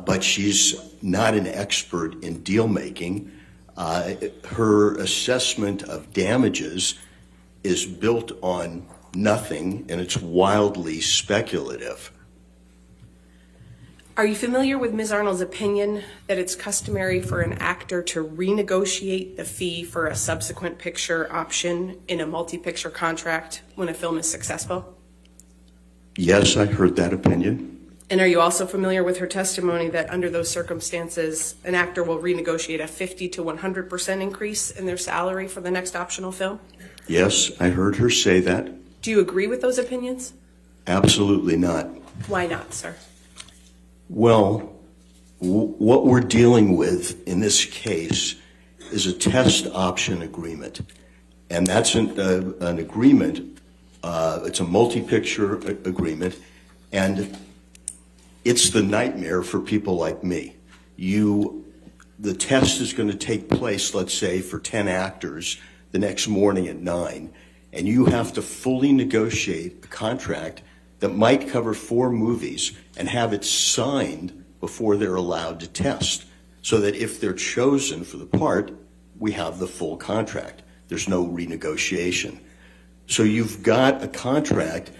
but she's not an expert in deal making. Her assessment of damages is built on nothing, and it's wildly speculative. Are you familiar with Ms. Arnold's opinion that it's customary for an actor to renegotiate the fee for a subsequent picture option in a multi-picture contract when a film is successful? Yes, I heard that opinion. And are you also familiar with her testimony that under those circumstances, an actor will renegotiate a 50 to 100% increase in their salary for the next optional film? Yes, I heard her say that. Do you agree with those opinions? Absolutely not. Why not, sir? Well, what we're dealing with in this case is a test option agreement. And that's an agreement, it's a multi-picture agreement, and it's the nightmare for people like me. The test is going to take place, let's say, for 10 actors the next morning at 9, and you have to fully negotiate a contract that might cover 4 movies and have it signed before they're allowed to test, so that if they're chosen for the part, we have the full contract. There's no renegotiation. So you've got a contract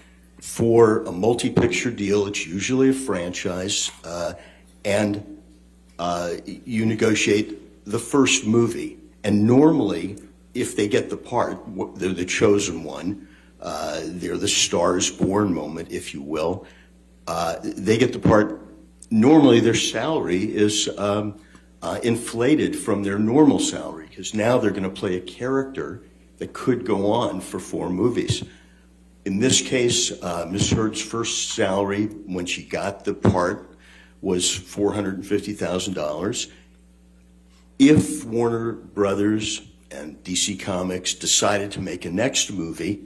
for a multi-picture deal. It's usually a franchise, and you negotiate the first movie. And normally, if they get the part, they're the chosen one, they're the Stars Born moment, if you will. They get the part. Normally, their salary is inflated from their normal salary, because now they're going to play a character that could go on for 4 movies. In this case, Ms. Heard's first salary when she got the part was $450,000. If Warner Brothers and DC Comics decided to make a next movie,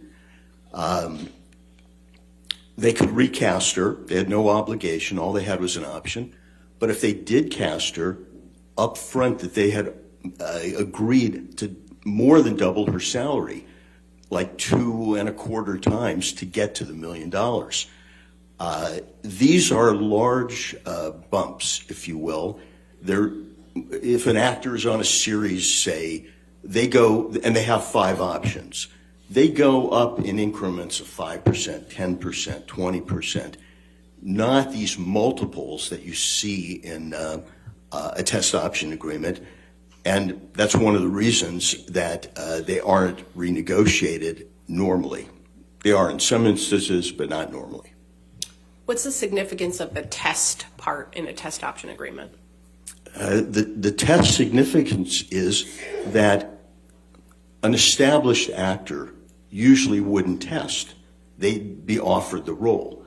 they could recast her. They had no obligation. All they had was an option. But if they did cast her up front, that they had agreed to more than double her salary, like 2.25 times to get to the $1 million. These are large bumps, if you will. If an actor is on a series, say, they go, and they have 5 options. They go up in increments of 5%, 10%, 20%, not these multiples that you see in a test option agreement. And that's one of the reasons that they aren't renegotiated normally. They are in some instances, but not normally. What's the significance of the test part in a test option agreement? The test significance is that an established actor usually wouldn't test. They'd be offered the role.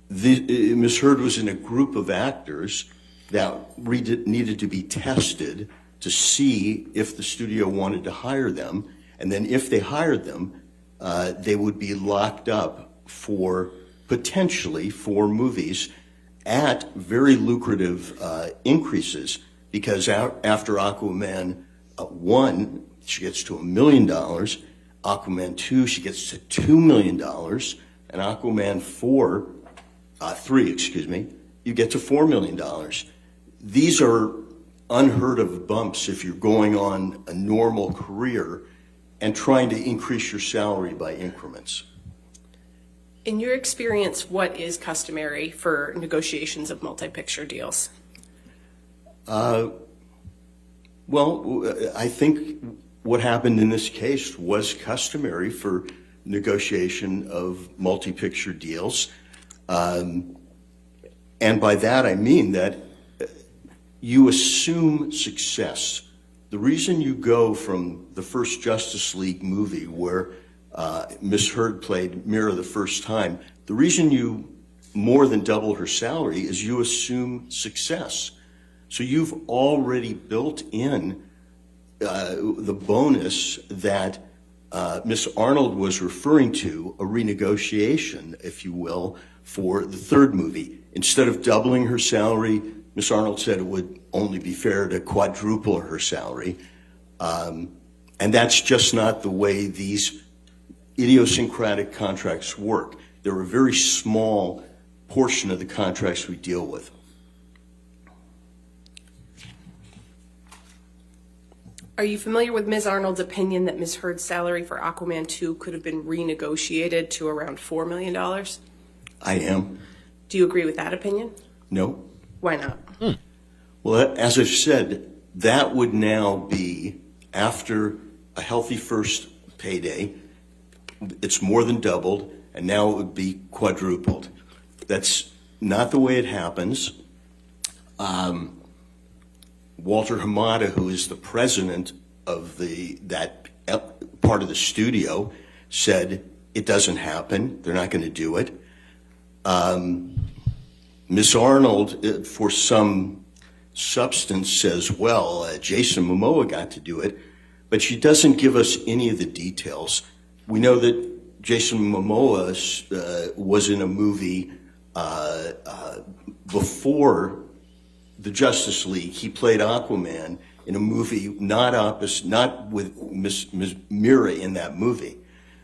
Ms. Heard was in a group of actors that needed to be tested to see if the studio wanted to hire them, and then if they hired them, they would be locked up for potentially 4 movies at very lucrative increases, because after Aquaman 1, she gets to $1 million, Aquaman 2, she gets to $2 million, and Aquaman 3, you get to $4 million. These are unheard of bumps if you're going on a normal career and trying to increase your salary by increments. In your experience, what is customary for negotiations of multi-picture deals? Well, I think what happened in this case was customary for negotiation of multi-picture deals. And by that I mean that you assume success. The reason you go from the first Justice League movie where Ms. Heard played Mira the first time, the reason you more than double her salary is you assume success. So you've already built in the bonus that Ms. Arnold was referring to, a renegotiation, if you will, for the 3rd movie. Instead of doubling her salary, Ms. Arnold said it would only be fair to quadruple her salary. And that's just not the way these idiosyncratic contracts work. They're a very small portion of the contracts we deal with. Are you familiar with Ms. Arnold's opinion that Ms. Heard's salary for Aquaman 2 could have been renegotiated to around $4 million? I am. Do you agree with that opinion? No. Why not? Well, as I've said, that would now be, after a healthy first payday, it's more than doubled, and now it would be quadrupled. That's not the way it happens. Walter Hamada, who is the president of that part of the studio, said it doesn't happen. They're not going to do it. Ms. Arnold, for some substance, says, well, Jason Momoa got to do it, but she doesn't give us any of the details. We know that Jason Momoa was in a movie before the Justice League. He played Aquaman in a movie not with Ms. Mira in that movie.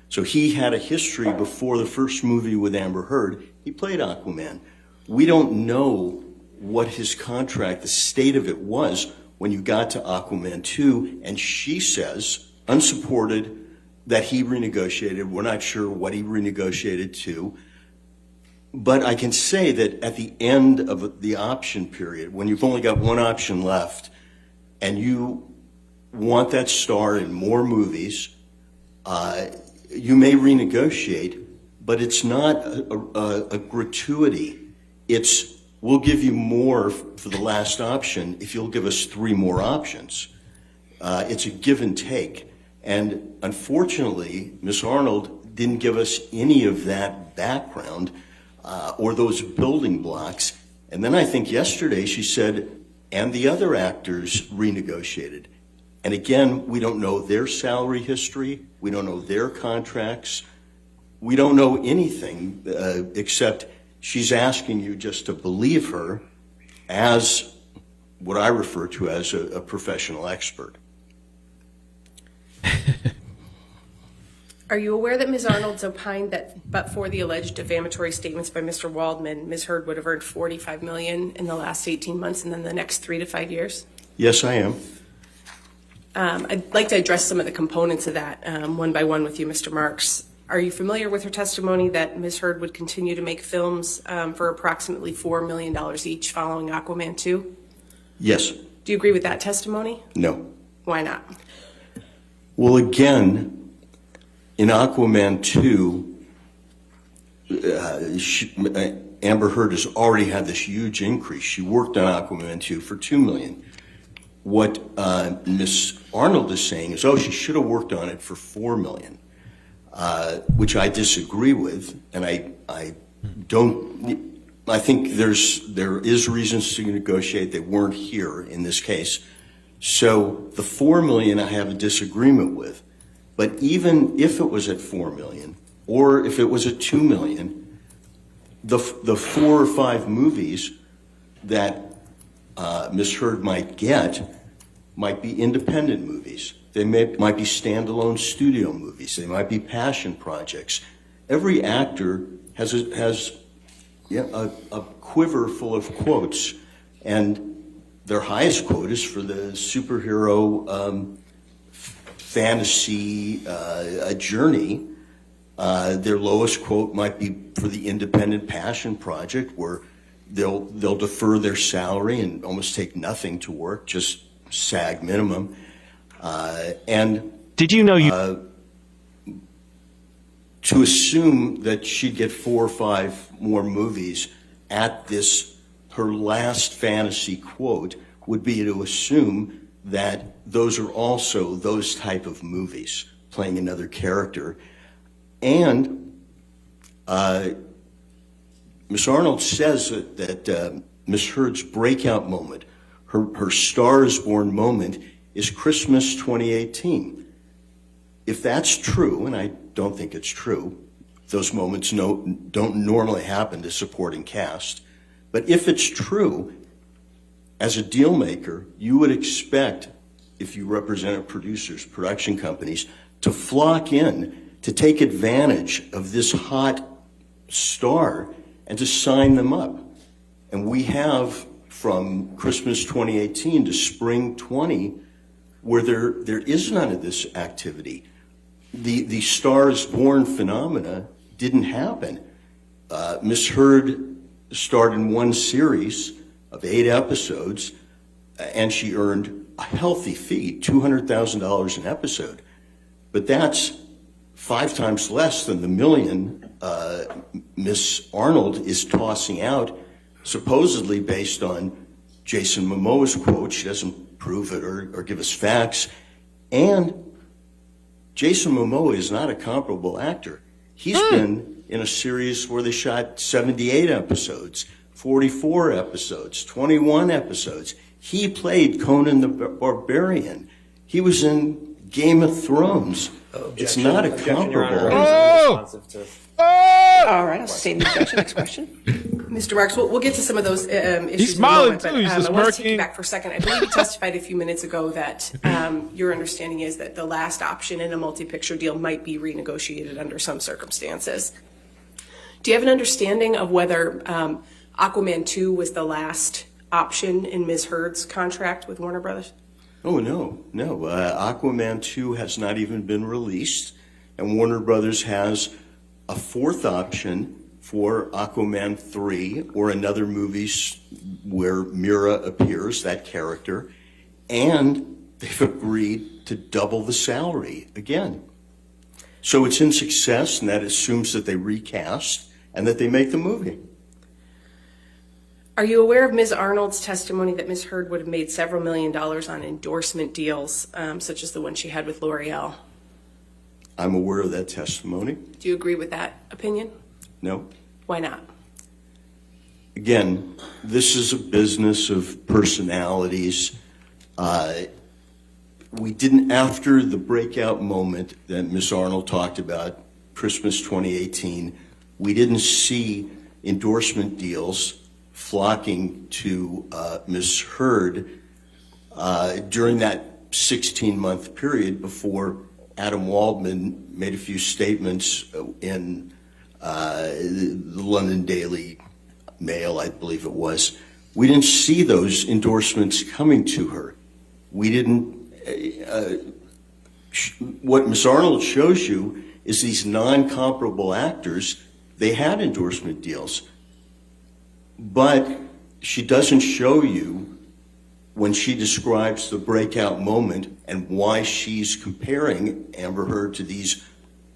So he had a history before the first movie with Amber Heard. He played Aquaman. We don't know what his contract, the state of it was when you got to Aquaman 2, and she says, unsupported, that he renegotiated. We're not sure what he renegotiated to. But I can say that at the end of the option period, when you've only got one option left, and you want that star in more movies, you may renegotiate, but it's not a gratuity. It's, we'll give you more for the last option if you'll give us 3 more options. It's a give and take. And unfortunately, Ms. Arnold didn't give us any of that background or those building blocks. And then I think yesterday she said, and the other actors renegotiated. And again, we don't know their salary history. We don't know their contracts. We don't know anything except she's asking you just to believe her as what I refer to as a professional expert. Are you aware that Ms. Arnold's opined that, but for the alleged defamatory statements by Mr. Waldman, Ms. Heard would have earned $45 million in the last 18 months and then the next 3 to 5 years? Yes, I am. I'd like to address some of the components of that one by one with you, Mr. Marks. Are you familiar with her testimony that Ms. Heard would continue to make films for approximately $4 million each following Aquaman 2? Yes. Do you agree with that testimony? No. Why not? Well, again, in Aquaman 2, Amber Heard has already had this huge increase. She worked on Aquaman 2 for $2 million. What Ms. Arnold is saying is, oh, she should have worked on it for $4 million, which I disagree with, and I think there is reasons to negotiate. They weren't here in this case. So the $4 million I have a disagreement with. But even if it was at $4 million, or if it was at $2 million, the 4 or 5 movies that Ms. Heard might get might be independent movies. They might be standalone studio movies. They might be passion projects. Every actor has a quiver full of quotes, and their highest quote is for the superhero fantasy journey. Their lowest quote might be for the independent passion project, where they'll defer their salary and almost take nothing to work, just SAG minimum. And did you know you? To assume that she'd get 4 or 5 more movies at this, her last fantasy quote, would be to assume that those are also those type of movies, playing another character. And Ms. Arnold says that Ms. Heard's breakout moment, her Star is Born moment, is Christmas 2018. If that's true, and I don't think it's true, those moments don't normally happen to supporting cast, but if it's true, as a deal maker, you would expect, if you represented producers, production companies, to flock in, to take advantage of this hot star and to sign them up. And we have, from Christmas 2018 to spring 20, where there is none of this activity. The Stars Born phenomena didn't happen. Miss Heard starred in one series of 8 episodes, and she earned a healthy fee, $200,000 an episode. But that's 5 times less than the million Miss Arnold is tossing out, supposedly based on Jason Momoa's quote. She doesn't prove it or give us facts. And Jason Momoa is not a comparable actor. He's been in a series where they shot 78 episodes, 44 episodes, 21 episodes. He played Conan the Barbarian. He was in Game of Thrones. It's not a comparable. All right, I'll sustain the objection. Next question. Mr. Marks, we'll get to some of those issues. He's smiling too. He's I just want to take you smirking. back for a second. I believe you testified a few minutes ago that your understanding is that the last option in a multi-picture deal might be renegotiated under some circumstances. Do you have an understanding of whether Aquaman 2 was the last option in Ms. Heard's contract with Warner Brothers? Oh, no. Aquaman 2 has not even been released, and Warner Brothers has a 4th option for Aquaman 3 or another movies where Mira appears, that character, and they've agreed to double the salary again. So it's in success, and that assumes that they recast and that they make the movie. Are you aware of Ms. Arnold's testimony that Ms. Heard would have made several $1 million on endorsement deals, such as the one she had with L'Oreal? I'm aware of that testimony. Do you agree with that opinion? No. Why not? Again, this is a business of personalities. We didn't, after the breakout moment that Ms. Arnold talked about, Christmas 2018, we didn't see endorsement deals flocking to Ms. Heard during that 16-month period before Adam Waldman made a few statements in the London Daily Mail, I believe it was. We didn't see those endorsements coming to her. We didn't. What Ms. Arnold shows you is these non-comparable actors, they had endorsement deals. But she doesn't show you, when she describes the breakout moment and why she's comparing Amber Heard to these,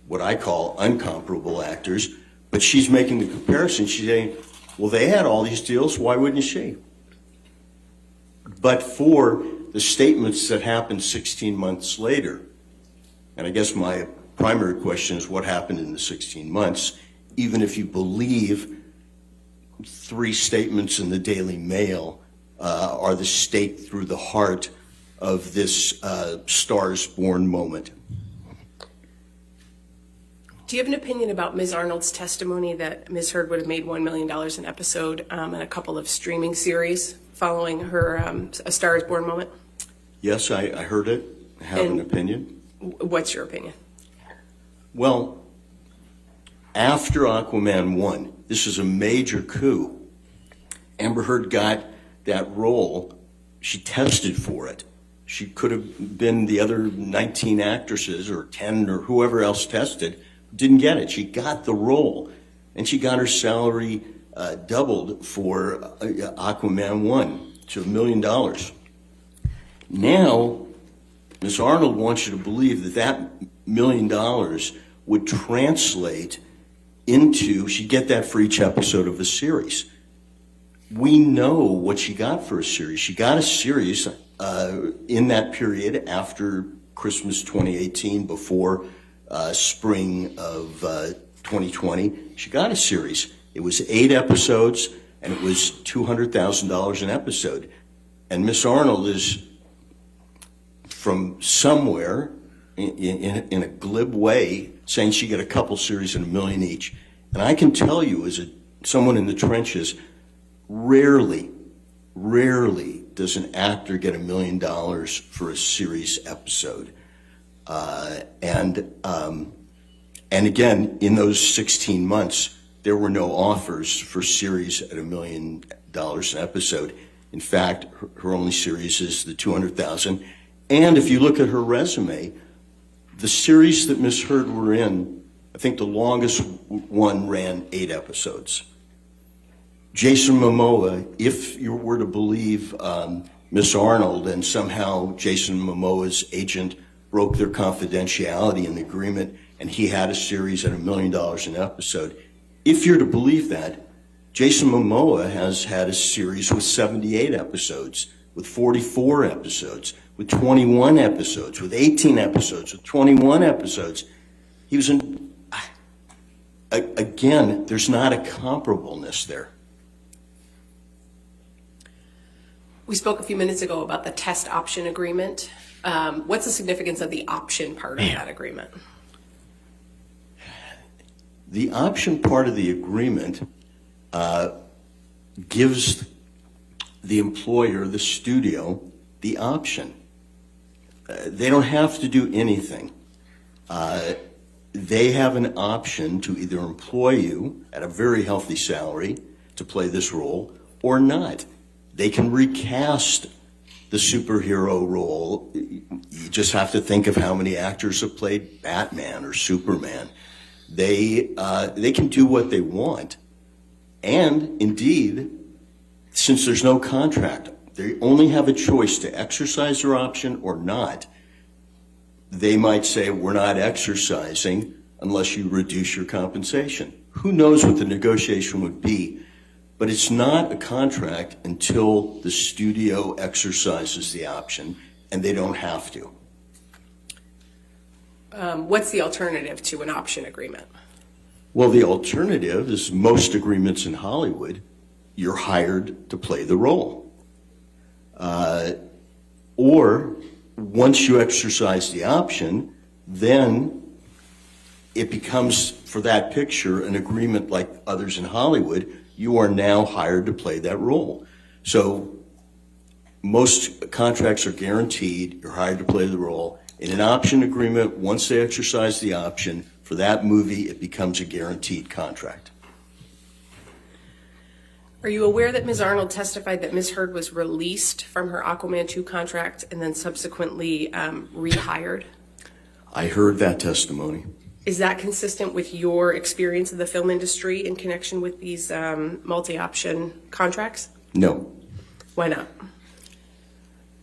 what I call uncomparable actors, but she's making the comparison. She's saying, well, they had all these deals, why wouldn't she? But for the statements that happened 16 months later, and I guess my primary question is what happened in the 16 months, even if you believe 3 statements in the Daily Mail are the stake through the heart of this Stars Born moment. Do you have an opinion about Ms. Arnold's testimony that Ms. Heard would have made $1 million an episode in a couple of streaming series following her A Star is Born moment? Yes, I heard it. I have an opinion. What's your opinion? Well, after Aquaman 1, this is a major coup. Amber Heard got that role. She tested for it. She could have been the other 19 actresses or 10 or whoever else tested. Didn't get it. She got the role. And she got her salary doubled for Aquaman 1 to $1 million. Now, Ms. Arnold wants you to believe that that $1 million would translate into, she'd get that for each episode of a series. We know what she got for a series. She got a series in that period after Christmas 2018, before spring of 2020. She got a series. It was 8 episodes, and it was $200,000 an episode. And Miss Arnold is from somewhere in a glib way saying she got a couple series and $1 million each. And I can tell you, as someone in the trenches, rarely does an actor get $1 million for a series episode. And again, in those 16 months, there were no offers for series at $1 million an episode. In fact, her only series is the $200,000, And if you look at her resume, the series that Ms. Heard were in, I think the longest one ran 8 episodes. Jason Momoa, if you were to believe Miss Arnold, and somehow Jason Momoa's agent broke their confidentiality in the agreement, and he had a series at $1 million an episode, if you're to believe that, Jason Momoa has had a series with 78 episodes, with 44 episodes, with 21 episodes, with 18 episodes, with 21 episodes. He was in, again, there's not a comparableness there. We spoke a few minutes ago about the test option agreement. What's the significance of the option part of that agreement? The option part of the agreement gives the employer, the studio, the option. They don't have to do anything. They have an option to either employ you at a very healthy salary to play this role or not. They can recast the superhero role. You just have to think of how many actors have played Batman or Superman. They can do what they want. And indeed, since there's no contract, they only have a choice to exercise their option or not. They might say, we're not exercising unless you reduce your compensation. Who knows what the negotiation would be? But it's not a contract until the studio exercises the option, and they don't have to. What's the alternative to an option agreement? Well, the alternative is most agreements in Hollywood, you're hired to play the role. Or once you exercise the option, then it becomes, for that picture, an agreement like others in Hollywood. You are now hired to play that role. So most contracts are guaranteed, you're hired to play the role. In an option agreement, once they exercise the option, for that movie, it becomes a guaranteed contract. Are you aware that Ms. Arnold testified that Ms. Heard was released from her Aquaman 2 contract and then subsequently rehired? I heard that testimony. Is that consistent with your experience of the film industry in connection with these multi-option contracts? No. Why not?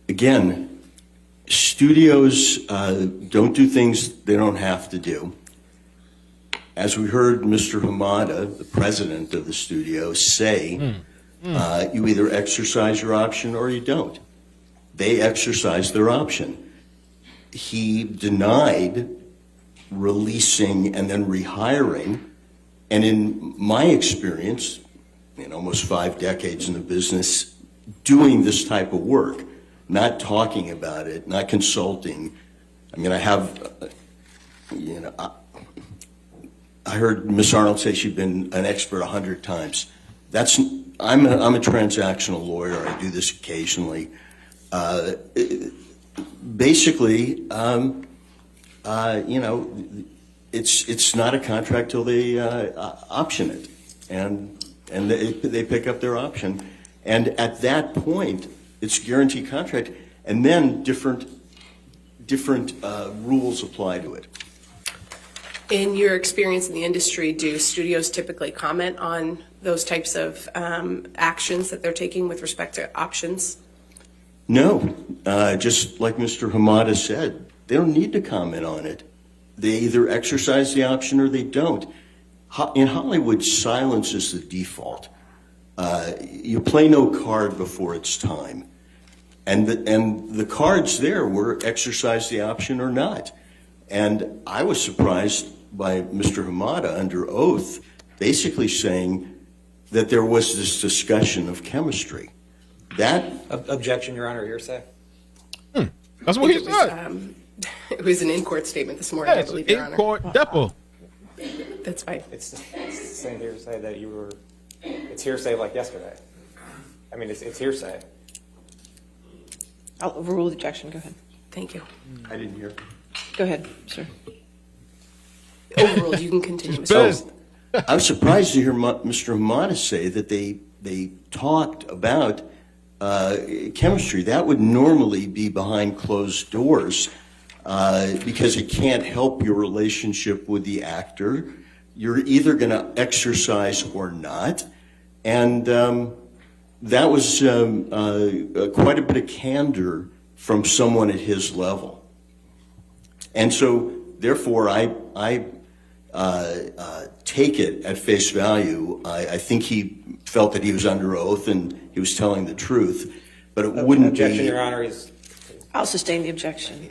Again, studios don't do things they don't have to do. As we heard Mr. Hamada, the president of the studio, say, you either exercise your option or you don't. They exercise their option. He denied releasing and then rehiring, and in my experience, in almost 5 decades in the business, doing this type of work, not talking about it, not consulting. I mean, I have, I heard Ms. Arnold say she'd been an expert 100 times. I'm a transactional lawyer. I do this occasionally. Basically, it's not a contract till they option it, and they pick up their option, and at that point, it's a guaranteed contract, and then different rules apply to it. In your experience in the industry, do studios typically comment on those types of actions that they're taking with respect to options? No, just like Mr. Hamada said, they don't need to comment on it. They either exercise the option or they don't. In Hollywood, silence is the default. You play no card before it's time. And the cards there were exercise the option or not. And I was surprised by Mr. Hamada under oath basically saying that there was this discussion of chemistry. That Objection, Your Honor, hearsay. That's what he said. It was an in-court statement this morning, I believe, Your Honor. In-court Depp. That's fine. It's the same hearsay that you were. It's hearsay like yesterday. I mean, it's hearsay. I'll overrule the objection. Go ahead. Thank you. I didn't hear. Go ahead, sir. Overruled. You can continue, Mr. Pissed. I was surprised to hear Mr. Hamada say that they talked about chemistry. That would normally be behind closed doors because it can't help your relationship with the actor. You're either going to exercise or not. And that was quite a bit of candor from someone at his level. And so, therefore, I take it at face value. I think he felt that he was under oath and he was telling the truth, but it wouldn't Objection, be. Your Honor, is I'll sustain the objection.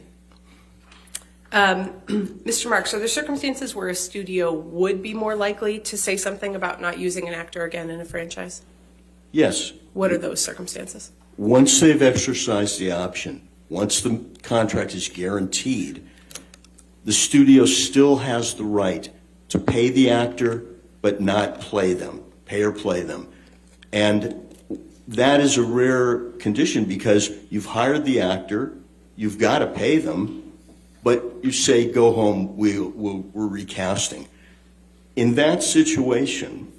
Mr. Marks, are there circumstances where a studio would be more likely to say something about not using an actor again in a franchise? Yes. What are those circumstances? Once they've exercised the option, once the contract is guaranteed, the studio still has the right to pay the actor but not play them, pay or play them. And that is a rare condition because you've hired the actor, you've got to pay them, but you say, go home, we're recasting. In that situation,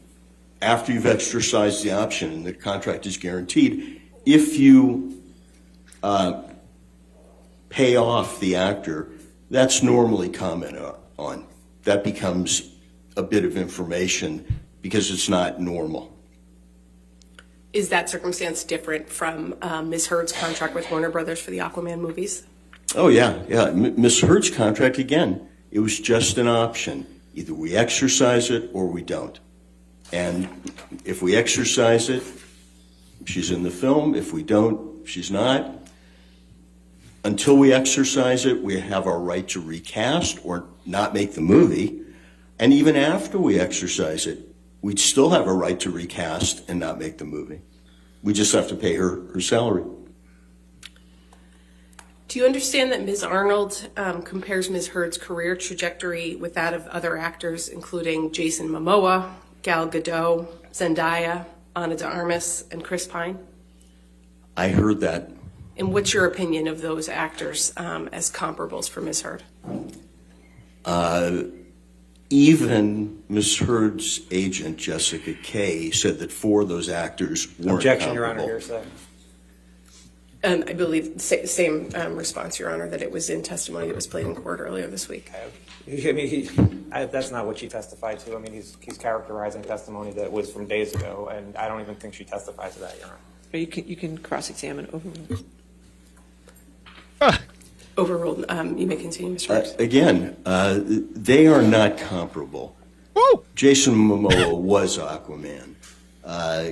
after you've exercised the option and the contract is guaranteed, if you pay off the actor, that's normally commented on. That becomes a bit of information because it's not normal. Is that circumstance different from Ms. Heard's contract with Warner Brothers for the Aquaman movies? Oh, yeah. Ms. Heard's contract, again, it was just an option. Either we exercise it or we don't. And if we exercise it, she's in the film. If we don't, she's not. Until we exercise it, we have our right to recast or not make the movie. And even after we exercise it, we'd still have a right to recast and not make the movie. We just have to pay her salary. Do you understand that Ms. Arnold compares Ms. Heard's career trajectory with that of other actors, including Jason Momoa, Gal Gadot, Zendaya, Ana de Armas, and Chris Pine? I heard that. And what's your opinion of those actors as comparables for Ms. Heard? Even Ms. Heard's agent, Jessica Kay, said that four of those actors weren't objection, Your comparable. Honor, hearsay. I believe same response, Your Honor, that it was in testimony that was played in court earlier this week. I mean, that's not what she testified to. I mean, he's characterizing testimony that was from days ago, and I don't even think she testified to that, Your Honor. Or you can cross-examine overrule. Overruled. You may continue, Mr. Marks. Again, they are not comparable. Woo! Jason Momoa was Aquaman.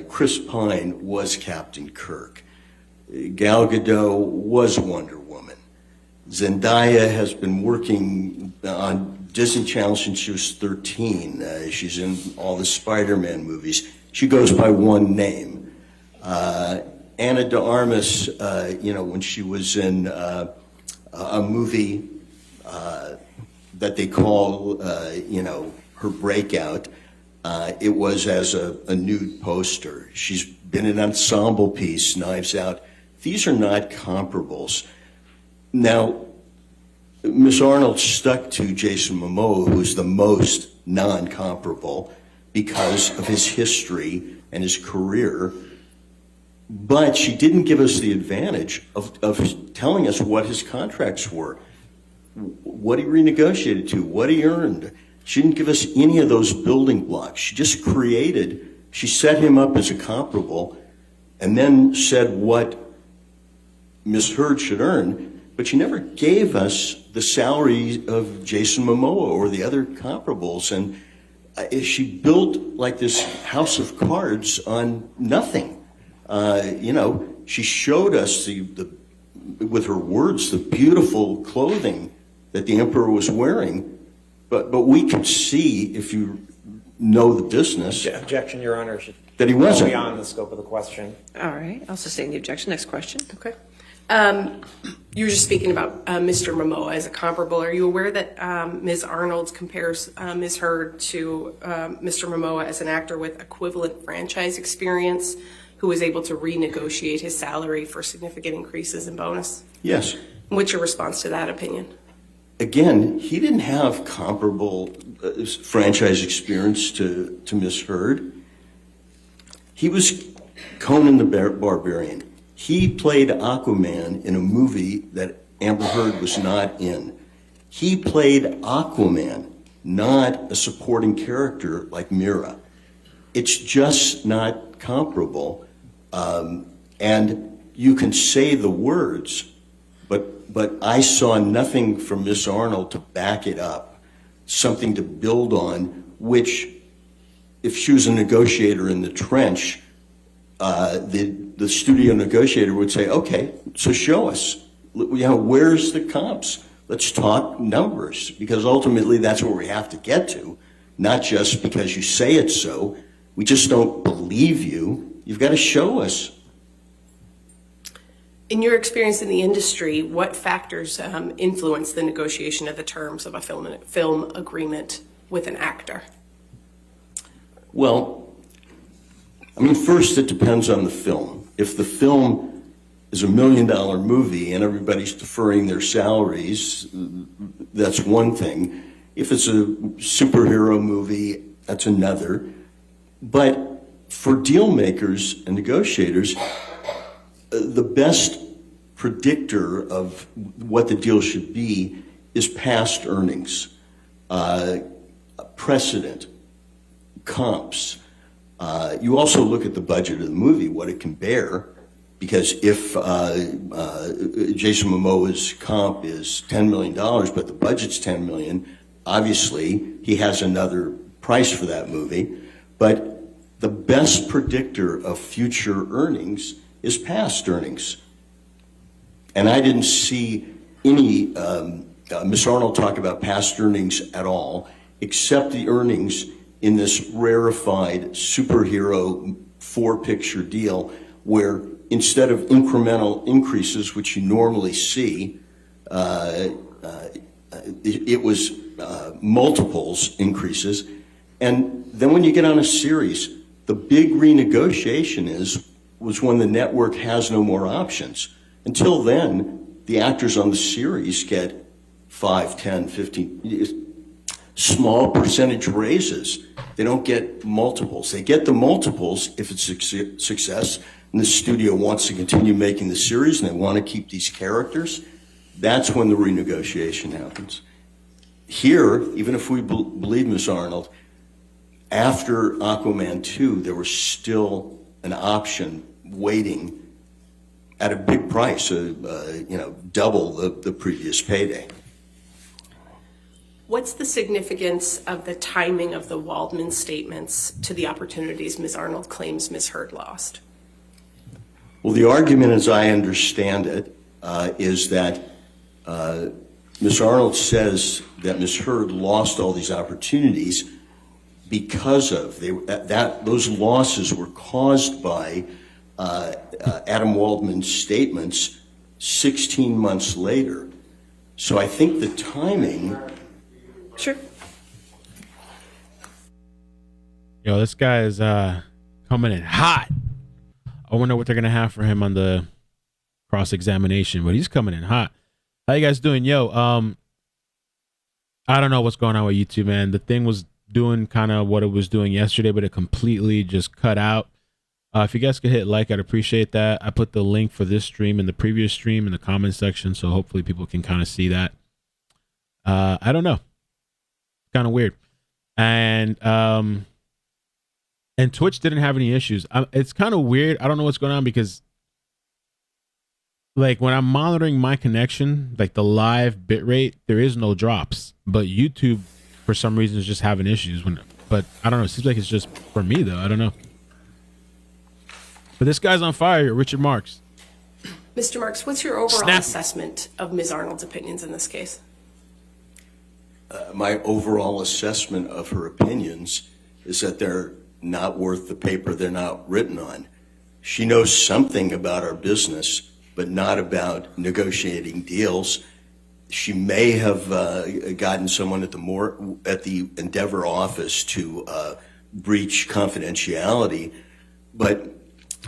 Chris Pine was Captain Kirk. Gal Gadot was Wonder Woman. Zendaya has been working on Disney Channel since she was 13. She's in all the Spider-Man movies. She goes by one name. Ana de Armas, when she was in a movie that they call, her breakout, it was as a nude poster. She's been in an ensemble piece, Knives Out. These are not comparables. Now, Ms. Arnold stuck to Jason Momoa, who's the most non-comparable because of his history and his career, but she didn't give us the advantage of telling us what his contracts were, what he renegotiated to, what he earned. She didn't give us any of those building blocks. She just she set him up as a comparable and then said what Ms. Heard should earn, but she never gave us the salary of Jason Momoa or the other comparables. And she built like this house of cards on nothing. She showed us with her words, the beautiful clothing that the emperor was wearing, but we could see, if you know the business, Objection, Your Honor. that he wasn't. Beyond the scope of the question. All right, I'll sustain the objection. Next question. Okay. You were just speaking about Mr. Momoa as a comparable. Are you aware that Ms. Arnold compares Ms. Heard to Mr. Momoa as an actor with equivalent franchise experience who was able to renegotiate his salary for significant increases in bonus? Yes. What's your response to that opinion? Again, he didn't have comparable franchise experience to Ms. Heard. He was Conan the Barbarian. He played Aquaman in a movie that Amber Heard was not in. He played Aquaman, not a supporting character like Mira. It's just not comparable. And you can say the words, but I saw nothing from Miss Arnold to back it up, something to build on, which, if she was a negotiator in the trench, the studio negotiator would say, okay, so show us. Where's the comps? Let's talk numbers, because ultimately that's what we have to get to, not just because you say it's so. We just don't believe you. You've got to show us. In your experience in the industry, what factors influence the negotiation of the terms of a film agreement with an actor? Well, I mean, first it depends on the film. If the film is $1 million movie and everybody's deferring their salaries, that's one thing. If it's a superhero movie, that's another. But for deal makers and negotiators, the best predictor of what the deal should be is past earnings, precedent, comps. You also look at the budget of the movie, what it can bear, because if Jason Momoa's comp is $10 million, but the budget's $10 million, obviously he has another price for that movie. But the best predictor of future earnings is past earnings. And I didn't see any Miss Arnold talk about past earnings at all, except the earnings in this rarefied superhero 4-picture deal, where instead of incremental increases, which you normally see, it was multiples increases. And then when you get on a series, the big renegotiation was when the network has no more options. Until then, the actors on the series get 5, 10, 15, small percentage raises. They don't get multiples. They get the multiples if it's a success and the studio wants to continue making the series and they want to keep these characters. That's when the renegotiation happens. Here, even if we believe Miss Arnold, after Aquaman 2, there was still an option waiting at a big price, double the previous payday. What's the significance of the timing of the Waldman statements to the opportunities Ms. Arnold claims Ms. Heard lost? Well, the argument, as I understand it, is that Ms. Arnold says that Ms. Heard lost all these opportunities because of those losses were caused by Adam Waldman's statements 16 months later. So I think the timing. Sure. Yo, this guy is coming in hot. I wonder what they're gonna have for him on the cross-examination, but he's coming in hot. How you guys doing? Yo, I don't know what's going on with YouTube, man. The thing was doing kind of what it was doing yesterday, but it completely just cut out. If you guys could hit like, I'd appreciate that. I put the link for this stream and the previous stream in the comment section, so hopefully people can kind of see that. I don't know. Kind of weird. And Twitch didn't have any issues. It's kind of weird. I don't know what's going on because like when I'm monitoring my connection, like the live bitrate, there is no drops, but YouTube for some reason is just having issues but I don't know. It seems like it's just for me though. I don't know. But this guy's on fire, Richard Marks. Mr. Marks, what's your overall assessment of Ms. Arnold's opinions in this case? My overall assessment of her opinions is that they're not worth the paper they're not written on. She knows something about our business, but not about negotiating deals. She may have gotten someone at the Endeavor office to breach confidentiality, but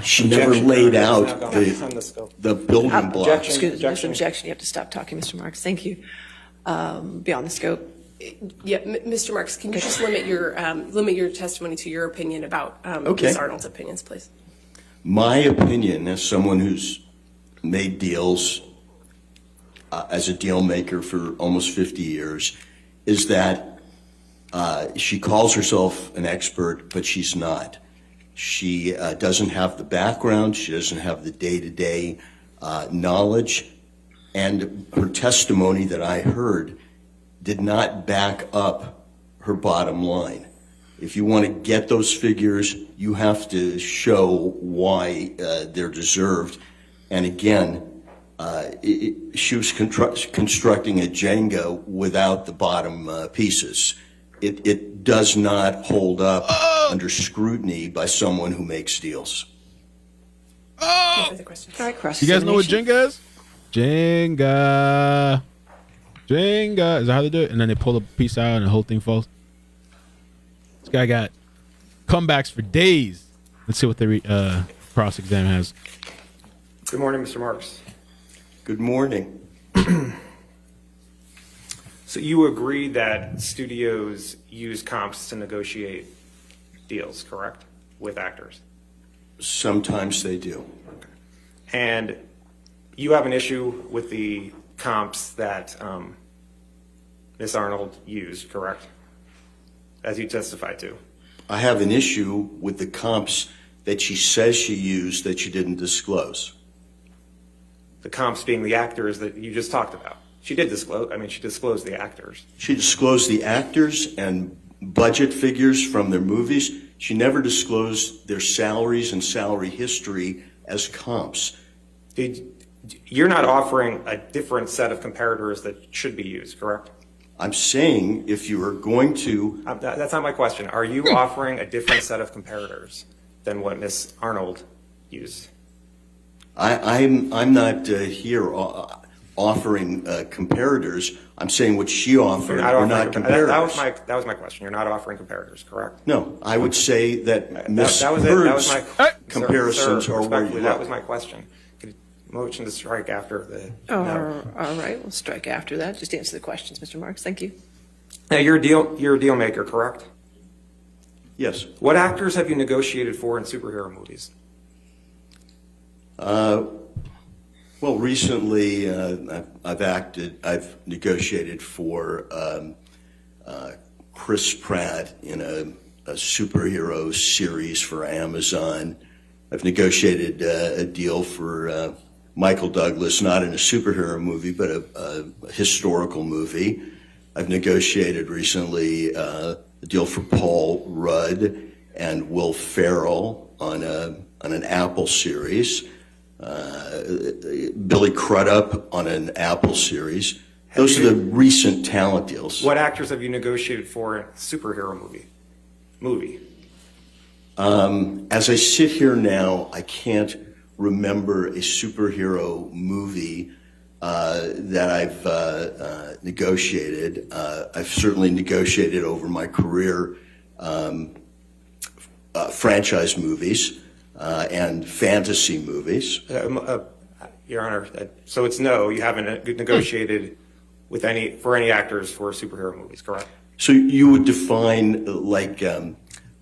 she never laid out the building blocks. Excuse me, there's an objection. You have to stop talking, Mr. Marks. Thank you. Beyond the scope. Yeah, Mr. Marks, can you just limit your testimony to your opinion about Okay. Ms. Arnold's opinions, please? My opinion, as someone who's made deals as a deal maker for almost 50 years, is that she calls herself an expert, but she's not. She doesn't have the background, she doesn't have the day-to-day knowledge, and her testimony that I heard did not back up her bottom line. If you want to get those figures, you have to show why they're deserved. And again, she was constructing a Jenga without the bottom pieces. It does not hold up under scrutiny by someone who makes deals. No further questions. All right, You guys know what cross-examination. Jenga is? Jenga. Jenga. Is that how they do it? And then they pull the piece out and the whole thing falls. This guy got comebacks for days. Let's see what the cross-exam has. Good morning, Mr. Marks. Good morning. So you agree that studios use comps to negotiate deals, correct, with actors? Sometimes they do. And you have an issue with the comps that Ms. Arnold used, correct? As you testified to. I have an issue with the comps that she says she used that she didn't disclose. The comps being the actors that you just talked about. She did disclose, she disclosed the actors. She disclosed the actors and budget figures from their movies. She never disclosed their salaries and salary history as comps. You're not offering a different set of comparators that should be used, correct? I'm saying if you are going to, That's not my question. Are you offering a different set of comparators than what Ms. Arnold used? I'm not here offering comparators. I'm saying what she offered are not comparators. That was my question. You're not offering comparators, correct? No, I would say that Ms. That was Heard's my comparisons sir, are where you respectfully, that look. was my question. Could you motion to strike after the? All right, we'll strike after that. Just answer the questions, Mr. Marks. Thank you. Now you're a deal maker, correct? Yes. What actors have you negotiated for in superhero movies? Well, recently I've negotiated for Chris Pratt in a superhero series for Amazon. I've negotiated a deal for Michael Douglas, not in a superhero movie, but a historical movie. I've negotiated recently a deal for Paul Rudd and Will Ferrell on an Apple series. Billy Crudup on an Apple series. Those are the recent talent deals. What actors have you negotiated for in a superhero movie? As I sit here now, I can't remember a superhero movie that I've negotiated. I've certainly negotiated over my career franchise movies and fantasy movies. Your Honor, so it's no, you haven't negotiated with for any actors for superhero movies, correct? So you would define like, I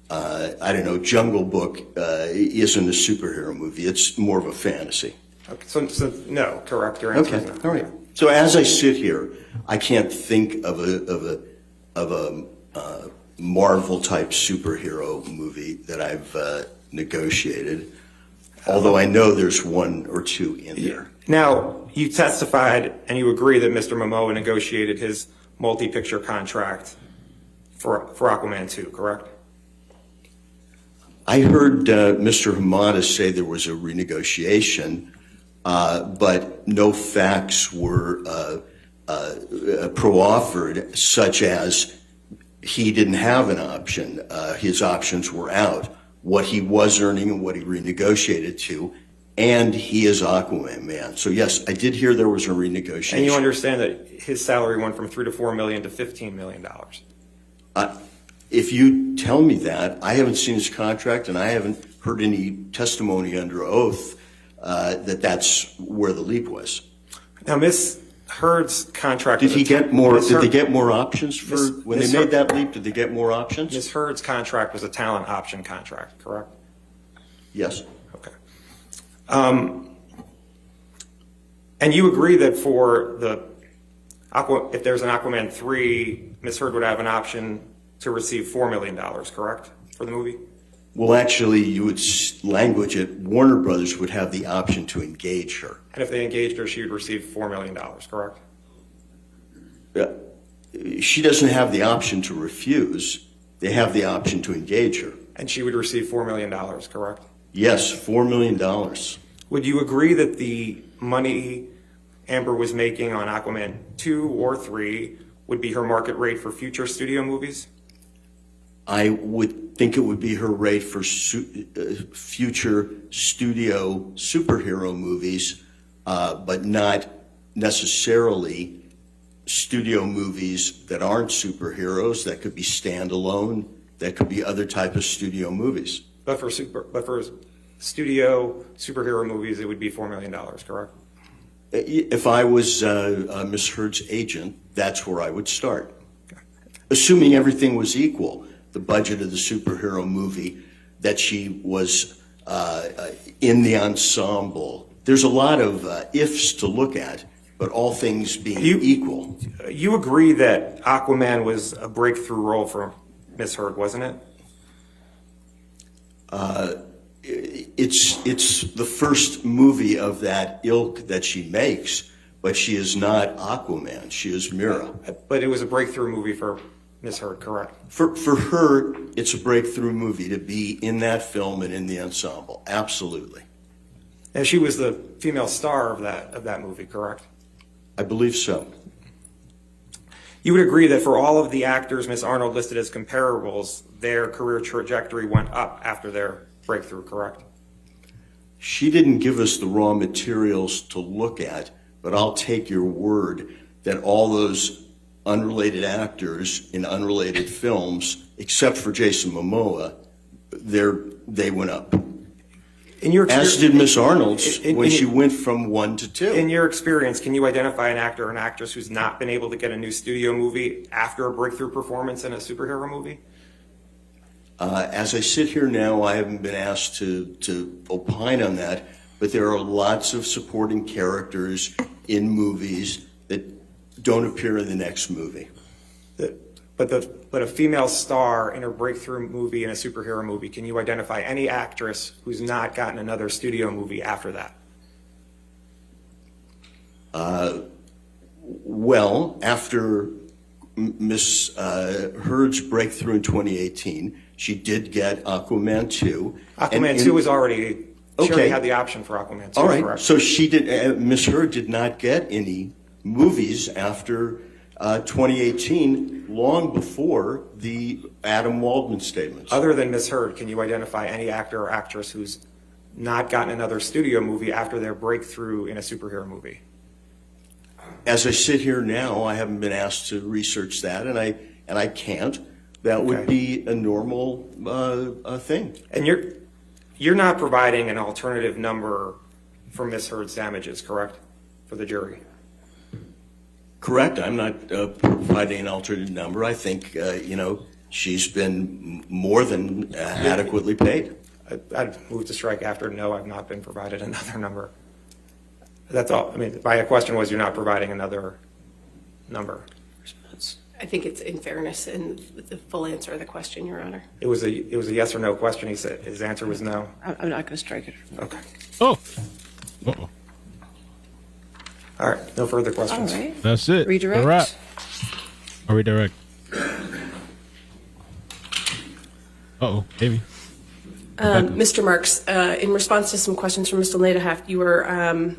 don't know, Jungle Book isn't a superhero movie. It's more of a fantasy. Okay, so no, correct. Your answer Okay, is no. all right. So as I sit here, I can't think of a Marvel type superhero movie that I've negotiated. Although I know there's one or two in there. Now, you testified and you agree that Mr. Momoa negotiated his multi-picture contract for Aquaman 2, correct? I heard Mr. Hamada say there was a renegotiation, but no facts were pro-offered, such as he didn't have an option. His options were out. What he was earning and what he renegotiated to, and he is Aquaman Man. So yes, I did hear there was a renegotiation. And you understand that his salary went from $3 to $4 million to $15 million. If you tell me that, I haven't seen his contract and I haven't heard any testimony under oath that that's where the leap was. Now, Ms. Heard's contract. Did he get more? Ms. Did Heard- they get more options for when Ms. they made Heard- that leap? Did they get more options? Ms. Heard's contract was a talent option contract, correct? Yes. Okay. And you agree that for if there's an Aquaman 3, Ms. Heard would have an option to receive $4 million, correct, for the movie? Well, actually, you would language it, Warner Brothers would have the option to engage her. And if they engaged her, she would receive $4 million, correct? She doesn't have the option to refuse. They have the option to engage her. And she would receive $4 million, correct? Yes, $4 million. Would you agree that the money Amber was making on Aquaman 2 or 3 would be her market rate for future studio movies? I would think it would be her rate for future studio superhero movies, but not necessarily studio movies that aren't superheroes. That could be standalone. That could be other type of studio movies. But for studio superhero movies, it would be $4 million, correct? If I was Ms. Heard's agent, that's where I would start. Assuming everything was equal, the budget of the superhero movie, that she was in the ensemble. There's a lot of ifs to look at, but all things being equal. You agree that Aquaman was a breakthrough role for Ms. Heard, wasn't it? It's the first movie of that ilk that she makes, but she is not Aquaman. She is Mira. But it was a breakthrough movie for Ms. Heard, correct? For her, it's a breakthrough movie to be in that film and in the ensemble. Absolutely. And she was the female star of that movie, correct? I believe so. You would agree that for all of the actors Ms. Arnold listed as comparables, their career trajectory went up after their breakthrough, correct? She didn't give us the raw materials to look at, but I'll take your word that all those unrelated actors in unrelated films, except for Jason Momoa, they went up. As did Miss Arnold when she went from 1 to 2. In your experience, can you identify an actor or an actress who's not been able to get a new studio movie after a breakthrough performance in a superhero movie? As I sit here now, I haven't been asked to opine on that, but there are lots of supporting characters in movies that don't appear in the next movie. But a female star in a breakthrough movie in a superhero movie, can you identify any actress who's not gotten another studio movie after that? Well, after Miss Heard's breakthrough in 2018, she did get Aquaman 2. Aquaman 2 was already, she already had the option for Aquaman 2, all right, correct? so she did. Miss Heard did not get any movies after 2018, long before the Adam Waldman statements. Other than Miss Heard, can you identify any actor or actress who's not gotten another studio movie after their breakthrough in a superhero movie? As I sit here now, I haven't been asked to research that, and I can't. That would be a normal thing. And you're not providing an alternative number for Miss Heard's damages, correct, for the jury? Correct. I'm not providing an alternate number. I think, she's been more than adequately paid. I'd move to strike after no, I've not been provided another number. That's all. I mean, my question was you're not providing another number. I think it's in fairness and the full answer of the question, Your Honor. It was a yes or no question. He said his answer was no. I'm not going to strike it. Okay. Oh. Uh-oh. All right. No further questions. All right. That's it. Redirect. A wrap. Or redirect. Uh-oh, Amy. Mr. Marks, in response to some questions from Mr. Lederhaft, you were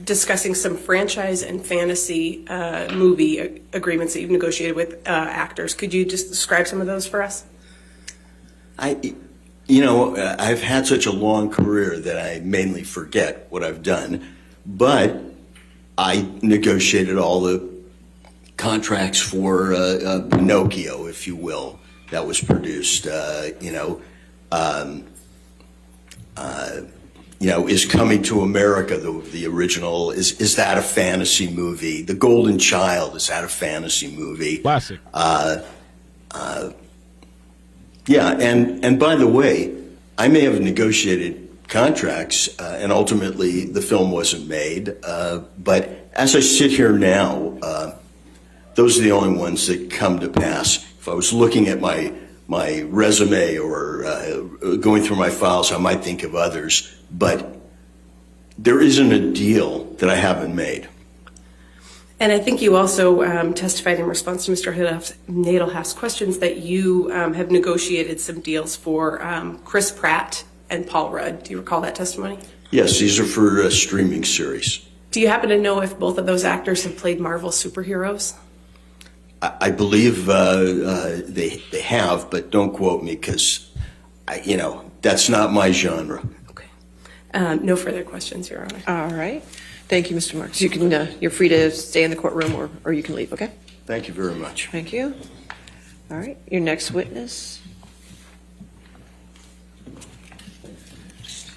discussing some franchise and fantasy movie agreements that you've negotiated with actors. Could you just describe some of those for us? I've had such a long career that I mainly forget what I've done, but I negotiated all the contracts for Pinocchio, if you will, that was produced. Is Coming to America, the original, is that a fantasy movie? The Golden Child, is that a fantasy movie? Classic. Yeah, and by the way, I may have negotiated contracts, and ultimately the film wasn't made. But as I sit here now, those are the only ones that come to pass. If I was looking at my resume or going through my files, I might think of others, but there isn't a deal that I haven't made. And I think you also testified in response to Mr. Nadelhoff's questions that you have negotiated some deals for Chris Pratt and Paul Rudd. Do you recall that testimony? Yes, these are for a streaming series. Do you happen to know if both of those actors have played Marvel superheroes? I believe they have, but don't quote me because, that's not my genre. Okay. No further questions, Your Honor. All right. Thank you, Mr. Marks. You can, you're free to stay in the courtroom or you can leave, okay? Thank you very much. Thank you. All right. Your next witness.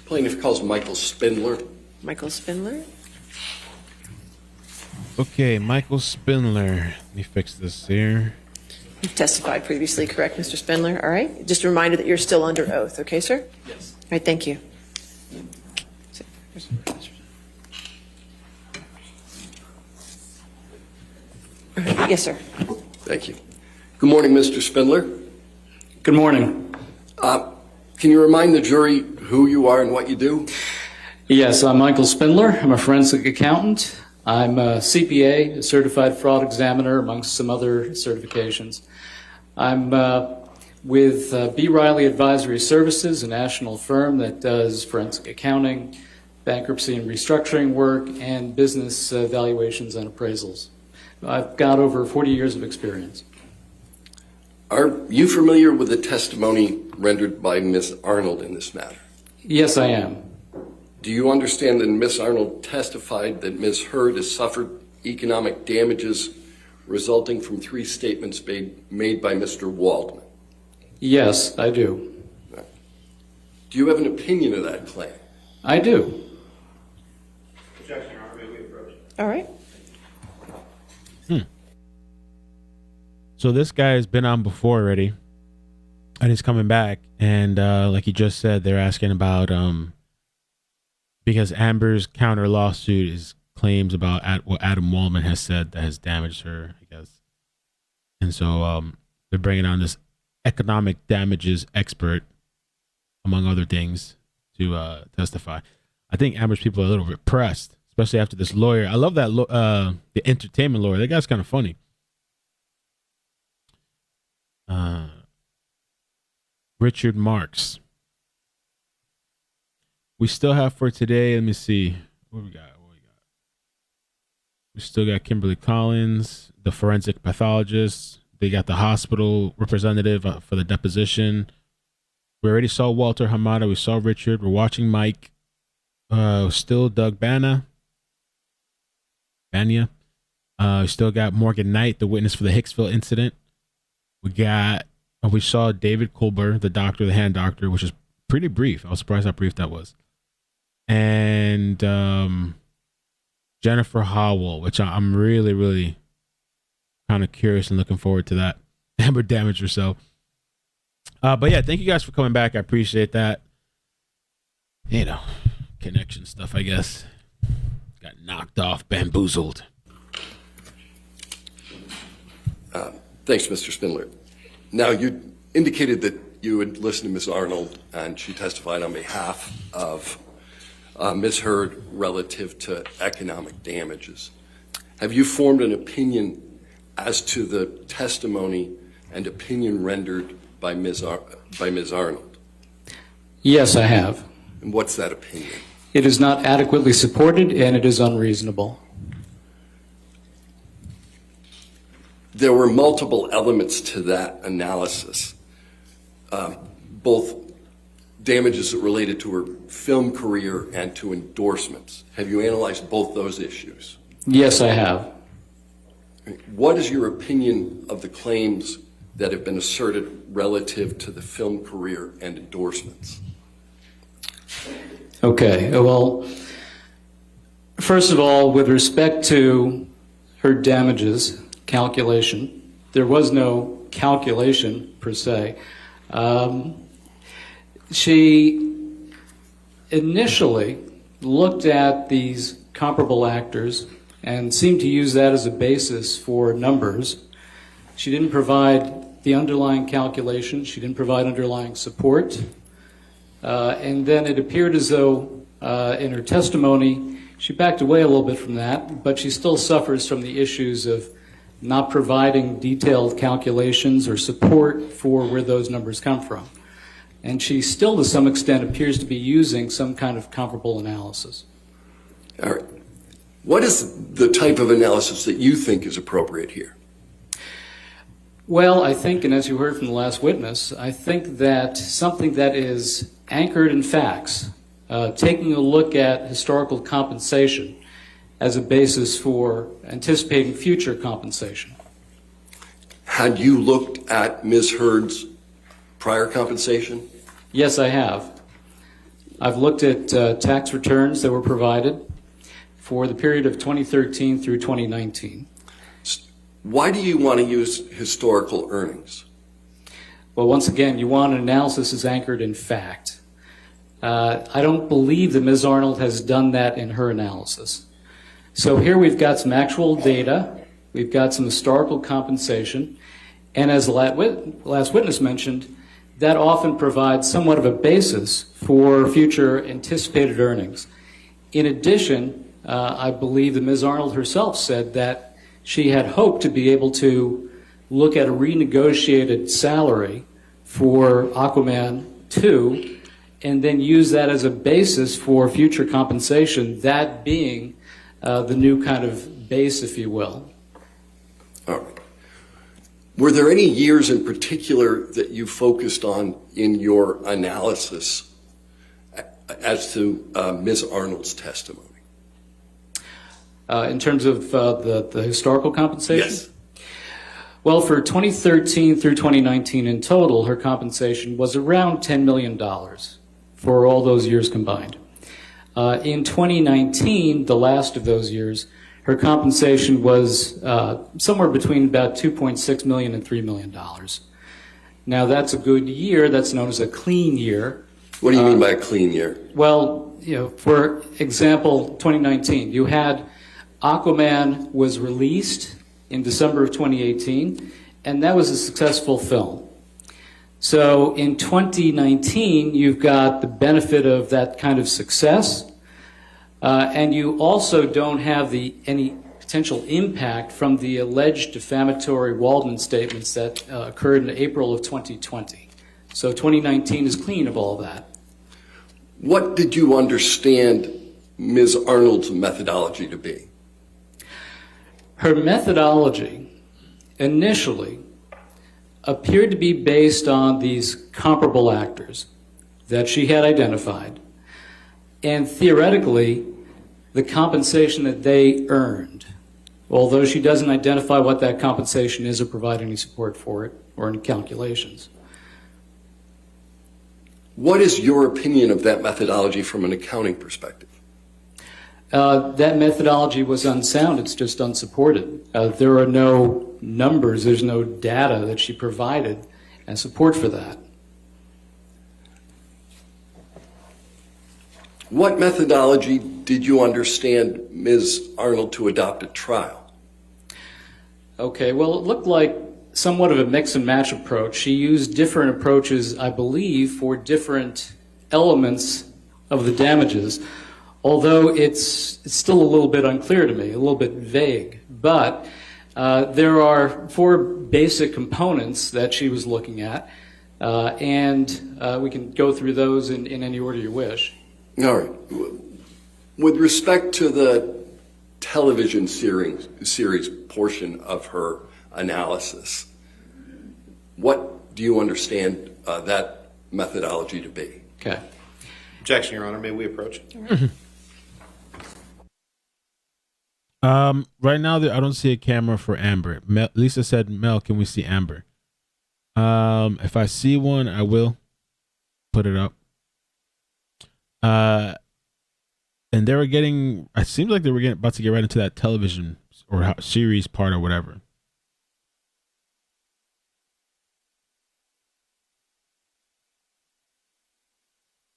Plaintiff calls Michael Spindler. Michael Spindler. Okay, Michael Spindler. Let me fix this here. You've testified previously, correct, Mr. Spindler? All right. Just a reminder that you're still under oath, okay, sir? Yes. All right, thank you. Yes, sir. Thank you. Good morning, Mr. Spindler. Good morning. Can you remind the jury who you are and what you do? Yes, I'm Michael Spindler. I'm a forensic accountant. I'm a CPA, a certified fraud examiner, amongst some other certifications. I'm with B. Riley Advisory Services, a national firm that does forensic accounting, bankruptcy and restructuring work, and business valuations and appraisals. I've got over 40 years of experience. Are you familiar with the testimony rendered by Ms. Arnold in this matter? Yes, I am. Do you understand that Ms. Arnold testified that Ms. Heard has suffered economic damages resulting from 3 statements made by Mr. Waldman? Yes, I do. Do you have an opinion of that claim? I do. Objection, Your Honor. May we approach? All right. So this guy has been on before already, and he's coming back. And like he just said, they're asking about because Amber's counter lawsuit is claims about what Adam Waldman has said that has damaged her, I guess. And so they're bringing on this economic damages expert, among other things, to testify. I think Amber's people are a little bit pressed, especially after this lawyer. I love that the entertainment lawyer. That guy's kind of funny. Richard Marks. We still have for today, let me see. What we got? We still got Kimberly Collins, the forensic pathologist. They got the hospital representative for the deposition. We already saw Walter Hamada. We saw Richard. We're watching Mike. Still Doug Banya. We still got Morgan Knight, the witness for the Hicksville incident. We saw David Colbert, the doctor, the hand doctor, which is pretty brief. I was surprised how brief that was. And Jennifer Howell, which I'm really, really kind of curious and looking forward to that. Amber damaged herself. But yeah, thank you guys for coming back. I appreciate that. Connection stuff, I guess. Got knocked off, bamboozled. Thanks, Mr. Spindler. Now, you indicated that you had listened to Ms. Arnold, and she testified on behalf of Ms. Heard relative to economic damages. Have you formed an opinion as to the testimony and opinion rendered by Ms. Arnold? Yes, I have. And what's that opinion? It is not adequately supported, and it is unreasonable. There were multiple elements to that analysis, both damages that related to her film career and to endorsements. Have you analyzed both those issues? Yes, I have. What is your opinion of the claims that have been asserted relative to the film career and endorsements? Okay, well, first of all, with respect to her damages calculation, there was no calculation per se. She initially looked at these comparable actors and seemed to use that as a basis for numbers. She didn't provide the underlying calculation. She didn't provide underlying support. And then it appeared as though in her testimony, she backed away a little bit from that, but she still suffers from the issues of not providing detailed calculations or support for where those numbers come from. And she still, to some extent, appears to be using some kind of comparable analysis. All right. What is the type of analysis that you think is appropriate here? Well, I think, and as you heard from the last witness, I think that something that is anchored in facts, taking a look at historical compensation as a basis for anticipating future compensation. Had you looked at Ms. Heard's prior compensation? Yes, I have. I've looked at tax returns that were provided for the period of 2013 through 2019. Why do you want to use historical earnings? Well, once again, you want an analysis that's anchored in fact. I don't believe that Ms. Arnold has done that in her analysis. So here we've got some actual data, we've got some historical compensation, and as the last witness mentioned, that often provides somewhat of a basis for future anticipated earnings. In addition, I believe that Ms. Arnold herself said that she had hoped to be able to look at a renegotiated salary for Aquaman 2 and then use that as a basis for future compensation, that being the new kind of base, if you will. All right. Were there any years in particular that you focused on in your analysis as to Ms. Arnold's testimony? In terms of the historical compensation? Yes. Well, for 2013 through 2019 in total, her compensation was around $10 million for all those years combined. In 2019, the last of those years, her compensation was somewhere between about $2.6 million and $3 million. Now, that's a good year. That's known as a clean year. What do you mean by a clean year? Well, for example, 2019, you had Aquaman was released in December of 2018, and that was a successful film. So in 2019, you've got the benefit of that kind of success, and you also don't have any potential impact from the alleged defamatory Waldman statements that occurred in April of 2020. So 2019 is clean of all that. What did you understand Ms. Arnold's methodology to be? Her methodology initially appeared to be based on these comparable actors that she had identified, and theoretically, the compensation that they earned, although she doesn't identify what that compensation is or provide any support for it or any calculations. What is your opinion of that methodology from an accounting perspective? That methodology was unsound. It's just unsupported. There are no numbers. There's no data that she provided and support for that. What methodology did you understand Ms. Arnold to adopt at trial? Okay, well, it looked like somewhat of a mix and match approach. She used different approaches, I believe, for different elements of the damages. Although it's still a little bit unclear to me, a little bit vague. But there are 4 basic components that she was looking at, and we can go through those in any order you wish. All right. With respect to the television series portion of her analysis, what do you understand that methodology to be? Okay. Objection, Your Honor. May we approach? Right now, I don't see a camera for Amber. Lisa said, Mel, can we see Amber? If I see one, I will put it up. And they were getting, it seems like they were about to get right into that television or series part or whatever.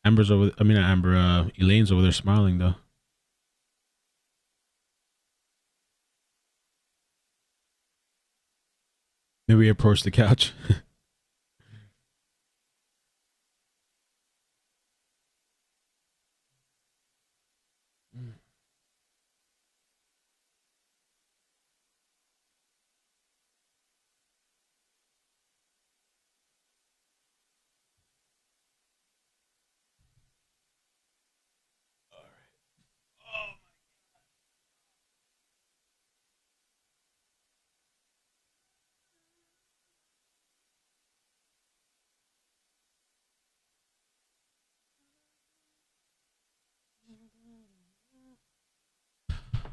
Amber's over. I mean, not Amber. Elaine's over there smiling though. Maybe approach the couch.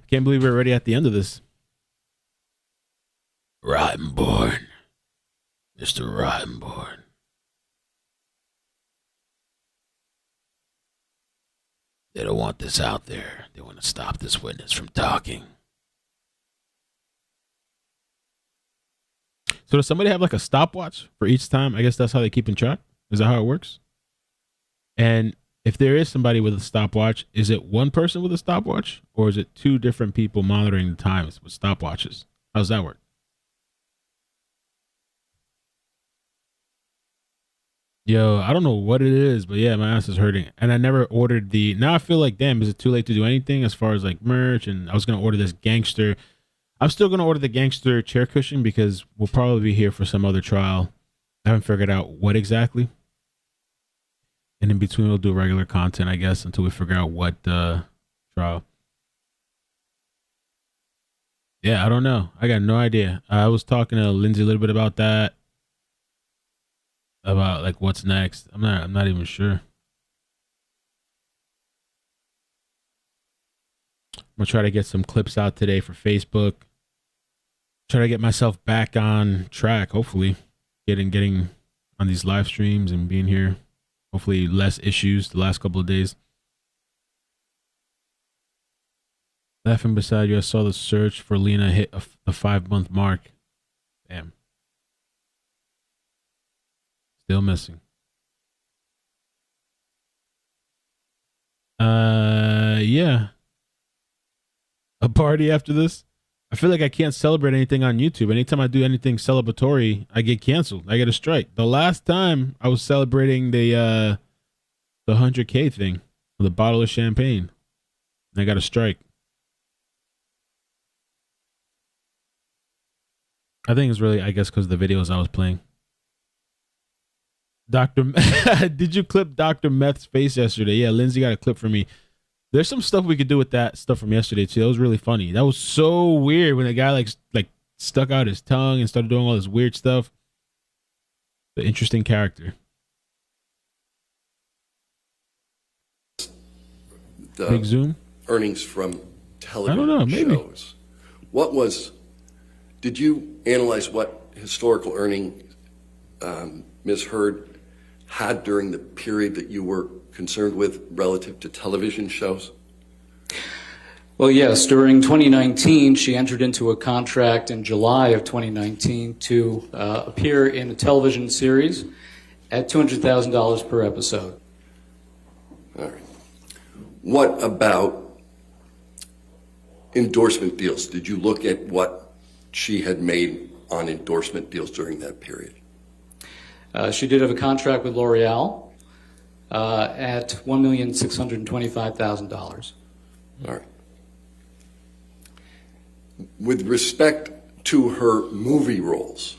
Can't believe we're already at the end of this. Rottenborn. Mr. Rottenborn. They don't want this out there. They want to stop this witness from talking. So does somebody have like a stopwatch for each time? I guess that's how they keep in track. Is that how it works? And if there is somebody with a stopwatch, is it one person with a stopwatch, or is it two different people monitoring the times with stopwatches? How does that work? Yo, I don't know what it is, but yeah, my ass is hurting. And I never ordered the... Now I feel like, damn, is it too late to do anything as far as like merch? And I was going to order this gangster... I'm still going to order the gangster chair cushion because we'll probably be here for some other trial. I haven't figured out what exactly. And in between, we'll do regular content, I guess, until we figure out what trial. Yeah, I don't know. I got no idea. I was talking to Lindsay a little bit about that. About like what's next. I'm not even sure. I'm gonna try to get some clips out today for Facebook. Try to get myself back on track, hopefully. Getting on these live streams and being here. Hopefully less issues the last couple of days. Laughing beside you, I saw the search for Lena hit the 5-month mark. Damn. Still missing. Yeah. A party after this? I feel like I can't celebrate anything on YouTube. Anytime I do anything celebratory, I get canceled. I get a strike. The last time I was celebrating the 100K thing with a bottle of champagne, and I got a strike. I think it's really, I guess, because of the videos I was playing. Did you clip Dr. Meth's face yesterday? Yeah, Lindsay got a clip for me. There's some stuff we could do with that stuff from yesterday too. That was really funny. That was so weird when the guy like stuck out his tongue and started doing all this weird stuff. The interesting character. The Big zoom. Earnings from television I don't know, maybe. shows. Did you analyze what historical earning Ms. Heard had during the period that you were concerned with relative to television shows? Well, yes. During 2019, she entered into a contract in July of 2019 to appear in a television series at $200,000 per episode. All right. What about endorsement deals? Did you look at what she had made on endorsement deals during that period? She did have a contract with L'Oreal at $1,625,000. All right. With respect to her movie roles,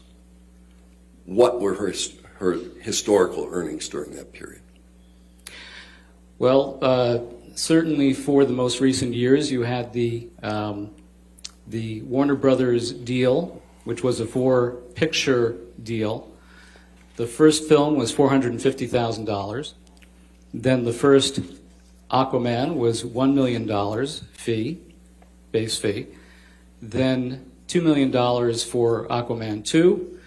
what were her historical earnings during that period? Well, certainly for the most recent years, you had the Warner Brothers deal, which was a 4-picture deal. The first film was $450,000. Then the first Aquaman was $1 million base fee. Then $2 million for Aquaman 2.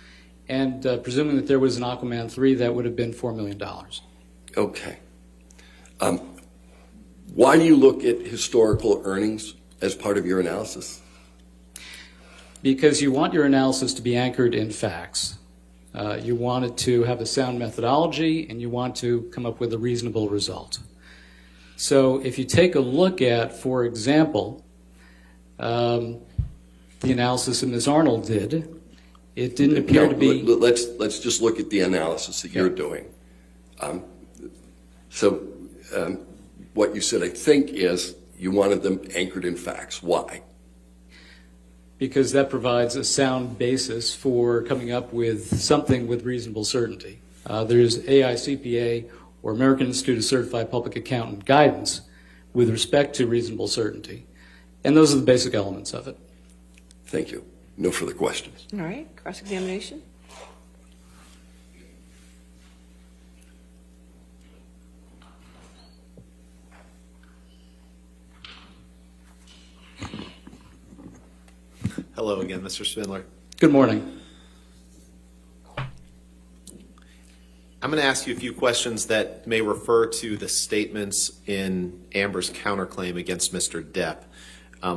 And presuming that there was an Aquaman 3, that would have been $4 million. Okay. Why do you look at historical earnings as part of your analysis? Because you want your analysis to be anchored in facts. You wanted to have a sound methodology, and you want to come up with a reasonable result. So if you take a look at, for example, the analysis that Ms. Arnold did, it didn't appear to be... Let's just look at the analysis that you're doing. What you said, I think, is you wanted them anchored in facts. Why? Because that provides a sound basis for coming up with something with reasonable certainty. There's AICPA, or American Institute of Certified Public Accountant, guidance with respect to reasonable certainty. And those are the basic elements of it. Thank you. No further questions. All right, cross-examination. Hello again, Mr. Spindler. Good morning. I'm going to ask you a few questions that may refer to the statements in Amber's counterclaim against Mr. Depp.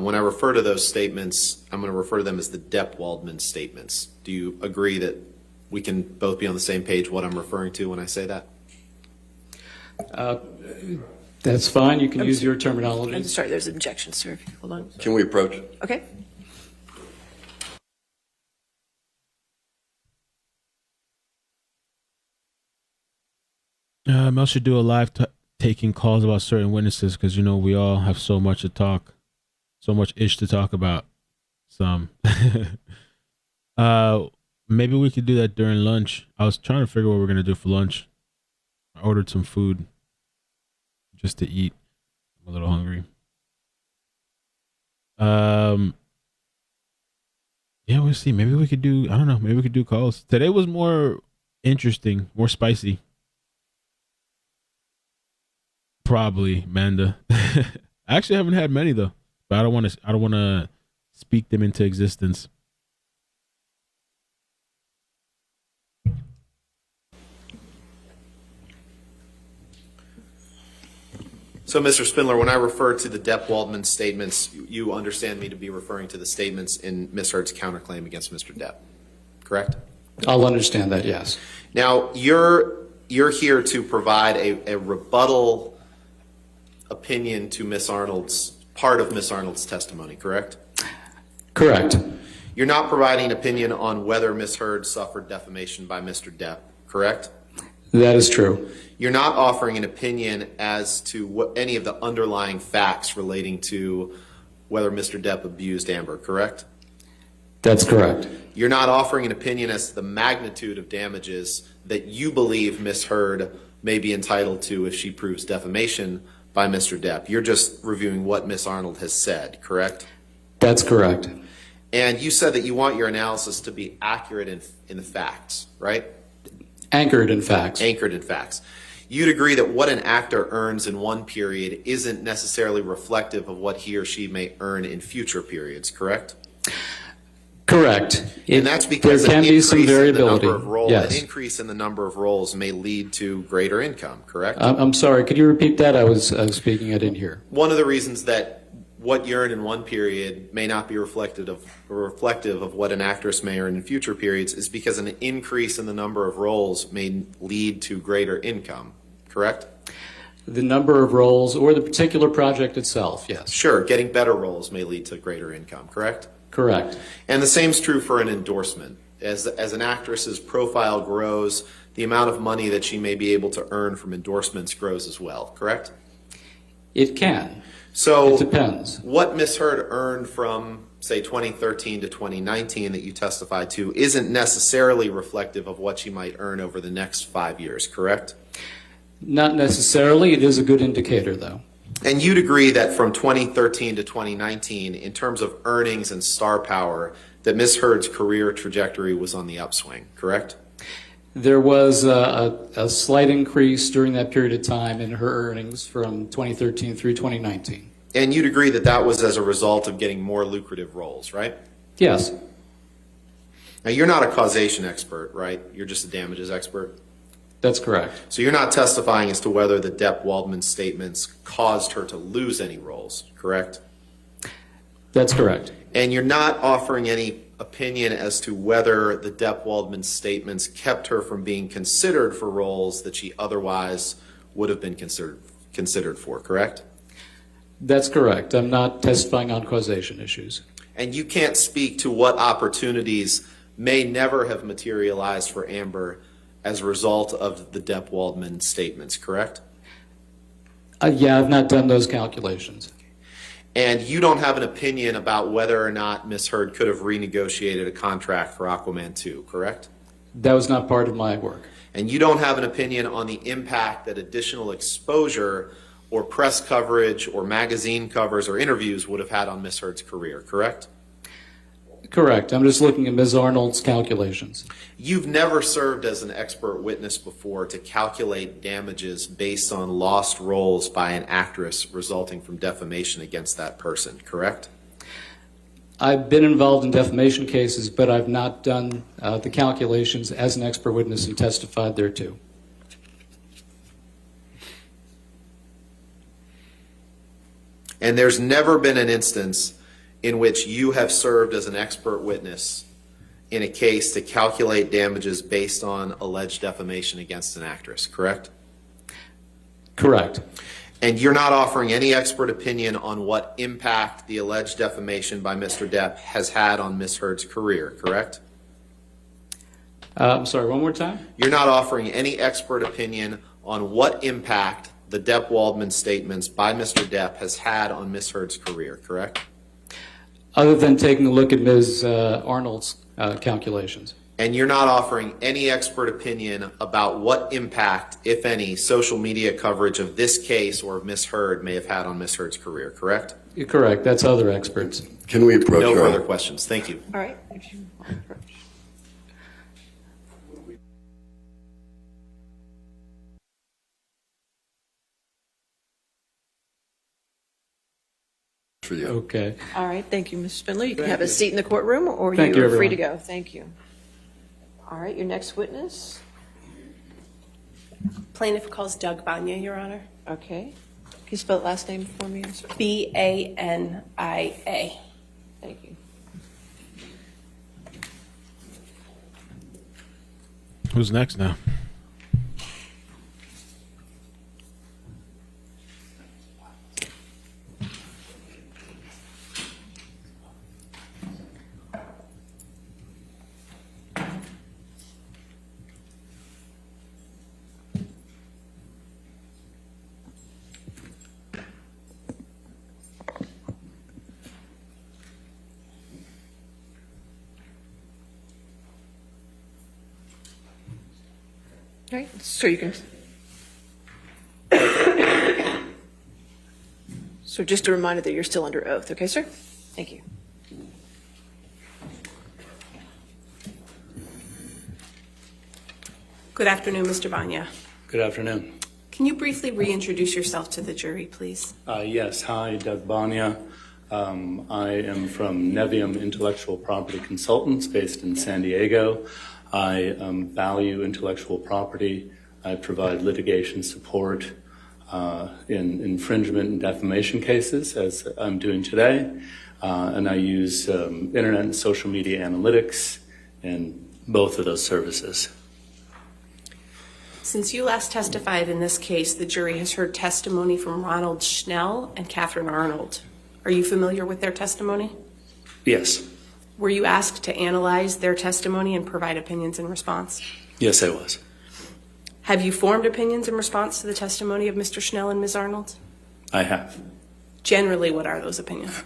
When I refer to those statements, I'm going to refer to them as the Depp-Waldman statements. Do you agree that we can both be on the same page what I'm referring to when I say that? That's fine. You can use your terminology. I'm sorry, there's an objection, sir. Hold on. Can we approach? Okay. Mel should do a live taking calls about certain witnesses because, you know, we all have so much to talk, so much ish to talk about. Some. Maybe we could do that during lunch. I was trying to figure what we're going to do for lunch. I ordered some food just to eat. I'm a little hungry. Yeah, we'll see. Maybe we could do, I don't know, maybe we could do calls. Today was more interesting, more spicy. Probably, Manda. I actually haven't had many though, but I don't want to speak them into existence. So, Mr. Spindler, when I refer to the Depp-Waldman statements, you understand me to be referring to the statements in Ms. Heard's counterclaim against Mr. Depp, correct? I'll understand that, yes. Now, you're here to provide a rebuttal opinion to Ms. Arnold's, part of Ms. Arnold's testimony, correct? Correct. You're not providing opinion on whether Ms. Heard suffered defamation by Mr. Depp, correct? That is true. You're not offering an opinion as to what any of the underlying facts relating to whether Mr. Depp abused Amber, correct? That's correct. You're not offering an opinion as to the magnitude of damages that you believe Ms. Heard may be entitled to if she proves defamation by Mr. Depp. You're just reviewing what Ms. Arnold has said, correct? That's correct. And you said that you want your analysis to be accurate in the facts, right? Anchored in facts. Anchored in facts. You'd agree that what an actor earns in one period isn't necessarily reflective of what he or she may earn in future periods, correct? Correct. And that's because there can be some variability. An increase in the number of roles may lead to greater income, correct? I'm sorry, could you repeat that? I was speaking, I didn't hear. One of the reasons that what you earn in one period may not be reflective of what an actress may earn in future periods is because an increase in the number of roles may lead to greater income, correct? The number of roles or the particular project itself, yes. Sure, getting better roles may lead to greater income, correct? Correct. And the same is true for an endorsement. As an actress's profile grows, the amount of money that she may be able to earn from endorsements grows as well, correct? It can. So it depends. What Ms. Heard earned from, say, 2013 to 2019 that you testified to isn't necessarily reflective of what she might earn over the next 5 years, correct? Not necessarily. It is a good indicator, though. And you'd agree that from 2013 to 2019, in terms of earnings and star power, that Ms. Heard's career trajectory was on the upswing, correct? There was a slight increase during that period of time in her earnings from 2013 through 2019. And you'd agree that that was as a result of getting more lucrative roles, right? Yes. Now, you're not a causation expert, right? You're just a damages expert? That's correct. So you're not testifying as to whether the Depp-Waldman statements caused her to lose any roles, correct? That's correct. And you're not offering any opinion as to whether the Depp-Waldman statements kept her from being considered for roles that she otherwise would have been considered for, correct? That's correct. I'm not testifying on causation issues. And you can't speak to what opportunities may never have materialized for Amber as a result of the Depp-Waldman statements, correct? Yeah, I've not done those calculations. And you don't have an opinion about whether or not Ms. Heard could have renegotiated a contract for Aquaman 2, correct? That was not part of my work. And you don't have an opinion on the impact that additional exposure or press coverage or magazine covers or interviews would have had on Ms. Heard's career, correct? Correct. I'm just looking at Ms. Arnold's calculations. You've never served as an expert witness before to calculate damages based on lost roles by an actress resulting from defamation against that person, correct? I've been involved in defamation cases, but I've not done the calculations as an expert witness and testified thereto. And there's never been an instance in which you have served as an expert witness in a case to calculate damages based on alleged defamation against an actress, correct? Correct. And you're not offering any expert opinion on what impact the alleged defamation by Mr. Depp has had on Ms. Heard's career, correct? I'm sorry, one more time? You're not offering any expert opinion on what impact the Depp-Waldman statements by Mr. Depp has had on Ms. Heard's career, correct? Other than taking a look at Ms. Arnold's calculations. And you're not offering any expert opinion about what impact, if any, social media coverage of this case or of Ms. Heard may have had on Ms. Heard's career, correct? You're correct. That's other experts. Can we approach No Your further Honor? questions. Thank you. All right. If you want to approach. For you. Okay. All right, thank you, Mr. Spindler. You can have a seat in the courtroom, or Thank you, you're free to everyone. go. Thank you. All right, your next witness. Plaintiff calls Doug Banya, Your Honor. Okay. Can you spell the last name for me? Sir? B-A-N-I-A. Thank you. Who's next now? All right, so you can. So just a reminder that you're still under oath, okay, sir? Thank you. Good afternoon, Mr. Banya. Good afternoon. Can you briefly reintroduce yourself to the jury, please? Yes, hi, Doug Banya. I am from Nevium Intellectual Property Consultants based in San Diego. I value intellectual property. I provide litigation support in infringement and defamation cases, as I'm doing today. And I use internet and social media analytics in both of those services. Since you last testified in this case, the jury has heard testimony from Ronald Schnell and Catherine Arnold. Are you familiar with their testimony? Yes. Were you asked to analyze their testimony and provide opinions in response? Yes, I was. Have you formed opinions in response to the testimony of Mr. Schnell and Ms. Arnold? I have. Generally, what are those opinions?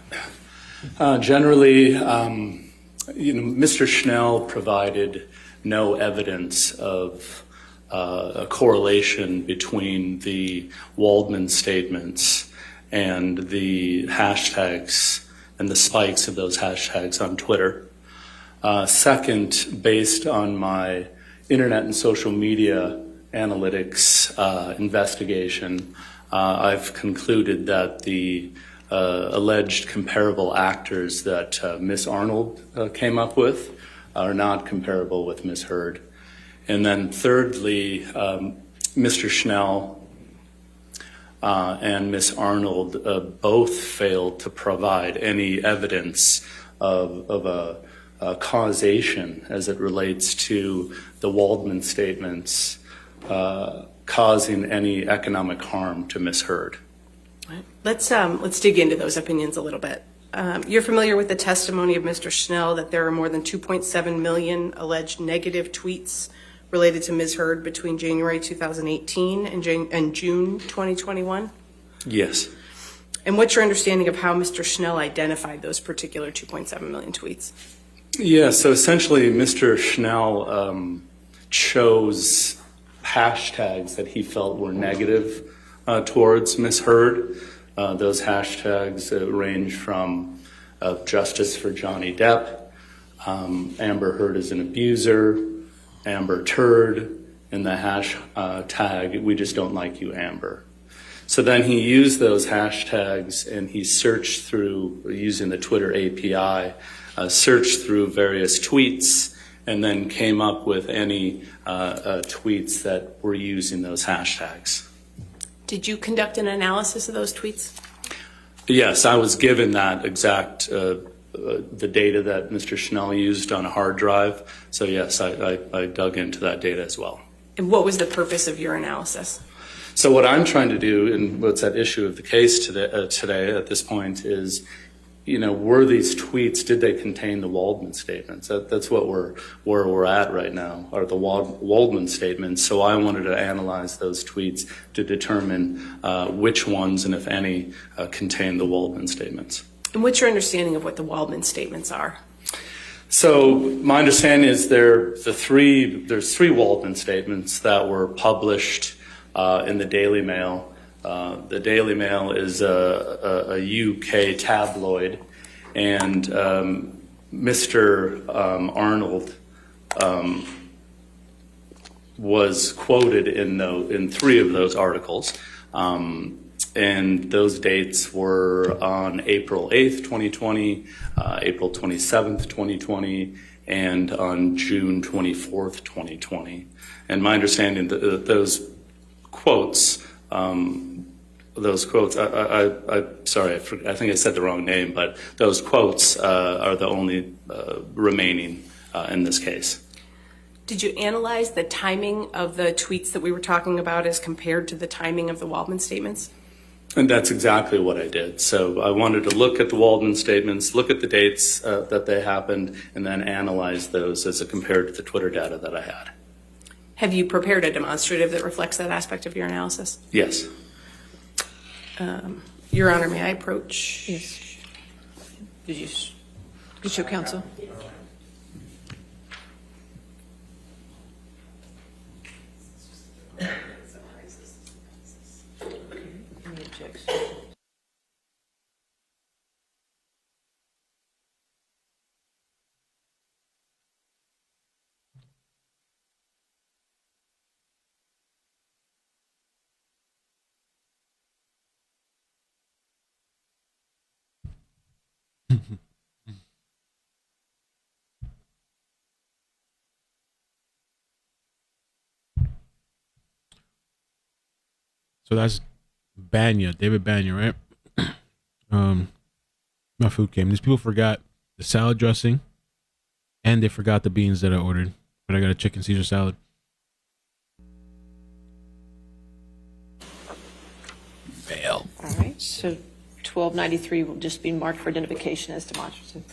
Generally, Mr. Schnell provided no evidence of a correlation between the Waldman statements and the hashtags and the spikes of those hashtags on Twitter. Second, based on my internet and social media analytics investigation, I've concluded that the alleged comparable actors that Ms. Arnold came up with are not comparable with Ms. Heard. And then thirdly, Mr. Schnell and Ms. Arnold both failed to provide any evidence of causation as it relates to the Waldman statements causing any economic harm to Ms. Heard. Let's dig into those opinions a little bit. You're familiar with the testimony of Mr. Schnell that there are more than 2.7 million alleged negative tweets related to Ms. Heard between January 2018 and June 2021? Yes. And what's your understanding of how Mr. Schnell identified those particular 2.7 million tweets? Yeah, so essentially Mr. Schnell chose hashtags that he felt were negative towards Ms. Heard. Those hashtags range from Justice for Johnny Depp, Amber Heard is an abuser, Amber Turd, and the hashtag, we just don't like you, Amber. So then he used those hashtags and he searched through, using the Twitter API, searched through various tweets and then came up with any tweets that were using those hashtags. Did you conduct an analysis of those tweets? Yes, I was given that exact, the data that Mr. Schnell used on a hard drive. So yes, I dug into that data as well. And what was the purpose of your analysis? So what I'm trying to do, and what's at issue of the case today at this point is, were these tweets, did they contain the Waldman statements? That's what where we're at right now, are the Waldman statements. So I wanted to analyze those tweets to determine which ones, and if any, contain the Waldman statements. And what's your understanding of what the Waldman statements are? So my understanding is there's three Waldman statements that were published in the Daily Mail. The Daily Mail is a UK tabloid, and Mr. Arnold was quoted in three of those articles, and those dates were on April 8th, 2020, April 27th, 2020, and on June 24th, 2020. And my understanding that those quotes, I'm sorry, I think I said the wrong name, but those quotes are the only remaining in this case. Did you analyze the timing of the tweets that we were talking about as compared to the timing of the Waldman statements? And that's exactly what I did. So I wanted to look at the Waldman statements, look at the dates that they happened, and then analyze those as compared to the Twitter data that I had. Have you prepared a demonstrative that reflects that aspect of your analysis? Yes. Your Honor, may I approach? Yes. Did you show counsel? So that's Banya, David Banya, right? My food came. These people forgot the salad dressing, and they forgot the beans that I ordered. But I got a chicken Caesar salad. Fail. All right, so 1293 will just be marked for identification as demonstrative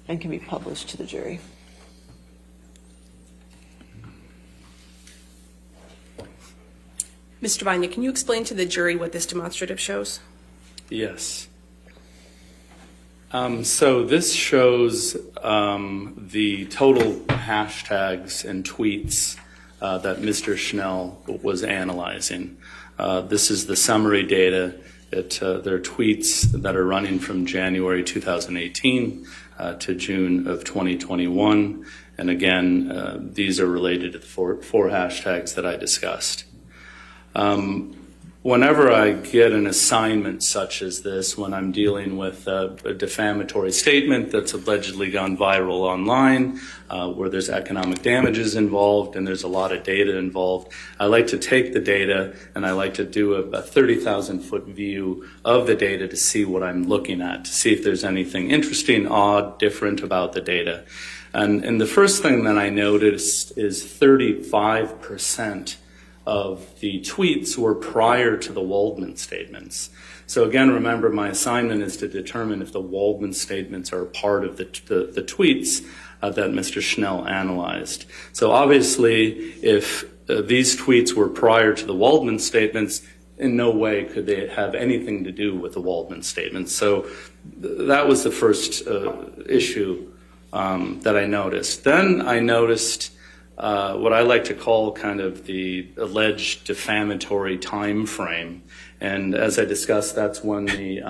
and can be published to the jury. Mr. Banya, can you explain to the jury what this demonstrative shows? Yes. So this shows the total hashtags and tweets that Mr. Schnell was analyzing. This is the summary data. There are tweets that are running from January 2018 to June of 2021. And again, these are related to the four hashtags that I discussed. whenever I get an assignment such as this, when I'm dealing with a defamatory statement that's allegedly gone viral online, where there's economic damages involved and there's a lot of data involved, I like to take the data and I like to do a 30,000-foot view of the data to see what I'm looking at, to see if there's anything interesting, odd, different about the data. And the first thing that I noticed is 35% of the tweets were prior to the Waldman statements. So again, remember, my assignment is to determine if the Waldman statements are a part of the tweets that Mr. Schnell analyzed. So obviously, if these tweets were prior to the Waldman statements, in no way could they have anything to do with the Waldman statements. So that was the first issue that I noticed. Then I noticed what I like to call kind of the alleged defamatory time frame. And as I discussed, that's when the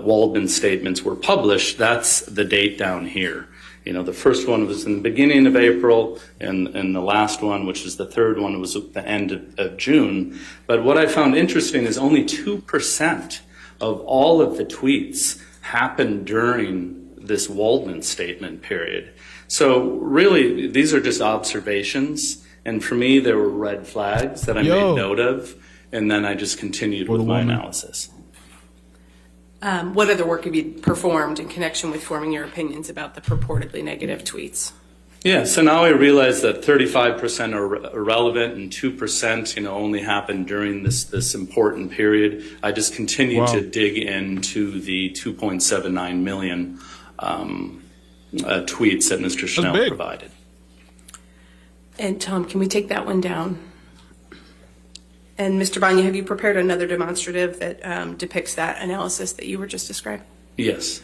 Waldman statements were published. That's the date down here. You know, the first one was in the beginning of April, and the last one, which is the third one, was at the end of June. But what I found interesting is only 2% of all of the tweets happened during this Waldman statement period. So really, these are just observations, and for me, there were red flags that I made note of, and then I just continued with my analysis. What other work have you performed in connection with forming your opinions about the purportedly negative tweets? Yeah, so now I realize that 35% are irrelevant and 2%, only happened during this important period. I just continued to dig into the 2.79 million tweets that Mr. Schnell provided. And Tom, can we take that one down? And Mr. Banya, have you prepared another demonstrative that depicts that analysis that you were just describing? Yes.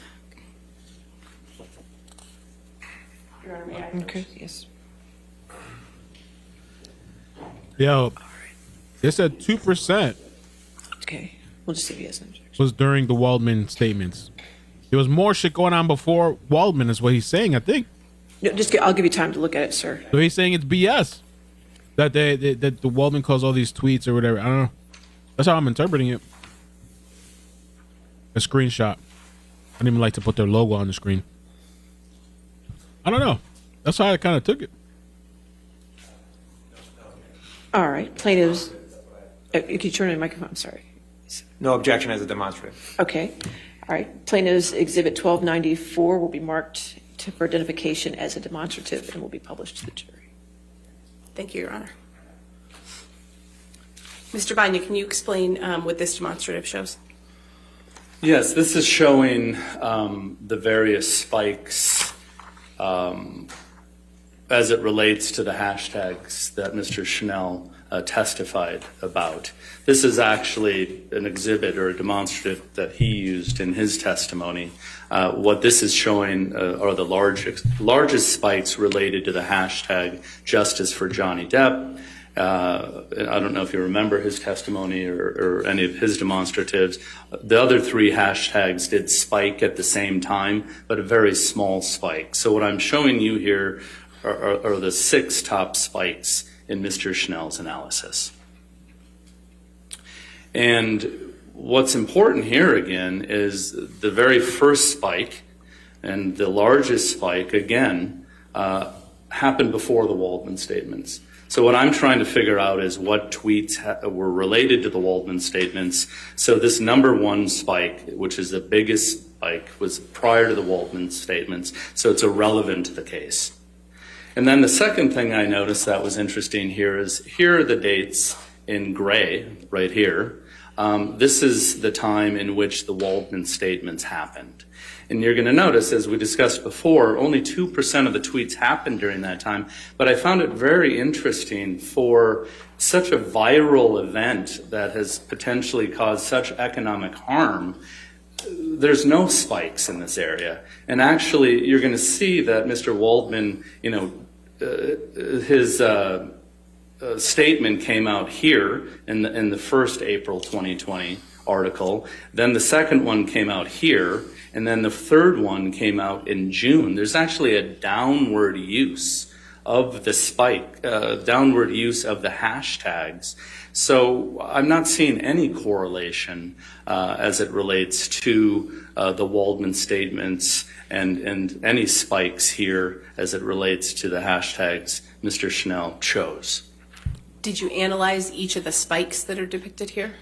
Your Honor, may I? Okay, yes. Yo, they said 2% Okay, we'll just see if he has an objection. was during the Waldman statements. There was more shit going on before Waldman, is what he's saying, I think. No, I'll give you time to look at it, sir. So he's saying it's BS that that the Waldman caused all these tweets or whatever. I don't know. That's how I'm interpreting it. A screenshot. I didn't even like to put their logo on the screen. I don't know. That's how I kind of took it. All right, plaintiffs, could you turn on your microphone? I'm sorry. No objection as a demonstrative. Okay, all right. Plaintiffs' Exhibit 1294 will be marked for identification as a demonstrative and will be published to the jury. Thank you, Your Honor. Mr. Banya, can you explain what this demonstrative shows? Yes, this is showing the various spikes as it relates to the hashtags that Mr. Schnell testified about. This is actually an exhibit or a demonstrative that he used in his testimony. What this is showing are the largest spikes related to the hashtag Justice for Johnny Depp. I don't know if you remember his testimony or any of his demonstratives. The other three hashtags did spike at the same time, but a very small spike. So what I'm showing you here are the 6 top spikes in Mr. Schnell's analysis. And what's important here again is the very first spike and the largest spike, again, happened before the Waldman statements. So what I'm trying to figure out is what tweets were related to the Waldman statements. So this number 1 spike, which is the biggest spike, was prior to the Waldman statements, so it's irrelevant to the case. And then the second thing I noticed that was interesting here is here are the dates in gray right here. This is the time in which the Waldman statements happened. And you're going to notice, as we discussed before, only 2% of the tweets happened during that time. But I found it very interesting for such a viral event that has potentially caused such economic harm. There's no spikes in this area. And actually, you're going to see that Mr. Waldman, his statement came out here in the first April 2020 article. Then the second one came out here. And then the third one came out in June. There's actually a downward use of the spike, downward use of the hashtags. So I'm not seeing any correlation as it relates to the Waldman statements and any spikes here as it relates to the hashtags Mr. Schnell chose. Did you analyze each of the spikes that are depicted here?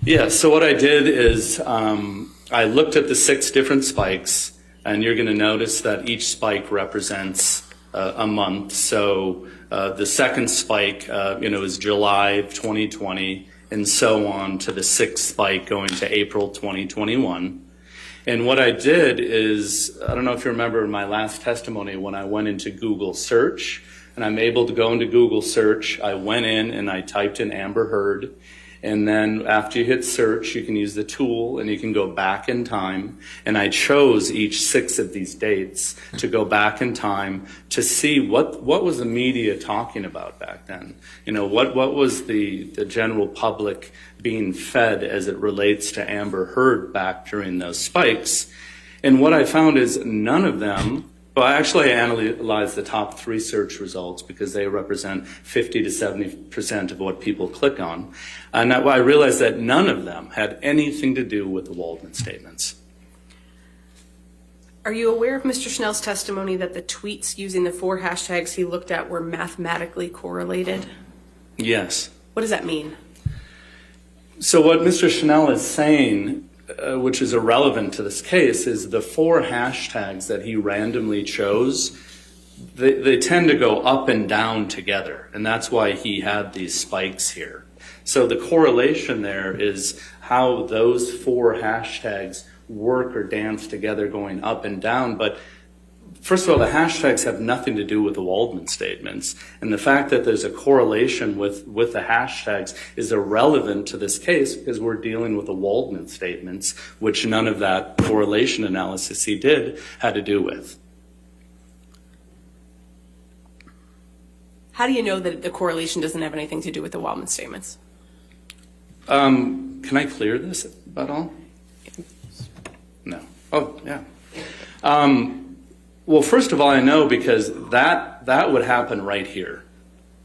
Yeah, so what I did is I looked at the 6 different spikes, and you're going to notice that each spike represents a month. So the second spike, is July of 2020, and so on to the 6th spike going to April 2021. And what I did is, I don't know if you remember in my last testimony when I went into Google search, and I'm able to go into Google search, I went in and I typed in Amber Heard. And then after you hit search, you can use the tool and you can go back in time. And I chose each 6 of these dates to go back in time to see what was the media talking about back then. What was the general public being fed as it relates to Amber Heard back during those spikes. And what I found is none of them. Well, actually, I analyzed the top 3 search results because they represent 50 to 70% of what people click on. And I realized that none of them had anything to do with the Waldman statements. Are you aware of Mr. Schnell's testimony that the tweets using the 4 hashtags he looked at were mathematically correlated? Yes. What does that mean? So what Mr. Schnell is saying, which is irrelevant to this case, is the 4 hashtags that he randomly chose, they tend to go up and down together, and that's why he had these spikes here. So the correlation there is how those 4 hashtags work or dance together going up and down. But first of all, the hashtags have nothing to do with the Waldman statements. And the fact that there's a correlation with the hashtags is irrelevant to this case because we're dealing with the Waldman statements, which none of that correlation analysis he did had to do with. How do you know that the correlation doesn't have anything to do with the Waldman statements? Can I clear this at all? No. Oh, yeah. Well, first of all, I know because that would happen right here.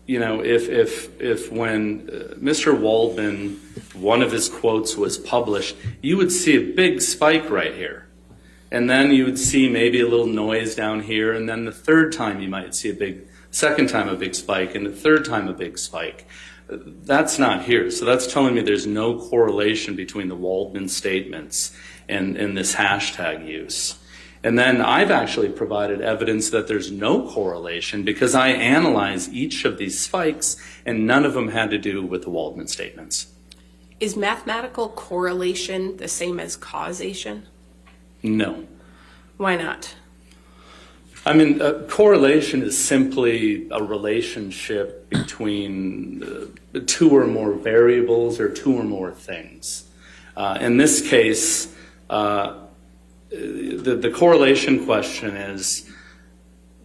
If when Mr. Waldman, one of his quotes was published, you would see a big spike right here. And then you would see maybe a little noise down here, and then the third time you might see second time a big spike, and the third time a big spike. That's not here. So that's telling me there's no correlation between the Waldman statements and this hashtag use. And then I've actually provided evidence that there's no correlation because I analyzed each of these spikes and none of them had to do with the Waldman statements. Is mathematical correlation the same as causation? No. Why not? I mean, correlation is simply a relationship between 2 or more variables or 2 or more things. In this case, the correlation question is,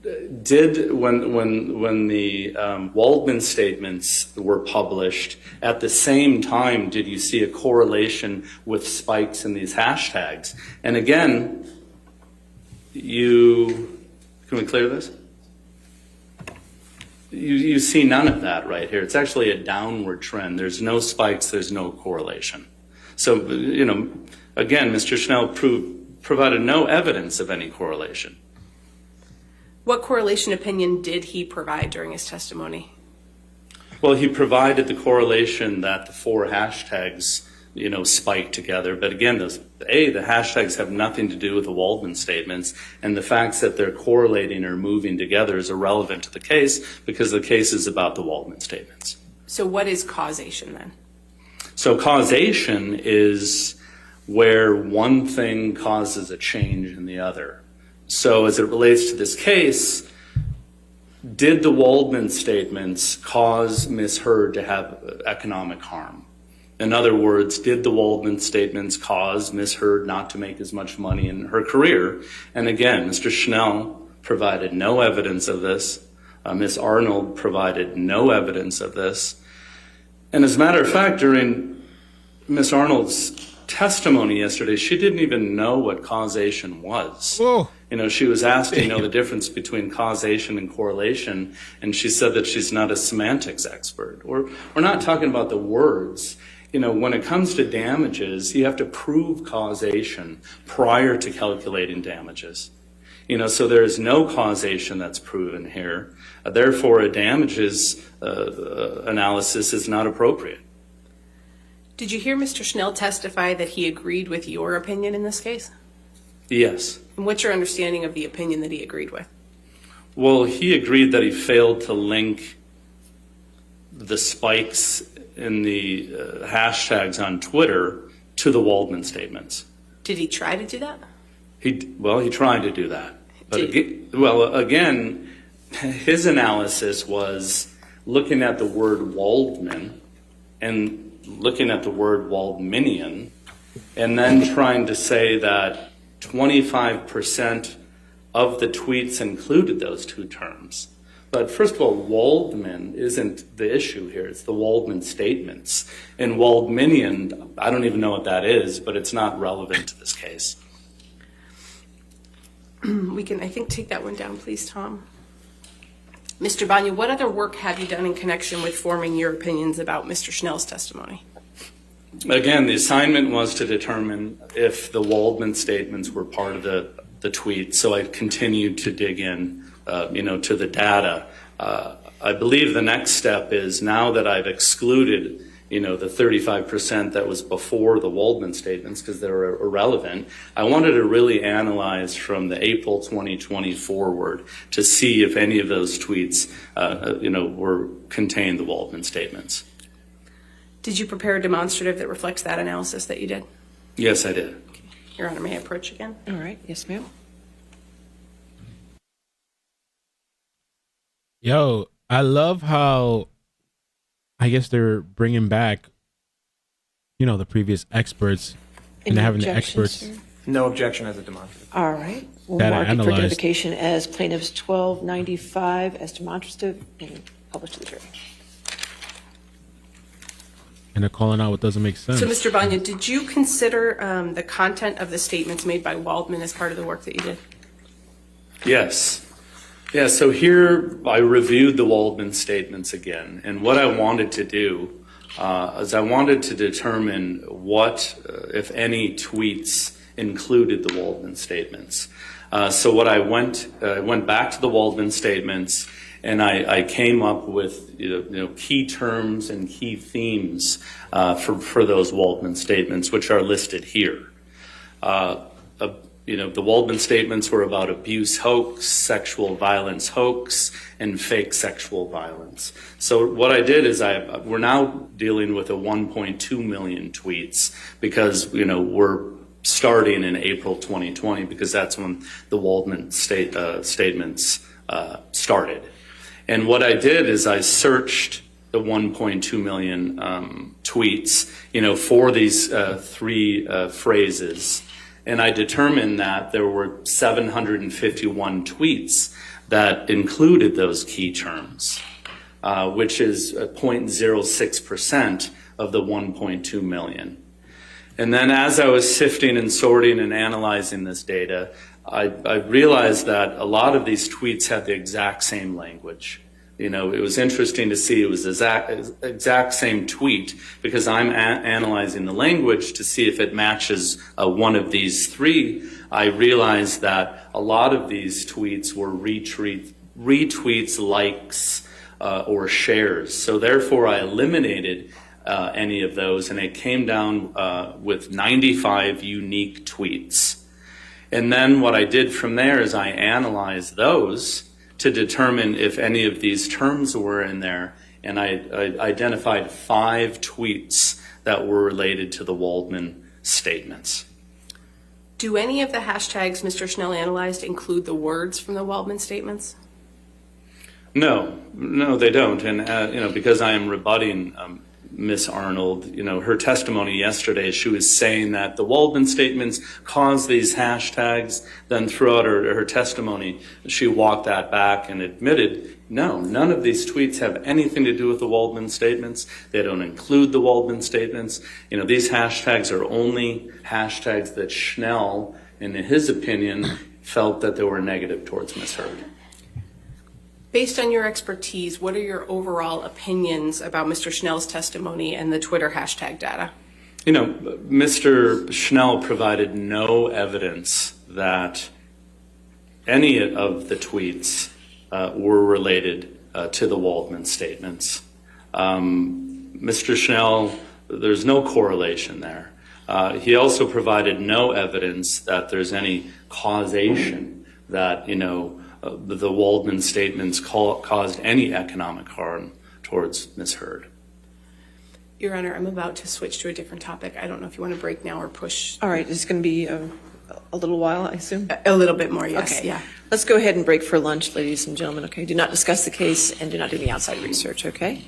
when the Waldman statements were published, at the same time, did you see a correlation with spikes in these hashtags? And again, can we clear this? You see none of that right here. It's actually a downward trend. There's no spikes, there's no correlation. So, again, Mr. Schnell provided no evidence of any correlation. What correlation opinion did he provide during his testimony? Well, he provided the correlation that the 4 hashtags, spike together. But again, the hashtags have nothing to do with the Waldman statements, and the facts that they're correlating or moving together is irrelevant to the case because the case is about the Waldman statements. So what is causation then? So causation is where one thing causes a change in the other. So as it relates to this case, did the Waldman statements cause Ms. Heard to have economic harm? In other words, did the Waldman statements cause Ms. Heard not to make as much money in her career? And again, Mr. Schnell provided no evidence of this. Ms. Arnold provided no evidence of this. And as a matter of fact, during Ms. Arnold's testimony yesterday, she didn't even know what causation was. Whoa. She was asked, the difference between causation and correlation, and she said that she's not a semantics expert. We're not talking about the words. When it comes to damages, you have to prove causation prior to calculating damages. So there is no causation that's proven here. Therefore, a damages analysis is not appropriate. Did you hear Mr. Schnell testify that he agreed with your opinion in this case? Yes. And what's your understanding of the opinion that he agreed with? Well, he agreed that he failed to link the spikes in the hashtags on Twitter to the Waldman statements. Did he try to do that? He tried to do that. But again, his analysis was looking at the word Waldman and looking at the word Waldmanian, and then trying to say that 25% of the tweets included those two terms. But first of all, Waldman isn't the issue here. It's the Waldman statements. And Waldmanian, I don't even know what that is, but it's not relevant to this case. We can, I think, take that one down, please, Tom. Mr. Banya, what other work have you done in connection with forming your opinions about Mr. Schnell's testimony? Again, the assignment was to determine if the Waldman statements were part of the tweet, so I continued to dig in, to the data. I believe the next step is, now that I've excluded, the 35% that was before the Waldman statements because they're irrelevant, I wanted to really analyze from the April 2020 forward to see if any of those tweets, contained the Waldman statements. Did you prepare a demonstrative that reflects that analysis that you did? Yes, I did. Okay. Your Honor, may I approach again? All right. Yes, ma'am. Yo, I love how, I guess they're bringing back, the previous experts, and they're having the experts. Sir? No objection as a demonstrative. All right. We'll That I mark it for analyzed. identification as plaintiffs 1295 as demonstrative and published to the jury. And they're calling out what doesn't make sense. So, Mr. Banya, did you consider the content of the statements made by Waldman as part of the work that you did? Yes. Yeah, so here I reviewed the Waldman statements again, and what I wanted to do is I wanted to determine what, if any, tweets included the Waldman statements. So what I went back to the Waldman statements, and I came up with key terms and key themes for those Waldman statements, which are listed here. The Waldman statements were about abuse hoax, sexual violence hoax, and fake sexual violence. So what I did is we're now dealing with 1.2 million tweets because we're starting in April 2020 because that's when the Waldman statements started. And what I did is I searched the 1.2 million tweets, for these three phrases. And I determined that there were 751 tweets that included those key terms, which is 0.06% of the 1.2 million. And then as I was sifting and sorting and analyzing this data, I realized that a lot of these tweets had the exact same language. It was interesting to see it was the exact same tweet because I'm analyzing the language to see if it matches one of these three. I realized that a lot of these tweets were retweets, likes, or shares. So therefore, I eliminated any of those, and it came down with 95 unique tweets. And then what I did from there is I analyzed those to determine if any of these terms were in there, and I identified 5 tweets that were related to the Waldman statements. Do any of the hashtags Mr. Schnell analyzed include the words from the Waldman statements? No, they don't, and because I am rebutting Miss Arnold, her testimony yesterday, she was saying that the Waldman statements caused these hashtags. Then throughout her testimony, she walked that back and admitted, no, none of these tweets have anything to do with the Waldman statements. They don't include the Waldman statements. These hashtags are only hashtags that Schnell, in his opinion, felt that they were negative towards Miss Heard. Based on your expertise, what are your overall opinions about Mr. Schnell's testimony and the Twitter hashtag data? Mr. Schnell provided no evidence that any of the tweets were related to the Waldman statements. Mr. Schnell, there's no correlation there. He also provided no evidence that there's any causation that, the Waldman statements caused any economic harm towards Ms. Heard. Your Honor, I'm about to switch to a different topic. I don't know if you want to break now or push. All right, it's going to be a little while, I assume? A little bit more, yes. Okay. Yeah. Let's go ahead and break for lunch, ladies and gentlemen, okay? Do not discuss the case and do not do any outside research, okay?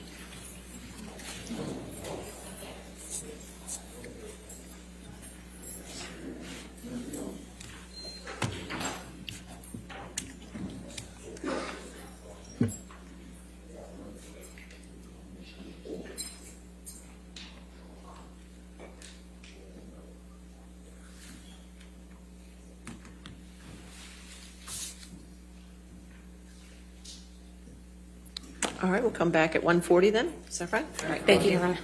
All right, we'll come back at 1:40 then. Is that right? All right, Thank you, Your Honor.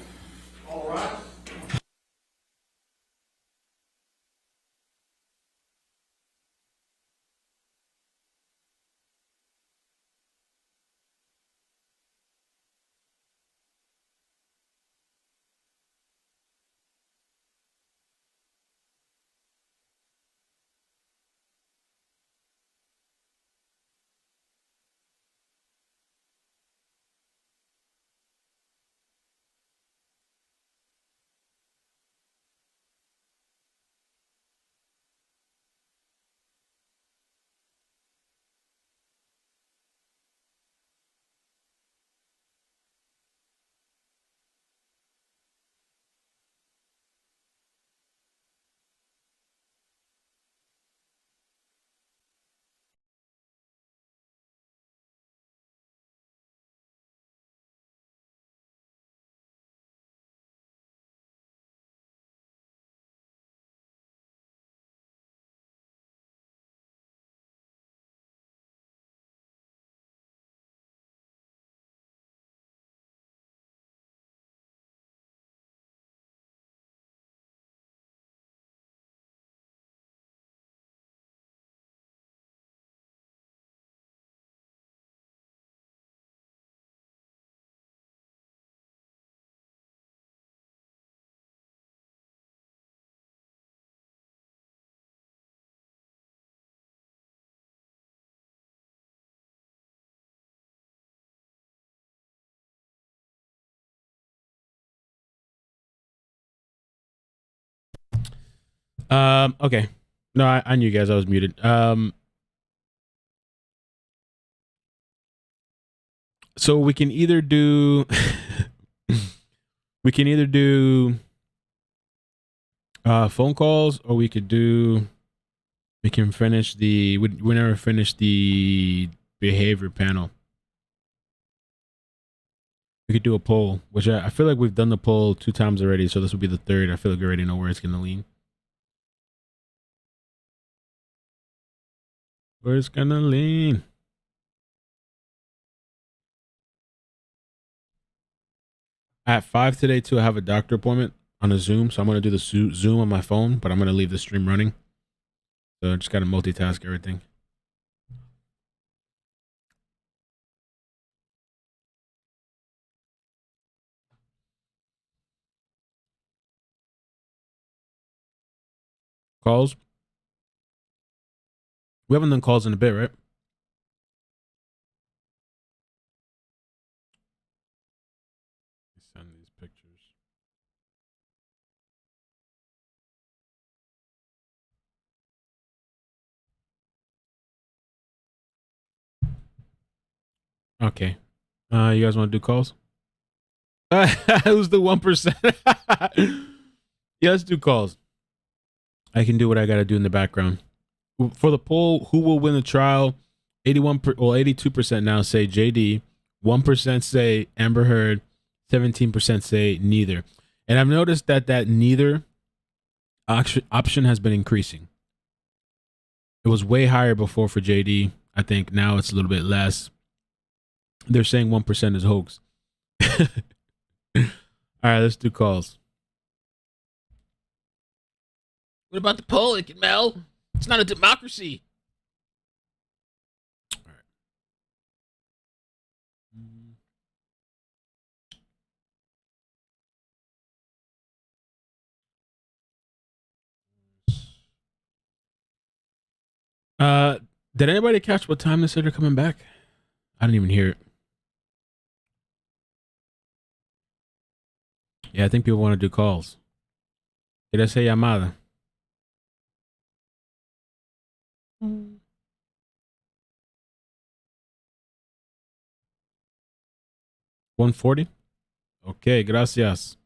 Okay. No, I knew, guys, I was muted. So we can either do phone calls, or we can finish we never finished the behavior panel. We could do a poll, which I feel like we've done the poll 2 times already, so this will be the 3rd. I feel like we already know where it's gonna lean. Where it's gonna lean. At 5 today, too, I have a doctor appointment on a Zoom, so I'm going to do the Zoom on my phone, but I'm going to leave the stream running. So I just got to multitask everything. Calls? We haven't done calls in a bit, right? Send these pictures. Okay. You guys want to do calls? Who's the 1%? Yeah, let's do calls. I can do what I got to do in the background. For the poll, who will win the trial? 82% now say JD, 1% say Amber Heard, 17% say neither. And I've noticed that neither option has been increasing. It was way higher before for JD. I think now it's a little bit less. They're saying 1% is hoax. All right, let's do calls. What about the poll, ickEdMeL? It's not a democracy. All right. Did anybody catch what time they said they're coming back? I didn't even hear it. Yeah, I think people want to do calls. Did I say llamada? 140? Okay, gracias.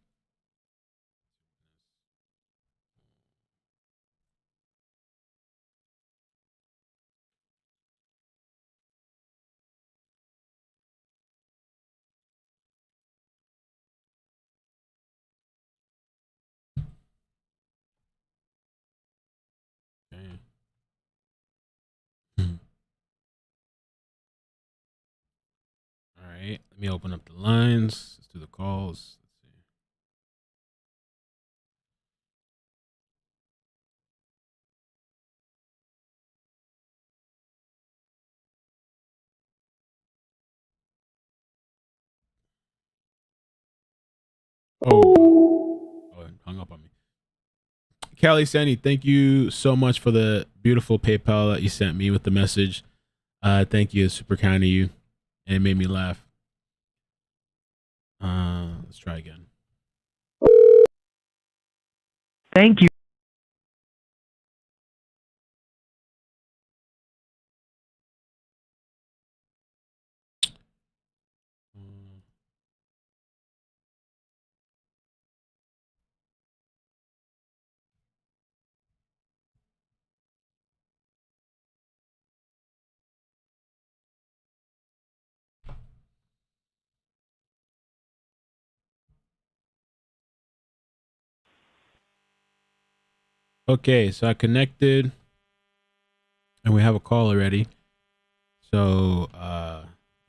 Okay. All right, let me open up the lines. Let's do the calls. Let's see. Oh, it hung up on me. Callie Sandy, thank you so much for the beautiful PayPal that you sent me with the message. Thank you. It's super kind of you. And it made me laugh. Let's try again. Thank you. Okay, so I connected and we have a call already. So I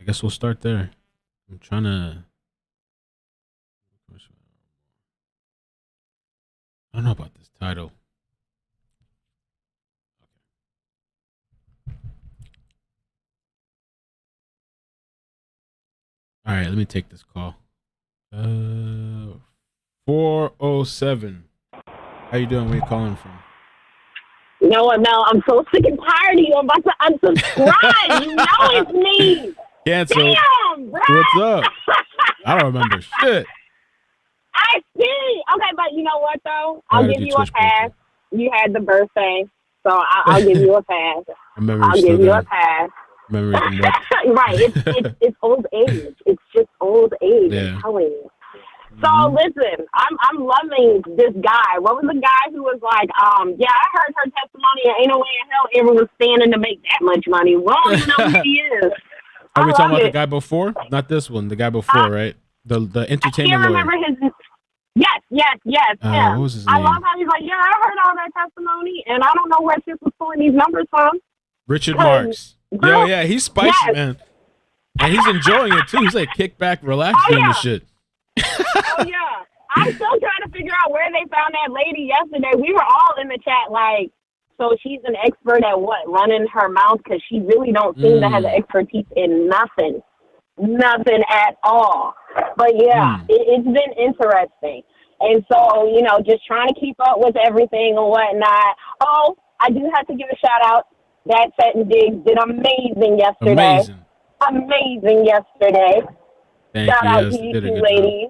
guess we'll start there. I'm trying to. I don't know about this title. All right, let me take this call. 407. How you doing? Where you calling from? You know what, Mel? I'm so sick and tired of you. I'm about to unsubscribe. You know it's me. Cancel. Damn, bro. What's up? I don't remember shit. I see. Okay, but you know what, though? I I'll gotta give do you a Twitch pass. You had the birthday, so I'll give you a pass. Memory's I'll still give you there. a pass. Memory from what? Right. It's old age. It's just old age. Yeah. I'm telling you. So listen, I'm loving this guy. What was the guy who was like, yeah, I heard her testimony and ain't no way in hell Amber was standing to make that much money. We don't even know who she is. Are we I talking love about the it. guy before? Not this one. The guy before, right? The I entertainment can't lawyer. remember his. Yes. What was his I name? love how he's like, yeah, I heard all that testimony, and I don't know where she was pulling these numbers from. Richard Marks. Girl, Yo, yeah, he's spicy, yes. man. And he's enjoying it too. He's like kick back, relax doing this shit. Oh yeah. I'm still trying to figure out where they found that lady yesterday. We were all in the chat like, so she's an expert at what? Running her mouth? Because she really don't seem to have the expertise in nothing. Nothing at all. But yeah, it's been interesting. And so, you know, just trying to keep up with everything and whatnot. Oh, I do have to give a shout out. That Set and Diggs did amazing yesterday. Amazing yesterday. Thank Shout you. out Yes, to you did a two good ladies.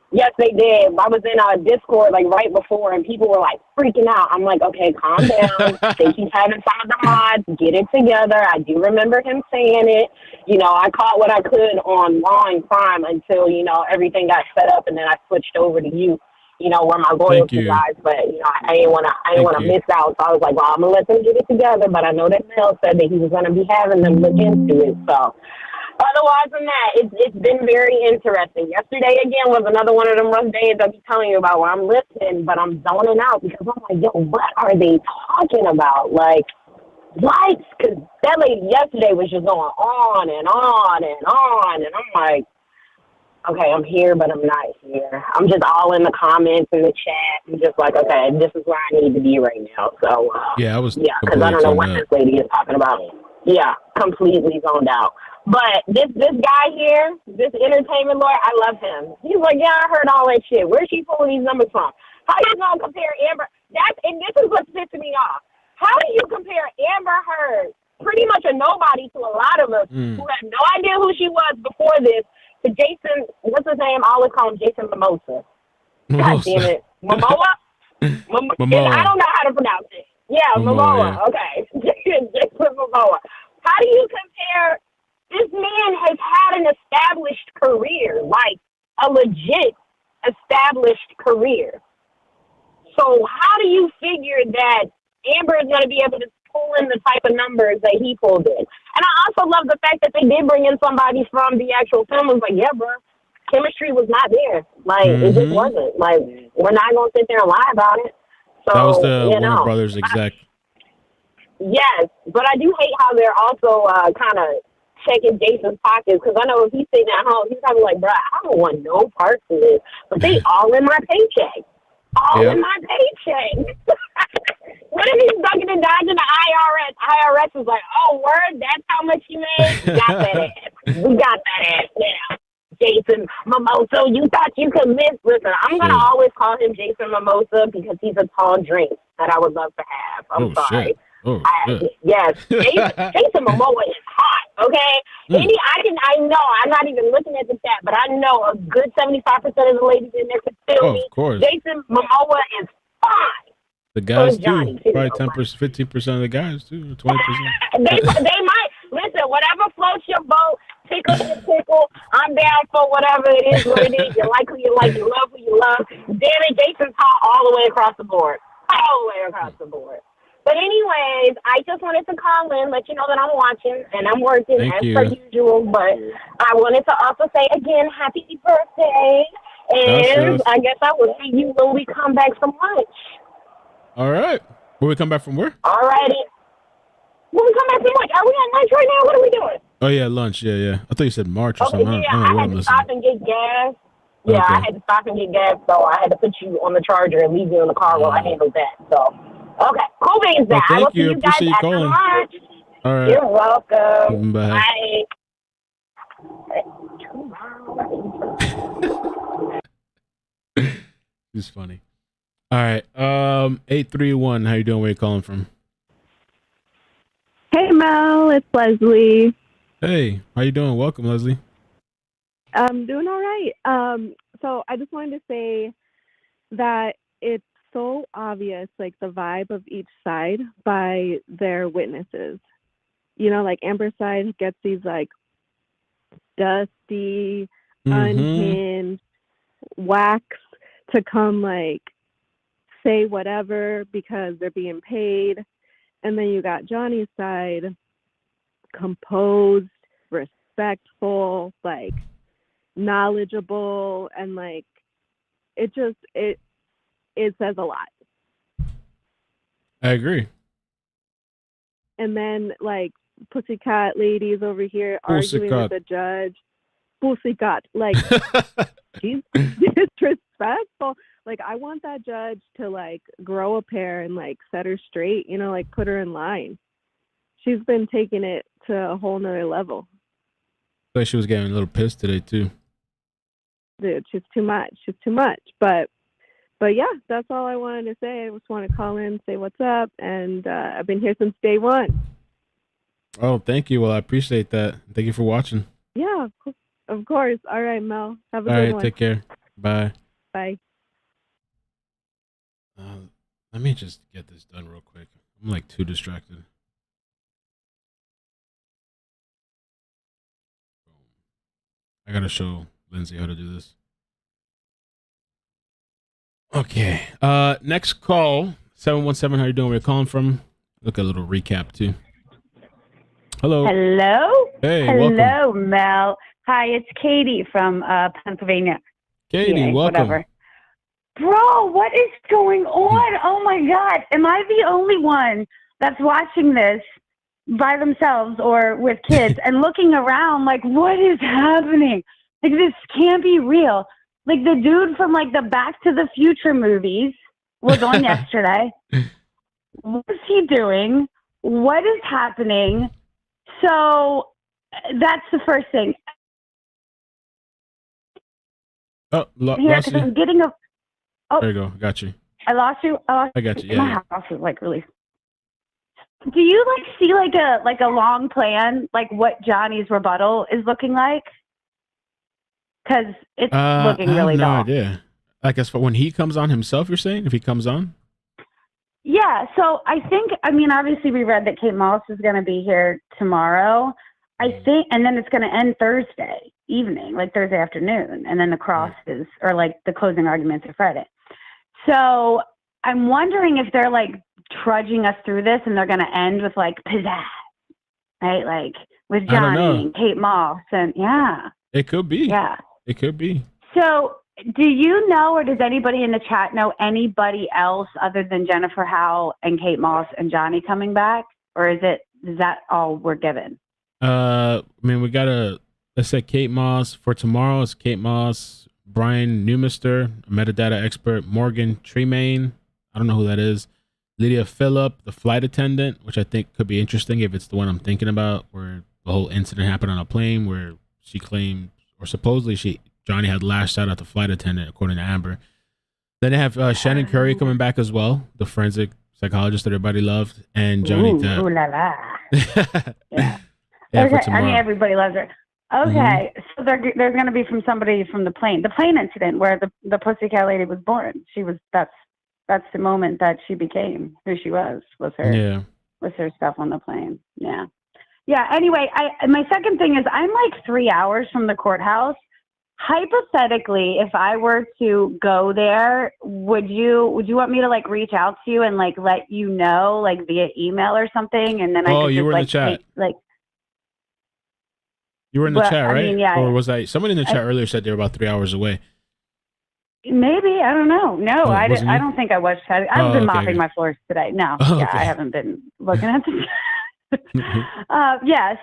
Yes, they did. I was in a Discord like right before, and people were like freaking out. I'm like, okay, calm down. Think he's having some of the mods. Get it together. I do remember him saying it. You know, I caught what I could on Law and Crime until, you know, everything got set up, and then I switched over to you, you know, where my loyalty lies. But, you know, I didn't want to miss out. So I was like, well, I'm going to let them get it together. But I know that Mel said that he was going to be having them look into it. So otherwise than that, it's been very interesting. Yesterday, again, was another one of them rough days I'll be telling you about where I'm listening, but I'm zoning out because I'm like, yo, what are they talking about? Like, what? Because that lady yesterday was just going on and on and on, and I'm like, okay, I'm here, but I'm not here. I'm just all in the comments and the chat and just like, okay, this is where I need to be right now. So, because I don't know what this lady is talking about. Yeah, completely zoned out. But this guy here, this entertainment lawyer, I love him. He's like, yeah, I heard all that shit. Where's she pulling these numbers from? How you gonna compare Amber? And this is what's pissing me off. How do you compare Amber Heard, pretty much a nobody to a lot of us who had no idea who she was before this, to Jason, what's his name? I always call him Jason Mimosa. God damn it. Momoa? Momoa. I don't know how to pronounce it. Yeah, Momoa. Yeah. Okay. Jason Momoa. How do you compare? This man has had an established career, like a legit established career. So how do you figure that Amber is going to be able to pull in the type of numbers that he pulled in? And I also love the fact that they did bring in somebody from the actual film. It was like, yeah, bro, chemistry was not there. Like, it just wasn't. Like, we're not going to sit there and lie about it. So, that was the Warner Brothers exec. Yes, but I do hate how they're also kind of checking Jason's pockets, because I know if he's sitting at home, he's probably like, bro, I don't want no parts of this. But they all in my paycheck. In my paycheck. What if he's ducking and dodging the IRS? IRS was like, oh, word, that's how much you made? We got that ass. We got that ass now. Jason Mimosa, you thought you could miss? Listen, I'm going to always call him Jason Mimosa because he's a tall drink that I would love to have. I'm sorry. Shit. Oh, yes, Jason Momoa is hot. Okay, I know. I'm not even looking at the chat, but I know a good 75% of the ladies in there could feel me. Of course. Jason Momoa is fine. The guys too. Probably 10%, 15% of the guys too, 20%. they might listen. Whatever floats your boat, tickle your pickle. I'm down for whatever it is. What it is. You like who you like. You love who you love. Damn it, Jason's hot all the way across the board. All the way across the board. But anyways, I just wanted to call in, let you know that I'm watching and I'm working per usual. But I wanted to also say again, happy birthday. And I guess I will see you when we come back from lunch. All right. Will we come back from where? All righty. When we come back from lunch, are we on lunch right now? What are we doing? Oh, yeah, lunch. Yeah. I thought you said March or something. Yeah, I had to stop and get gas. Yeah, I had to stop and get gas, so I had to put you on the charger and leave you in the car while I handled that. So. Okay, cool beans there. Well, I will see you. you guys Appreciate you after calling. lunch. All right. You're welcome. Bye. He's funny. All right. 831. How you doing? Where you calling from? Hey Mel, it's Leslie. Hey, how you doing? Welcome, Leslie. I'm doing all right. So I just wanted to say that it's so obvious, like the vibe of each side by their witnesses. You know, like Amber's side gets these like dusty, unhinged whacks to come like say whatever because they're being paid. And then you got Johnny's side, composed, respectful, like knowledgeable, and like it says a lot. I agree. And then like pussycat ladies over here arguing with the judge. Pussycat, like she's disrespectful. Like I want that judge to like grow a pair and like set her straight, you know, like put her in line. She's been taking it to a whole nother level. Like she was getting a little pissed today too. Dude, she's too much. But yeah, that's all I wanted to say. I just want to call in, say what's up, and I've been here since day one. Oh, thank you. Well, I appreciate that. Thank you for watching. Yeah, of course. All right, Mel. Have a good one. All right, take care. Bye. Bye. Let me just get this done real quick. I'm like too distracted. I gotta show Lindsay how to do this. Okay. Next call, 717. How you doing? Where you calling from? Look at a little recap too. Hello. Hello. Hey, hello, welcome. Mel. Hi, it's Katie from Pennsylvania. Katie, PA, welcome. Whatever. Bro, what is going on? Oh my God. Am I the only one that's watching this by themselves or with kids and looking around like, what is happening? Like, this can't be real. Like, the dude from like the Back to the Future movies was on yesterday. What is he doing? What is happening? So that's the first thing. Oh, Here, lost because you? I'm getting a. Oh, There you go. Got you. I lost you. I got you. Yeah, My yeah. house is like really. Do you like see like a long plan, like what Johnny's rebuttal is looking like? Because it's looking I have really no dull. idea. Like as for when he comes on himself, you're saying if he comes on? Yeah, so I mean, obviously we read that Kate Moss is going to be here tomorrow. I think, and then it's going to end Thursday evening, like Thursday afternoon, and then the cross is, or like the closing arguments are Friday. So I'm wondering if they're like trudging us through this and they're going to end with like pizzazz, right? Like with I don't Johnny know. and Kate Moss and yeah. It could be. Yeah. It could be. So do you know, or does anybody in the chat know anybody else other than Jennifer Howe and Kate Moss and Johnny coming back? Or is that all we're given? I mean, we gotta, let's say Kate Moss for tomorrow. It's Kate Moss, Brian Newmister, a metadata expert, Morgan Tremaine. I don't know who that is. Lydia Phillip, the flight attendant, which I think could be interesting if it's the one I'm thinking about, where the whole incident happened on a plane where she claimed, or supposedly Johnny had lashed out at the flight attendant, according to Amber. Then they have Shannon Curry coming back as well, the forensic psychologist that everybody loved, and Johnny Depp. Ooh la la. Yeah. Yeah, for Okay, I mean, tomorrow. everybody loves her. Okay, so there's going to be from somebody from the plane incident where the Pussycat Lady was born. That's the moment that she became who she was her stuff on the plane. Yeah. Anyway, my second thing is I'm like 3 hours from the courthouse. Hypothetically, if I were to go there, would you want me to like reach out to you and like let you know like via email or something, and then I could you just were in like the chat. like. You were in the Well, chat, I right? mean, yeah. Or was somebody in the chat earlier said they were about 3 hours away? Maybe, I don't know. No, Oh, I wasn't I you? don't think I was chatting. I've been okay, mopping okay. my floors today. No, Oh, yeah, okay. I haven't been looking at the.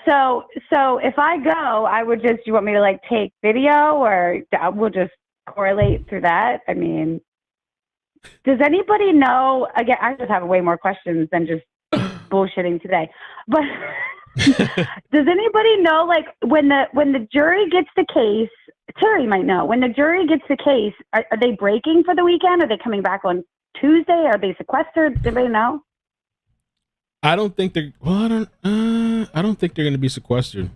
So if I go, I would just. You want me to like take video, or we'll just correlate through that? I mean, does anybody know? Again, I just have way more questions than just bullshitting today. But does anybody know, like, when the jury gets the case? Terry might know. When the jury gets the case, are they breaking for the weekend? Are they coming back on Tuesday? Are they sequestered? Does anybody know? I don't think they're. Well, I don't think they're going to be sequestered.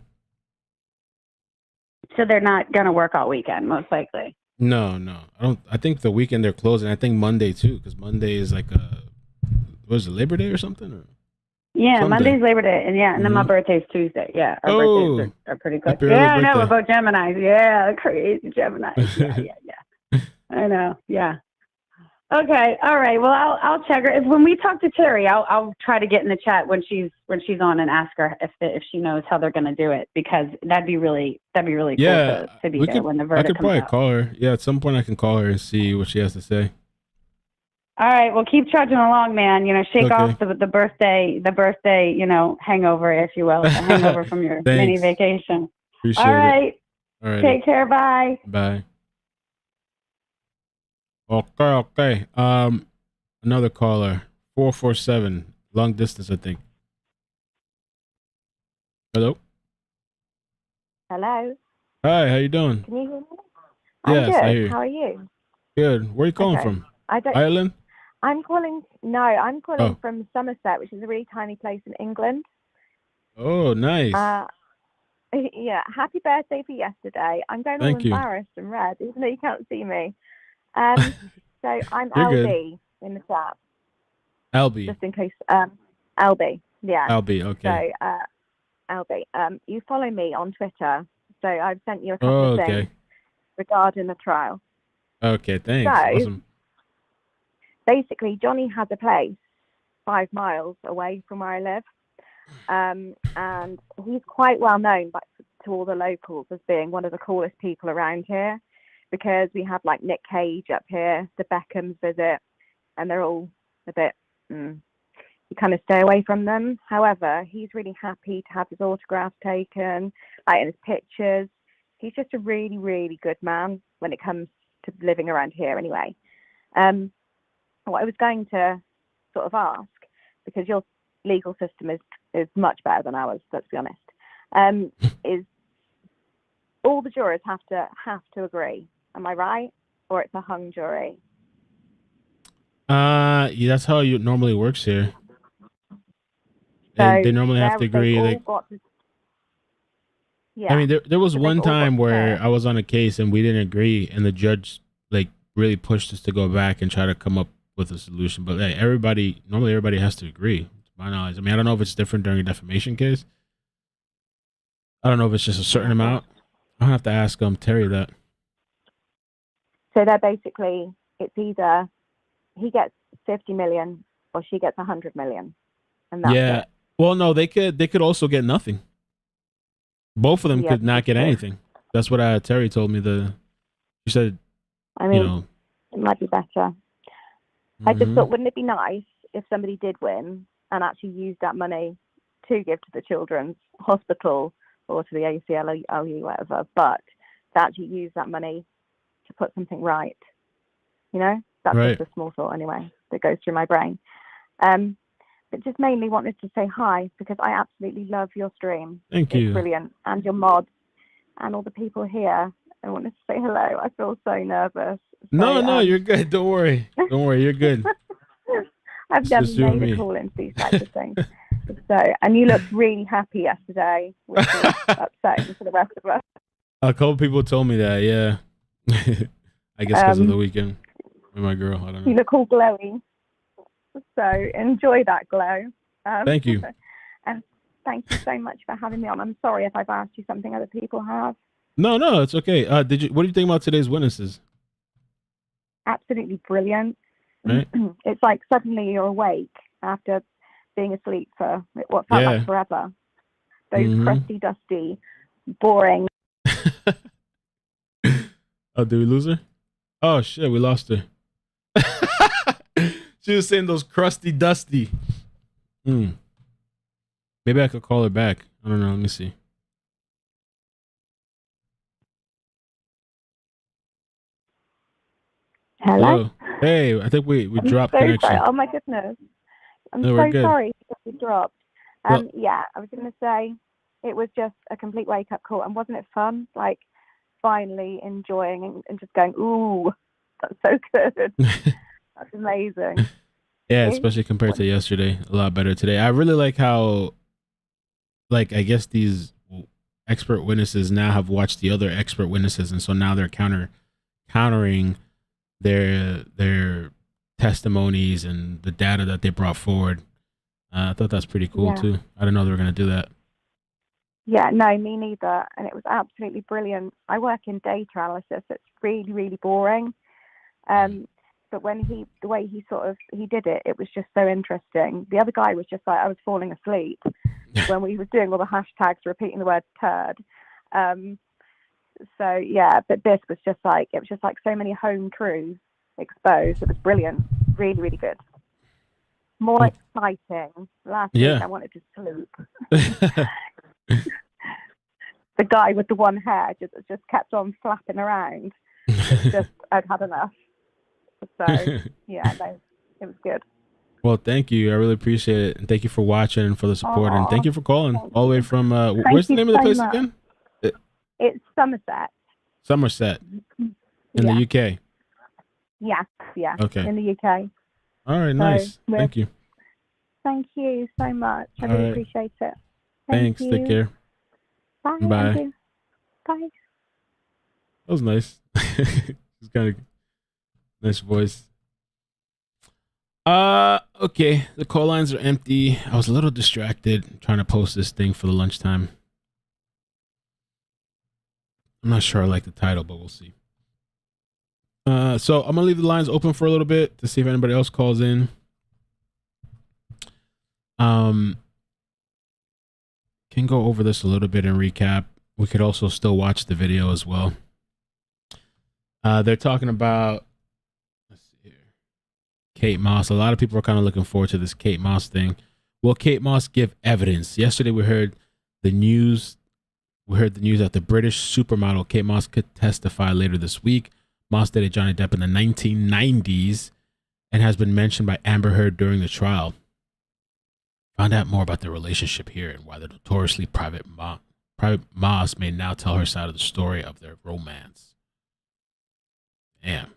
So they're not going to work all weekend, most likely. No. I don't. I think the weekend they're closing. I think Monday too, because Monday is like was it Labor Day or something? Or? Yeah, Someday. Monday's Labor Day, and then my birthday's Tuesday. Yeah, our birthdays are pretty close. happy early Yeah, I know, we're birthday. both Geminis. Yeah, crazy Geminis. Yeah. I know. Yeah. Okay. All right. Well, I'll check her. When we talk to Terry, I'll try to get in the chat when she's on and ask her if she knows how they're going to do it, because that'd be really cool to be there when the I verdict could comes probably out. call her. Yeah, at some point I can call her and see what she has to say. All right. Well, keep trudging along, man. Shake Okay. off the birthday, hangover, if you will, the hangover from your mini vacation. Appreciate All right. it. All right. Take care. Bye. Bye. Okay. Another caller, 447, long distance, I think. Hello. Hello. Hi. How you doing? Can you hear me? Yes, I'm I good. hear you. How are you? Good. Where are you calling Okay. from? I don't. Ireland. I'm calling. No, I'm calling Oh. from Somerset, which is a really tiny place in England. Oh, nice. yeah, happy birthday for yesterday. I'm going all Thank you. embarrassed and red, even though you can't see me. So I'm You're good. LB in the chat, LB. just in case. LB, yeah. LB, okay. So LB, you follow me on Twitter, so I've sent you a couple of things regarding the trial. Okay, thanks. So, Awesome. basically, Johnny has a place 5 miles away from where I live. And he's quite well known to all the locals as being one of the coolest people around here, because we have like Nick Cage up here, the Beckhams visit, and they're all a bit, you kind of stay away from them. However, he's really happy to have his autographs taken, like in his pictures. He's just a really, really good man when it comes to living around here anyway. What I was going to sort of ask, because your legal system is much better than ours, let's be honest, is all the jurors have to agree. Am I right? Or it's a hung jury? Yeah, that's how it normally works here. So they normally have to agree. Yeah. I mean, there was So one they've all time got where to- I was on a case and we didn't agree, and the judge like really pushed us to go back and try to come up with a solution. But hey, normally everybody has to agree, to my knowledge. I mean, I don't know if it's different during a defamation case. I don't know if it's just a certain amount. I'll have to ask Terry that. So they're basically, it's either he gets 50 million or she gets 100 million, and that's Yeah. it. Well, no, they could also get nothing. Both of them Yeah, could not get true. anything. That's what Terry told me. She said, I mean, you know, it might be better. I just mhm. thought, wouldn't it be nice if somebody did win and actually used that money to give to the children's hospital or to the ACLU, whatever, but to actually use that money to put something right? You know, that's Right. just a small thought anyway that goes through my brain. But just mainly wanted to say hi because I absolutely love your stream. Thank It's you. brilliant. And your mods and all the people here. I wanted to say hello. I feel so nervous. No, you're good. Don't worry. Don't worry, you're good. I've It's never just you and made a me. call into these types of things. So, and you looked really happy yesterday, which is upsetting for the rest of us. A couple people told me that. Yeah. I guess because of the weekend with my girl. I don't You know. look all glowy. So enjoy that glow. Thank you. And thank you so much for having me on. I'm sorry if I've asked you something other people have. No, it's okay. What do you think about today's witnesses? Absolutely brilliant. Right? It's like suddenly you're awake after being asleep for what felt Yeah. like forever. Those Mhm. crusty, dusty, boring. Oh, did we lose her? Oh shit, we lost her. She was saying those crusty, dusty. Maybe I could call her back. I don't know. Let me see. Hello? Hey, I think we I'm dropped so connection. sorry. Oh my goodness. I'm No, we're so good. sorry that we dropped. Well- Yeah, I was going to say it was just a complete wake up call. And wasn't it fun? Like finally enjoying and just going, ooh, that's so good. That's amazing. Yeah, Okay. especially compared to yesterday. A lot better today. I really like how, like, I guess these expert witnesses now have watched the other expert witnesses, and so now they're countering their testimonies and the data that they brought forward. I thought that's pretty cool Yeah. too. I didn't know they were going to do that. Yeah, no, me neither. And it was absolutely brilliant. I work in data analysis. It's really, really boring. But when the way he did it, it was just so interesting. The other guy was just like, I was falling asleep when we were doing all the hashtags, repeating the word turd. So yeah, but this was just like, it was just like so many home crews exposed. It was brilliant. Really, really good. More exciting. Last week Yeah. I wanted to sleep. The guy with the one hair just kept on flapping around. It's just, I'd had enough. So yeah, no, it was good. Well, thank you. I really appreciate it, and thank you for watching and for the support, and thank you for calling all the way from. Where's the you name of the so place much. again? It's Somerset. Somerset in the UK. Yeah. Okay. In the UK. All right, nice. we're- Thank you. Thank you so much. I All really right. appreciate it. Thanks. Thank Take you. care. Bye. Bye. Andrew. Bye. That was nice. It's kind of nice voice. Okay. The call lines are empty. I was a little distracted trying to post this thing for the lunchtime. I'm not sure I like the title, but we'll see. So I'm gonna leave the lines open for a little bit to see if anybody else calls in. Can go over this a little bit and recap. We could also still watch the video as well. They're talking about, let's see here, Kate Moss. A lot of people are kind of looking forward to this Kate Moss thing. Will Kate Moss give evidence? Yesterday we heard the news. We heard the news that the British supermodel Kate Moss could testify later this week. Moss dated Johnny Depp in the 1990s and has been mentioned by Amber Heard during the trial. Find out more about their relationship here and why the notoriously private Moss may now tell her side of the story of their romance. Damn.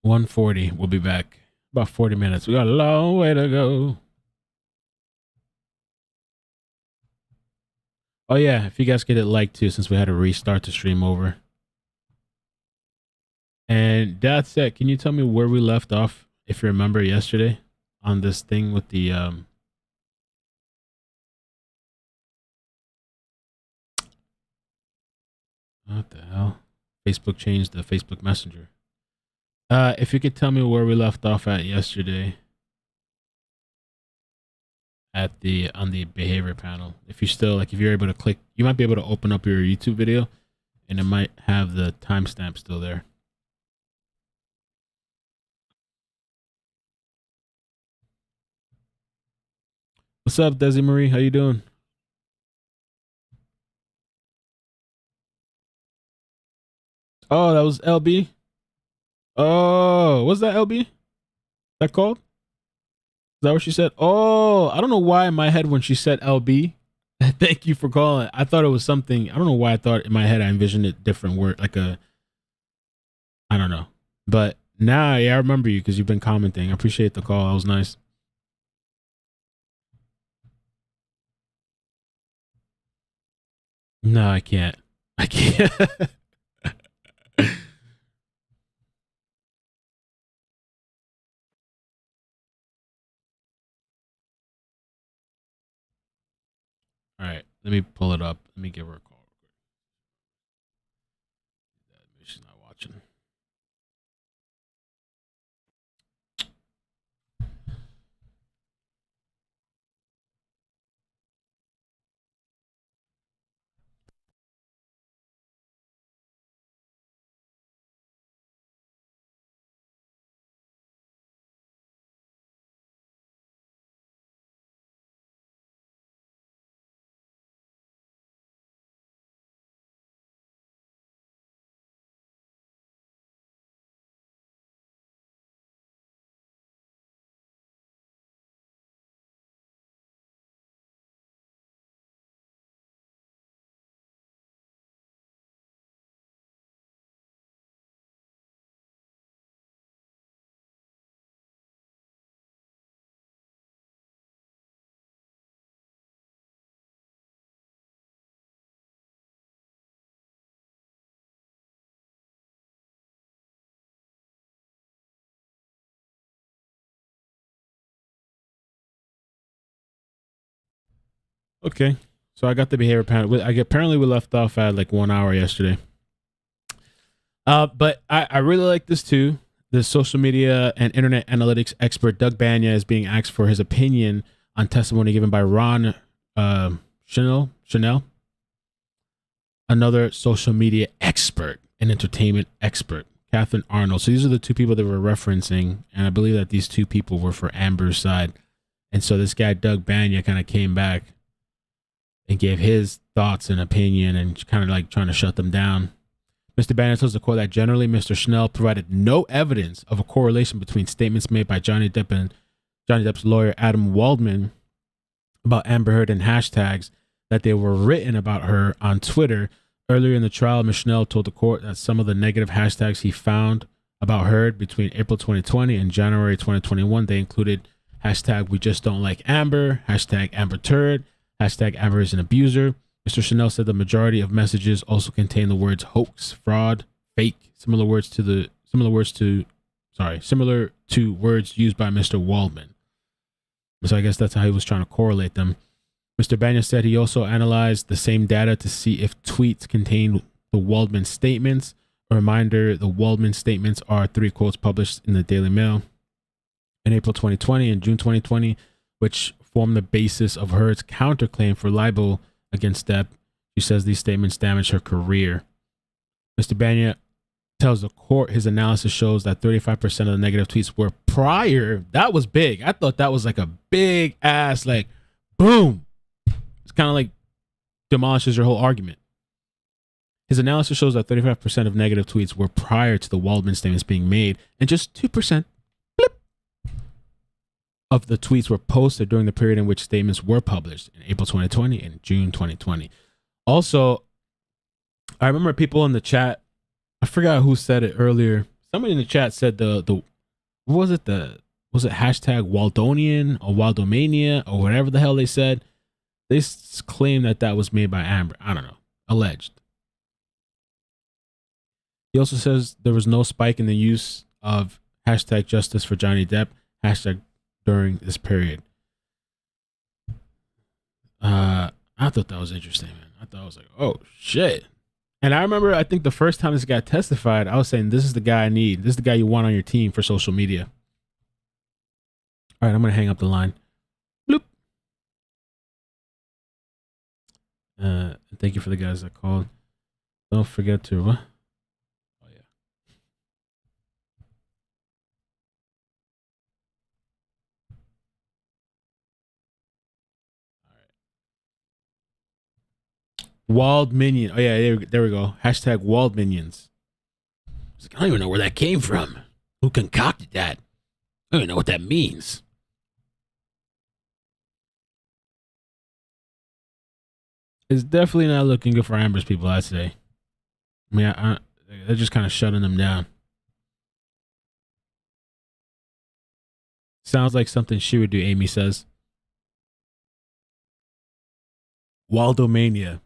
$1:40. We'll be back. About 40 minutes. We got a long way to go. Oh yeah, if you guys get it liked too, since we had to restart the stream over. And Dad said, can you tell me where we left off, if you remember yesterday, on this thing with the what the hell? Facebook changed the Facebook Messenger. If you could tell me where we left off at yesterday on the behavior panel. If you still, like, if you're able to click, you might be able to open up your YouTube video and it might have the timestamp still there. What's up, Desi Marie? How you doing? Oh, that was LB? Oh, what's that, LB? That called? Is that what she said? Oh, I don't know why in my head when she said LB. Thank you for calling. I thought it was something. I don't know why I thought in my head I envisioned it different word, like a, I don't know. But now, yeah, I remember you because you've been commenting. I appreciate the call. That was nice. No, I can't. I can't. All right, let me pull it up. Let me give her a call. She's not watching. Okay, so I got the behavior panel. Apparently we left off at like 1 hour yesterday. But I really like this too. The social media and internet analytics expert Doug Banya is being asked for his opinion on testimony given by Ron Chanel, another social media expert and entertainment expert, Catherine Arnold. So these are the two people that we're referencing, and I believe that these two people were for Amber's side. And so this guy Doug Banya kind of came back and gave his thoughts and opinion and kind of like trying to shut them down. Mr. Bannon tells the court that generally Mr. Schnell provided no evidence of a correlation between statements made by Johnny Depp and Johnny Depp's lawyer Adam Waldman about Amber Heard and hashtags that they were written about her on Twitter. Earlier in the trial, Michelle told the court that some of the negative hashtags he found about Heard between April 2020 and January 2021, they included hashtag we just don't like Amber, hashtag Amber Turd, hashtag Amber is an abuser. Mr. Chanel said the majority of messages also contain the words hoax, fraud, fake, similar to words used by Mr. Waldman. So I guess that's how he was trying to correlate them. Mr. Banya said he also analyzed the same data to see if tweets contained the Waldman statements. A reminder, the Waldman statements are 3 quotes published in the Daily Mail in April 2020 and June 2020, which form the basis of Heard's counterclaim for libel against Depp. She says these statements damaged her career. Mr. Banya tells the court his analysis shows that 35% of the negative tweets were prior. That was big. I thought that was like a big ass, like, boom. It's kind of like demolishes your whole argument. His analysis shows that 35% of negative tweets were prior to the Waldman statements being made, and just 2% of the tweets were posted during the period in which statements were published in April 2020 and June 2020. Also, I remember people in the chat, I forgot who said it earlier. Somebody in the chat said what was it hashtag Waldonian or Waldomania or whatever the hell they said. They claim that was made by Amber. I don't know. Alleged. He also says there was no spike in the use of hashtag justice for Johnny Depp hashtag during this period. I thought that was interesting, man. I thought I was like, oh shit. And I remember, I think the first time this guy testified, I was saying, this is the guy I need. This is the guy you want on your team for social media. All right, I'm going to hang up the line. Bloop. Thank you for the guys that called. Don't forget to, what? Oh, yeah. Wald Minion. Oh, yeah, there we go. Hashtag Wald Minions. I was like, I don't even know where that came from. Who concocted that? I don't even know what that means. It's definitely not looking good for Amber's people, I'd say. I mean, they're just kind of shutting them down. Sounds like something she would do, Amy says. Waldomania.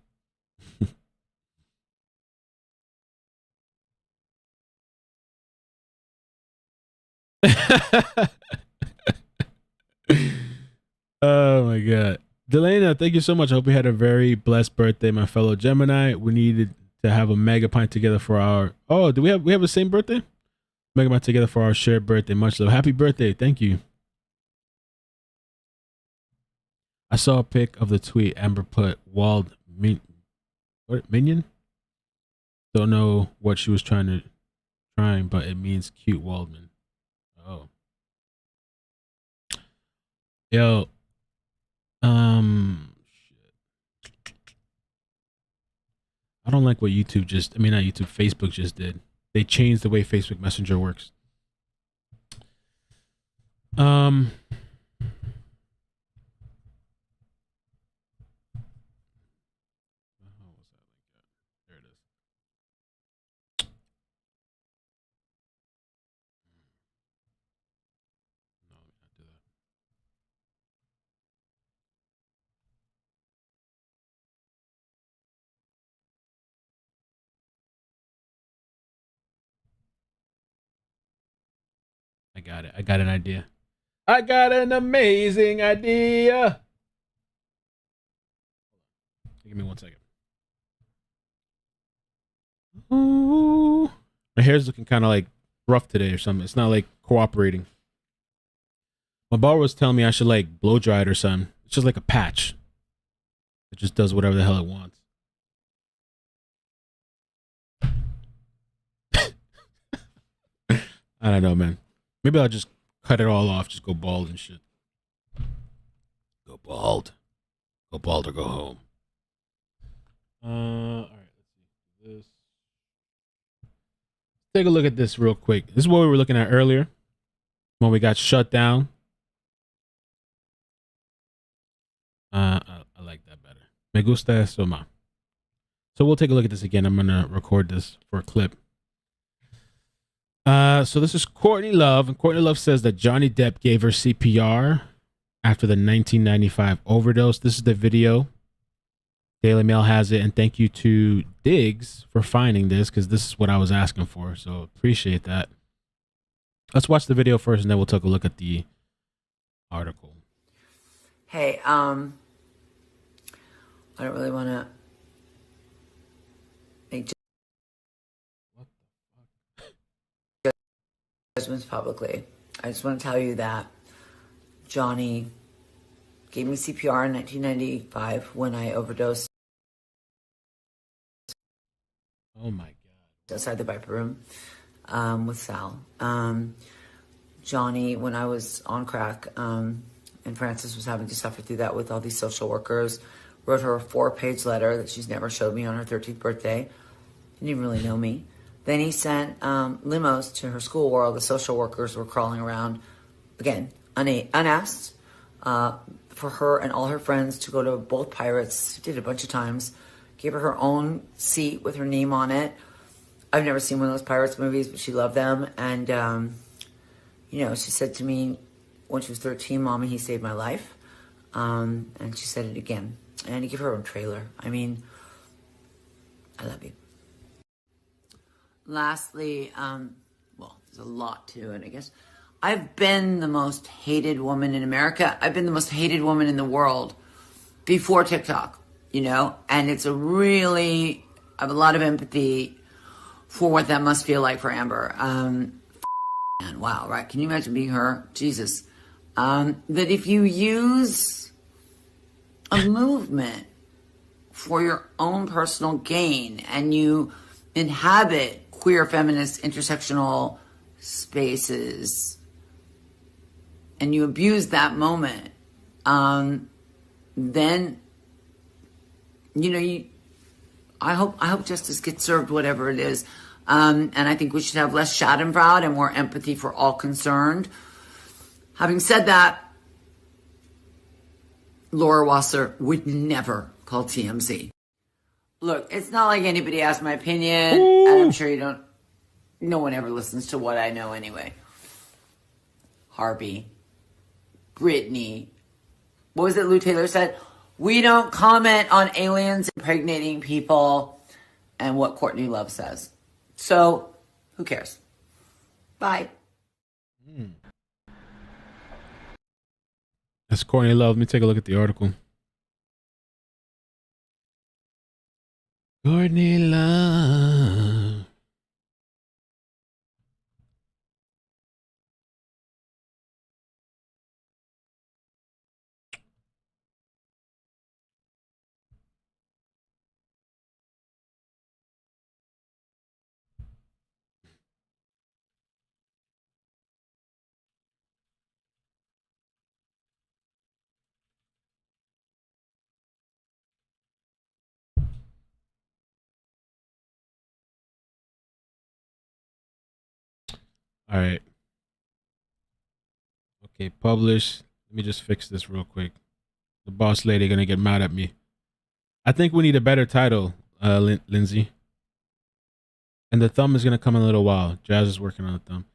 Oh my god. Delana, thank you so much. I hope you had a very blessed birthday, my fellow Gemini. We needed to have a mega pint together for our do we have the same birthday? Mega pint together for our shared birthday. Much love. Happy birthday. Thank you. I saw a pic of the tweet Amber put Minion? Don't know what she was trying, but it means cute Waldman. Oh. Yo. Shit. I don't like what Facebook just did. They changed the way Facebook Messenger works. I got it. I got an idea. I got an amazing idea. Give me 1 second. Ooh. My hair's looking kind of like rough today or something. It's not like cooperating. My barber was telling me I should like blow dry it or something. It's just like a patch. It just does whatever the hell it wants. I don't know, man. Maybe I'll just cut it all off. Just go bald and shit. Go bald. Go bald or go home. All right. Let's see this. Take a look at this real quick. This is what we were looking at earlier when we got shut down. I like that better. Me gusta eso más. So we'll take a look at this again. I'm gonna record this for a clip. So this is Courtney Love, and Courtney Love says that Johnny Depp gave her CPR after the 1995 overdose. This is the video. Daily Mail has it, and thank you to Diggs for finding this, because this is what I was asking for, so appreciate that. Let's watch the video first, and then we'll take a look at the article. Hey, I don't really want to make judgments publicly. I just want to tell you that Johnny gave me CPR in 1995 when I overdosed. Oh my God. Outside the Viper Room with Sal. Johnny, when I was on crack, and Frances was having to suffer through that with all these social workers, wrote her a 4-page letter that she's never showed me on her 13th birthday. Didn't even really know me. Then he sent limos to her school where all the social workers were crawling around, again, unasked, for her and all her friends to go to both Pirates. She did it a bunch of times. Gave her own seat with her name on it. I've never seen one of those Pirates movies, but she loved them. And, she said to me when she was 13, Mommy, he saved my life. And she said it again. And he gave her own trailer. I mean, I love you. Lastly, there's a lot to it, I guess. I've been the most hated woman in America. I've been the most hated woman in the world before TikTok, and I have a lot of empathy for what that must feel like for Amber. And wow, right? Can you imagine being her? Jesus. That if you use a movement for your own personal gain and you inhabit queer, feminist, intersectional spaces and you abuse that moment, then, I hope justice gets served, whatever it is. And I think we should have less schadenfreude and more empathy for all concerned. Having said that, Laura Wasser would never call TMZ. Look, it's not like anybody asked my opinion, and I'm sure no one ever listens to what I know anyway. Harvey, Brittany, what was it Lou Taylor said? We don't comment on aliens impregnating people and what Courtney Love says. So, who cares? Bye. That's Courtney Love. Let me take a look at the article. Courtney Love. All right. Okay, publish. Let me just fix this real quick. The boss lady gonna get mad at me. I think we need a better title, Lindsay. And the thumb is gonna come in a little while. Jazz is working on the thumb.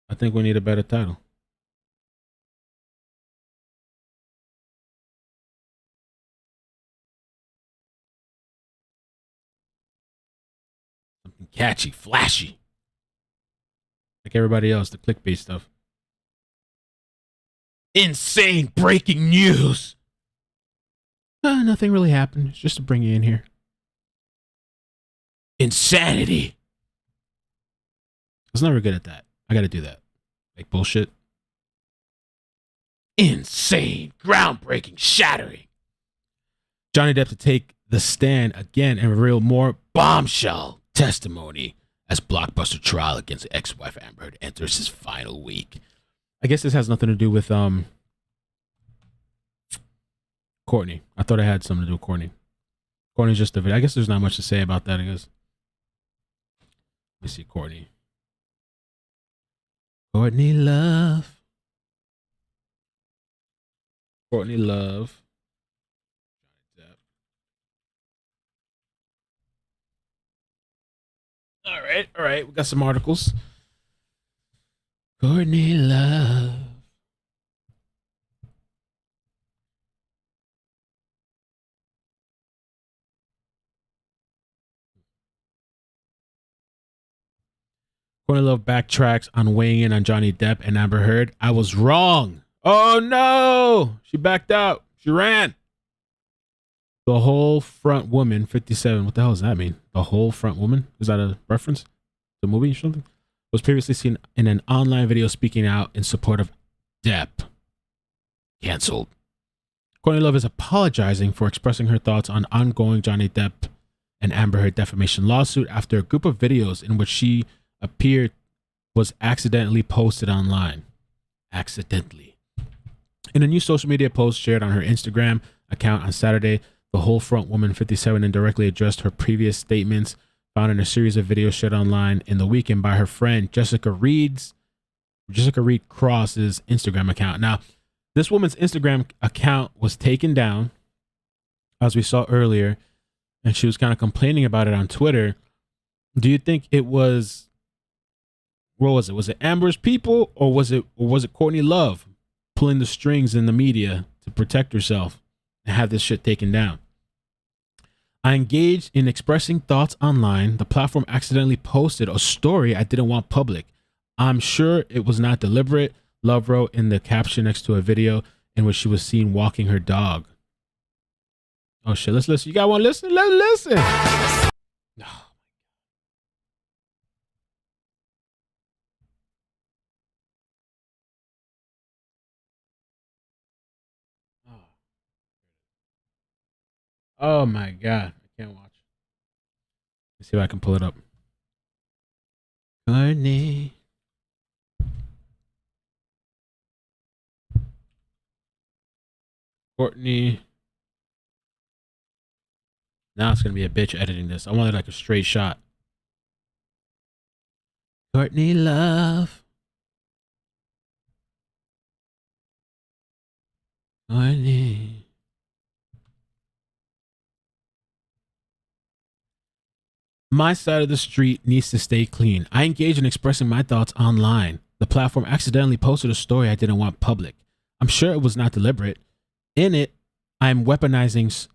I think we need a better title. Something catchy, flashy. Like everybody else, the clickbait stuff. Insane breaking news. Nothing really happened. It's just to bring you in here. Insanity. I was never good at that. I gotta do that. Like bullshit. Insane, groundbreaking, shattering. Johnny Depp to take the stand again and reveal more bombshell testimony as blockbuster trial against ex-wife Amber Heard enters his final week. I guess this has nothing to do with Courtney. I thought it had something to do with Courtney. Courtney's just a video. I guess there's not much to say about that, I guess. Let me see, Courtney. Courtney Love. Courtney Love. All right. We got some articles. Courtney Love. Courtney Love backtracks on weighing in on Johnny Depp and Amber Heard. I was wrong. Oh no! She backed out. She ran. The Whole Front Woman, 57. What the hell does that mean? The Whole Front Woman? Is that a reference to a movie or something? Was previously seen in an online video speaking out in support of Depp. Cancelled. Courtney Love is apologizing for expressing her thoughts on ongoing Johnny Depp and Amber Heard defamation lawsuit after a group of videos in which she appeared was accidentally posted online. Accidentally. In a new social media post shared on her Instagram account on Saturday, the Whole Front Woman 57 indirectly addressed her previous statements found in a series of videos shared online in the weekend by her friend Jessica Reed Cross's Instagram account. Now, this woman's Instagram account was taken down, as we saw earlier, and she was kind of complaining about it on Twitter. Do you think it was, what was it? Was it Amber's people, or was it Courtney Love pulling the strings in the media to protect herself and have this shit taken down? I engaged in expressing thoughts online. The platform accidentally posted a story I didn't want public. I'm sure it was not deliberate, Love wrote in the caption next to a video in which she was seen walking her dog. Oh shit, let's listen. You got one? Listen? Let's listen. Oh. Oh my God. I can't watch. Let's see if I can pull it up. Courtney. Now it's going to be a bitch editing this. I wanted like a straight shot. Courtney Love. Courtney. My side of the street needs to stay clean. I engage in expressing my thoughts online. The platform accidentally posted a story I didn't want public. I'm sure it was not deliberate. In it, I'm weaponizing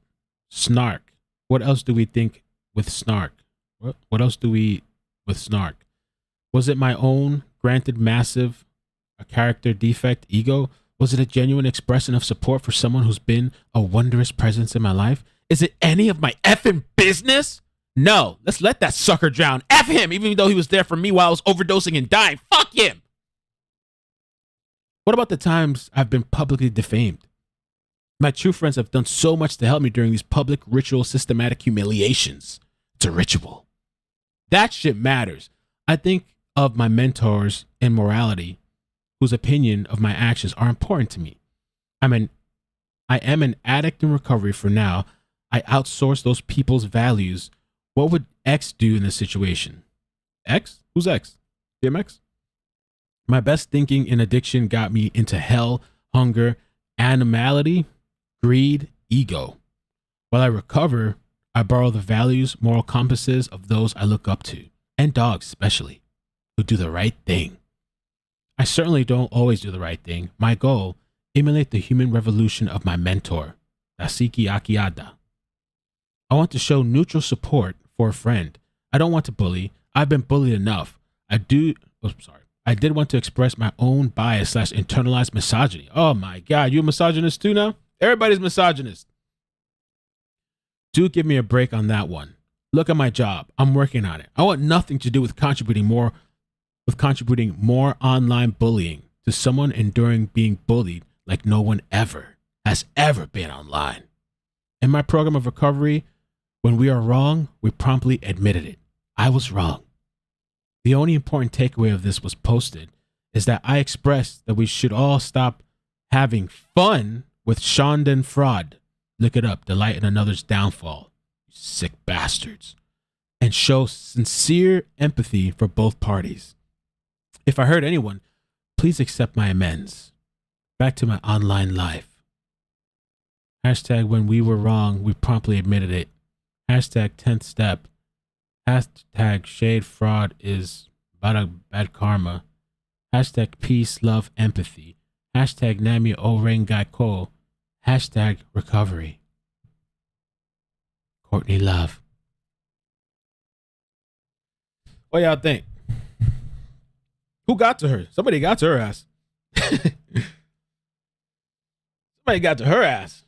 snark. What else do we think with snark? What else do we with snark? Was it my own, granted massive, a character defect ego? Was it a genuine expression of support for someone who's been a wondrous presence in my life? Is it any of my effing business? No, let's let that sucker drown. F him, even though he was there for me while I was overdosing and dying. Fuck him. What about the times I've been publicly defamed? My true friends have done so much to help me during these public, ritual, systematic humiliations. It's a ritual. That shit matters. I think of my mentors in morality, whose opinion of my actions are important to me. I am an addict in recovery for now. I outsource those people's values. What would X do in this situation? X? Who's X? DMX? My best thinking in addiction got me into hell, hunger, animality, greed, ego. While I recover, I borrow the values, moral compasses of those I look up to, and dogs especially, who do the right thing. I certainly don't always do the right thing. My goal, emulate the human revolution of my mentor, iCkEdMeL. I want to show neutral support for a friend. I don't want to bully. I've been bullied enough. I did want to express my own bias / internalized misogyny. Oh my God, you a misogynist too now? Everybody's misogynist. Do give me a break on that one. Look at my job. I'm working on it. I want nothing to do with contributing more online bullying to someone enduring being bullied like no one ever has ever been online. In my program of recovery, when we are wrong, we promptly admitted it. I was wrong. The only important takeaway of this was posted is that I expressed that we should all stop having fun with Shondan fraud. Look it up. Delight in another's downfall. You sick bastards. And show sincere empathy for both parties. If I hurt anyone, please accept my amends. Back to my online life. Hashtag when we were wrong, we promptly admitted it. Hashtag 10th step. Hashtag shade fraud is bad karma. Hashtag peace, love, empathy. Hashtag Nami Orengai Ko. Hashtag recovery. Courtney Love. What y'all think? Who got to her? Somebody got to her ass. Somebody got to her ass.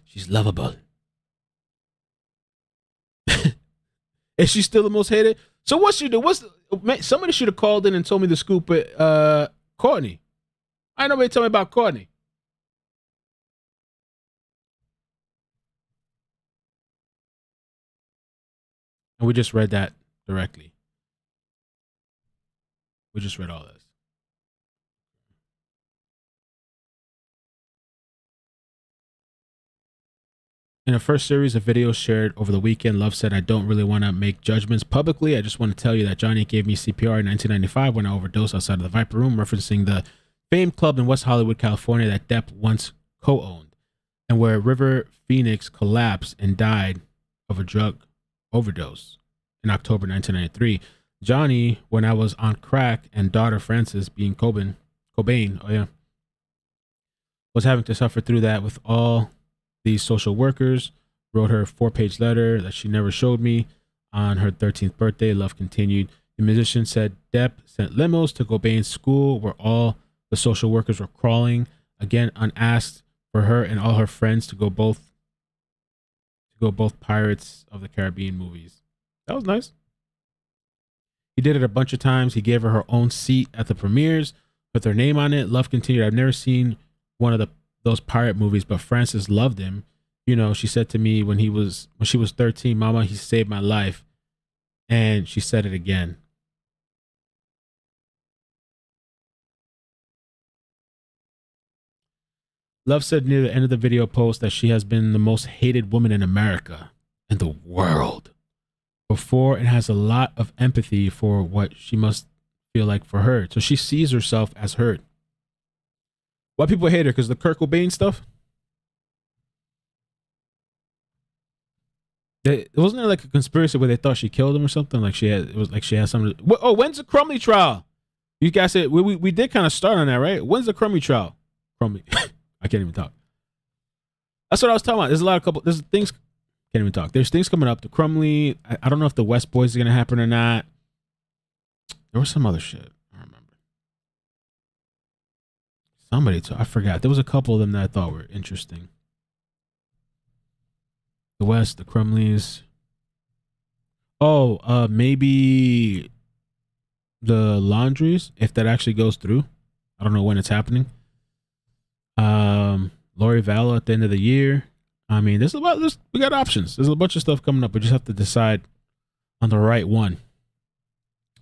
She's lovable. Is she still the most hated? So what she do? Somebody should have called in and told me the scoop with Courtney. I ain't nobody tell me about Courtney. And we just read that directly. We just read all this. In the first series of videos shared over the weekend, Love said, I don't really want to make judgments publicly. I just want to tell you that Johnny gave me CPR in 1995 when I overdosed outside of the Viper Room, referencing the famed club in West Hollywood, California that Depp once co-owned, and where River Phoenix collapsed and died of a drug overdose in October 1993. Johnny, when I was on crack, and daughter Frances, being Cobain, was having to suffer through that with all these social workers, wrote her a 4-page letter that she never showed me on her 13th birthday. Love continued. The musician said Depp sent limos to Cobain's school where all the social workers were crawling, again unasked, for her and all her friends to go both Pirates of the Caribbean movies. That was nice. He did it a bunch of times. He gave her own seat at the premieres with her name on it. Love continued. I've never seen one of those pirate movies, but Frances loved him. You know, she said to me when she was 13, Mama, he saved my life. And she said it again. Love said near the end of the video post that she has been the most hated woman in America, in the world, before, and has a lot of empathy for what she must feel like for her. So she sees herself as hurt. Why people hate her? Because the Kurt Cobain stuff? Wasn't there like a conspiracy where they thought she killed him or something? Like she had something. Oh, when's the Crumley trial? You guys said we did kind of start on that, right? When's the Crumley trial? Crumley. I can't even talk. That's what I was talking about. There's things. Can't even talk. There's things coming up. The Crumley. I don't know if the West Boys is gonna happen or not. There was some other shit. I don't remember. I forgot. There was a couple of them that I thought were interesting. The West, the Crumleys. Oh, maybe the Laundries, if that actually goes through. I don't know when it's happening. Lori Vallow at the end of the year. I mean, we got options. There's a bunch of stuff coming up. We just have to decide on the right one.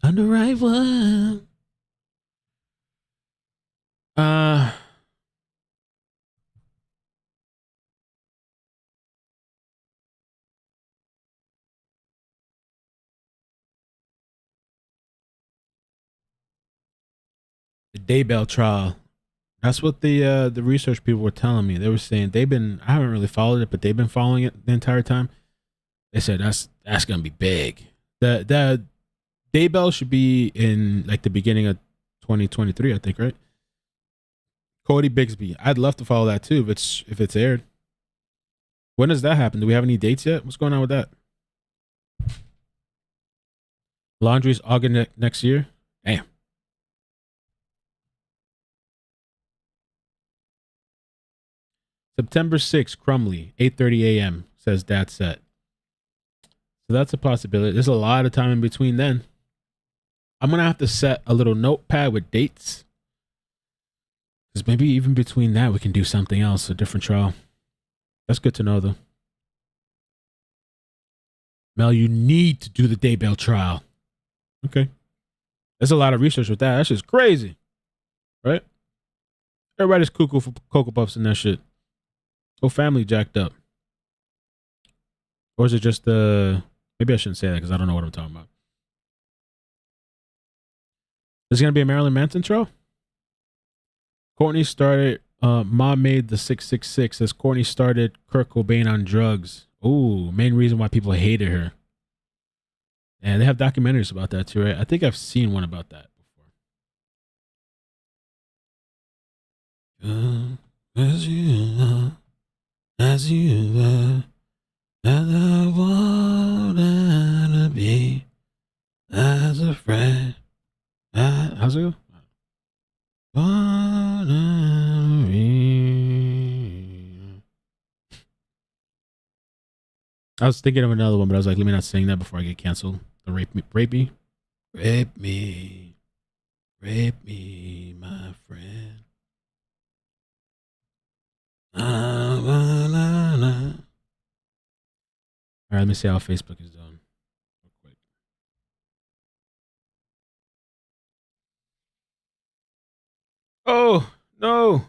On the right one. The Daybell trial. That's what the research people were telling me. They were saying I haven't really followed it, but they've been following it the entire time. They said that's gonna be big. The Daybell should be in like the beginning of 2023, I think, right? Cody Bigsby. I'd love to follow that too if it's aired. When does that happen? Do we have any dates yet? What's going on with that? Laundry's August next year. Damn. September 6th, Crumley, 8:30 a.m., says Dat Set. So that's a possibility. There's a lot of time in between then. I'm going to have to set a little notepad with dates. Because maybe even between that, we can do something else, a different trial. That's good to know, though. Mel, you need to do the Daybell trial. Okay. There's a lot of research with that. That's just crazy. Right? Everybody's cuckoo for Cocoa Puffs and that shit. Oh, family jacked up. Or is it just maybe I shouldn't say that because I don't know what I'm talking about. Is it going to be a Marilyn Manson trial? Courtney started, Mom made the 666 as Courtney started Kurt Cobain on drugs. Ooh, main reason why people hated her. And they have documentaries about that too, right? I think I've seen one about that before. As you were, as I wanted to be, as a friend. How's it go? I was thinking of another one, but I was like, let me not sing that before I get canceled. The rape me, my friend. All right, let me see how Facebook is doing. Real quick. Oh no.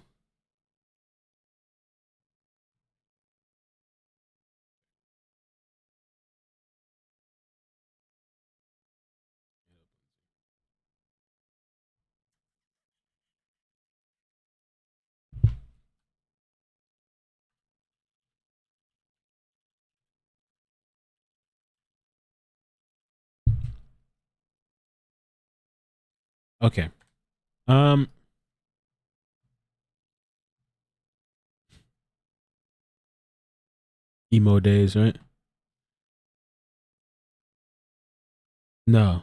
Okay. Emo days, right? No.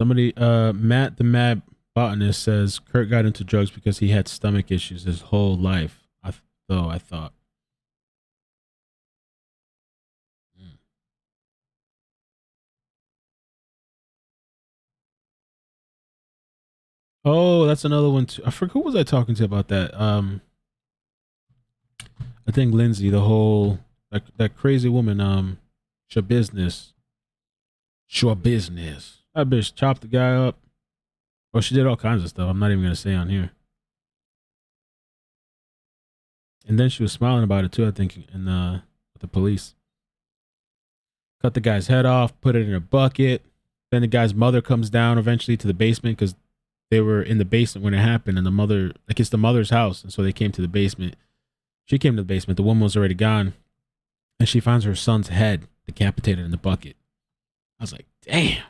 Somebody, Matt the Mad Botanist says Kurt got into drugs because he had stomach issues his whole life. I thought. Oh, that's another one too. I forgot who was I talking to about that. I think Lindsay, the whole that crazy woman, Show business. That bitch chopped the guy up. Oh, she did all kinds of stuff. I'm not even gonna say on here. And then she was smiling about it too, I think, with the police. Cut the guy's head off, put it in a bucket. Then the guy's mother comes down eventually to the basement because they were in the basement when it happened, and the mother, like, it's the mother's house, and so they came to the basement. She came to the basement. The woman was already gone, and she finds her son's head decapitated in the bucket. I was like, damn.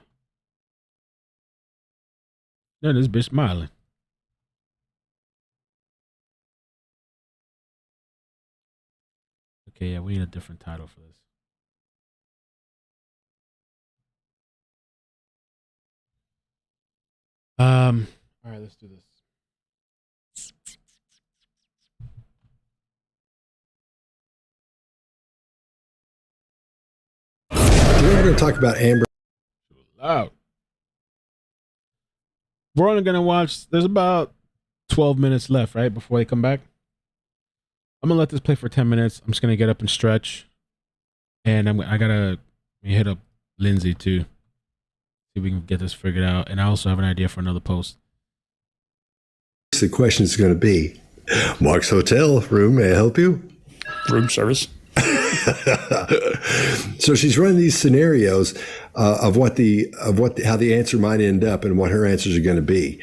Then this bitch smiling. Okay, yeah, we need a different title for this. All right, let's do this. We're going to talk about Amber. Loud. We're only going to watch, there's about 12 minutes left, right, before they come back. I'm going to let this play for 10 minutes. I'm just going to get up and stretch. And I got to hit up Lindsay, too. See if we can get this figured out. And I also have an idea for another post. The question is going to be, Mark's Hotel room, may I help you? Room service. So she's running these scenarios of how the answer might end up and what her answers are going to be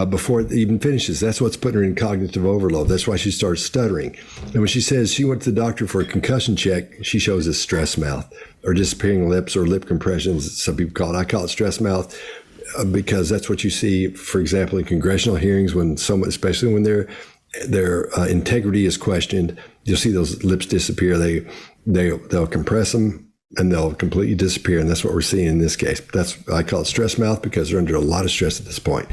before it even finishes. That's what's putting her in cognitive overload. That's why she starts stuttering. And when she says she went to the doctor for a concussion check, she shows a stress mouth or disappearing lips or lip compressions. Some people call it. I call it stress mouth because that's what you see, for example, in congressional hearings when someone, especially when their integrity is questioned, you'll see those lips disappear. They'll compress them and they'll completely disappear. And that's what we're seeing in this case. I call it stress mouth because they're under a lot of stress at this point.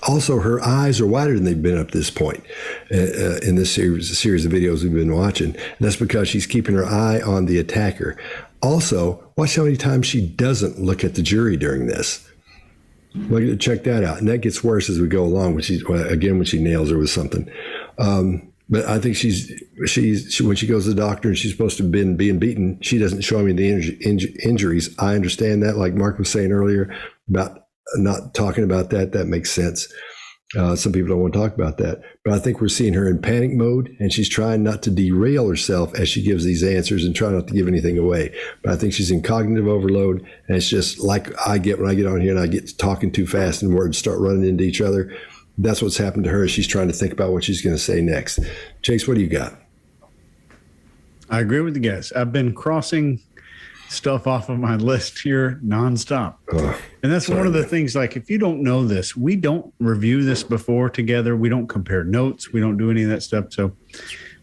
Also, her eyes are wider than they've been up to this point in this series of videos we've been watching. And that's because she's keeping her eye on the attacker. Also, watch how many times she doesn't look at the jury during this. Check that out. And that gets worse as we go along, when she nails her with something. But I think she when she goes to the doctor and she's supposed to have been being beaten, she doesn't show me the injuries. I understand that, like Mark was saying earlier, about not talking about that. That makes sense. Some people don't want to talk about that. But I think we're seeing her in panic mode, and she's trying not to derail herself as she gives these answers and try not to give anything away. But I think she's in cognitive overload, and it's just like I get when I get on here and I get talking too fast and words start running into each other. That's what's happened to her as she's trying to think about what she's going to say next. Chase, what do you got? I agree with you guys. I've been crossing stuff off of my list here nonstop. And that's one of the things, like, if you don't know this, we don't review this before together. We don't compare notes. We don't do any of that stuff. So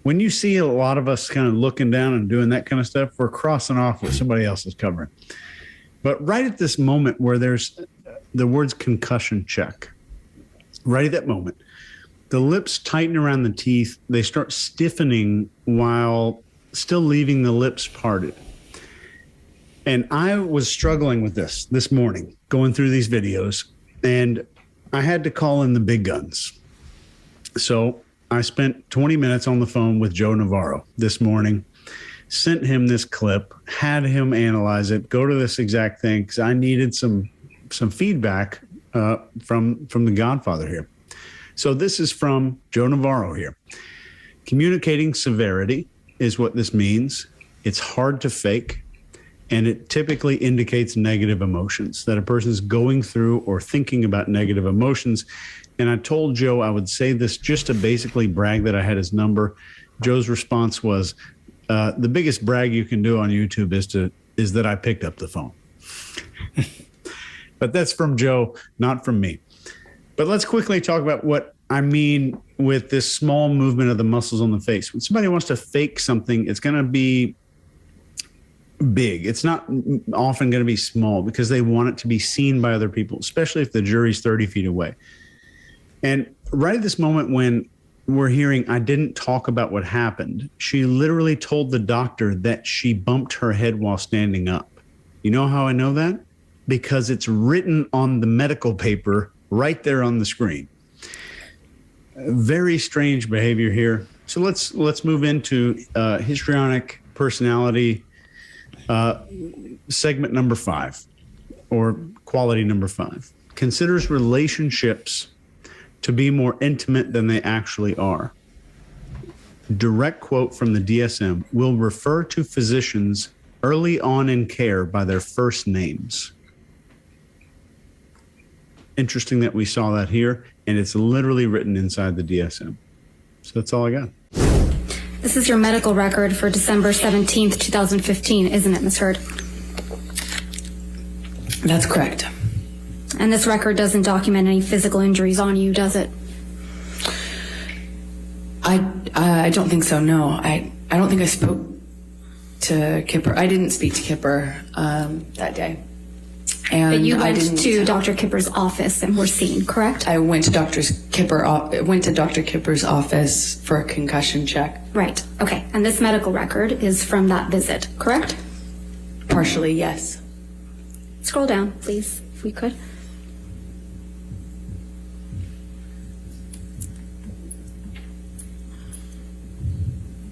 when you see a lot of us kind of looking down and doing that kind of stuff, we're crossing off what somebody else is covering. But right at this moment where there's the words concussion check, right at that moment, the lips tighten around the teeth. They start stiffening while still leaving the lips parted. And I was struggling with this morning, going through these videos, and I had to call in the big guns. So I spent 20 minutes on the phone with Joe Navarro this morning, sent him this clip, had him analyze it, go to this exact thing, because I needed some feedback from the Godfather here. So this is from Joe Navarro here. Communicating severity is what this means. It's hard to fake, and it typically indicates negative emotions, that a person is going through or thinking about negative emotions. And I told Joe I would say this just to basically brag that I had his number. Joe's response was, the biggest brag you can do on YouTube is that I picked up the phone. But that's from Joe, not from me. But let's quickly talk about what I mean with this small movement of the muscles on the face. When somebody wants to fake something, it's going to be big. It's not often going to be small because they want it to be seen by other people, especially if the jury's 30 feet away. And right at this moment when we're hearing, I didn't talk about what happened, she literally told the doctor that she bumped her head while standing up. You know how I know that? Because it's written on the medical paper right there on the screen. Very strange behavior here. So let's move into histrionic personality segment number 5, or quality number 5. Considers relationships to be more intimate than they actually are. Direct quote from the DSM: will refer to physicians early on in care by their first names. Interesting that we saw that here, and it's literally written inside the DSM. So that's all I got. This is your medical record for December 17th, 2015, isn't it, Ms. Heard? That's correct. And this record doesn't document any physical injuries on you, does it? I don't think so, no. I don't think I spoke to Kipper. I didn't speak to Kipper that day. And but you went to Dr. Kipper's office and were seen, correct? I went to Dr. Kipper's office for a concussion check. Right, okay. And this medical record is from that visit, correct? Partially, yes. Scroll down, please, if we could.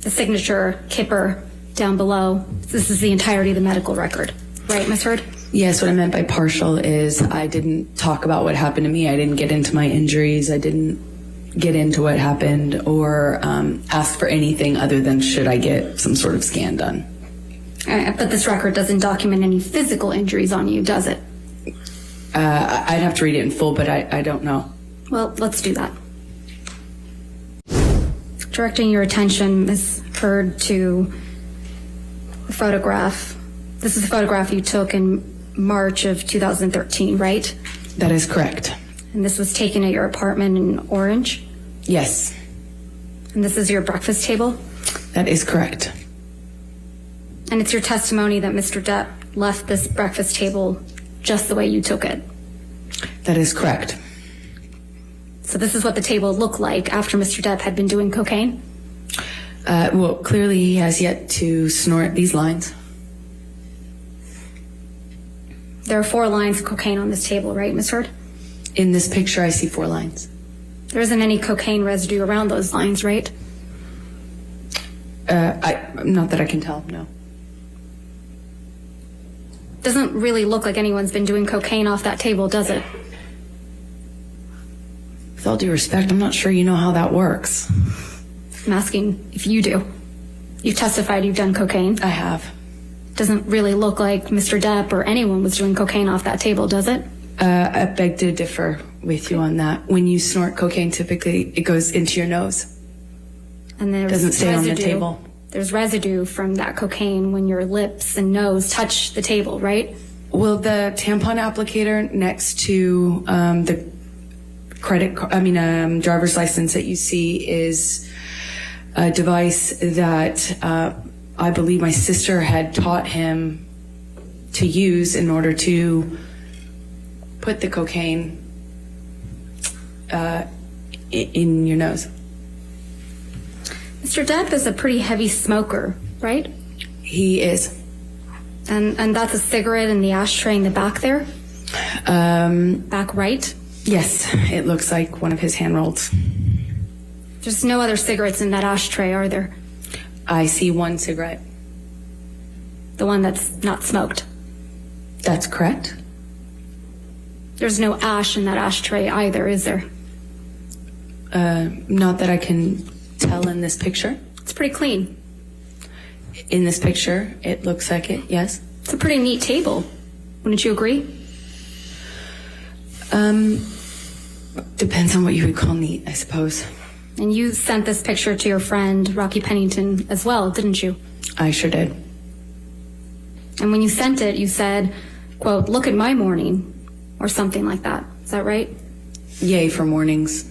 The signature, Kipper, down below. This is the entirety of the medical record. Right, Ms. Heard? Yes, what I meant by partial is I didn't talk about what happened to me. I didn't get into my injuries. I didn't get into what happened or ask for anything other than should I get some sort of scan done. But this record doesn't document any physical injuries on you, does it? I'd have to read it in full, but I don't know. Well, let's do that. Directing your attention, Ms. Heard, to the photograph. This is a photograph you took in March of 2013, right? That is correct. And this was taken at your apartment in Orange? Yes. And this is your breakfast table? That is correct. And it's your testimony that Mr. Depp left this breakfast table just the way you took it? That is correct. So this is what the table looked like after Mr. Depp had been doing cocaine? Well, clearly he has yet to snort these lines. There are 4 lines of cocaine on this table, right, Ms. Heard? In this picture, I see 4 lines. There isn't any cocaine residue around those lines, right? Not that I can tell, no. Doesn't really look like anyone's been doing cocaine off that table, does it? With all due respect, I'm not sure you know how that works. I'm asking if you do. You've testified you've done cocaine. I have. Doesn't really look like Mr. Depp or anyone was doing cocaine off that table, does it? I beg to differ with you on that. When you snort cocaine, typically it goes into your nose. And there's Doesn't stay on the residue. table. There's residue from that cocaine when your lips and nose touch the table, right? Well, the tampon applicator next to the driver's license that you see is a device that I believe my sister had taught him to use in order to put the cocaine in your nose. Mr. Depp is a pretty heavy smoker, right? He is. And that's a cigarette in the ashtray in the back there? Back right? Yes, it looks like one of his hand rolls. There's no other cigarettes in that ashtray, are there? I see one cigarette. The one that's not smoked? That's correct. There's no ash in that ashtray either, is there? Not that I can tell in this picture. It's pretty clean. In this picture, it looks like it, yes. It's a pretty neat table. Wouldn't you agree? Depends on what you would call neat, I suppose. And you sent this picture to your friend, Rocky Pennington, as well, didn't you? I sure did. And when you sent it, you said, quote, "Look at my morning," or something like that. Is that right? Yay for mornings.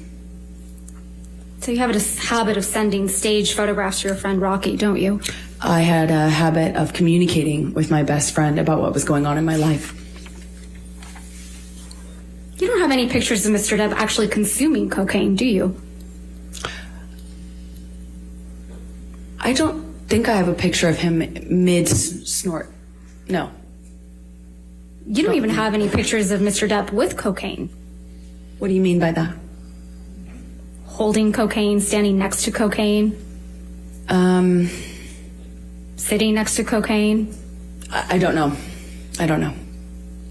So you have a habit of sending staged photographs to your friend Rocky, don't you? I had a habit of communicating with my best friend about what was going on in my life. You don't have any pictures of Mr. Depp actually consuming cocaine, do you? I don't think I have a picture of him mid-snort. No. You don't even have any pictures of Mr. Depp with cocaine. What do you mean by that? Holding cocaine, standing next to cocaine. Sitting next to cocaine. I don't know. I don't know.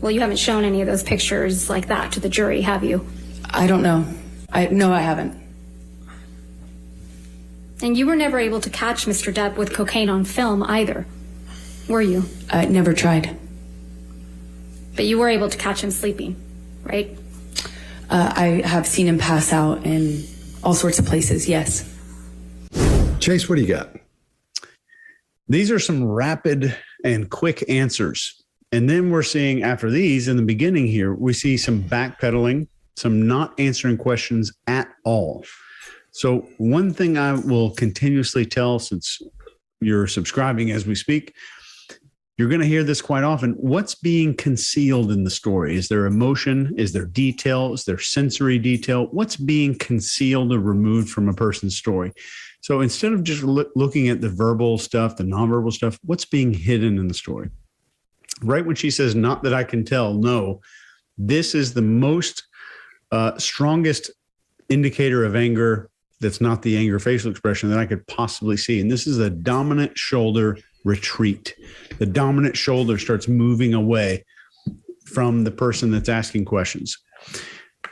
Well, you haven't shown any of those pictures like that to the jury, have you? I don't know. No, I haven't. And you were never able to catch Mr. Depp with cocaine on film either, were you? I never tried. But you were able to catch him sleeping, right? I have seen him pass out in all sorts of places, yes. Chase, what do you got? These are some rapid and quick answers. And then we're seeing after these, in the beginning here, we see some backpedaling, some not answering questions at all. So one thing I will continuously tell, since you're subscribing as we speak, you're going to hear this quite often. What's being concealed in the story? Is there emotion? Is there detail? Is there sensory detail? What's being concealed or removed from a person's story? So instead of just looking at the verbal stuff, the nonverbal stuff, what's being hidden in the story? Right when she says, "Not that I can tell," no, this is the most strongest indicator of anger that's not the anger facial expression that I could possibly see. And this is a dominant shoulder retreat. The dominant shoulder starts moving away from the person that's asking questions.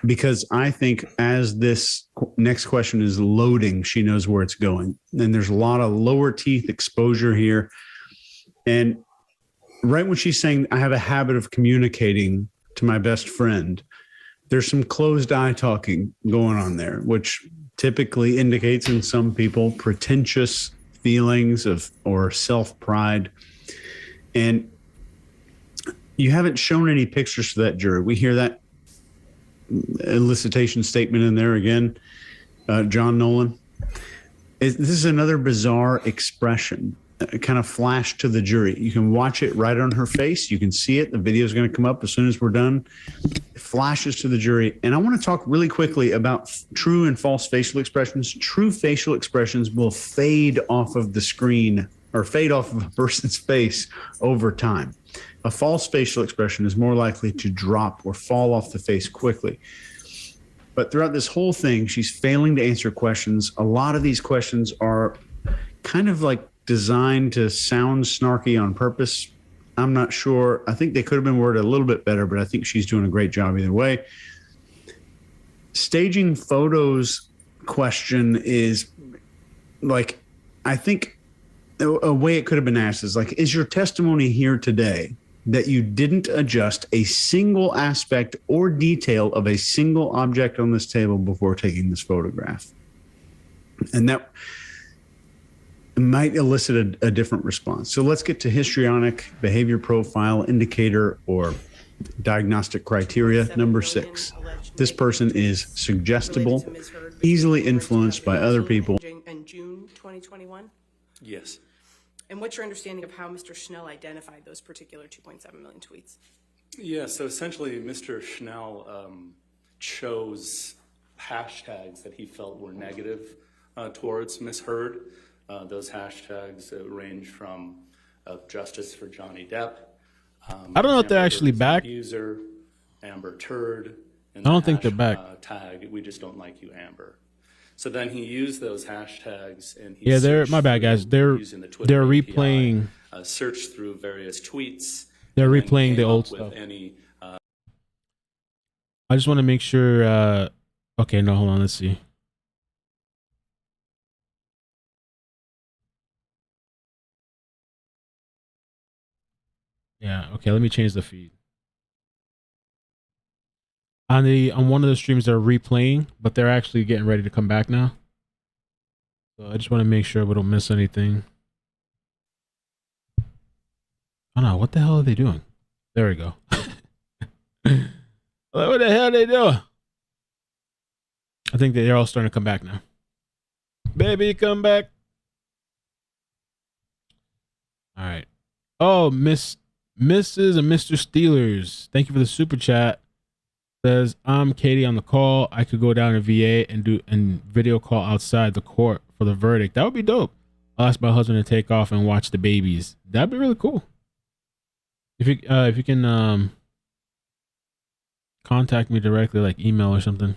Because I think as this next question is loading, she knows where it's going. And there's a lot of lower teeth exposure here. And right when she's saying, "I have a habit of communicating to my best friend," there's some closed eye talking going on there, which typically indicates in some people pretentious feelings of or self-pride. And you haven't shown any pictures to that jury. We hear that elicitation statement in there again, John Nolan. This is another bizarre expression, kind of flashed to the jury. You can watch it right on her face. You can see it. The video is going to come up as soon as we're done. It flashes to the jury. And I want to talk really quickly about true and false facial expressions. True facial expressions will fade off of the screen or fade off of a person's face over time. A false facial expression is more likely to drop or fall off the face quickly. But throughout this whole thing, she's failing to answer questions. A lot of these questions are kind of like designed to sound snarky on purpose. I'm not sure. I think they could have been worded a little bit better, but I think she's doing a great job either way. Staging photos question is like, I think a way it could have been asked is like, is your testimony here today that you didn't adjust a single aspect or detail of a single object on this table before taking this photograph. And that might elicit a different response. So let's get to histrionic behavior profile indicator or diagnostic criteria. Number 6, this person is suggestible, easily influenced by other people. In June 2021? Yes. And what's your understanding of how Mr. Schnell identified those particular 2.7 million tweets? Yeah, so essentially Mr. Schnell chose hashtags that he felt were negative towards Ms. Heard. Those hashtags range from justice for Johnny Depp. I don't know if they're actually back. Abuser, Amber Turd. And I don't think they're back. Tag, we just don't like you, Amber. So then he used those hashtags and he they're my bad, guys. They're replaying. Searched through various tweets. They're replaying the old stuff. I just want to make sure. Okay, no, hold on. Let's see. Yeah. Okay. Let me change the feed. On one of the streams they're replaying, but they're actually getting ready to come back now. So I just want to make sure we don't miss anything. Oh no, what the hell are they doing? There we go. What the hell are they doing? I think they're all starting to come back now. Baby, come back. All right. Oh, Mrs. and Mr. Steelers, thank you for the super chat. Says, I'm Katie on the call. I could go down to VA and video call outside the court for the verdict. That would be dope. I'll ask my husband to take off and watch the babies. That'd be really cool. If you can contact me directly, like email or something.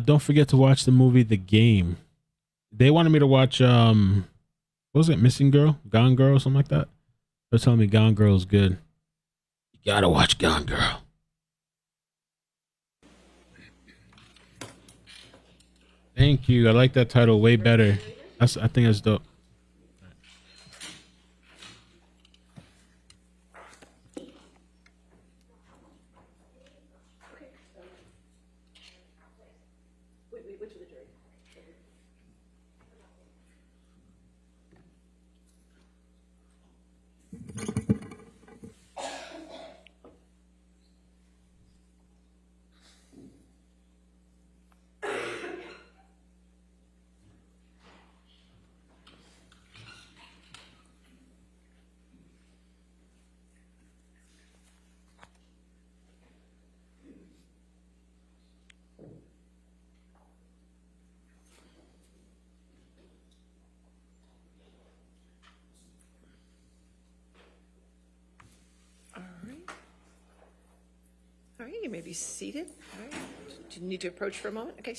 Don't forget to watch the movie The Game. They wanted me to watch what was it, Missing Girl? Gone Girl, something like that. They're telling me Gone Girl is good. You gotta watch Gone Girl. Thank you. I like that title way better. I think that's dope. All right, you may be seated. All right. Do you need to approach for a moment? Okay.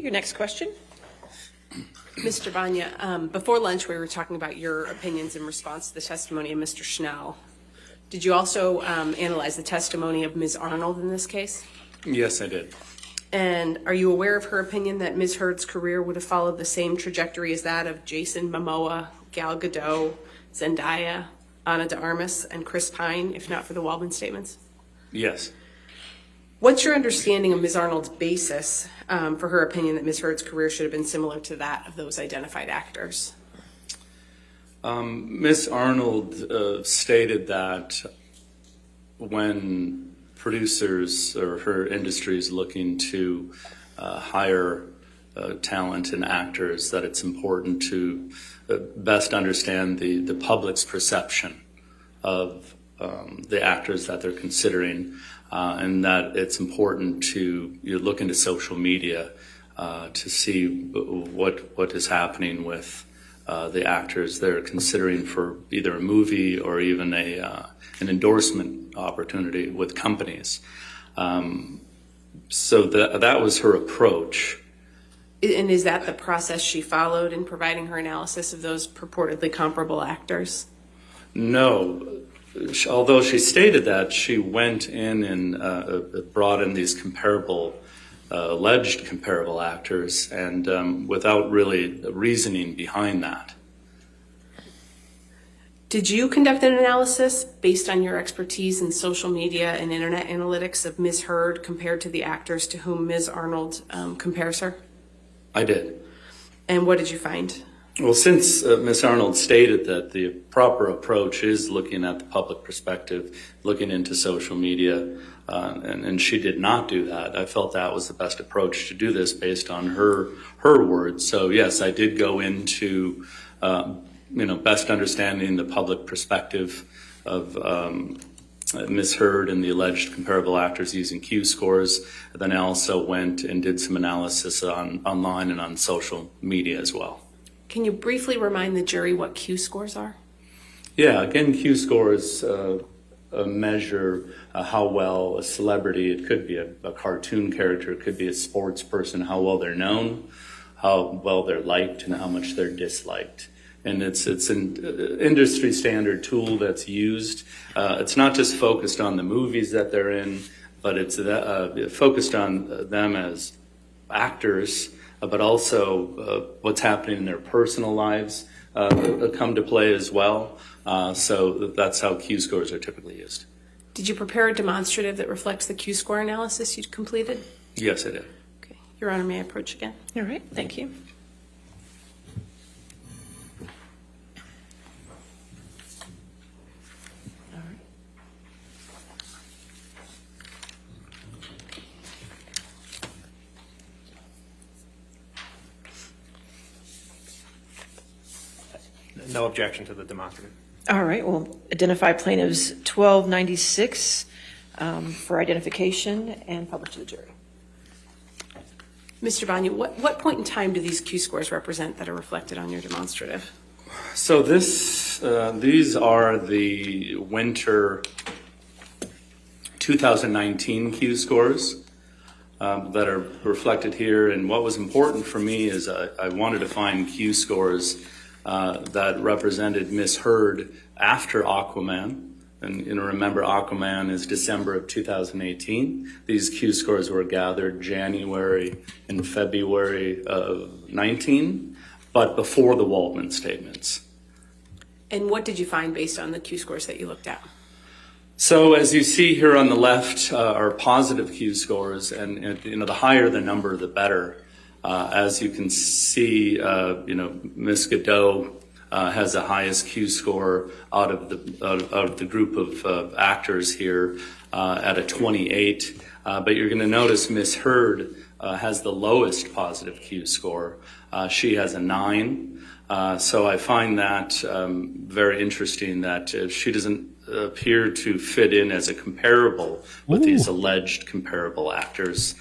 Your next question. Mr. Banya, before lunch, we were talking about your opinions in response to the testimony of Mr. Schnell. Did you also analyze the testimony of Ms. Arnold in this case? Yes, I did. And are you aware of her opinion that Ms. Heard's career would have followed the same trajectory as that of Jason Momoa, Gal Gadot, Zendaya, Ana de Armas, and Chris Pine, if not for the Waldman statements? Yes. What's your understanding of Ms. Arnold's basis for her opinion that Ms. Heard's career should have been similar to that of those identified actors? Ms. Arnold stated that when producers or her industry is looking to hire talent and actors, that it's important to best understand the public's perception of the actors that they're considering, and that it's important to look into social media to see what is happening with the actors they're considering for either a movie or even an endorsement opportunity with companies. So that was her approach. And is that the process she followed in providing her analysis of those purportedly comparable actors? No. Although she stated that, she went in and brought in these alleged comparable actors, and without really reasoning behind that. Did you conduct an analysis based on your expertise in social media and internet analytics of Ms. Heard compared to the actors to whom Ms. Arnold compares her? I did. And what did you find? Well, since Ms. Arnold stated that the proper approach is looking at the public perspective, looking into social media, and she did not do that, I felt that was the best approach to do this based on her words. So yes, I did go into best understanding the public perspective of Ms. Heard and the alleged comparable actors using Q scores. Then I also went and did some analysis online and on social media as well. Can you briefly remind the jury what Q scores are? Yeah, again, Q scores measure how well a celebrity, it could be a cartoon character, it could be a sports person, how well they're known, how well they're liked, and how much they're disliked. And it's an industry standard tool that's used. It's not just focused on the movies that they're in, but it's focused on them as actors, but also what's happening in their personal lives come to play as well. So that's how Q scores are typically used. Did you prepare a demonstrative that reflects the Q score analysis you completed? Yes, I did. Okay. Your Honor, may I approach again? All right, thank you. No objection to the demonstrative. All right, we'll identify plaintiffs 1296 for identification and publish to the jury. Mr. Banya, what point in time do these Q scores represent that are reflected on your demonstrative? So these are the winter 2019 Q scores that are reflected here. And what was important for me is I wanted to find Q scores that represented Ms. Heard after Aquaman. And remember, Aquaman is December of 2018. These Q scores were gathered January and February of 19, but before the Waldman statements. And what did you find based on the Q scores that you looked at? So as you see here on the left are positive Q scores, and the higher the number, the better. As you can see, Ms. Gadot has the highest Q score out of the group of actors here at a 28. But you're going to notice Ms. Heard has the lowest positive Q score. She has a 9. So I find that very interesting that she doesn't appear to fit in as a comparable with these alleged comparable actors.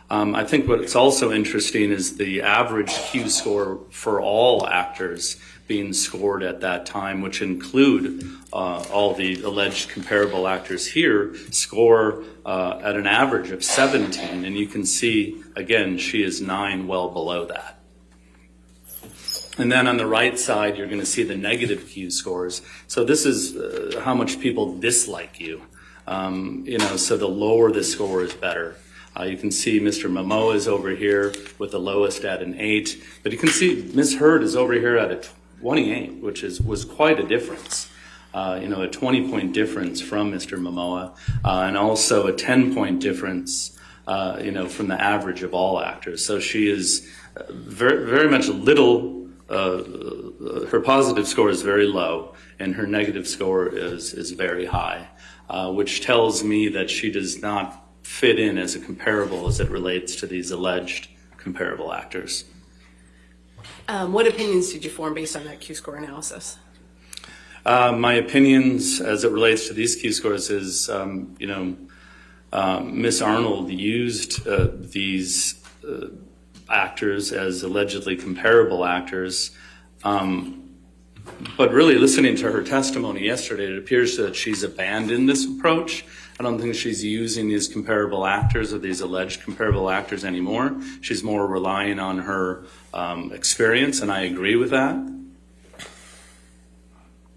I think what's also interesting is the average Q score for all actors being scored at that time, which include all the alleged comparable actors here, score at an average of 17. And you can see, again, she is 9, well below that. And then on the right side, you're going to see the negative Q scores. So this is how much people dislike you. So the lower the score is better. You can see Mr. Momoa is over here with the lowest at an 8, but you can see Ms. Heard is over here at a 28, which was quite a difference. A 20-point difference from Mr. Momoa, and also a 10-point difference, from the average of all actors. So she is very, very much her positive score is very low, and her negative score is very high, which tells me that she does not fit in as a comparable as it relates to these alleged comparable actors. What opinions did you form based on that Q-score analysis? My opinions as it relates to these Q scores is, Miss Arnold used these actors as allegedly comparable actors. But really listening to her testimony yesterday, it appears that she's abandoned this approach. I don't think she's using these comparable actors or these alleged comparable actors anymore. She's more relying on her experience, and I agree with that.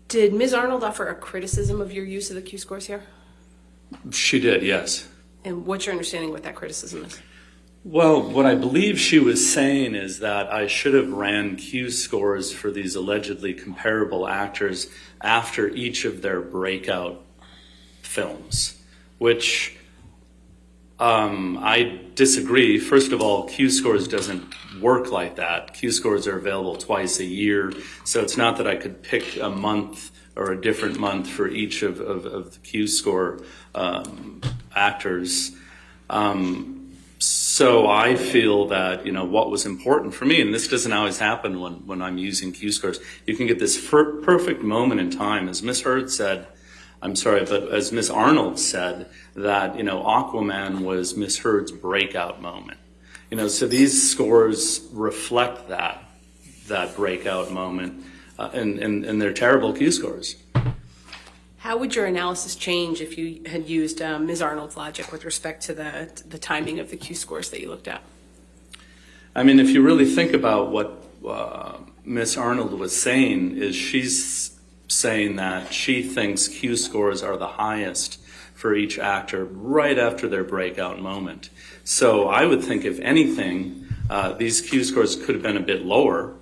Did Ms. Arnold offer a criticism of your use of the Q-scores here? She did, yes. And what's your understanding what that criticism is? Well, what I believe she was saying is that I should have ran Q scores for these allegedly comparable actors after each of their breakout films, which I disagree. First of all, Q scores doesn't work like that. Q scores are available twice a year, so it's not that I could pick a month or a different month for each of the Q score actors. So I feel that, what was important for me, and this doesn't always happen when I'm using Q scores, you can get this perfect moment in time, as Ms. Heard said, but as Ms. Arnold said, that, Aquaman was Ms. Heard's breakout moment. So these scores reflect that breakout moment, and they're terrible Q scores. How would your analysis change if you had used Ms. Arnold's logic with respect to the timing of the Q scores that you looked at? I mean, if you really think about what Ms. Arnold was saying, is she's saying that she thinks Q scores are the highest for each actor right after their breakout moment. So I would think, if anything, these Q scores could have been a bit lower,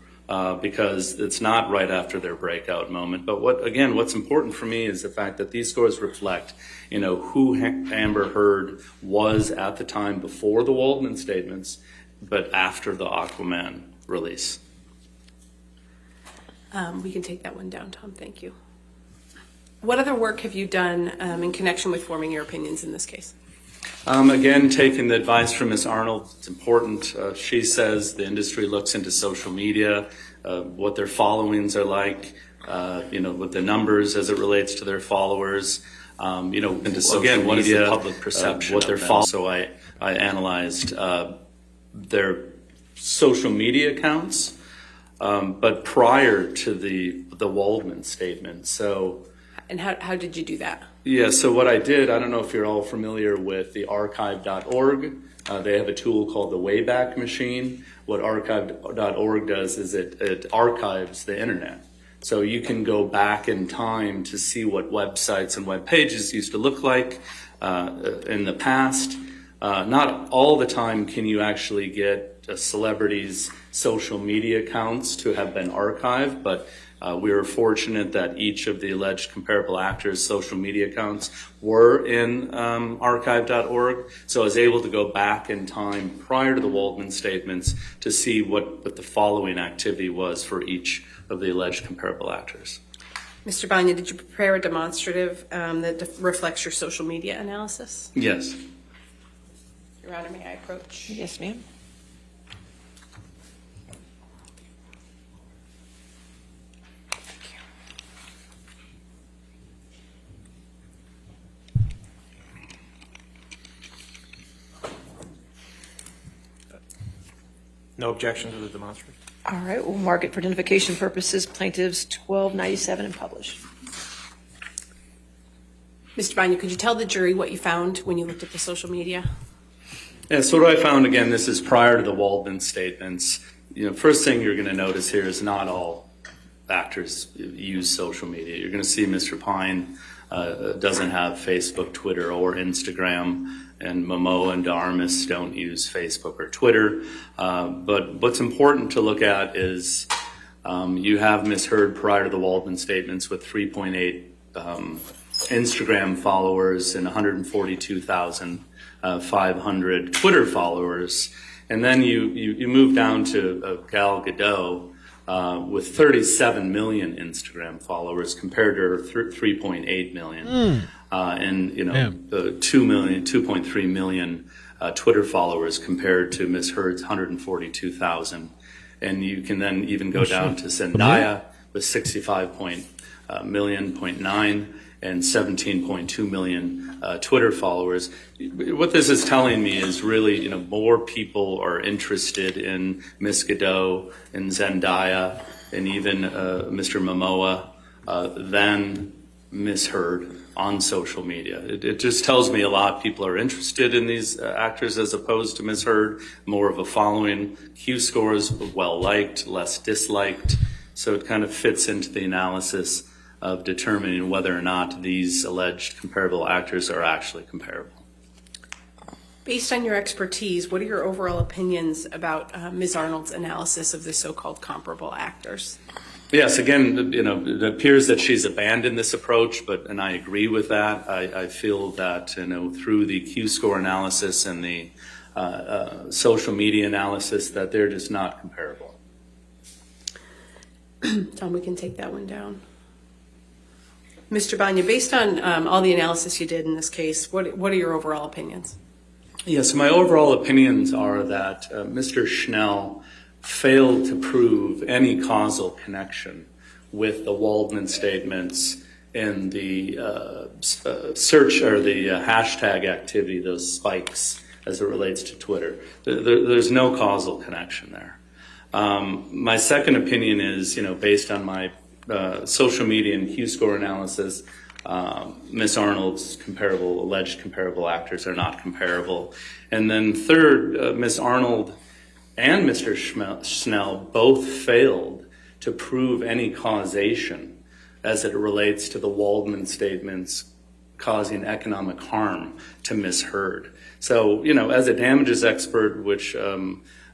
because it's not right after their breakout moment. But what's important for me is the fact that these scores reflect, who Amber Heard was at the time before the Waldman statements, but after the Aquaman release. We can take that one down, Tom. Thank you. What other work have you done in connection with forming your opinions in this case? Again, taking the advice from Ms. Arnold, it's important. She says the industry looks into social media, what their followings are like, with the numbers as it relates to their followers, into social media, what is the public perception what they're following. So I analyzed their social media accounts, but prior to the Waldman statement. So. And how did you do that? Yeah, so what I did, I don't know if you're all familiar with the archive.org. They have a tool called the Wayback Machine. What archive.org does is it archives the internet. So you can go back in time to see what websites and web pages used to look like in the past. Not all the time can you actually get a celebrity's social media accounts to have been archived, but we were fortunate that each of the alleged comparable actors' social media accounts were in archive.org. So I was able to go back in time prior to the Waldman statements to see what the following activity was for each of the alleged comparable actors. Mr. Banya, did you prepare a demonstrative that reflects your social media analysis? Yes. Your Honor, may I approach? Yes, ma'am. No objection to the demonstrative. All right, we'll mark it for identification purposes, plaintiffs 1297 and publish. Mr. Banya, could you tell the jury what you found when you looked at the social media? Yeah, so what I found, again, this is prior to the Waldman statements. First thing you're going to notice here is not all actors use social media. You're going to see Mr. Pine doesn't have Facebook, Twitter, or Instagram, and Momoa and Darmus don't use Facebook or Twitter. But what's important to look at is you have Ms. Heard prior to the Waldman statements with 3.8 Instagram followers and 142,500 Twitter followers. And then you move down to Gal Gadot with 37 million Instagram followers compared to her 3.8 million. And 2.3 million Twitter followers compared to Ms. Heard's 142,000. And you can then even go down to Zendaya with 65.9 million and 17.2 million Twitter followers. What this is telling me is really, more people are interested in Ms. Gadot and Zendaya and even Mr. Momoa than Ms. Heard on social media. It just tells me a lot. People are interested in these actors as opposed to Ms. Heard, more of a following. Q scores, well-liked, less disliked. So it kind of fits into the analysis of determining whether or not these alleged comparable actors are actually comparable. Based on your expertise, what are your overall opinions about Ms. Arnold's analysis of the so-called comparable actors? Yes, again, it appears that she's abandoned this approach, and I agree with that. I feel that, through the Q-score analysis and the social media analysis, that they're just not comparable. Tom, we can take that one down. Mr. Banya, based on all the analysis you did in this case, what are your overall opinions? Yes, my overall opinions are that Mr. Schnell failed to prove any causal connection with the Waldman statements and the search or the hashtag activity, those spikes as it relates to Twitter. There's no causal connection there. My second opinion is, based on my social media and Q-score analysis, Ms. Arnold's alleged comparable actors are not comparable. And then third, Ms. Arnold and Mr. Schnell both failed to prove any causation as it relates to the Waldman statements causing economic harm to Ms. Heard. So, as a damages expert, which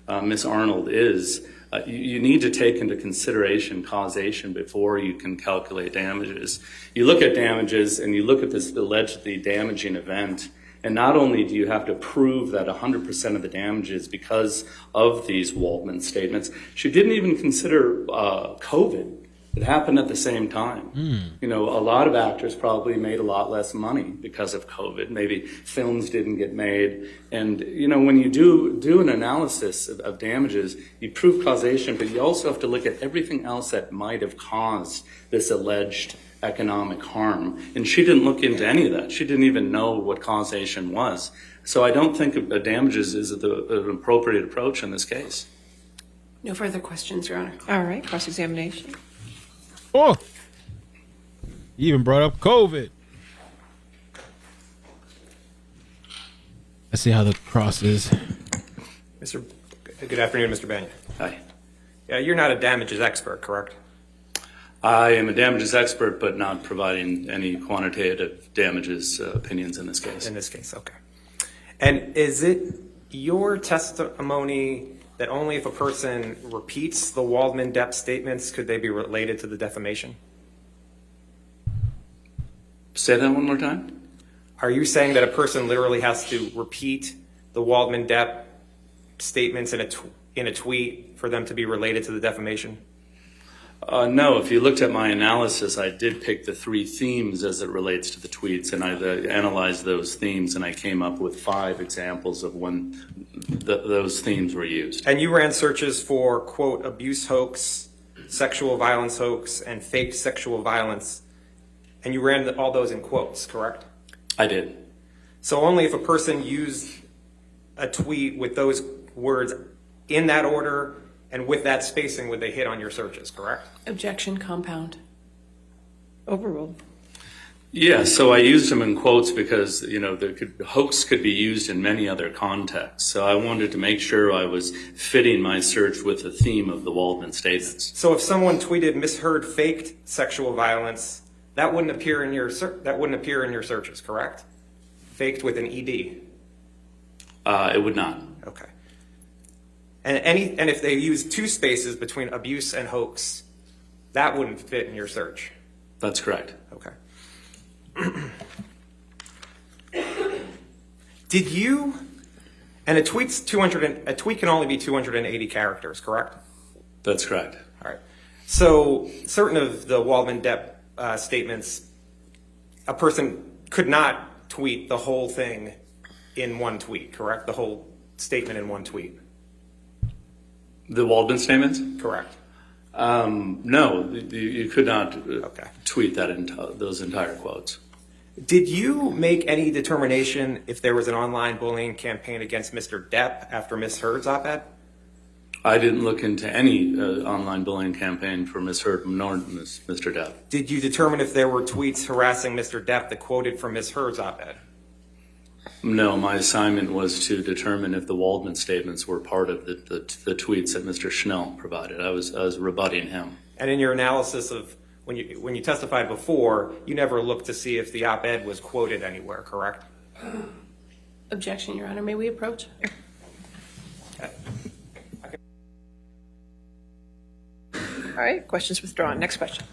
Ms. Arnold is, you need to take into consideration causation before you can calculate damages. You look at damages and you look at this allegedly damaging event, and not only do you have to prove that 100% of the damages because of these Waldman statements, she didn't even consider COVID. It happened at the same time. A lot of actors probably made a lot less money because of COVID. Maybe films didn't get made. And, when you do an analysis of damages, you prove causation, but you also have to look at everything else that might have caused this alleged economic harm. And she didn't look into any of that. She didn't even know what causation was. So I don't think damages is an appropriate approach in this case. No further questions, Your Honor. All right, cross-examination. Oh, he even brought up COVID. Let's see how the cross is. Good afternoon, Mr. Banya. Hi. Yeah, you're not a damages expert, correct? I am a damages expert, but not providing any quantitative damages opinions in this case. In this case, okay. And is it your testimony that only if a person repeats the Waldman-Depp statements could they be related to the defamation? Say that one more time. Are you saying that a person literally has to repeat the Waldman-Depp statements in a tweet for them to be related to the defamation? No, if you looked at my analysis, I did pick the 3 themes as it relates to the tweets, and I analyzed those themes, and I came up with 5 examples of when those themes were used. And you ran searches for, quote, abuse hoax, sexual violence hoax, and fake sexual violence, and you ran all those in quotes, correct? I did. So only if a person used a tweet with those words in that order and with that spacing would they hit on your searches, correct? Objection, compound. Overruled. Yeah, so I used them in quotes because, hoax could be used in many other contexts. So I wanted to make sure I was fitting my search with the theme of the Waldman statements. So if someone tweeted Miss Heard faked sexual violence, that wouldn't appear in your searches, correct? Faked with an ED. It would not. Okay. And if they use 2 spaces between abuse and hoax, that wouldn't fit in your search. That's correct. Okay. Did you? And a tweet can only be 280 characters, correct? That's correct. All right. So certain of the Waldman-Depp statements, a person could not tweet the whole thing in one tweet, correct? The whole statement in one tweet. The Waldman statements? Correct. No, you could not tweet those entire quotes. Did you make any determination if there was an online bullying campaign against Mr. Depp after Ms. Heard's op-ed? I didn't look into any online bullying campaign for Ms. Heard nor Mr. Depp. Did you determine if there were tweets harassing Mr. Depp that quoted from Ms. Heard's op-ed? No, my assignment was to determine if the Waldman statements were part of the tweets that Mr. Schnell provided. I was rebutting him. And in your analysis of when you testified before, you never looked to see if the op-ed was quoted anywhere, correct? Objection, Your Honor. May we approach? All right, questions withdrawn. Next question.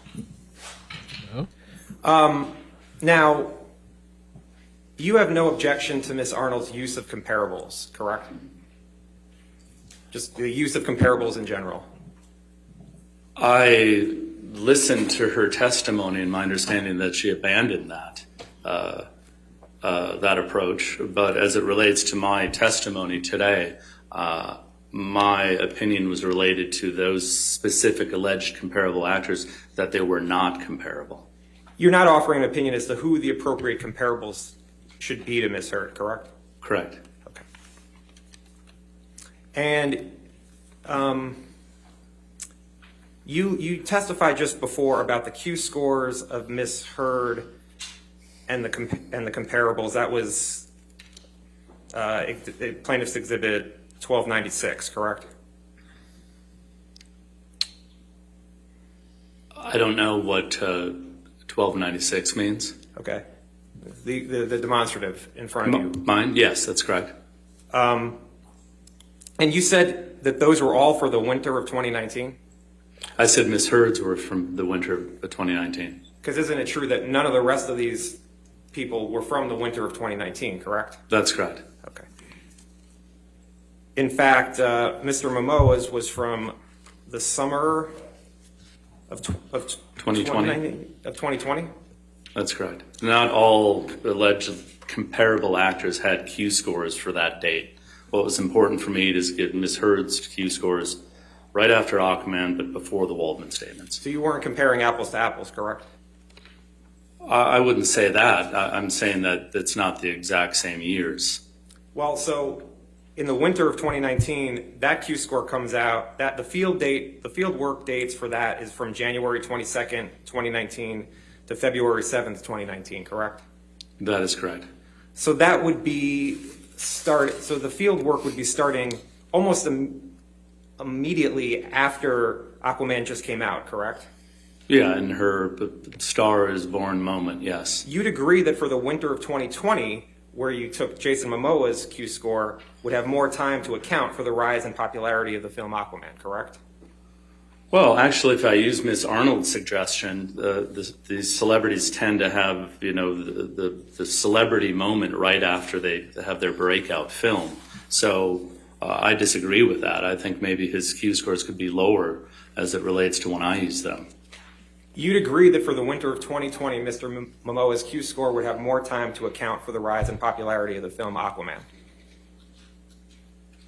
Now, you have no objection to Ms. Arnold's use of comparables, correct? Just the use of comparables in general. I listened to her testimony and my understanding that she abandoned that approach. But as it relates to my testimony today, my opinion was related to those specific alleged comparable actors, that they were not comparable. You're not offering an opinion as to who the appropriate comparables should be to Ms. Heard, correct? Correct. Okay. And you testified just before about the Q scores of Ms. Heard and the comparables. That was Plaintiff's Exhibit 1296, correct? I don't know what 1296 means. Okay. The demonstrative in front of you. Mine? Yes, that's correct. And you said that those were all for the winter of 2019? I said Ms. Heard's were from the winter of 2019. Because isn't it true that none of the rest of these people were from the winter of 2019, correct? That's correct. Okay. In fact, Mr. Momoa's was from the summer of 2020? That's correct. Not all alleged comparable actors had Q scores for that date. What was important for me is to get Ms. Heard's Q scores right after Aquaman, but before the Waldman statements. So you weren't comparing apples to apples, correct? I wouldn't say that. I'm saying that it's not the exact same years. Well, so in the winter of 2019, that Q score comes out. That the field work dates for that is from January 22nd, 2019 to February 7th, 2019, correct? That is correct. So that would be so the field work would be starting almost immediately after Aquaman just came out, correct? Yeah, in her Star is Born moment, yes. You'd agree that for the winter of 2020, where you took Jason Momoa's Q score, would have more time to account for the rise in popularity of the film Aquaman, correct? Well, actually, if I use Ms. Arnold's suggestion, these celebrities tend to have, the celebrity moment right after they have their breakout film. So I disagree with that. I think maybe his Q scores could be lower as it relates to when I use them. You'd agree that for the winter of 2020, Mr. Momoa's Q score would have more time to account for the rise in popularity of the film Aquaman?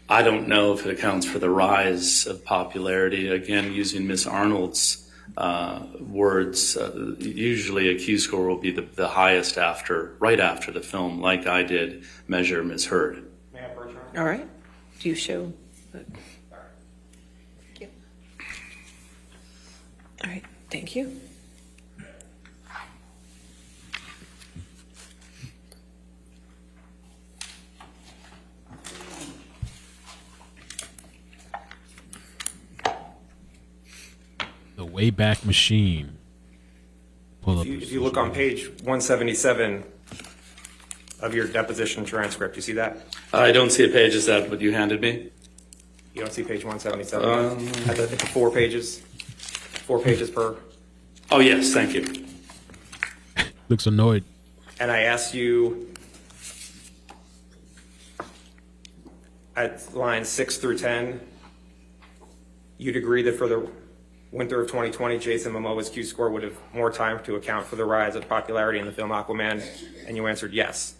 I don't know if it accounts for the rise of popularity. Again, using Ms. Arnold's words, usually a Q score will be the highest right after the film, like I did measure Ms. Heard. All right. Do you show? All right, thank you. The Wayback Machine. Pull up. If you look on page 177 of your deposition transcript, you see that? I don't see a page. Is that what you handed me? You don't see page 177? At the 4 pages? 4 pages per? Oh, yes, thank you. Looks annoyed. And I asked you at lines 6 through 10, you'd agree that for the winter of 2020, Jason Momoa's Q-score would have more time to account for the rise of popularity in the film Aquaman, and you answered yes.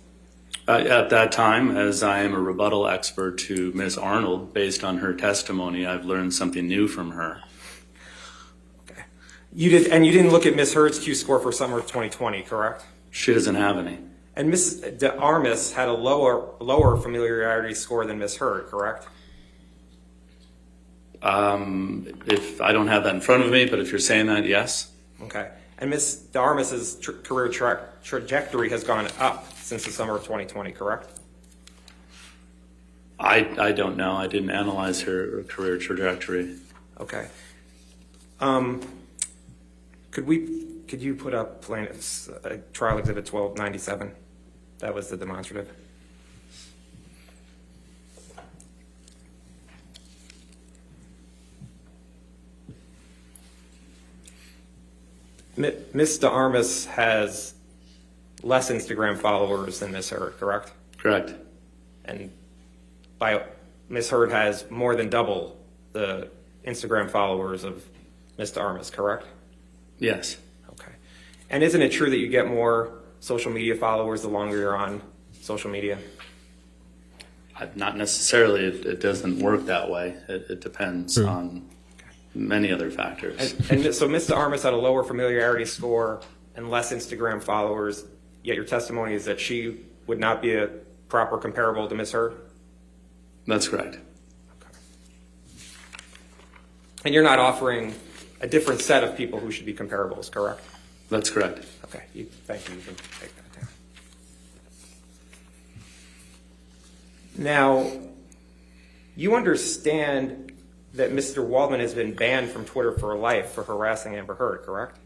At that time, as I am a rebuttal expert to Ms. Arnold, based on her testimony, I've learned something new from her. Okay. You didn't look at Ms. Heard's Q-score for summer of 2020, correct? She doesn't have any. And Ms. De Armas had a lower familiarity score than Ms. Heard, correct? If I don't have that in front of me, but if you're saying that, yes. Okay. And Ms. De Armas's career trajectory has gone up since the summer of 2020, correct? I don't know. I didn't analyze her career trajectory. Okay. Could you put up plaintiff's trial exhibit 1297? That was the demonstrative. Ms. De Armas has less Instagram followers than Ms. Heard, correct? Correct. And Ms. Heard has more than double the Instagram followers of Ms. De Armas, correct? Yes. Okay. And isn't it true that you get more social media followers the longer you're on social media? Not necessarily. It doesn't work that way. It depends on many other factors. And so Ms. De Armas had a lower familiarity score and less Instagram followers, yet your testimony is that she would not be a proper comparable to Ms. Heard? That's correct. Okay. And you're not offering a different set of people who should be comparables, correct? That's correct. Okay, thank you. You can take that down. Now, you understand that Mr. Waldman has been banned from Twitter for life for harassing Amber Heard, correct?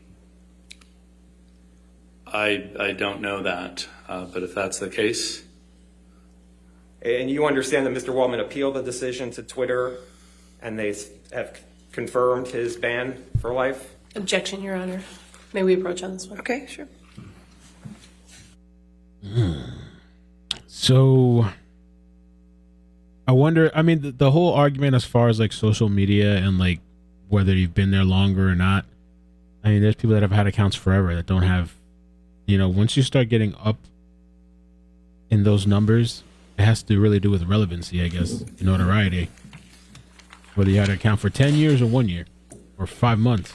I don't know that, but if that's the case. And you understand that Mr. Waldman appealed the decision to Twitter and they have confirmed his ban for life? Objection, Your Honor. May we approach on this one? Okay, sure. So I wonder, I mean, the whole argument as far as like social media and like whether you've been there longer or not, I mean, there's people that have had accounts forever that don't have, once you start getting up in those numbers, it has to really do with relevancy, I guess, notoriety. Whether you had an account for 10 years or 1 year or 5 months.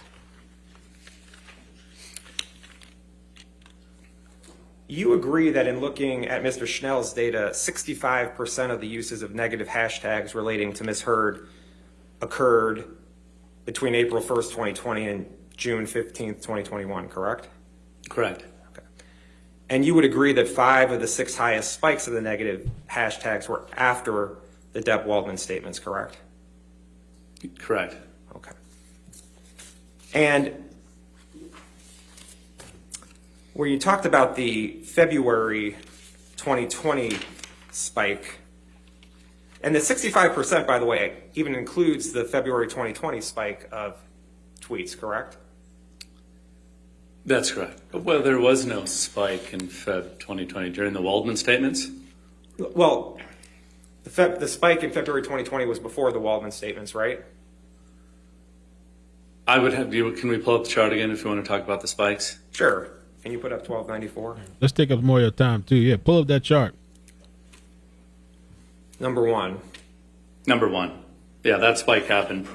You agree that in looking at Mr. Schnell's data, 65% of the uses of negative hashtags relating to Ms. Heard occurred between April 1st, 2020 and June 15th, 2021, correct? Correct. Okay. And you would agree that 5 of the 6 highest spikes of the negative hashtags were after the Depp Waldman statements, correct? Correct. Okay. And where you talked about the February 2020 spike, and the 65%, by the way, even includes the February 2020 spike of tweets, correct? That's correct. Well, there was no spike in Feb 2020 during the Waldman statements? Well, the spike in February 2020 was before the Waldman statements, right? I would have you. Can we pull up the chart again if you want to talk about the spikes? Sure. Can you put up 1294? Let's take up more of your time too. Yeah, pull up that chart. Number one. Yeah, that spike happened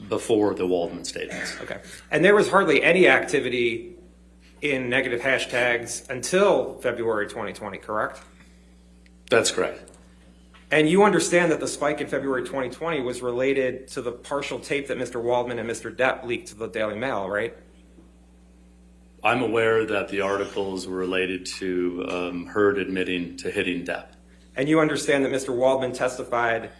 before the Waldman statements. Okay. And there was hardly any activity in negative hashtags until February 2020, correct? That's correct. And you understand that the spike in February 2020 was related to the partial tape that Mr. Waldman and Mr. Depp leaked to the Daily Mail, right? I'm aware that the articles were related to Heard admitting to hitting Depp. And you understand that Mr. Waldman testified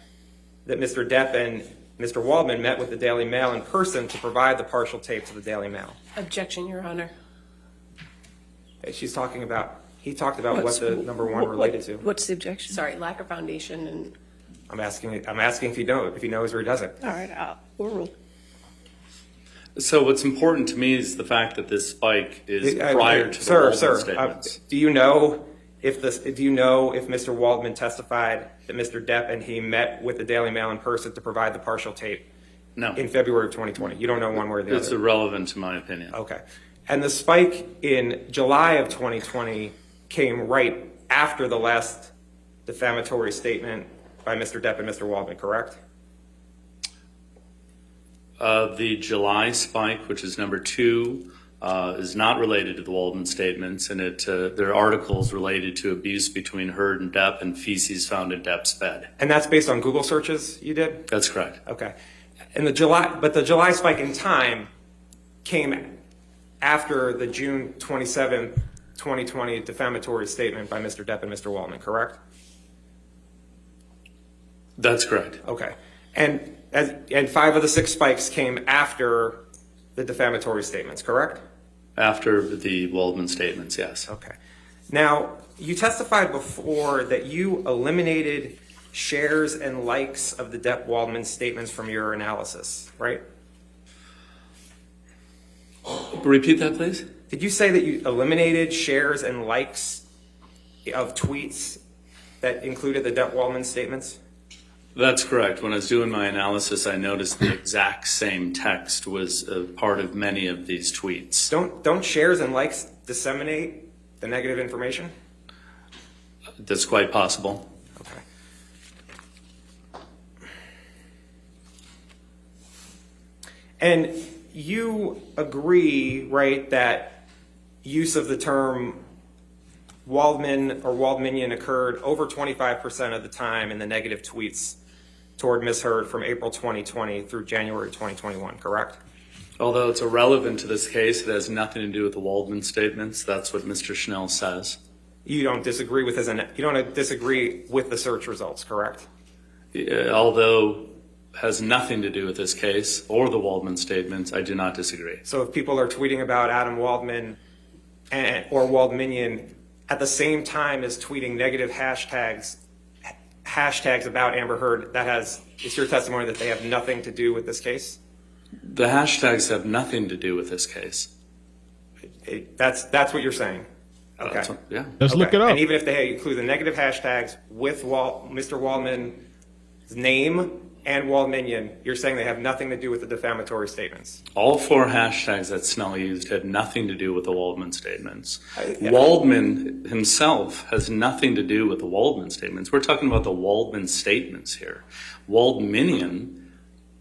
that Mr. Depp and Mr. Waldman met with the Daily Mail in person to provide the partial tape to the Daily Mail. Objection, Your Honor. He talked about what the number one related to. What's the objection? Sorry, lack of foundation, and I'm asking if he knows or he doesn't. All right, we'll rule. So what's important to me is the fact that this spike is prior to the Waldman statements. Do you know if Mr. Waldman testified that Mr. Depp and he met with the Daily Mail in person to provide the partial tape? No. In February of 2020. You don't know one way or the other. It's irrelevant to my opinion. Okay. And the spike in July of 2020 came right after the last defamatory statement by Mr. Depp and Mr. Waldman, correct? The July spike, which is number 2, is not related to the Waldman statements, and there are articles related to abuse between Heard and Depp and feces found in Depp's bed. And that's based on Google searches you did? That's correct. Okay. And the July spike in time came after the June 27th, 2020 defamatory statement by Mr. Depp and Mr. Waldman, correct? That's correct. Okay. And 5 of the 6 spikes came after the defamatory statements, correct? After the Waldman statements, yes. Okay. Now, you testified before that you eliminated shares and likes of the Depp-Waldman statements from your analysis, right? Repeat that, please. Did you say that you eliminated shares and likes of tweets that included the Depp-Waldman statements? That's correct. When I was doing my analysis, I noticed the exact same text was a part of many of these tweets. Don't shares and likes disseminate the negative information? That's quite possible. Okay. And you agree, right, that use of the term Waldman or Waldmanian occurred over 25% of the time in the negative tweets toward Ms. Heard from April 2020 through January 2021, correct? Although it's irrelevant to this case, it has nothing to do with the Waldman statements. That's what Mr. Schnell says. You don't disagree with the search results, correct? Although has nothing to do with this case or the Waldman statements, I do not disagree. So if people are tweeting about Adam Waldman or Waldmanian at the same time as tweeting negative hashtags about Amber Heard, it's your testimony that they have nothing to do with this case? The hashtags have nothing to do with this case. That's what you're saying? Okay. Yeah. Let's look it up. And even if they include the negative hashtags with Mr. Waldman's name and Waldmanian, you're saying they have nothing to do with the defamatory statements? All 4 hashtags that Snell used had nothing to do with the Waldman statements. Waldman himself has nothing to do with the Waldman statements. We're talking about the Waldman statements here. Waldmanian,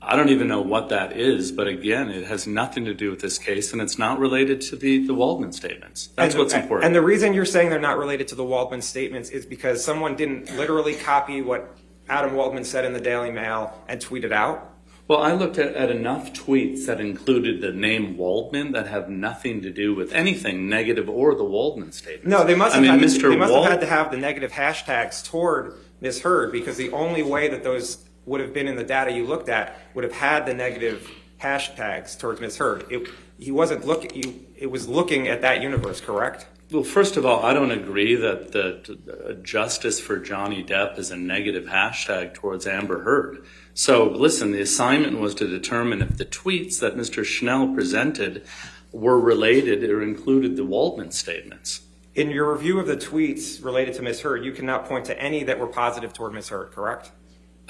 I don't even know what that is, but again, it has nothing to do with this case, and it's not related to the Waldman statements. That's what's important. And the reason you're saying they're not related to the Waldman statements is because someone didn't literally copy what Adam Waldman said in the Daily Mail and tweet it out? Well, I looked at enough tweets that included the name Waldman that have nothing to do with anything negative or the Waldman statements. No, they must have had to have the negative hashtags toward Ms. Heard, because the only way that those would have been in the data you looked at would have had the negative hashtags towards Ms. Heard. It was looking at that universe, correct? Well, first of all, I don't agree that the justice for Johnny Depp is a negative hashtag towards Amber Heard. So listen, the assignment was to determine if the tweets that Mr. Schnell presented were related or included the Waldman statements. In your review of the tweets related to Ms. Heard, you cannot point to any that were positive toward Ms. Heard, correct?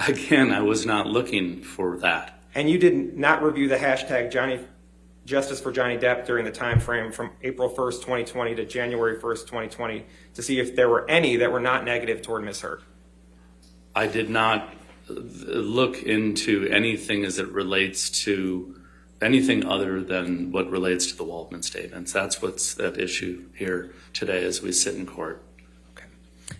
Again, I was not looking for that. And you did not review the hashtag Justice for Johnny Depp during the time frame from April 1st, 2020 to January 1st, 2020 to see if there were any that were not negative toward Ms. Heard? I did not look into anything as it relates to anything other than what relates to the Waldman statements. That's what's at issue here today as we sit in court. Okay.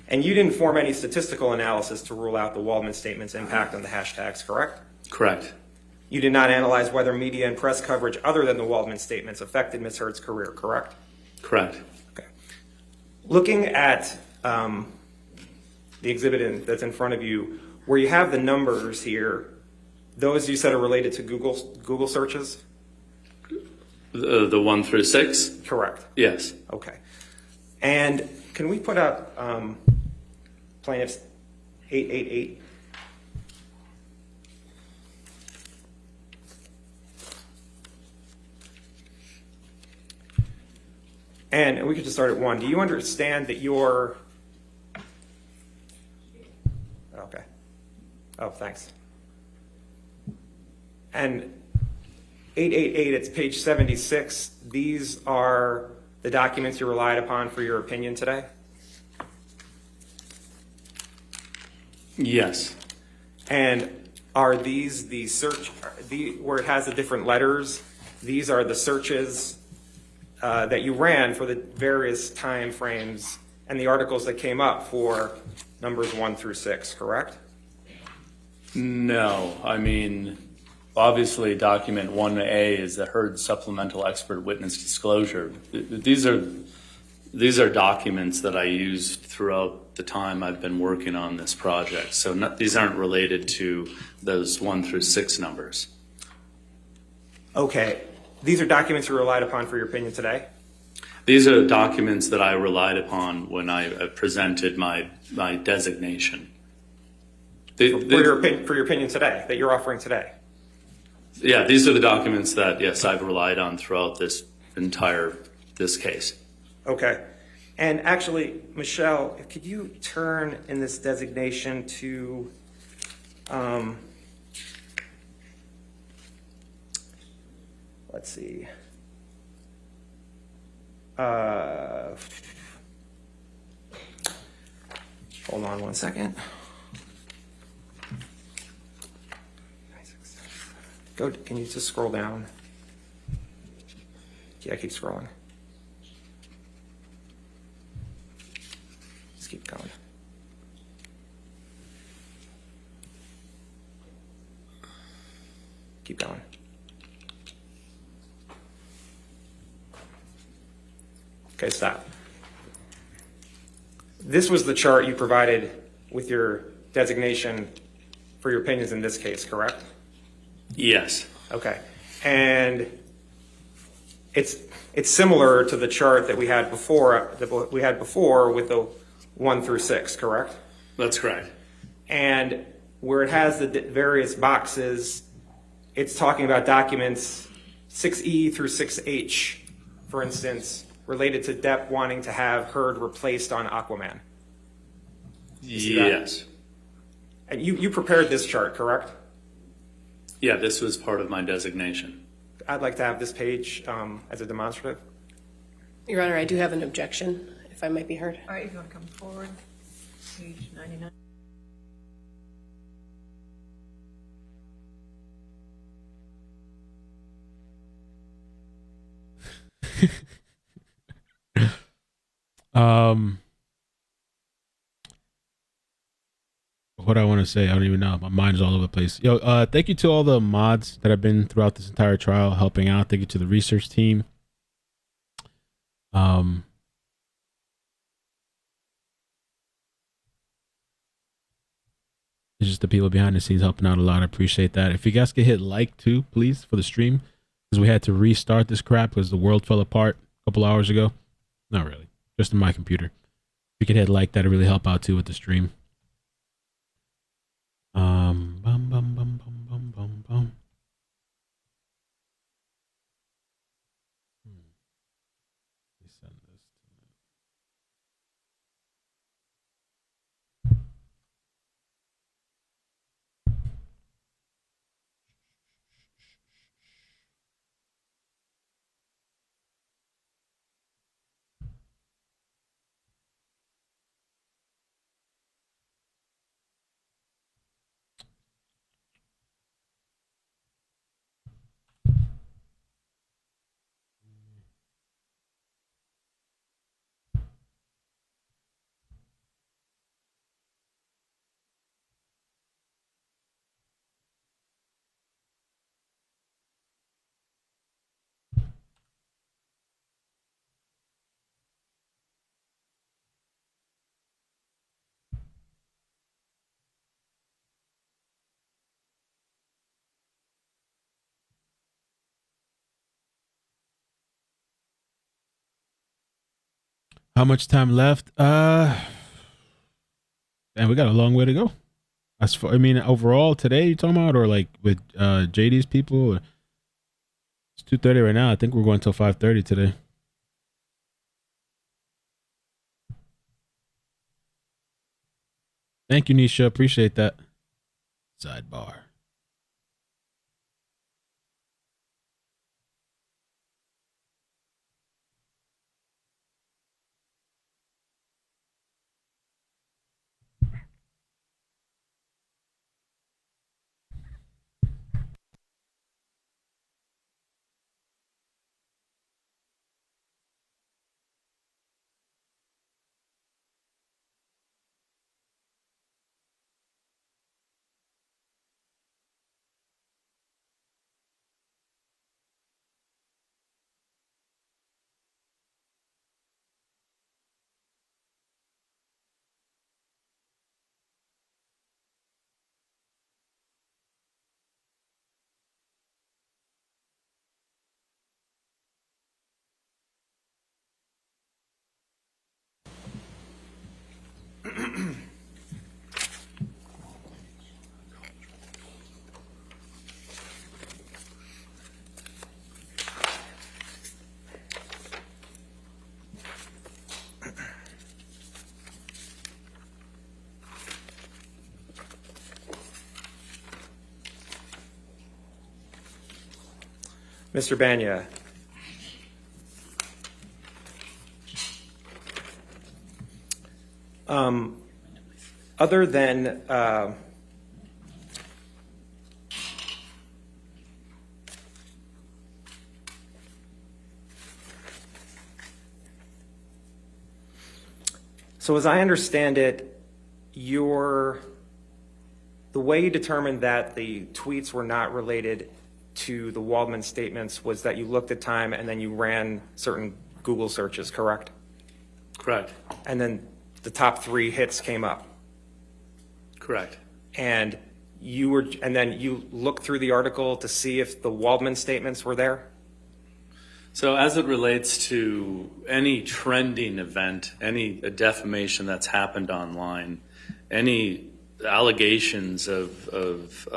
And you didn't form any statistical analysis to rule out the Waldman statement's impact on the hashtags, correct? Correct. You did not analyze whether media and press coverage other than the Waldman statements affected Ms. Heard's career, correct? Correct. Okay. Looking at the exhibit that's in front of you, where you have the numbers here, those you said are related to Google searches? The 1 through 6? Correct. Yes. Okay. And can we put up plaintiff's 888? And we could just start at 1. Do you understand that your... Okay. Oh, thanks. And 888, it's page 76. These are the documents you relied upon for your opinion today? Yes. And are these the search, where it has the different letters, these are the searches that you ran for the various time frames and the articles that came up for numbers 1 through 6, correct? No. I mean, obviously document 1A is the Heard supplemental expert witness disclosure. These are documents that I used throughout the time I've been working on this project. So these aren't related to those 1 through 6 numbers. Okay. These are documents you relied upon for your opinion today? These are documents that I relied upon when I presented my designation. For your opinion today, that you're offering today? Yeah, these are the documents that, yes, I've relied on throughout this case. Okay. And actually, Michelle, could you turn in this designation to let's see. Hold on one second. Can you just scroll down? Yeah, keep scrolling. Just keep going. Keep going. Okay, stop. This was the chart you provided with your designation for your opinions in this case, correct? Yes. Okay. And it's similar to the chart that we had before with the 1 through 6, correct? That's correct. And where it has the various boxes, it's talking about documents 6E through 6H, for instance, related to Depp wanting to have Heard replaced on Aquaman. Yes. And you prepared this chart, correct? Yeah, this was part of my designation. I'd like to have this page as a demonstrative. Your Honor, I do have an objection, if I might be heard. All right, if you want to come forward, page 99. What I want to say, I don't even know. My mind's all over the place. Yo, thank you to all the mods that have been throughout this entire trial helping out. Thank you to the research team. It's just the people behind the scenes helping out a lot. I appreciate that. If you guys could hit like too, please, for the stream, because we had to restart this crap because the world fell apart a couple hours ago. Not really, just in my computer. If you could hit like, that'd really help out too with the stream. Bum, bum, bum, bum, bum, bum, bum. Let me send this How much time left? And we got a long way to go. As far, I mean, overall today, you talking about, or like with JD's people? It's 2:30 right now. I think we're going till 5:30 today. Thank you, Nisha. Appreciate that. Sidebar. Mr. Banya. Other than so as I understand it, the way you determined that the tweets were not related to the Waldman statements was that you looked at time and then you ran certain Google searches, correct? Correct. And then the top 3 hits came up. Correct. And then you looked through the article to see if the Waldman statements were there? So as it relates to any trending event, any defamation that's happened online, any allegations of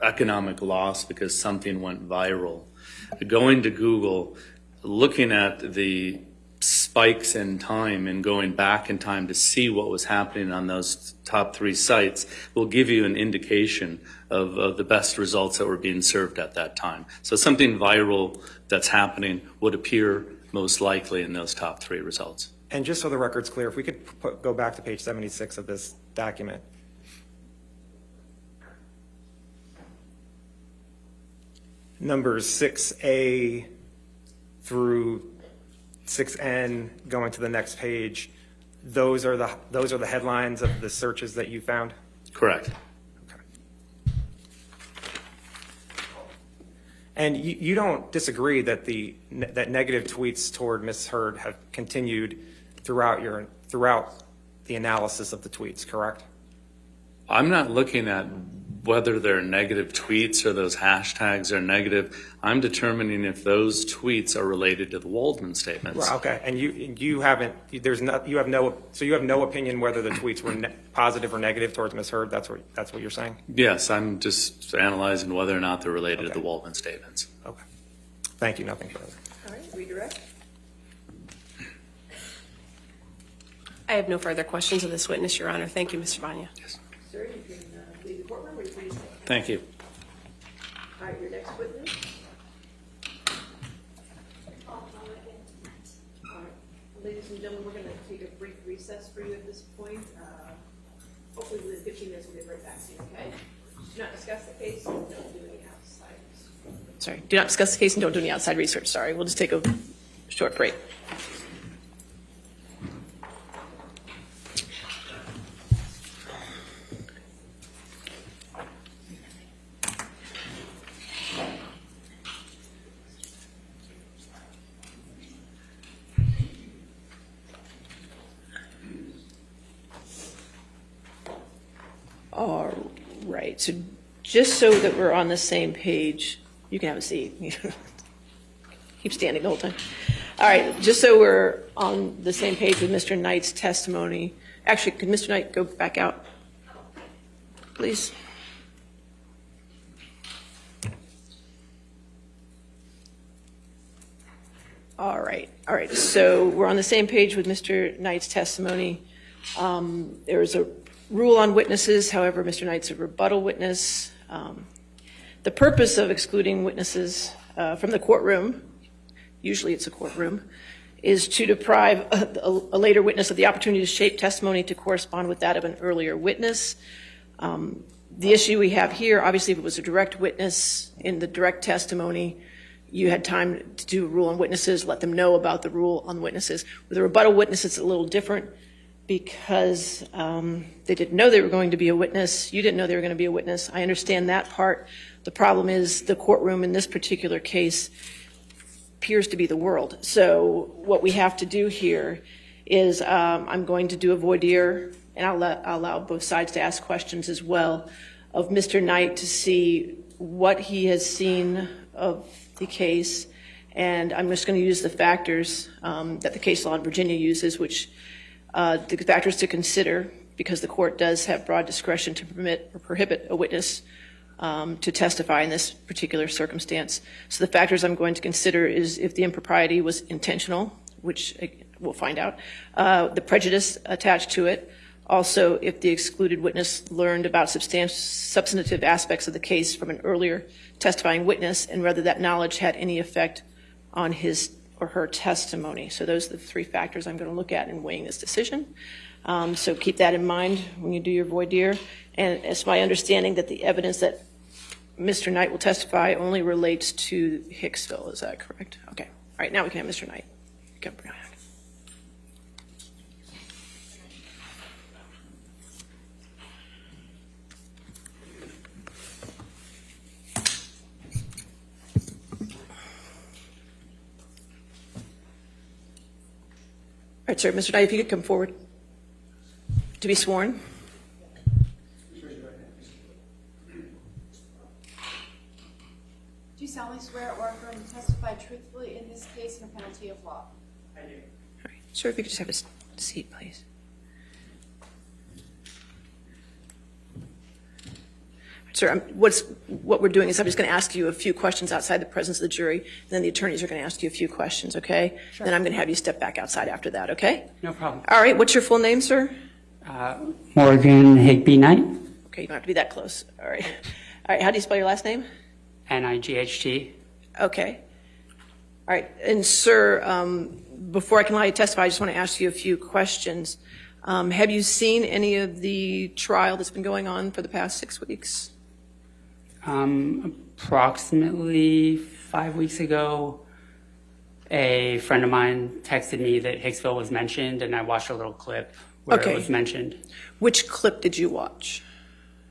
economic loss because something went viral, going to Google, looking at the spikes in time and going back in time to see what was happening on those top 3 sites will give you an indication of the best results that were being served at that time. So something viral that's happening would appear most likely in those top 3 results. And just so the record's clear, if we could go back to page 76 of this document. Numbers 6A through 6N, going to the next page, those are the headlines of the searches that you found? Correct. Okay. And you don't disagree that that negative tweets toward Ms. Heard have continued throughout the analysis of the tweets, correct? I'm not looking at whether they're negative tweets or those hashtags are negative. I'm determining if those tweets are related to the Waldman statements. Well, okay, and you have no opinion whether the tweets were positive or negative towards Ms. Heard. That's what you're saying? Yes, I'm just analyzing whether or not they're related to the Waldman statements. Okay. Thank you. Nothing further. All right, redirect. I have no further questions of this witness, Your Honor. Thank you, Mr. Banya. Yes. Sir, you can leave the courtroom or please. Thank you. All right, your next witness. All right, ladies and gentlemen, we're going to take a brief recess for you at this point. Hopefully within 15 minutes we'll get right back to you, okay? Do not discuss the case and don't do any outside research. Sorry, do not discuss the case and don't do any outside research. Sorry, we'll just take a short break. All right, so just so that we're on the same page, you can have a seat. Keep standing the whole time. All right, just so we're on the same page with Mr. Knight's testimony. Actually, could Mr. Knight go back out, please? All right. So we're on the same page with Mr. Knight's testimony. There is a rule on witnesses. However, Mr. Knight's a rebuttal witness. The purpose of excluding witnesses from the courtroom, usually it's a courtroom, is to deprive a later witness of the opportunity to shape testimony to correspond with that of an earlier witness. The issue we have here, obviously, if it was a direct witness in the direct testimony, you had time to do a rule on witnesses, let them know about the rule on witnesses. With a rebuttal witness, it's a little different because they didn't know they were going to be a witness. You didn't know they were going to be a witness. I understand that part. The problem is the courtroom in this particular case appears to be the world. So what we have to do here is I'm going to do a voir dire, and I'll allow both sides to ask questions as well of Mr. Knight to see what he has seen of the case. And I'm just going to use the factors that the case law in Virginia uses, which the factors to consider, because the court does have broad discretion to permit or prohibit a witness to testify in this particular circumstance. So the factors I'm going to consider is if the impropriety was intentional, which we'll find out, the prejudice attached to it, also if the excluded witness learned about substantive aspects of the case from an earlier testifying witness, and whether that knowledge had any effect on his or her testimony. So those are the three factors I'm going to look at in weighing this decision. So keep that in mind when you do your voir dire. And it's my understanding that the evidence that Mr. Knight will testify only relates to Hicksville. Is that correct? Okay. All right, now we can have Mr. Knight. Come bring it back. All right, sir. Mr. Knight, if you could come forward to be sworn. Do you solemnly swear or affirm to testify truthfully in this case and a penalty of law? I do. All right. Sir, if you could just have a seat, please. Sir, what we're doing is I'm just going to ask you a few questions outside the presence of the jury, and then the attorneys are going to ask you a few questions, okay? Sure. Then I'm going to have you step back outside after that, okay? No problem. All right, what's your full name, sir? Morgan Higby Knight. Okay, you don't have to be that close. All right. All right, how do you spell your last name? N-I-G-H-T. Okay. All right, and sir, before I can allow you to testify, I just want to ask you a few questions. Have you seen any of the trial that's been going on for the past 6 weeks? Approximately 5 weeks ago, a friend of mine texted me that Hicksville was mentioned, and I watched a little clip where it was mentioned. Which clip did you watch?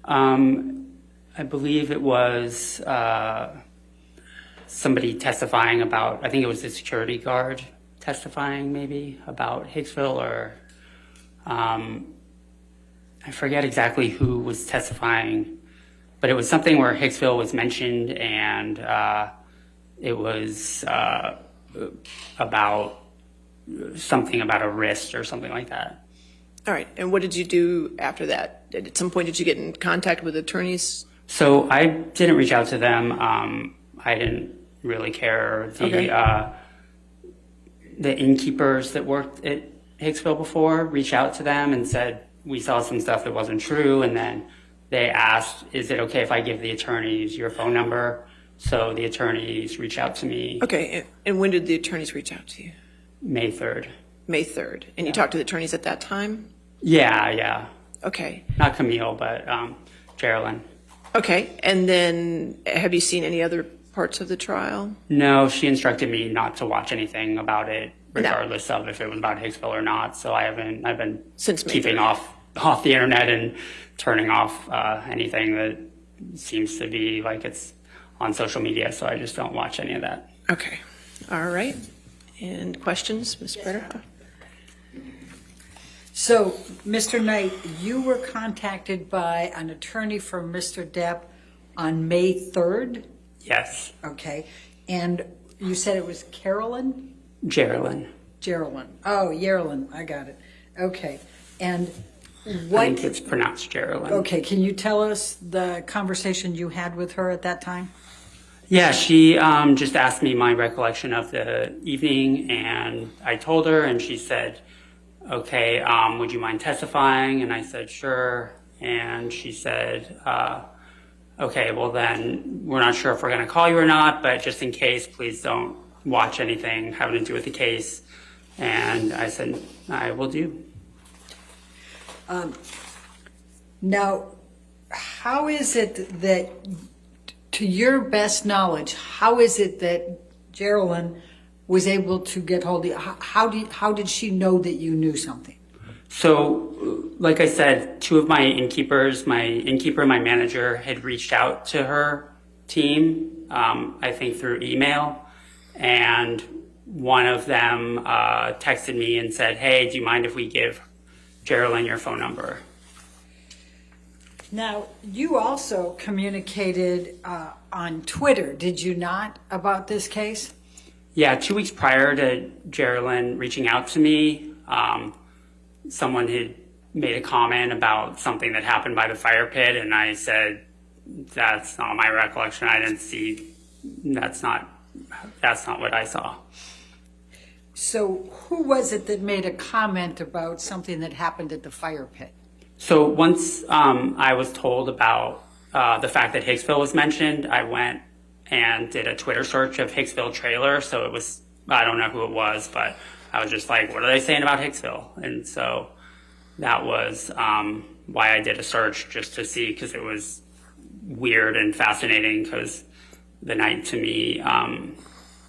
I believe it was somebody testifying about, I think it was the security guard testifying maybe about Hicksville, or I forget exactly who was testifying. But it was something where Hicksville was mentioned, and it was about something about a wrist or something like that. All right, and what did you do after that? At some point, did you get in contact with attorneys? So I didn't reach out to them. I didn't really care. The innkeepers that worked at Hicksville before reached out to them and said, we saw some stuff that wasn't true, and then they asked, is it okay if I give the attorneys your phone number? So the attorneys reached out to me. Okay, and when did the attorneys reach out to you? May 3rd. May 3rd. And you talked to the attorneys at that time? Yeah. Okay. Not Camille, but Geraldine. Okay, and then have you seen any other parts of the trial? No, she instructed me not to watch anything about it, regardless of if it was about Hicksville or not. So I've been keeping off the internet and turning off anything that seems to be like it's on social media, so I just don't watch any of that. Okay. All right. And questions, Ms. Breder? So, Mr. Knight, you were contacted by an attorney for Mr. Depp on May 3rd? Yes. Okay. And you said it was Carolyn? Geraldine. Oh, Geraldine. I got it. Okay. And what? I think it's pronounced Geraldine. Okay. Can you tell us the conversation you had with her at that time? Yeah, she just asked me my recollection of the evening, and I told her, and she said, okay, would you mind testifying? And I said, sure. And she said, okay, well then, we're not sure if we're going to call you or not, but just in case, please don't watch anything having to do with the case. And I said, I will do. Now, how is it that, to your best knowledge, how is it that Geraldine was able to get hold of you? How did she know that you knew something? So, like I said, two of my innkeepers, my innkeeper and my manager, had reached out to her team, I think through email, and one of them texted me and said, hey, do you mind if we give Geraldine your phone number? Now, you also communicated on Twitter, did you not, about this case? Yeah, 2 weeks prior to Geraldine reaching out to me, someone had made a comment about something that happened by the fire pit, and I said, that's not my recollection. I didn't see, that's not what I saw. So who was it that made a comment about something that happened at the fire pit? So once I was told about the fact that Hicksville was mentioned, I went and did a Twitter search of Hicksville trailer. So it was, I don't know who it was, but I was just like, what are they saying about Hicksville? And so that was why I did a search, just to see, because it was weird and fascinating, because the night to me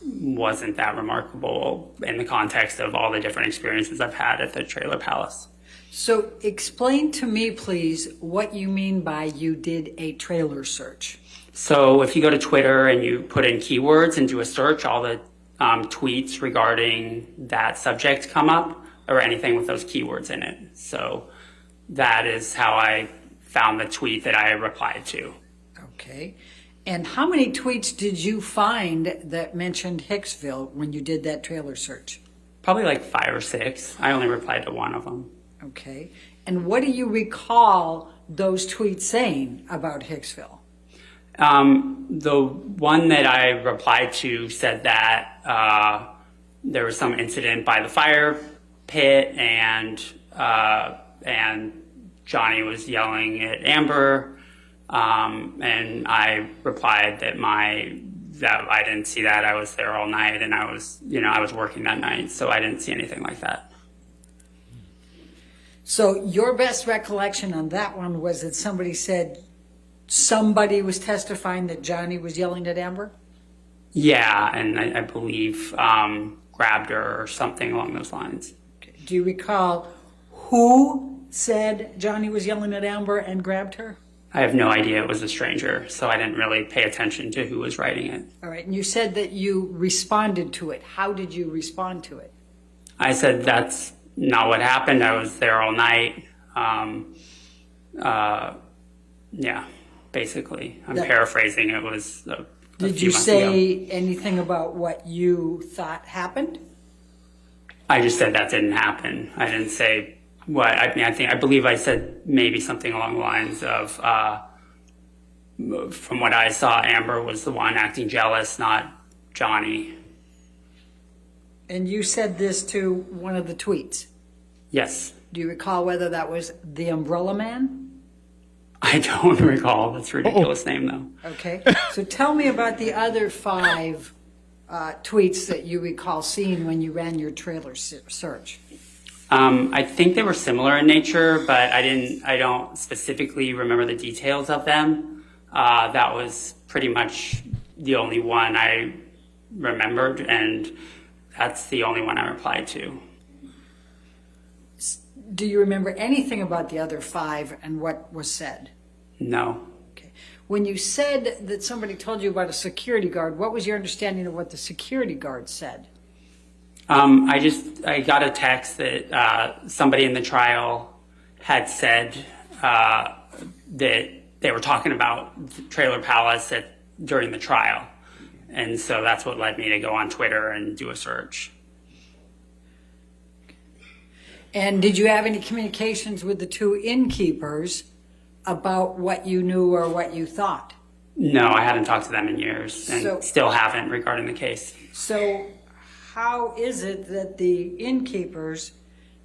wasn't that remarkable in the context of all the different experiences I've had at the trailer palace. So explain to me, please, what you mean by you did a trailer search. So if you go to Twitter and you put in keywords and do a search, all the tweets regarding that subject come up, or anything with those keywords in it. So that is how I found the tweet that I replied to. Okay. And how many tweets did you find that mentioned Hicksville when you did that trailer search? Probably like 5 or 6. I only replied to one of them. Okay. And what do you recall those tweets saying about Hicksville? The one that I replied to said that there was some incident by the fire pit, and Johnny was yelling at Amber, and I replied that I didn't see that. I was there all night, and I was working that night, so I didn't see anything like that. So your best recollection on that one was that somebody said somebody was testifying that Johnny was yelling at Amber? Yeah, and I believe grabbed her or something along those lines. Okay. Do you recall who said Johnny was yelling at Amber and grabbed her? I have no idea. It was a stranger, so I didn't really pay attention to who was writing it. All right, and you said that you responded to it. How did you respond to it? I said that's not what happened. I was there all night. Yeah, basically. I'm paraphrasing. It was a Did few you months say ago. anything about what you thought happened? I just said that didn't happen. I didn't say what. I believe I said maybe something along the lines of, from what I saw, Amber was the one acting jealous, not Johnny. And you said this to one of the tweets. Yes. Do you recall whether that was the Umbrella Man? I don't recall. That's a ridiculous name, though. Okay. So tell me about the other 5 tweets that you recall seeing when you ran your trailer search. I think they were similar in nature, but I don't specifically remember the details of them. That was pretty much the only one I remembered, and that's the only one I replied to. Do you remember anything about the other 5 and what was said? No. Okay. When you said that somebody told you about a security guard, what was your understanding of what the security guard said? I got a text that somebody in the trial had said that they were talking about the Trailer Palace during the trial. And so that's what led me to go on Twitter and do a search. And did you have any communications with the two innkeepers about what you knew or what you thought? No, I hadn't talked to them in years and So- still haven't regarding the case. So how is it that the innkeepers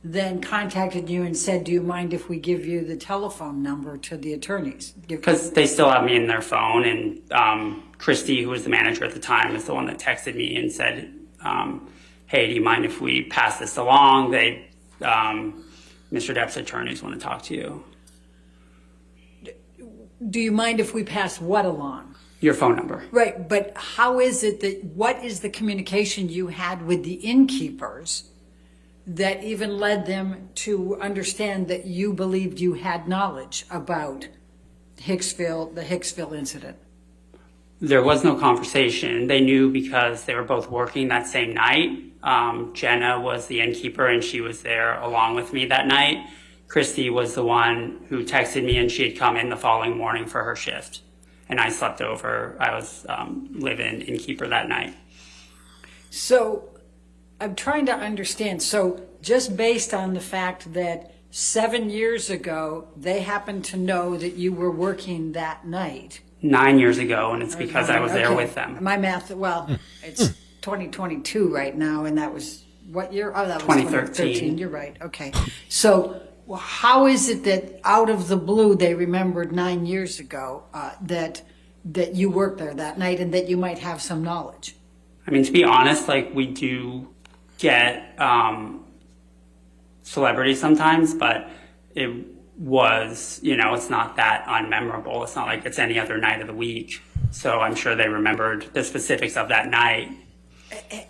then contacted you and said, do you mind if we give you the telephone number to the attorneys? Because they still have me in their phone, and Christy, who was the manager at the time, is the one that texted me and said, hey, do you mind if we pass this along? Mr. Depp's attorneys want to talk to you. Do you mind if we pass what along? Your phone number. Right, but how is it that, what is the communication you had with the innkeepers that even led them to understand that you believed you had knowledge about Hicksville, the Hicksville incident? There was no conversation. They knew because they were both working that same night. Jenna was the innkeeper and she was there along with me that night. Christy was the one who texted me and she had come in the following morning for her shift. And I slept over. I was live-in innkeeper that night. So I'm trying to understand. So just based on the fact that 7 years ago, they happened to know that you were working that night. 9 years ago, and it's because I was there Okay. with them. My math, well, it's 2022 right now, and that was what year? Oh, that was 2013. You're right. Okay. So how is it that out of the blue they remembered 9 years ago that you worked there that night and that you might have some knowledge? I mean, to be honest, like we do get celebrities sometimes, but it was, it's not that unmemorable. It's not like it's any other night of the week. So I'm sure they remembered the specifics of that night.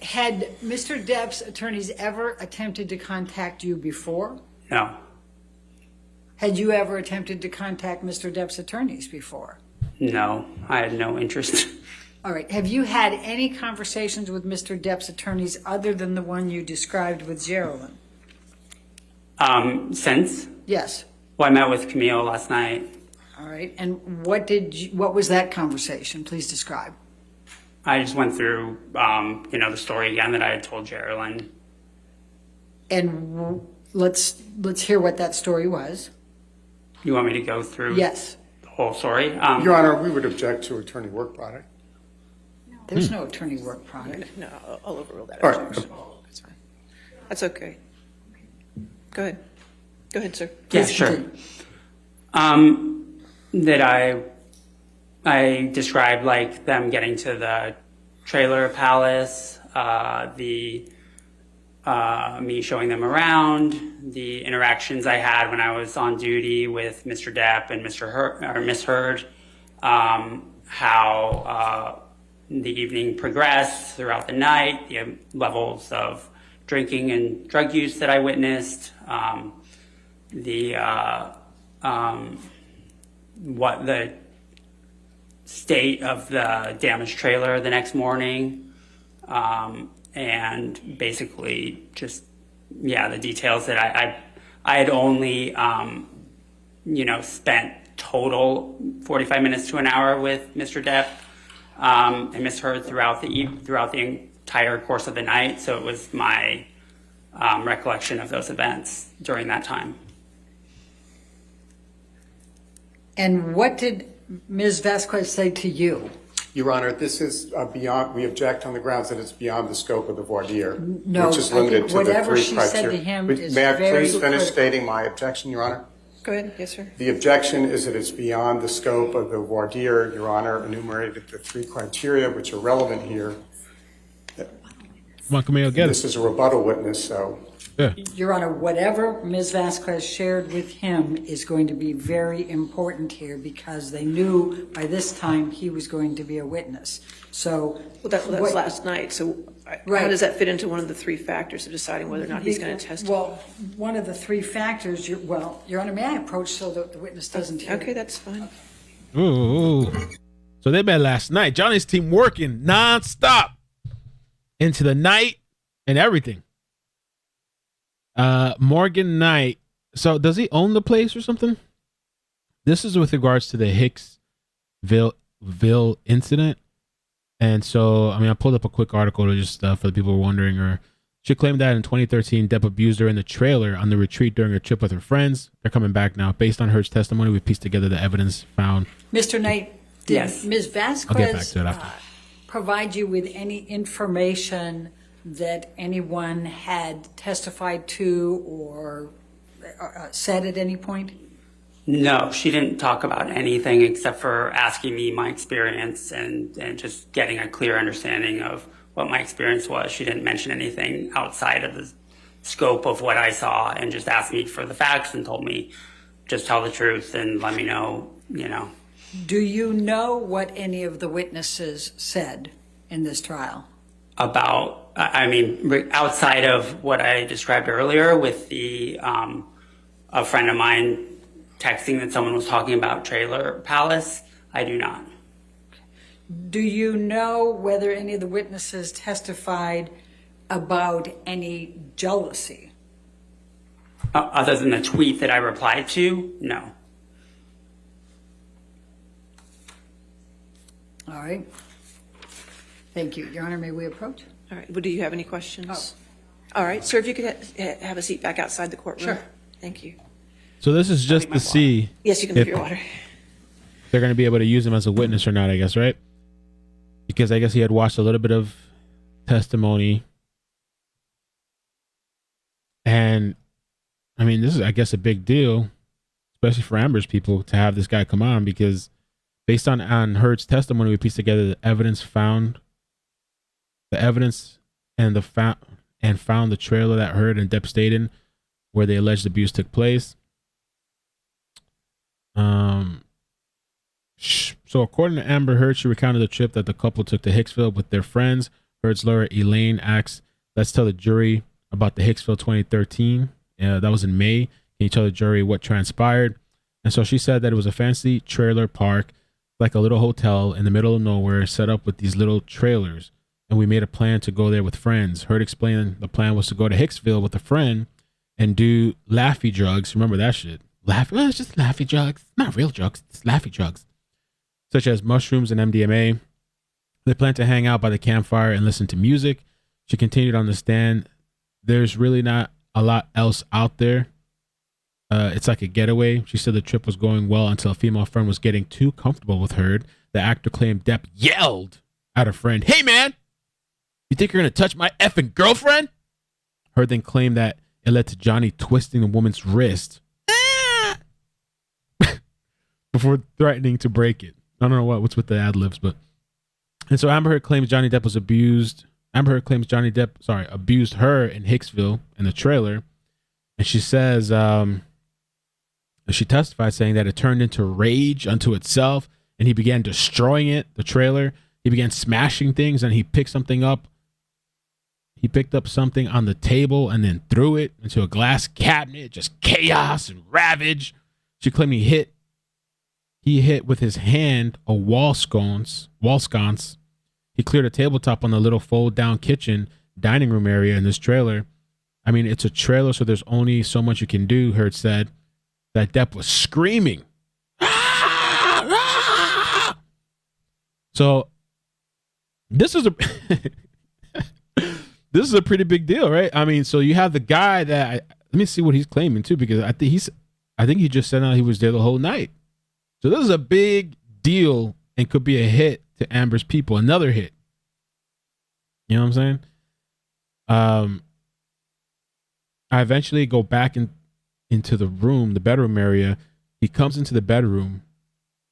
Had Mr. Depp's attorneys ever attempted to contact you before? No, Had you ever attempted to contact Mr. Depp's attorneys before? no, I had no interest. All right. Have you had any conversations with Mr. Depp's attorneys other than the one you described with Geraldine? Since? Yes. Well, I met with Camille last night. All right. And what was that conversation? Please describe. I just went through, the story again that I had told Geraldine. And let's hear what that story was. You want me to go through? Yes. The whole story? Your Honor, we would object to attorney work product. There's no attorney work product. No, I'll overrule that. All right. objection. That's fine. That's okay. Go ahead. Go ahead, sir. Yeah, sure. That I described like them getting to the trailer palace, me showing them around, the interactions I had when I was on duty with Mr. Depp and Miss Heard, how the evening progressed throughout the night, the levels of drinking and drug use that I witnessed, what the state of the damaged trailer the next morning, and basically just, the details that I had only, spent total 45 minutes to an hour with Mr. Depp and Miss Heard throughout the entire course of the night. So it was my recollection of those events during that time. And what did Ms. Vasquez say to you? Your Honor, this is beyond, we object on the grounds that it's beyond the scope of the voir dire, No, which is I think limited to the whatever three she said criteria. to him But is may I very please finish critical. stating my objection, Your Honor? Go ahead. Yes, sir. The objection is that it's beyond the scope of the voir dire. Your Honor enumerated the three criteria which are relevant here. Come on, Camille, get This it. is a rebuttal witness, so. Yeah. Your Honor, whatever Ms. Vasquez shared with him is going to be very important here because they knew by this time he was going to be a witness. So, Well, that was what- last night. So how Right. does that fit into one of the three factors of deciding whether or not he's going to testify? Well, one of the three factors, Your Honor, may I approach so that the witness doesn't hear? Okay, that's fine. Ooh. So they met last night. Johnny's team working nonstop into the night and everything. Morgan Knight. So does he own the place or something? This is with regards to the Hicksville incident. And so, I pulled up a quick article to just for the people who are wondering or She claimed that in 2013, Depp abused her in the trailer on the retreat during her trip with her friends. They're coming back now. Based on Heard's testimony, we pieced together the evidence found. Mr. Knight, did Yes. Ms. I'll get back Vasquez to it after. provide you with any information that anyone had testified to or said at any point? No, she didn't talk about anything except for asking me my experience and just getting a clear understanding of what my experience was. She didn't mention anything outside of the scope of what I saw and just asked me for the facts and told me just tell the truth and let me know, you know. Do you know what any of the witnesses said in this trial? About, I mean, outside of what I described earlier with the, a friend of mine texting that someone was talking about Trailer Palace, I do not. Do you know whether any of the witnesses testified about any jealousy? Other than the tweet that I replied to, no. All right. Thank you. Your Honor, may we approach? All right. Well, do you have any questions? All right. Sir, if you could have a seat back outside the courtroom. Sure. Thank you. So this is just to see Yes, you can have your water. they're going to be able to use him as a witness or not, I guess, right? Because I guess he had watched a little bit of testimony. And, I mean, this is, I guess, a big deal, especially for Amber's people, to have this guy come on, because based on Heard's testimony, we pieced together the evidence found and found the trailer that Heard and Depp stayed in where the alleged abuse took place. So according to Amber Heard, she recounted the trip that the couple took to Hicksville with their friends. Heard's lawyer Elaine asks, let's tell the jury about the Hicksville 2013. That was in May. Can you tell the jury what transpired? And so she said that it was a fancy trailer park, like a little hotel in the middle of nowhere, set up with these little trailers. And we made a plan to go there with friends. Heard explained the plan was to go to Hicksville with a friend and do laffy drugs. Remember that shit? It's just laffy drugs. Not real drugs. It's laffy drugs. Such as mushrooms and MDMA. They planned to hang out by the campfire and listen to music. She continued on the stand. There's really not a lot else out there. It's like a getaway. She said the trip was going well until a female friend was getting too comfortable with Heard. The actor claimed Depp yelled at a friend, "Hey man, you think you're going to touch my effing girlfriend?" Heard then claimed that it led to Johnny twisting the woman's wrist before threatening to break it. I don't know what's with the ad libs, but. And so Amber Heard claims Johnny Depp was abused. Amber Heard claims Johnny Depp, abused her in Hicksville in the trailer. And she says, she testified saying that it turned into rage unto itself and he began destroying it, the trailer. He began smashing things and he picked something up. He picked up something on the table and then threw it into a glass cabinet, just chaos and ravage. She claimed he hit with his hand a wall sconce. He cleared a tabletop on the little fold-down kitchen dining room area in this trailer. I mean, it's a trailer, so there's only so much you can do, Heard said. That Depp was screaming. So this is a pretty big deal, right? I mean, so you have the guy that let me see what he's claiming too, because I think he just said he was there the whole night. So this is a big deal and could be a hit to Amber's people. Another hit. You know what I'm saying? I eventually go back into the room, the bedroom area. He comes into the bedroom.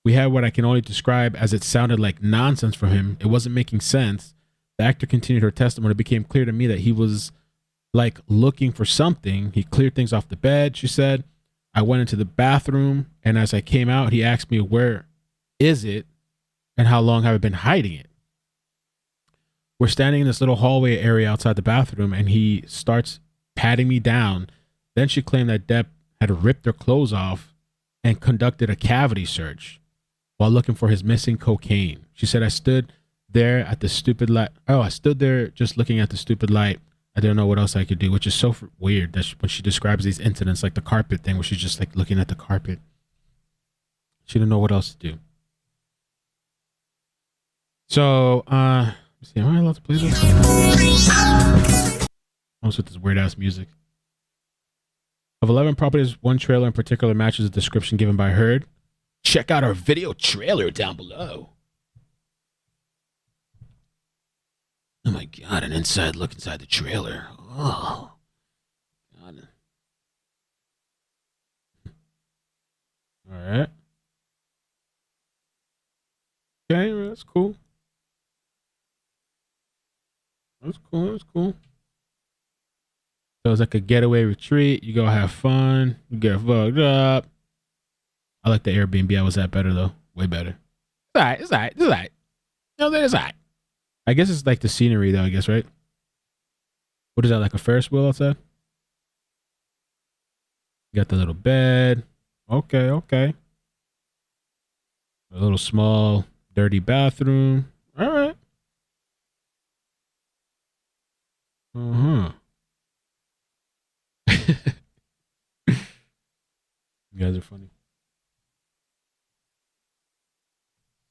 We had what I can only describe as it sounded like nonsense from him. It wasn't making sense. The actor continued her testimony. It became clear to me that he was like looking for something. He cleared things off the bed, she said. I went into the bathroom, and as I came out, he asked me, where is it and how long have I been hiding it? We're standing in this little hallway area outside the bathroom, and he starts patting me down. Then she claimed that Depp had ripped her clothes off and conducted a cavity search while looking for his missing cocaine. She said, I stood there at the stupid light. I stood there just looking at the stupid light. I didn't know what else I could do, which is so weird that when she describes these incidents, like the carpet thing, where she's just like looking at the carpet. She didn't know what else to do. So, let's see, am I allowed to play this? What's with this weird ass music? Of 11 properties, one trailer in particular matches the description given by Heard. Check out our video trailer down below. Oh my God, an inside look inside the trailer. Oh, God. All right. Okay, that's cool. That's cool. That's cool. So it's like a getaway retreat. You go have fun. You get fucked up. I like the Airbnb I was at better though. Way better. It's alright. It's alright. It's alright. You know, it's alright. I guess it's like the scenery though, I guess, right? What is that, like a Ferris wheel outside? You got the little bed. Okay, okay. A little small, dirty bathroom. Alright. Uh-huh. You guys are funny.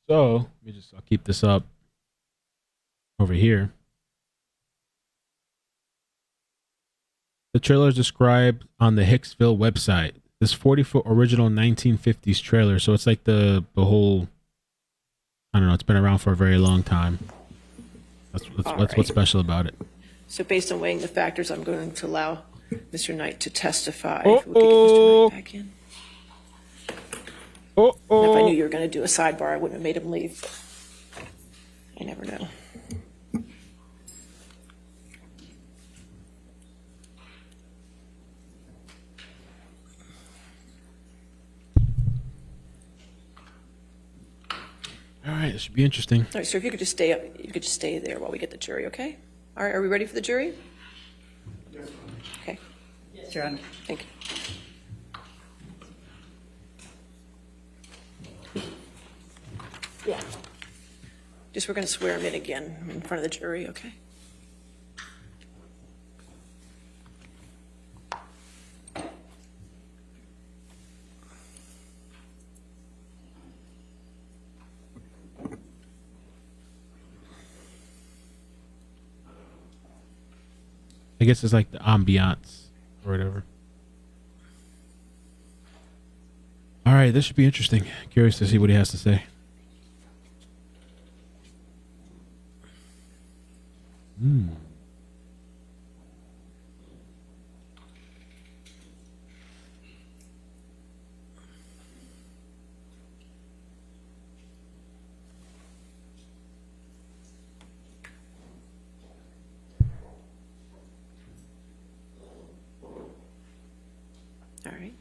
So, I'll keep this up over here. The trailer is described on the Hicksville website. This 40-foot original 1950s trailer. So it's like the whole, I don't know, it's been around for a very long time. That's what's special about it. So based on weighing the factors, I'm going to allow Mr. Knight to testify. If we could get Mr. Knight back in. And if I knew you were going to do a sidebar, I wouldn't have made him leave. I never know. All right, this should be interesting. All right, sir, if you could just stay up, you could just stay there while we get the jury, okay? All right, are we ready for the jury? Yes. Okay. Yes, Your Honor. Thank you. Yeah. Just we're going to swear him in again in front of the jury, okay? I guess it's like the ambiance or whatever. All right, this should be interesting. Curious to see what he has to say. All right,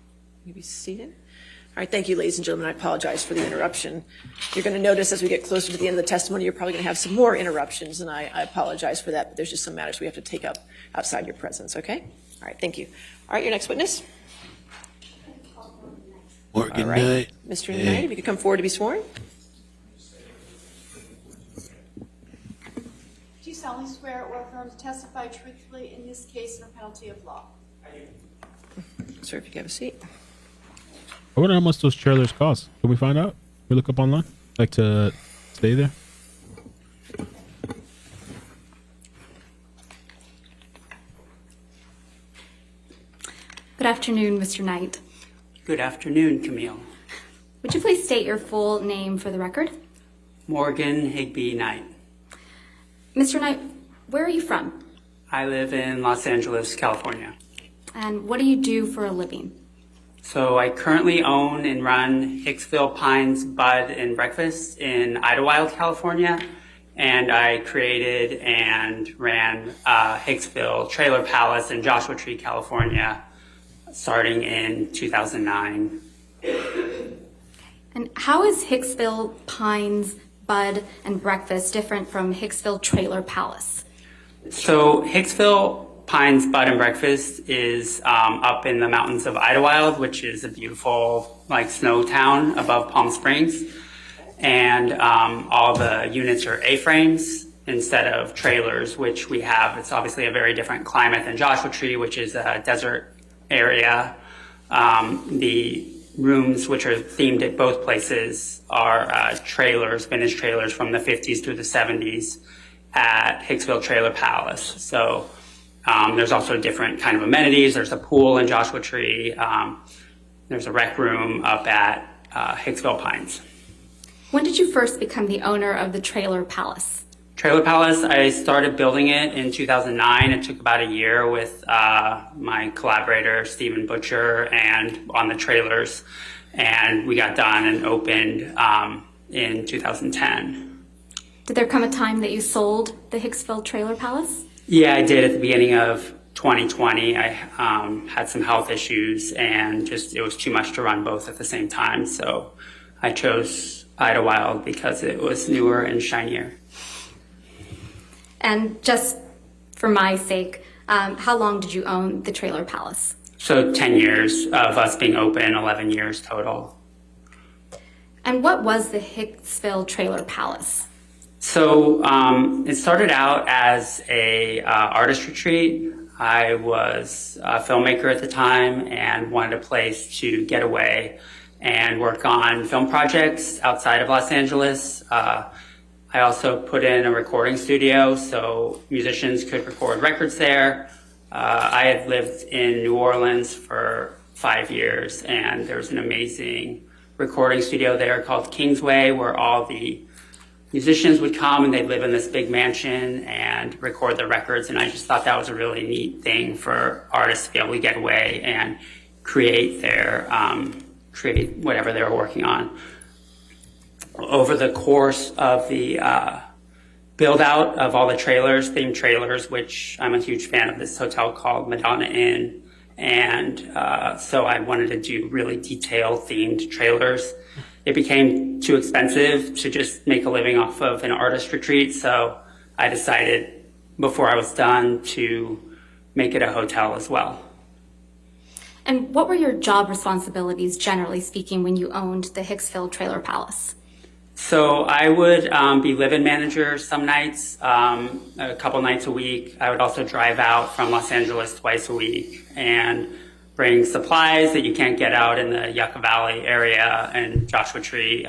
you be seated. All right, thank you, ladies and gentlemen. I apologize for the interruption. You're going to notice as we get closer to the end of the testimony, you're probably going to have some more interruptions, and I apologize for that, but there's just some matters we have to take up outside your presence, okay? All right, thank you. All right, your next witness. Morgan All right, Knight. Mr. Knight, if you could come forward to be sworn. Do you solemnly swear or affirm to testify truthfully in this case under penalty of law? I do. Sir, if you could have a seat. I wonder how much those trailers cost. Can we find out? We look up online? Like to stay there? Good afternoon, Mr. Knight. Good afternoon, Camille. Would you please state your full name for the record? Morgan Higby Knight. Mr. Knight, where are you from? I live in Los Angeles, California. And what do you do for a living? So I currently own and run Hicksville Pines Bud and Breakfast in Idlewild, California. And I created and ran Hicksville Trailer Palace in Joshua Tree, California, starting in 2009. And how is Hicksville Pines Bud and Breakfast different from Hicksville Trailer Palace? So Hicksville Pines Bud and Breakfast is up in the mountains of Idlewild, which is a beautiful snow town above Palm Springs. And all the units are A-frames instead of trailers, which we have. It's obviously a very different climate than Joshua Tree, which is a desert area. The rooms, which are themed at both places, are trailers, vintage trailers from the 50s through the 70s at Hicksville Trailer Palace. So There's also different kind of amenities. There's a pool in Joshua Tree. There's a rec room up at Hicksville Pines. When did you first become the owner of the Trailer Palace? Trailer Palace, I started building it in 2009. It took about a year with my collaborator, Stephen Butcher, and on the trailers. And we got done and opened in 2010. Did there come a time that you sold the Hicksville Trailer Palace? Yeah, I did at the beginning of 2020. I had some health issues and just it was too much to run both at the same time. So I chose Idlewild because it was newer and shinier. And just for my sake, how long did you own the Trailer Palace? So 10 years of us being open, 11 years total. And what was the Hicksville Trailer Palace? So it started out as a artist retreat. I was a filmmaker at the time and wanted a place to get away and work on film projects outside of Los Angeles. I also put in a recording studio so musicians could record records there. I had lived in New Orleans for 5 years, and there's an amazing recording studio there called Kingsway where all the musicians would come and they'd live in this big mansion and record their records. And I just thought that was a really neat thing for artists to be able to get away and create create whatever they were working on. Over the course of the build out of all the trailers, themed trailers, which I'm a huge fan of this hotel called Madonna Inn. And so I wanted to do really detailed themed trailers. It became too expensive to just make a living off of an artist retreat. So I decided before I was done to make it a hotel as well. And what were your job responsibilities, generally speaking, when you owned the Hicksville Trailer Palace? So I would be live-in manager some nights, a couple nights a week. I would also drive out from Los Angeles twice a week and bring supplies that you can't get out in the Yucca Valley area and Joshua Tree.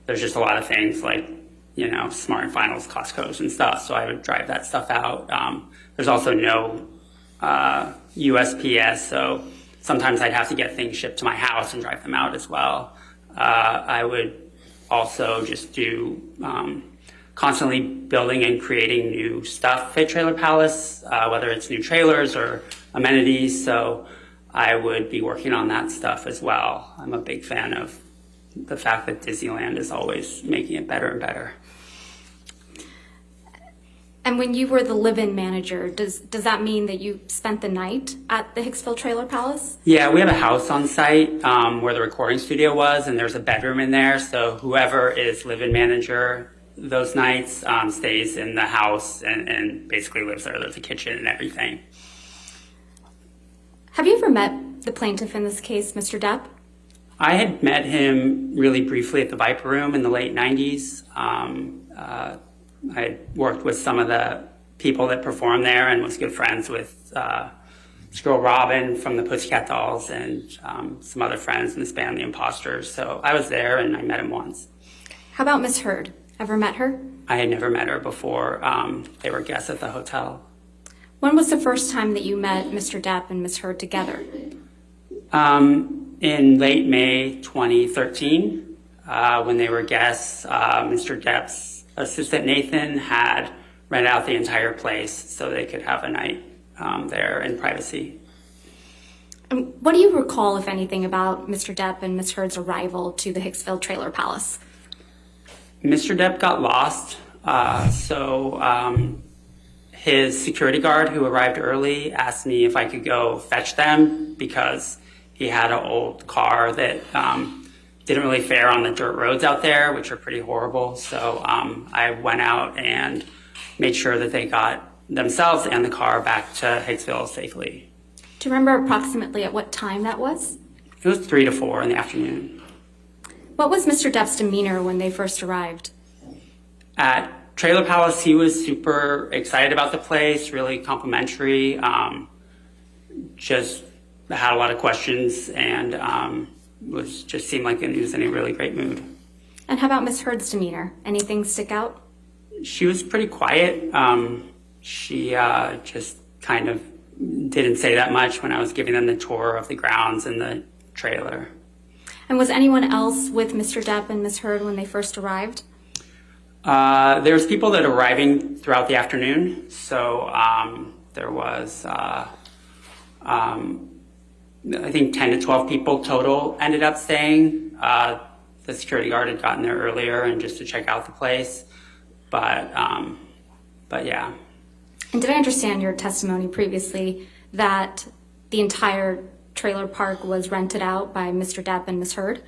There's just a lot of things like, Smart and Finals, Costco's and stuff. So I would drive that stuff out. There's also no USPS, so sometimes I'd have to get things shipped to my house and drive them out as well. I would also just do constantly building and creating new stuff at Trailer Palace, whether it's new trailers or amenities. So I would be working on that stuff as well. I'm a big fan of the fact that Disneyland is always making it better and better. And when you were the live-in manager, does that mean that you spent the night at the Hicksville Trailer Palace? Yeah, we have a house on site where the recording studio was, and there's a bedroom in there. So whoever is live-in manager those nights stays in the house and basically lives there. There's a kitchen and everything. Have you ever met the plaintiff in this case, Mr. Depp? I had met him really briefly at the Viper Room in the late 90s. I worked with some of the people that performed there and was good friends with this girl Robin from the Pussycat Dolls and some other friends in this band, The Imposters. So I was there and I met him once. How about Miss Heard? Ever met her? I had never met her before. They were guests at the hotel. When was the first time that you met Mr. Depp and Miss Heard together? In late May 2013, when they were guests, Mr. Depp's assistant Nathan had rented out the entire place so they could have a night there in privacy. And what do you recall, if anything, about Mr. Depp and Miss Heard's arrival to the Hicksville Trailer Palace? Mr. Depp got lost, so his security guard who arrived early asked me if I could go fetch them because he had an old car that didn't really fare on the dirt roads out there, which are pretty horrible. So I went out and made sure that they got themselves and the car back to Hicksville safely. Do you remember approximately at what time that was? It was 3 to 4 in the afternoon. What was Mr. Depp's demeanor when they first arrived? At Trailer Palace, he was super excited about the place, really complimentary, just had a lot of questions and seemed like he was in a really great mood. And how about Miss Heard's demeanor? Anything stick out? She was pretty quiet. She just kind of didn't say that much when I was giving them the tour of the grounds and the trailer. And was anyone else with Mr. Depp and Ms. Heard when they first arrived? There's people that are arriving throughout the afternoon. So there was, I think 10 to 12 people total ended up staying. The security guard had gotten there earlier and just to check out the place. But yeah. And did I understand your testimony previously that the entire trailer park was rented out by Mr. Depp and Ms. Heard?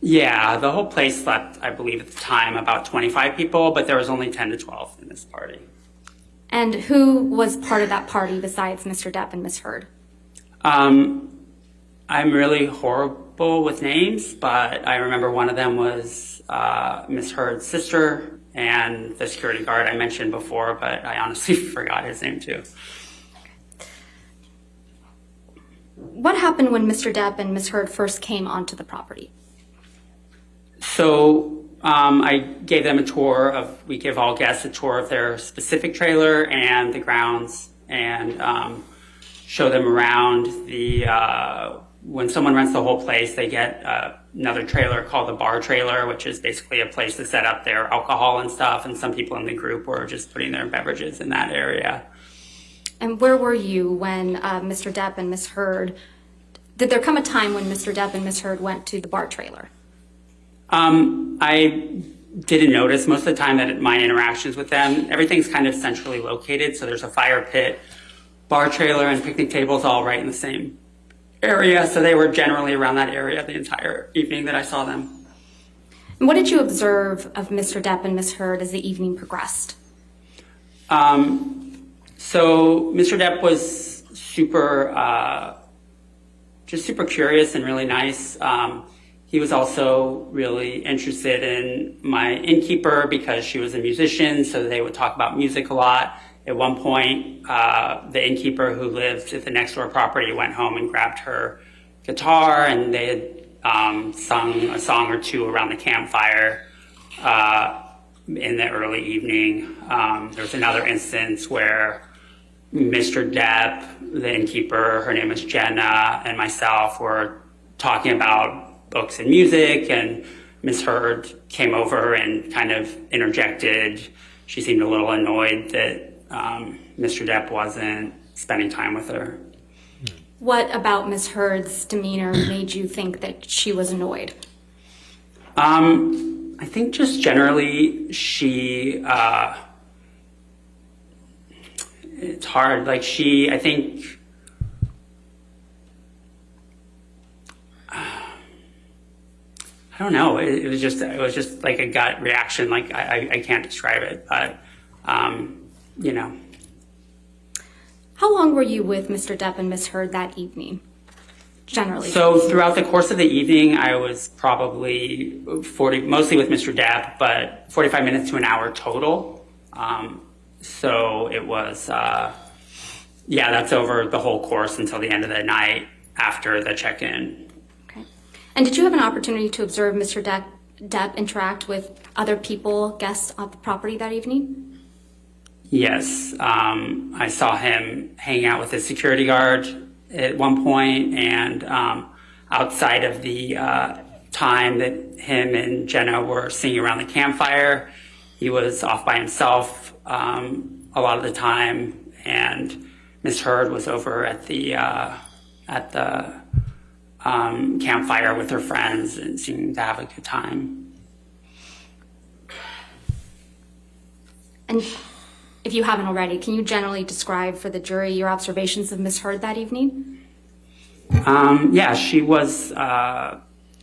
Yeah, the whole place slept, I believe at the time, about 25 people, but there was only 10 to 12 in this party. And who was part of that party besides Mr. Depp and Ms. Heard? I'm really horrible with names, but I remember one of them was Ms. Heard's sister and the security guard I mentioned before, but I honestly forgot his name too. What happened when Mr. Depp and Ms. Heard first came onto the property? So I gave them a tour of, we give all guests a tour of their specific trailer and the grounds, and show them around. When someone rents the whole place, they get another trailer called the bar trailer, which is basically a place to set up their alcohol and stuff, and some people in the group were just putting their beverages in that area. And where were you when Mr. Depp and Ms. Heard, did there come a time when Mr. Depp and Ms. Heard went to the bar trailer? I didn't notice most of the time that my interactions with them, everything's kind of centrally located. So there's a fire pit, bar trailer, and picnic tables all right in the same area. So they were generally around that area the entire evening that I saw them. And what did you observe of Mr. Depp and Ms. Heard as the evening progressed? So Mr. Depp was just super curious and really nice. He was also really interested in my innkeeper because she was a musician, so they would talk about music a lot. At one point, the innkeeper who lived at the next door property went home and grabbed her guitar, and they had sung a song or two around the campfire in the early evening. There was another instance where Mr. Depp, the innkeeper, her name was Jenna, and myself were talking about books and music, and Ms. Heard came over and kind of interjected. She seemed a little annoyed that Mr. Depp wasn't spending time with her. What about Ms. Heard's demeanor made you think that she was annoyed? I think just generally she, it's hard. Like I think, I don't know. It was just like a gut reaction. Like I can't describe it, but you know. How long were you with Mr. Depp and Ms. Heard that evening, generally? So throughout the course of the evening, I was probably mostly with Mr. Depp, but 45 minutes to an hour total. So it was, that's over the whole course until the end of the night after the check-in. Okay. And did you have an opportunity to observe Mr. Depp interact with other people, guests at the property that evening? Yes, I saw him hanging out with his security guard at one point, and outside of the time that him and Jenna were singing around the campfire, he was off by himself a lot of the time, and Miss Heard was over at the campfire with her friends and seemed to have a good time. And if you haven't already, can you generally describe for the jury your observations of Ms. Heard that evening?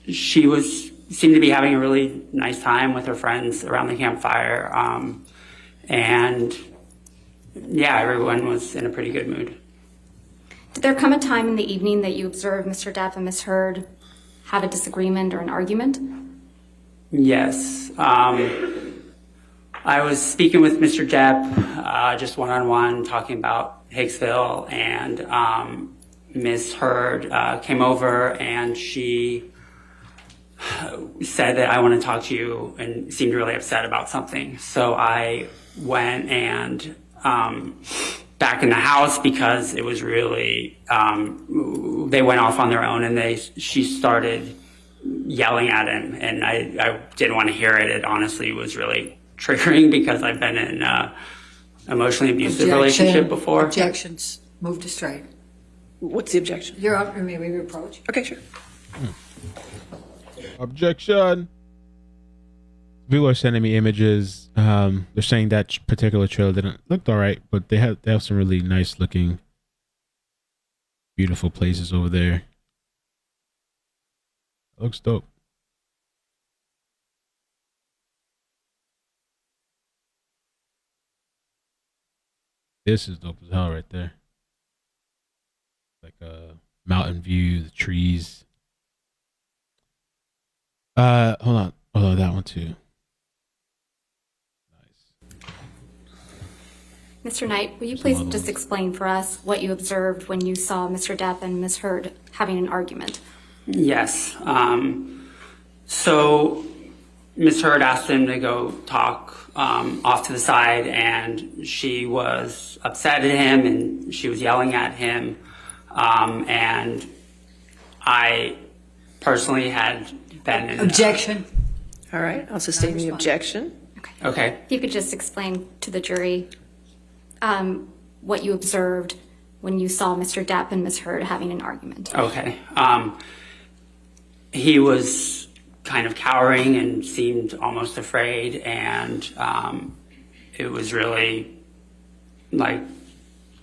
She seemed to be having a really nice time with her friends around the campfire. And yeah, everyone was in a pretty good mood. Did there come a time in the evening that you observed Mr. Depp and Ms. Heard have a disagreement or an argument? Yes. I was speaking with Mr. Depp, just one-on-one, talking about Hicksville, and Ms. Heard came over and she said that I want to talk to you, and seemed really upset about something. So I went and back in the house because it was really, they went off on their own, and she started yelling at him, and I didn't want to hear it. It honestly was really triggering because I've been in an emotionally abusive relationship before. Objections. Move to strike. What's the objection? You're up. May we approach? Okay, sure. Objection. People are sending me images. They're saying that particular trailer looked all right, but they have some really nice looking, beautiful places over there. It looks dope. This is dope as hell right there. Like a mountain view, the trees. Hold on. Oh, that one too. Mr. Knight, will you please just explain for us what you observed when you saw Mr. Depp and Ms. Heard having an argument? Yes. So Ms. Heard asked him to go talk off to the side, and she was upset at him, and she was yelling at him. And I personally had been in Objection. All right, I'll sustain the objection. Okay. If you could just explain to the jury what you observed when you saw Mr. Depp and Ms. Heard having an argument. Okay. He was kind of cowering and seemed almost afraid, and it was really like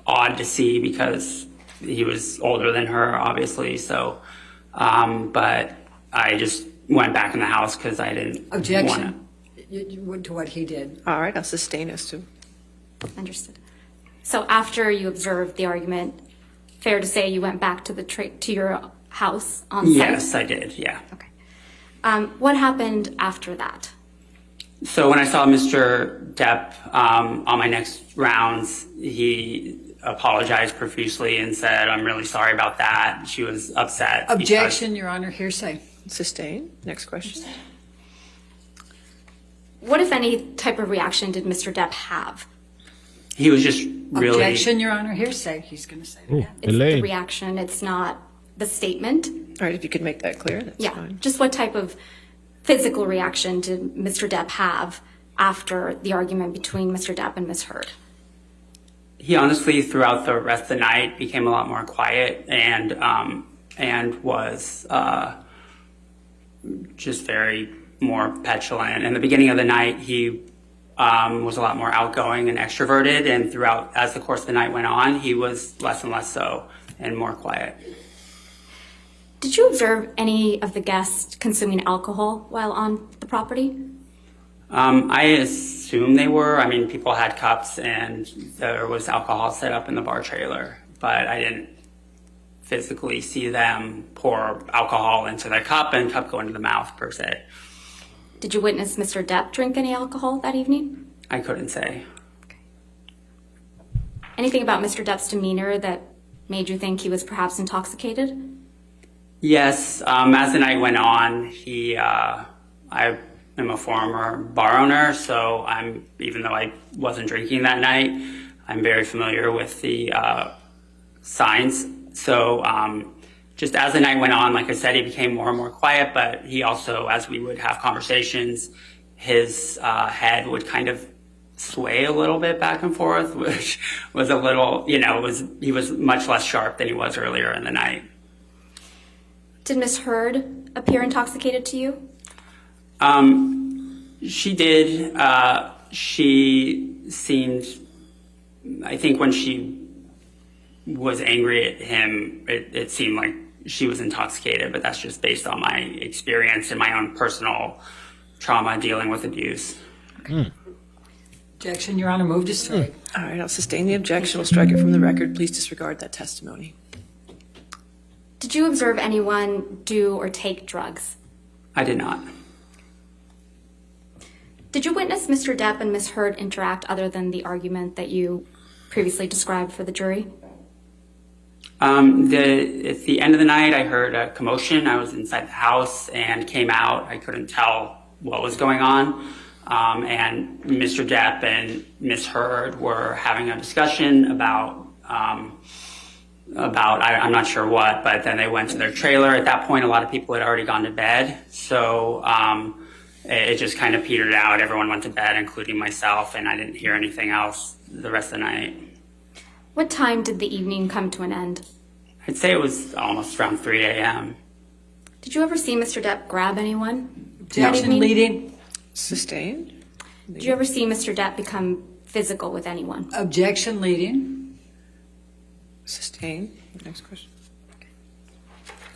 odd to see because he was older than her, obviously. So, but I just went back in the house because I didn't Objection. You went to what he did. All right, I'll sustain as to. Understood. So after you observed the argument, fair to say you went back to to your house on site? Yes, I did. Yeah. Okay. What happened after that? So when I saw Mr. Depp on my next rounds, he apologized profusely and said, "I'm really sorry about that." She was upset. Objection, Your Honor. Hearsay. Sustain. Next question. What, if any, type of reaction did Mr. Depp have? He was just really... Objection, Your Honor. Hearsay. He's going to say it again. It's the reaction. It's not the statement. All right, if you could make that clear, that's fine. Just what type of physical reaction did Mr. Depp have after the argument between Mr. Depp and Ms. Heard? He honestly, throughout the rest of the night, became a lot more quiet and was just very more petulant. In the beginning of the night, he was a lot more outgoing and extroverted, and throughout, as the course of the night went on, he was less and less so and more quiet. Did you observe any of the guests consuming alcohol while on the property? I assume they were. I mean, people had cups and there was alcohol set up in the bar trailer, but I didn't physically see them pour alcohol into their cup and cup go into the mouth per se. Did you witness Mr. Depp drink any alcohol that evening? I couldn't say. Anything about Mr. Depp's demeanor that made you think he was perhaps intoxicated? Yes, as the night went on, I am a former bar owner, so even though I wasn't drinking that night, I'm very familiar with the signs. So just as the night went on, like I said, he became more and more quiet, but he also, as we would have conversations, his head would kind of sway a little bit back and forth, which was a little, he was much less sharp than he was earlier in the night. Did Ms. Heard appear intoxicated to you? She did. She seemed, I think when she was angry at him, it seemed like she was intoxicated, but that's just based on my experience and my own personal trauma dealing with abuse. Objection, Your Honor. Move to strike. All right, I'll sustain the objection. We'll strike it from the record. Please disregard that testimony. Did you observe anyone do or take drugs? I did not. Did you witness Mr. Depp and Ms. Heard interact other than the argument that you previously described for the jury? At the end of the night, I heard a commotion. I was inside the house and came out. I couldn't tell what was going on. and Mr. Depp and Ms. Heard were having a discussion about I'm not sure what, but then they went to their trailer. At that point, a lot of people had already gone to bed, so it just kind of petered out. Everyone went to bed, including myself, and I didn't hear anything else the rest of the night. What time did the evening come to an end? I'd say it was almost around 3 a.m. Did you ever see Mr. Depp grab anyone? Objection, leading. Sustained. Did you ever see Mr. Depp become physical with anyone? Objection, leading. Sustained. Next question.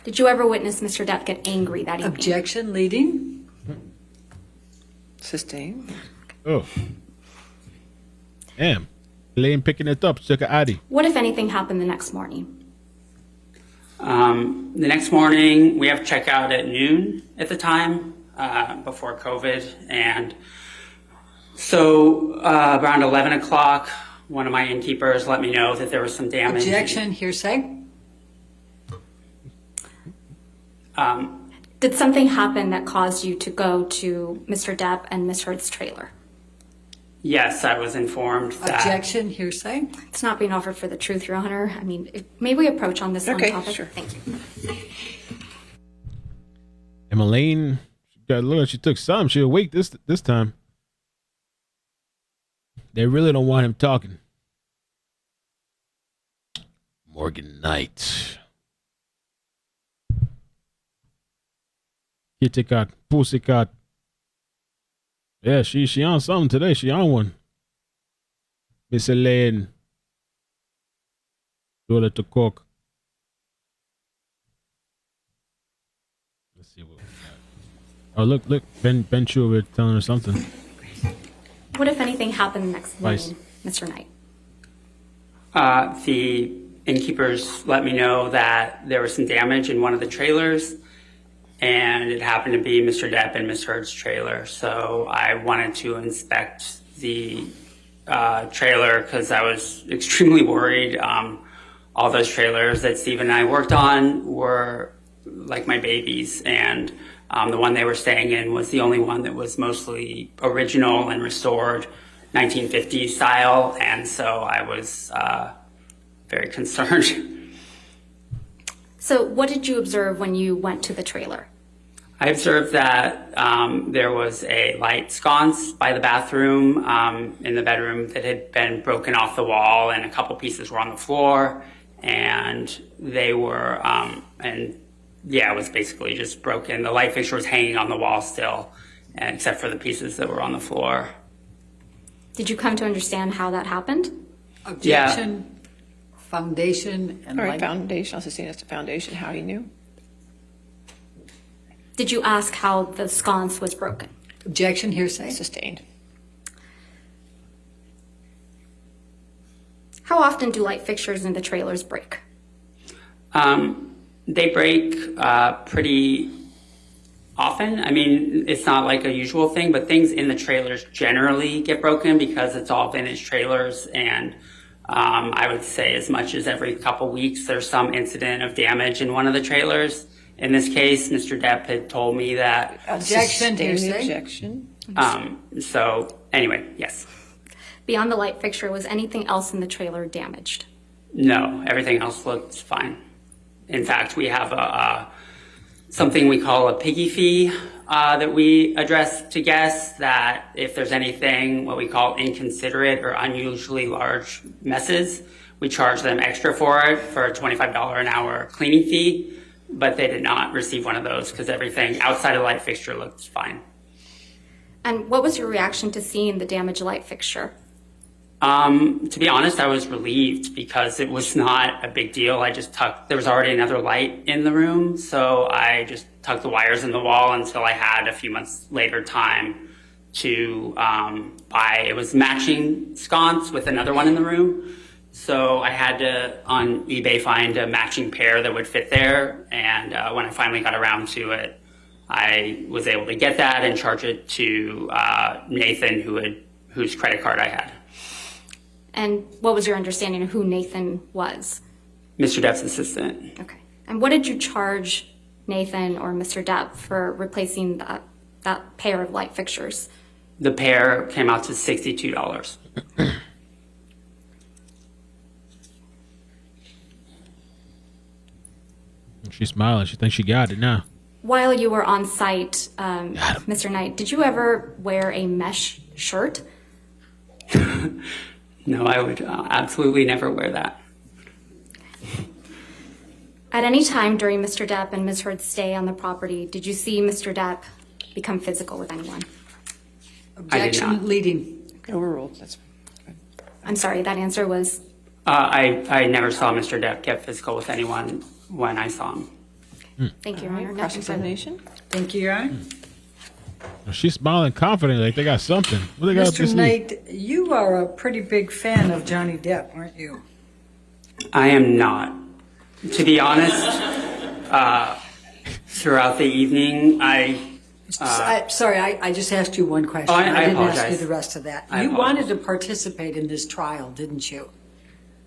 Did you ever witness Mr. Depp get angry that evening? Objection, leading. Sustained. Oh. Damn. Lane picking it up. Took a Addy. What, if anything, happened the next morning? The next morning, we have checkout at noon at the time, before COVID. And so around 11 o'clock, one of my innkeepers let me know that there was some damage. Objection, hearsay. Did something happen that caused you to go to Mr. Depp and Ms. Heard's trailer? Yes, I was informed that. Objection, hearsay. It's not being offered for the truth, Your Honor. I mean, may we approach on this Okay, on topic? sure. Thank you. And Elaine, she took some. She awake this time. They really don't want him talking. Morgan Knight. Kitty cat, pussy cat. Yeah, she on something today. She on one. Miss Elaine. Do it to cook. Let's see what we got. Oh, look. Ben Chu over telling her something. What, if anything, happened the next morning, Vice. Mr. Knight? The innkeepers let me know that there was some damage in one of the trailers, and it happened to be Mr. Depp and Ms. Heard's trailer. So I wanted to inspect the trailer because I was extremely worried. All those trailers that Steve and I worked on were like my babies, and the one they were staying in was the only one that was mostly original and restored 1950s style, and so I was very concerned. So what did you observe when you went to the trailer? I observed that there was a light sconce by the bathroom in the bedroom that had been broken off the wall, and a couple pieces were on the floor, and they were, it was basically just broken. The light fixture was hanging on the wall still, except for the pieces that were on the floor. Did you come to understand how that happened? Objection, foundation, and All right, light. foundation. I'll sustain as to foundation. How he knew. Did you ask how the sconce was broken? Objection, hearsay. Sustained. How often do light fixtures in the trailers break? They break pretty often. I mean, it's not like a usual thing, but things in the trailers generally get broken because it's all vintage trailers, and I would say as much as every couple weeks there's some incident of damage in one of the trailers. In this case, Mr. Depp had told me that. Objection, hearsay. Objection. So anyway, yes. Beyond the light fixture, was anything else in the trailer damaged? No, everything else looked fine. In fact, we have something we call a piggy fee that we address to guests, that if there's anything what we call inconsiderate or unusually large messes, we charge them extra for it for a $25 an hour cleaning fee, but they did not receive one of those because everything outside of the light fixture looked fine. And what was your reaction to seeing the damaged light fixture? To be honest, I was relieved because it was not a big deal. There was already another light in the room, so I just tucked the wires in the wall until I had a few months later time to buy, it was matching sconce with another one in the room. So I had to, on eBay, find a matching pair that would fit there. And when I finally got around to it, I was able to get that and charge it to Nathan, whose credit card I had. And what was your understanding of who Nathan was? Mr. Depp's assistant. Okay. And what did you charge Nathan or Mr. Depp for replacing that pair of light fixtures? the pair came out to $62. She's smiling. She thinks she got it now. While you were on site, Mr. Knight, did you ever wear a mesh shirt? No, I would absolutely never wear that. At any time during Mr. Depp and Ms. Heard's stay on the property, did you see Mr. Depp become physical with anyone? Objection leading. Overruled. That's I'm sorry, that answer was? I never saw Mr. Depp get physical with anyone when I saw him. Thank you, Your Honor. cross-examination. Thank you, Your Honor. She's smiling confidently like they got something. What they got up Mr. this Knight, you are a pretty big fan of Johnny Depp, aren't you? I am not. To be honest, throughout the evening, Sorry, I just asked you one question. Oh, I didn't ask apologize. you the rest of that. I You apologize. wanted to participate in this trial, didn't you?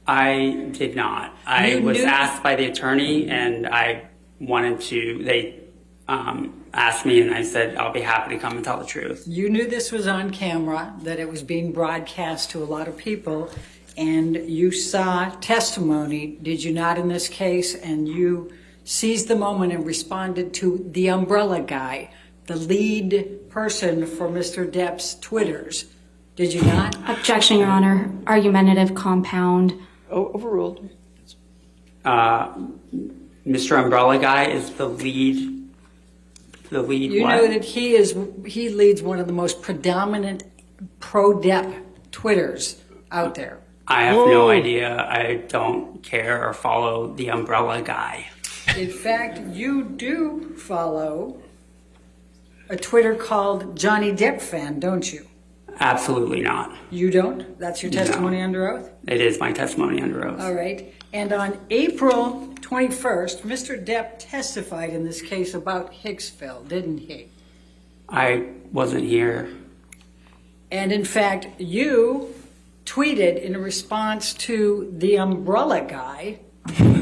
I did not. I You was knew- asked by the attorney, and I wanted to. They asked me, and I said I'll be happy to come and tell the truth. You knew this was on camera, that it was being broadcast to a lot of people, and you saw testimony, did you not, in this case? And you seized the moment and responded to the umbrella guy, the lead person for Mr. Depp's Twitters. Did you not? Objection, Your Honor. Argumentative compound. Overruled. Mr. Umbrella Guy is the lead. The lead. You what? know that he leads one of the most predominant pro-Depp Twitters out there. I have no idea. I don't care or follow the Umbrella Guy. In fact, you do follow a Twitter called Johnny Depp Fan, don't you? Absolutely not. You don't? That's your testimony under oath? It is my testimony under oath. All right. And on April 21st, Mr. Depp testified in this case about Hicksville, didn't he? I wasn't here. And in fact, you tweeted in response to the umbrella guy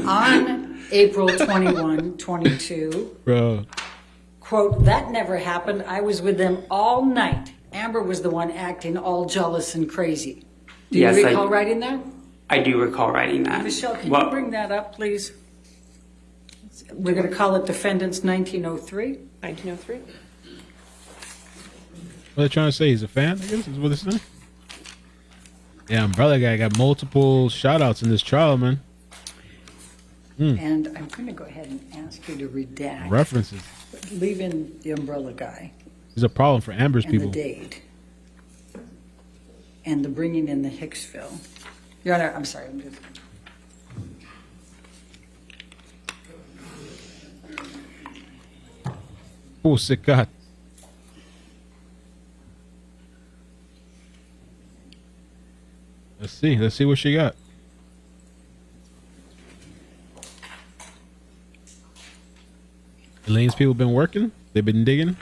on April 21, 22, Bro. quote, "That never happened. I was with them all night. Amber was the one acting all jealous and crazy." Do you Yes, recall writing that? I do recall writing that. Michelle, can Well, you bring that up, please? We're going to call it Defendants 1903. 1903. What they trying to say? He's a fan, I guess, is what they're saying? Yeah, Umbrella Guy got multiple shout-outs in this trial, man. And I'm going to go ahead and ask you to redact. References. Leave in the umbrella guy. He's a problem for Amber's and people. the date. And the bringing in the Hicksville. Your Honor, I'm sorry. I'm just... Pussycat. Let's see what she got. Elaine's people been working? They've been digging?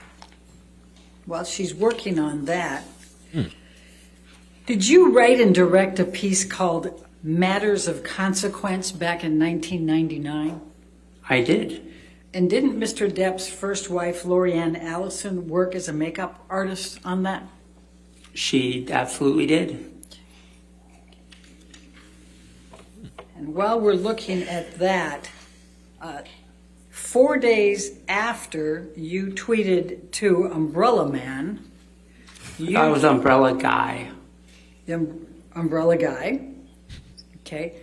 While she's working on that, did you write and direct a piece called Matters of Consequence back in 1999? I did. And didn't Mr. Depp's first wife, Lorianne Allison, work as a makeup artist on that? She absolutely did. And while we're looking at that, 4 days after you tweeted to Umbrella Man, I was Umbrella Guy. The Umbrella Guy. Okay.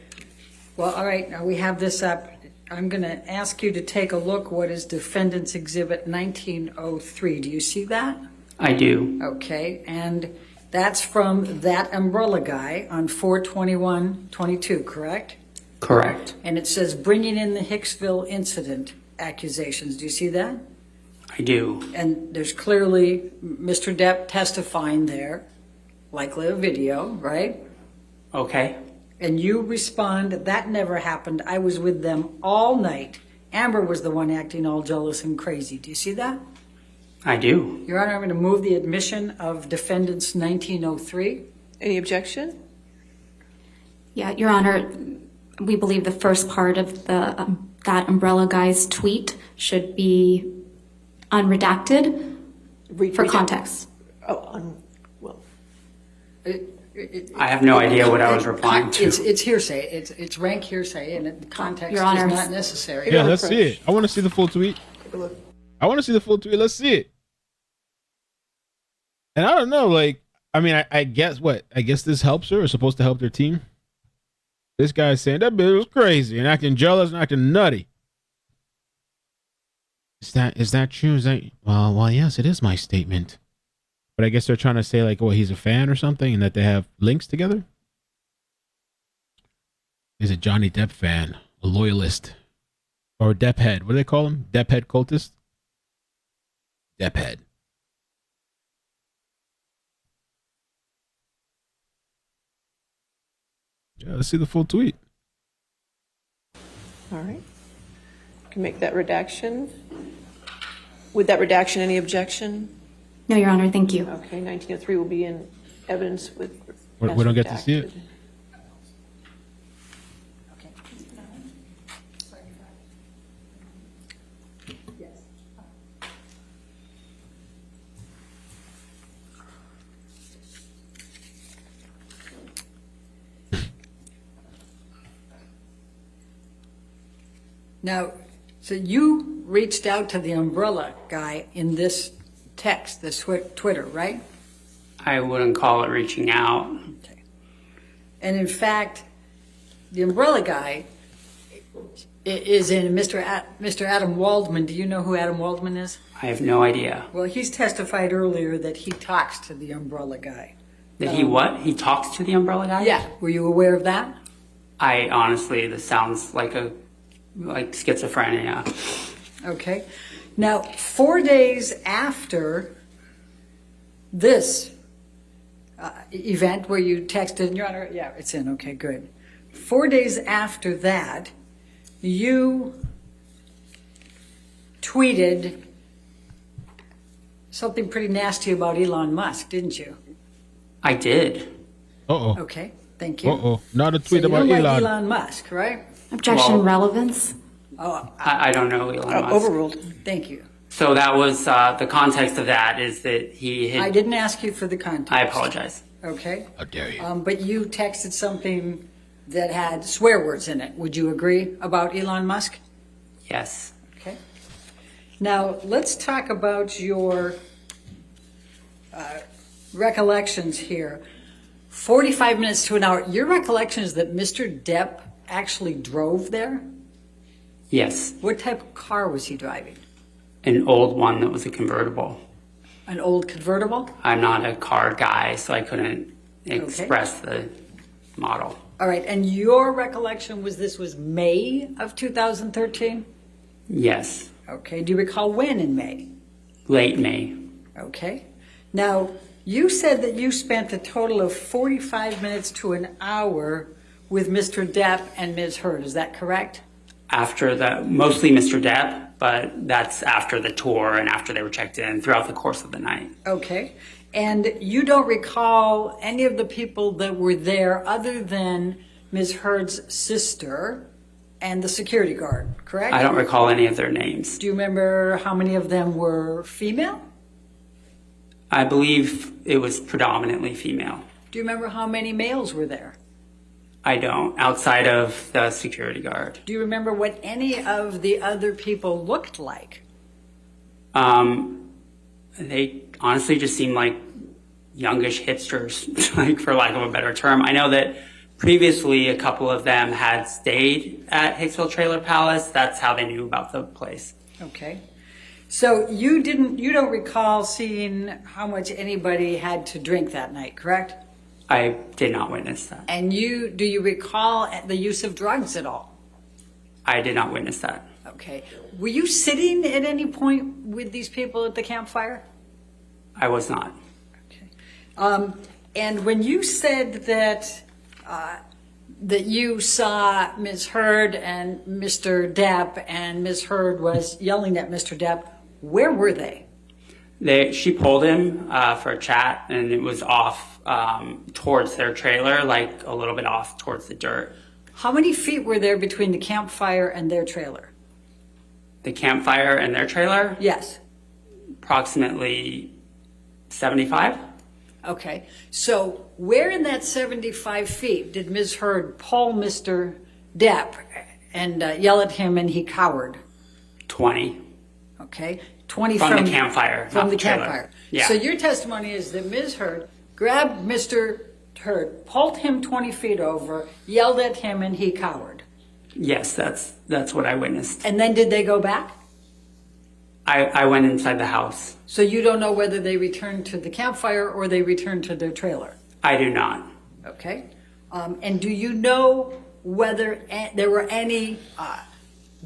Well, all right. Now we have this up. I'm going to ask you to take a look. What is Defendant's Exhibit 1903? Do you see that? I do. Okay. And that's from that Umbrella Guy on 4/21/22, correct? Correct. And it says bringing in the Hicksville incident accusations. Do you see that? I do. And there's clearly Mr. Depp testifying there, likely a video, right? Okay. And you respond, that never happened. I was with them all night. Amber was the one acting all jealous and crazy. Do you see that? I do. Your Honor, I'm going to move the admission of Defendants 1903. Any objection? Yeah, Your Honor, we believe the first part of the that Umbrella Guy's tweet should be unredacted for context. Oh, I have no idea what I was replying to. It's hearsay. It's rank hearsay, and the context is Your Honor. not necessary. Yeah, let's see it. I want to see the full tweet. I want to see the full tweet. Let's see it. And I don't know, like, I mean, I guess what? I guess this helps her, or supposed to help their team. This guy's saying that bitch was crazy and acting jealous and acting nutty. Is that true? Is that well, yes, it is my statement. But I guess they're trying to say like, oh, he's a fan or something, and that they have links together. He's a Johnny Depp fan, a loyalist, or Depp head. What do they call him? Depp head cultist. Depp head. Yeah, let's see the full tweet. All right. Can make that redaction. With that redaction, any objection? No, Your Honor, thank you. Okay, 1903 will be in evidence with. We don't get to see it. Now, so you reached out to the umbrella guy in this text, this Twitter, right? I wouldn't call it reaching out. Okay. And in fact, the umbrella guy is in Mr. Adam Waldman. Do you know who Adam Waldman is? I have no idea. Well, he's testified earlier that he talks to the umbrella guy. That he what? He talks to the umbrella guy? Yeah. Were you aware of that? I honestly, this sounds like schizophrenia. Okay. Now, 4 days after this event where you texted, Your Honor, yeah, it's in, okay, good. 4 days after that, you tweeted something pretty nasty about Elon Musk, didn't you? I did. Uh-oh. Okay, thank you. Uh-oh. Not a tweet So about you don't like Elon. Elon Musk, right? Objection, relevance. Oh, I don't know Elon Musk. overruled. Thank you. So that was, the context of that is that he had... I didn't ask you for the context. I apologize. Okay. How dare you? But you texted something that had swear words in it. Would you agree about Elon Musk? Yes. Okay. Now, let's talk about your recollections here. 45 minutes to an hour. Your recollection is that Mr. Depp actually drove there? Yes. What type of car was he driving? An old one that was a convertible. An old convertible? I'm not a car guy, so I couldn't express the model. All right. And your recollection was this was May of 2013? Yes. Okay. Do you recall when in May? Late May. Okay. Now, you said that you spent a total of 45 minutes to an hour with Mr. Depp and Ms. Heard. Is that correct? After the, mostly Mr. Depp, but that's after the tour and after they were checked in throughout the course of the night. Okay. And you don't recall any of the people that were there other than Ms. Heard's sister and the security guard, correct? I don't recall any of their names. Do you remember how many of them were female? I believe it was predominantly female. Do you remember how many males were there? I don't, outside of the security guard. Do you remember what any of the other people looked like? They honestly just seemed like youngish hipsters, like for lack of a better term. I know that previously a couple of them had stayed at Hicksville Trailer Palace. That's how they knew about the place. Okay. So you don't recall seeing how much anybody had to drink that night, correct? I did not witness that. And do you recall the use of drugs at all? I did not witness that. Okay. Were you sitting at any point with these people at the campfire? I was not. And when you said that that you saw Ms. Heard and Mr. Depp, and Ms. Heard was yelling at Mr. Depp, where were they? She pulled him for a chat, and it was off towards their trailer, like a little bit off towards the dirt. How many feet were there between the campfire and their trailer? The campfire and their trailer? Yes. Approximately 75. Okay, so where in that 75 feet did Ms. Heard pull Mr. Depp and yell at him and he cowered? 20. Okay, 20 From the campfire, From not the the trailer. campfire. Yeah. So your testimony is that Ms. Heard grabbed Mr. Heard, pulled him 20 feet over, yelled at him, and he cowered. Yes, that's what I witnessed. And then did they go back? I went inside the house. So you don't know whether they returned to the campfire or they returned to their trailer? I do not. Okay. And do you know whether there were any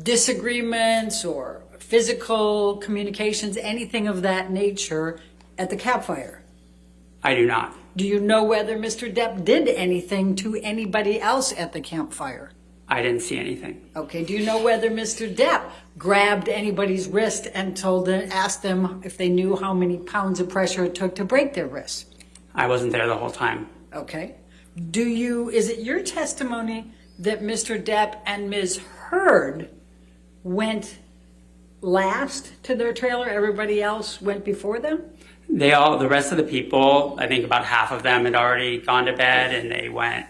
disagreements or physical communications, anything of that nature at the campfire? I do not. Do you know whether Mr. Depp did anything to anybody else at the campfire? I didn't see anything. Okay. Do you know whether Mr. Depp grabbed anybody's wrist and asked them if they knew how many pounds of pressure it took to break their wrist? I wasn't there the whole time. Okay. Is it your testimony that Mr. Depp and Ms. Heard went last to their trailer? Everybody else went before them? The rest of the people, I think about half of them had already gone to bed, and they went,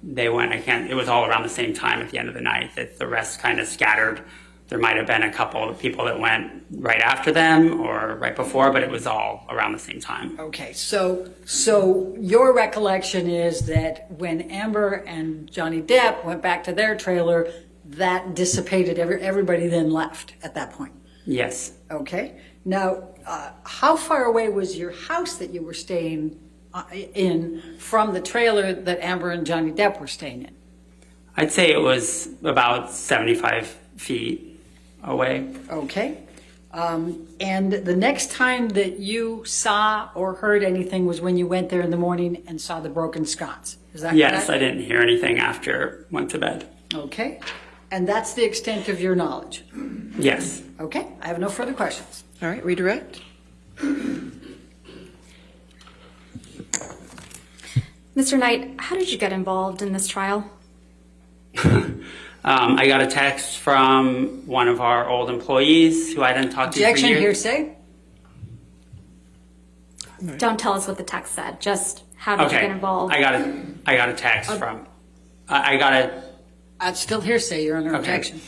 it was all around the same time at the end of the night that the rest kind of scattered. There might have been a couple of people that went right after them or right before, but it was all around the same time. Okay, so your recollection is that when Amber and Johnny Depp went back to their trailer, that dissipated, everybody then left at that point? Yes. Okay. Now, how far away was your house that you were staying in from the trailer that Amber and Johnny Depp were staying in? I'd say it was about 75 feet away. Okay. And the next time that you saw or heard anything was when you went there in the morning and saw the broken sconce. Is that correct? Yes, I didn't hear anything after went to bed. Okay. And that's the extent of your knowledge? Yes. Okay. I have no further questions. All right, redirect. Mr. Knight, how did you get involved in this trial? I got a text from one of our old employees who I then talked to for Objection, years. hearsay? Don't tell us what the text said. Just how did you get involved? I got a text from. I got a. I'd still hearsay. You're under Okay. objection.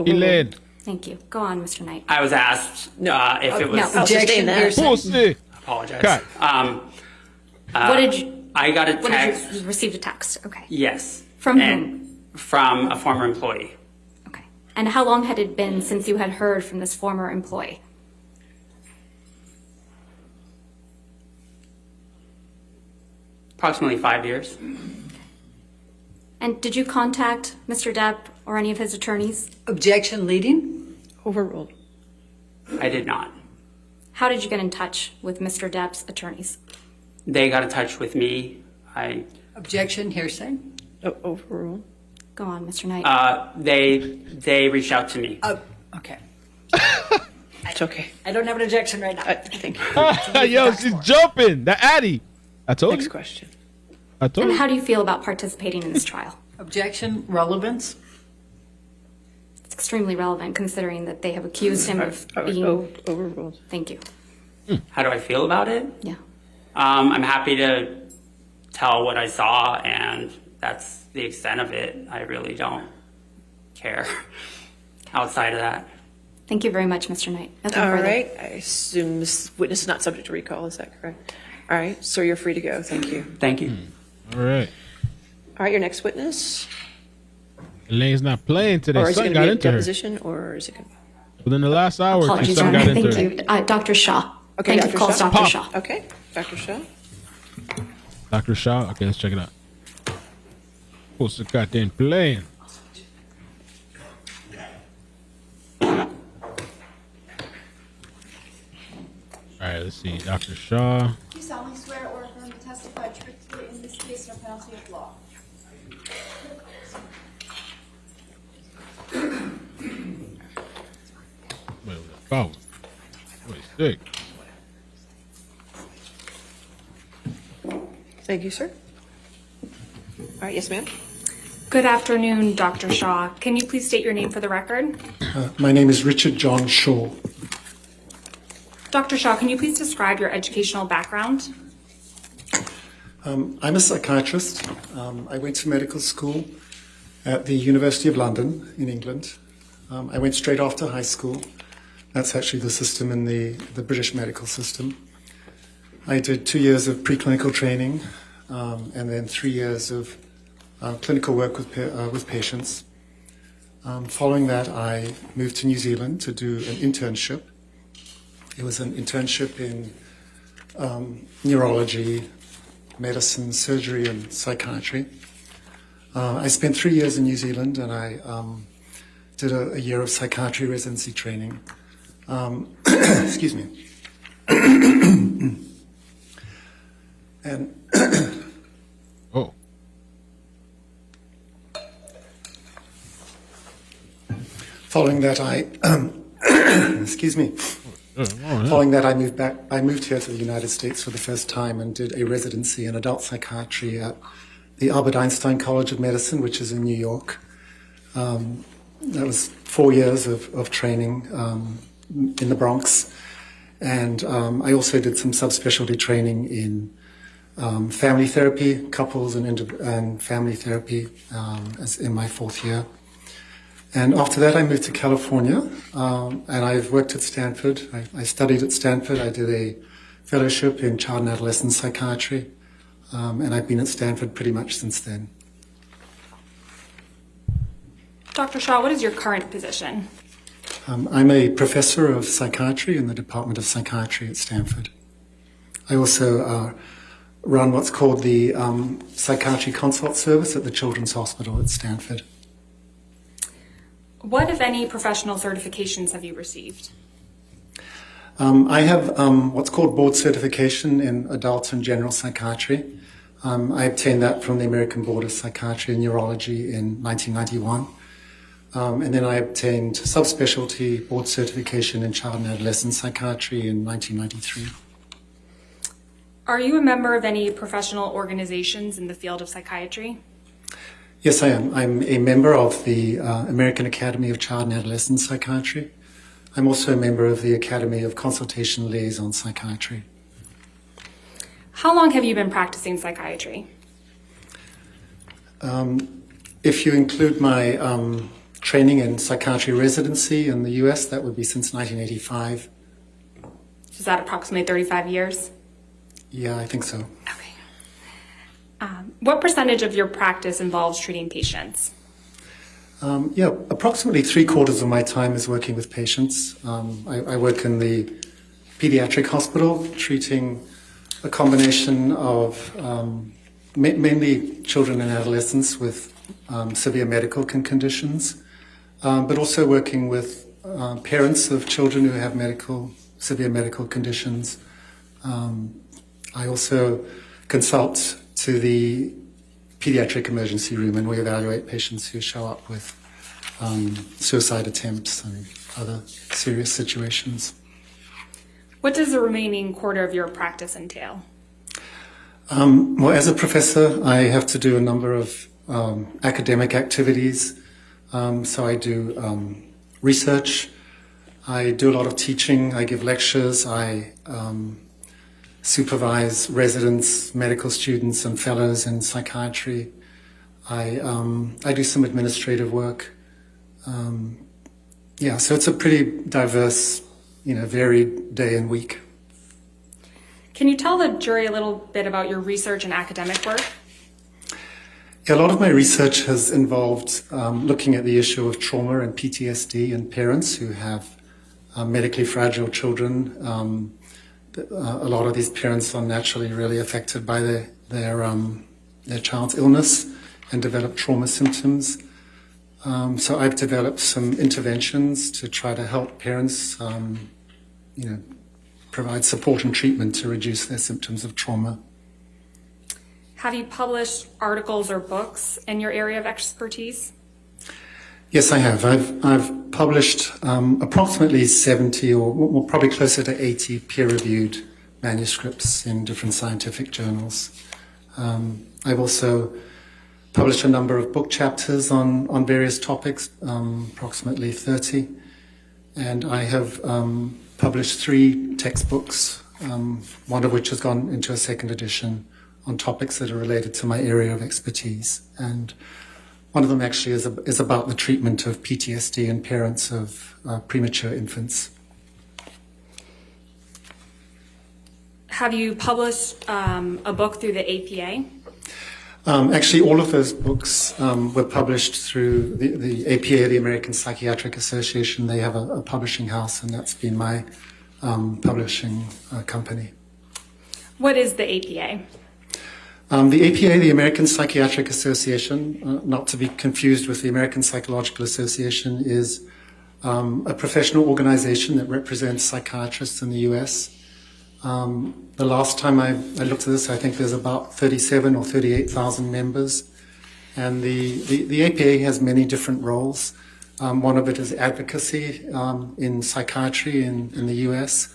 He led. Thank you. Go on, Mr. Knight. I was asked if it was. No, objection, hearsay. Pussy. Apologize. Cut. What did you? I got a What text. did you received a text? Okay. Yes. From and whom? From a former employee. And how long had it been since you had heard from this former employee? Approximately 5 years. And did you contact Mr. Depp or any of his attorneys? Objection, leading. Overruled. I did not. How did you get in touch with Mr. Depp's attorneys? They got in touch with me. Objection, hearsay. Overruled. Go on, Mr. Knight. They reached out to me. Okay. It's okay. I don't have an objection right now. Thank you. Yo, she's jumping. The Addy. I told you. Next question. I told And you. how do you feel about participating in this trial? Objection, relevance. It's extremely relevant considering that they have accused him of being... Overruled. Thank you. How do I feel about it? Yeah. I'm happy to tell what I saw, and that's the extent of it. I really don't care outside of that. Thank you very much, Mr. Knight. Nothing All further. right. I assume this witness is not subject to recall. Is that correct? All right. Sir, you're free to go. Thank you. Thank you. All right. All right. Your next witness. Elaine's not playing today. Or is it Son going got to be a into her. deposition, or is it going to... Within the last hour, Apologies, son Your got Honor. into Thank her. you. Dr. Shaw. Okay, Thank you. Calls Dr. Pop. Shaw. Okay. Dr. Shaw. Dr. Shaw. Okay, let's check it out. What's the goddamn playing? All right, let's see. Dr. Shaw. Do you solemnly swear or affirm to testify truthfully in this case under penalty of law? Wait, oh, wait, sick. Thank you, sir. All right. Yes, ma'am. Good afternoon, Dr. Shaw. Can you please state your name for the record? My name is Richard John Shaw. Dr. Shaw, can you please describe your educational background? I'm a psychiatrist. I went to medical school at the University of London in England. I went straight after high school. That's actually the system in the British medical system. I did 2 years of preclinical training and then 3 years of clinical work with patients. Following that, I moved to New Zealand to do an internship. It was an internship in neurology, medicine, surgery, and psychiatry. I spent 3 years in New Zealand, and I did a year of psychiatry residency training. Excuse me. And following that, excuse me. Following that, I moved here to the United States for the first time and did a residency in adult psychiatry at the Albert Einstein College of Medicine, which is in New York. That was 4 years of training in the Bronx. And I also did some subspecialty training in family therapy, couples and family therapy as in my 4th year. And after that, I moved to California, and I've worked at Stanford. I studied at Stanford. I did a fellowship in child and adolescent psychiatry, and I've been at Stanford pretty much since then. Dr. Shaw, what is your current position? I'm a professor of psychiatry in the Department of Psychiatry at Stanford. I also run what's called the Psychiatry Consult Service at the Children's Hospital at Stanford. What, if any, professional certifications have you received? I have what's called board certification in adult and general psychiatry. I obtained that from the American Board of Psychiatry and Neurology in 1991. And then I obtained subspecialty board certification in child and adolescent psychiatry in 1993. Are you a member of any professional organizations in the field of psychiatry? Yes, I am. I'm a member of the American Academy of Child and Adolescent Psychiatry. I'm also a member of the Academy of Consultation Liaison Psychiatry. How long have you been practicing psychiatry? If you include my training in psychiatry residency in the US, that would be since 1985. Is that approximately 35 years? Yeah, I think so. What percentage of your practice involves treating patients? Yeah, approximately 3/4 of my time is working with patients. I work in the pediatric hospital, treating a combination of mainly children and adolescents with severe medical conditions, but also working with parents of children who have severe medical conditions. I also consult to the pediatric emergency room, and we evaluate patients who show up with suicide attempts and other serious situations. What does the remaining quarter of your practice entail? Well, as a professor, I have to do a number of academic activities. So I do research, I do a lot of teaching, I give lectures, I supervise residents, medical students, and fellows in psychiatry. I do some administrative work. Yeah, so it's a pretty diverse, varied day and week. Can you tell the jury a little bit about your research and academic work? Yeah, a lot of my research has involved looking at the issue of trauma and PTSD in parents who have medically fragile children. A lot of these parents are naturally really affected by their child's illness and develop trauma symptoms. So I've developed some interventions to try to help parents, provide support and treatment to reduce their symptoms of trauma. Have you published articles or books in your area of expertise? Yes, I have. I've published approximately 70 or probably closer to 80 peer-reviewed manuscripts in different scientific journals. I've also published a number of book chapters on various topics, approximately 30. And I have published 3 textbooks, one of which has gone into a second edition on topics that are related to my area of expertise. And one of them actually is about the treatment of PTSD in parents of premature infants. Have you published a book through the APA? Actually, all of those books were published through the APA, the American Psychiatric Association. They have a publishing house, and that's been my publishing company. What is the APA? The APA, the American Psychiatric Association, not to be confused with the American Psychological Association, is a professional organization that represents psychiatrists in the US. The last time I looked at this, I think there's about 37 or 38,000 members. And the APA has many different roles. One of it is advocacy in psychiatry in the US,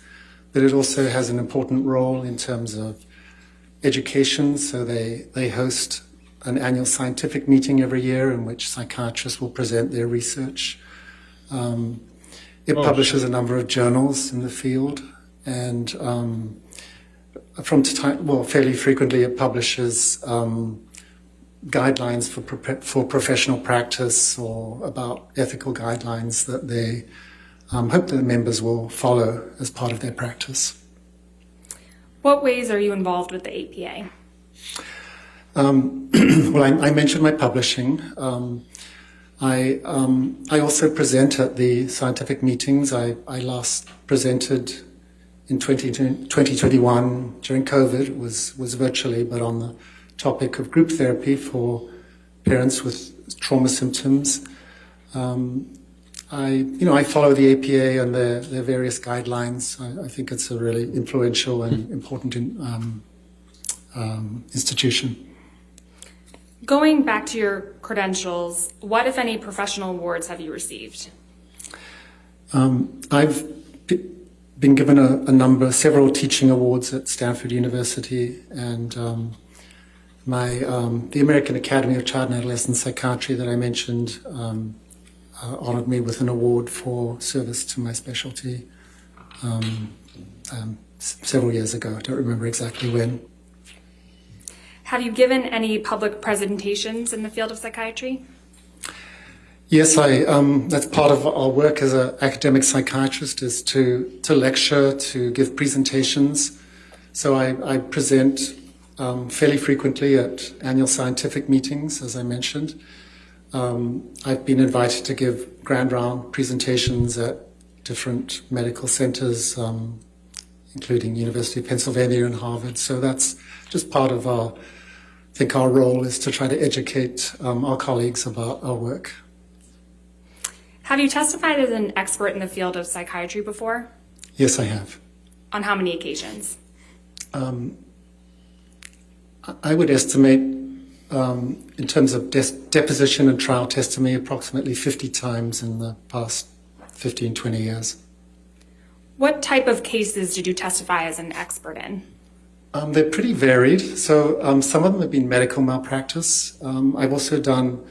but it also has an important role in terms of education. So they host an annual scientific meeting every year in which psychiatrists will present their research. It publishes a number of journals in the field, and from time, well, fairly frequently it publishes guidelines for professional practice or about ethical guidelines that they hope that the members will follow as part of their practice. What ways are you involved with the APA? Well, I mentioned my publishing. I also present at the scientific meetings. I last presented in 2021 during COVID. It was virtually, but on the topic of group therapy for parents with trauma symptoms. I follow the APA and their various guidelines. I think it's a really influential and important institution. Going back to your credentials, what, if any, professional awards have you received? I've been given several teaching awards at Stanford University, and the American Academy of Child and Adolescent Psychiatry that I mentioned honored me with an award for service to my specialty several years ago. I don't remember exactly when. Have you given any public presentations in the field of psychiatry? Yes, that's part of our work as an academic psychiatrist, is to lecture, to give presentations. So I present fairly frequently at annual scientific meetings, as I mentioned. I've been invited to give grand round presentations at different medical centers, including University of Pennsylvania and Harvard. So that's just part of our role is to try to educate our colleagues about our work. Have you testified as an expert in the field of psychiatry before? Yes, I have. On how many occasions? I would estimate, in terms of deposition and trial testimony, approximately 50 times in the past 15, 20 years. What type of cases did you testify as an expert in? They're pretty varied. So some of them have been medical malpractice. I've also done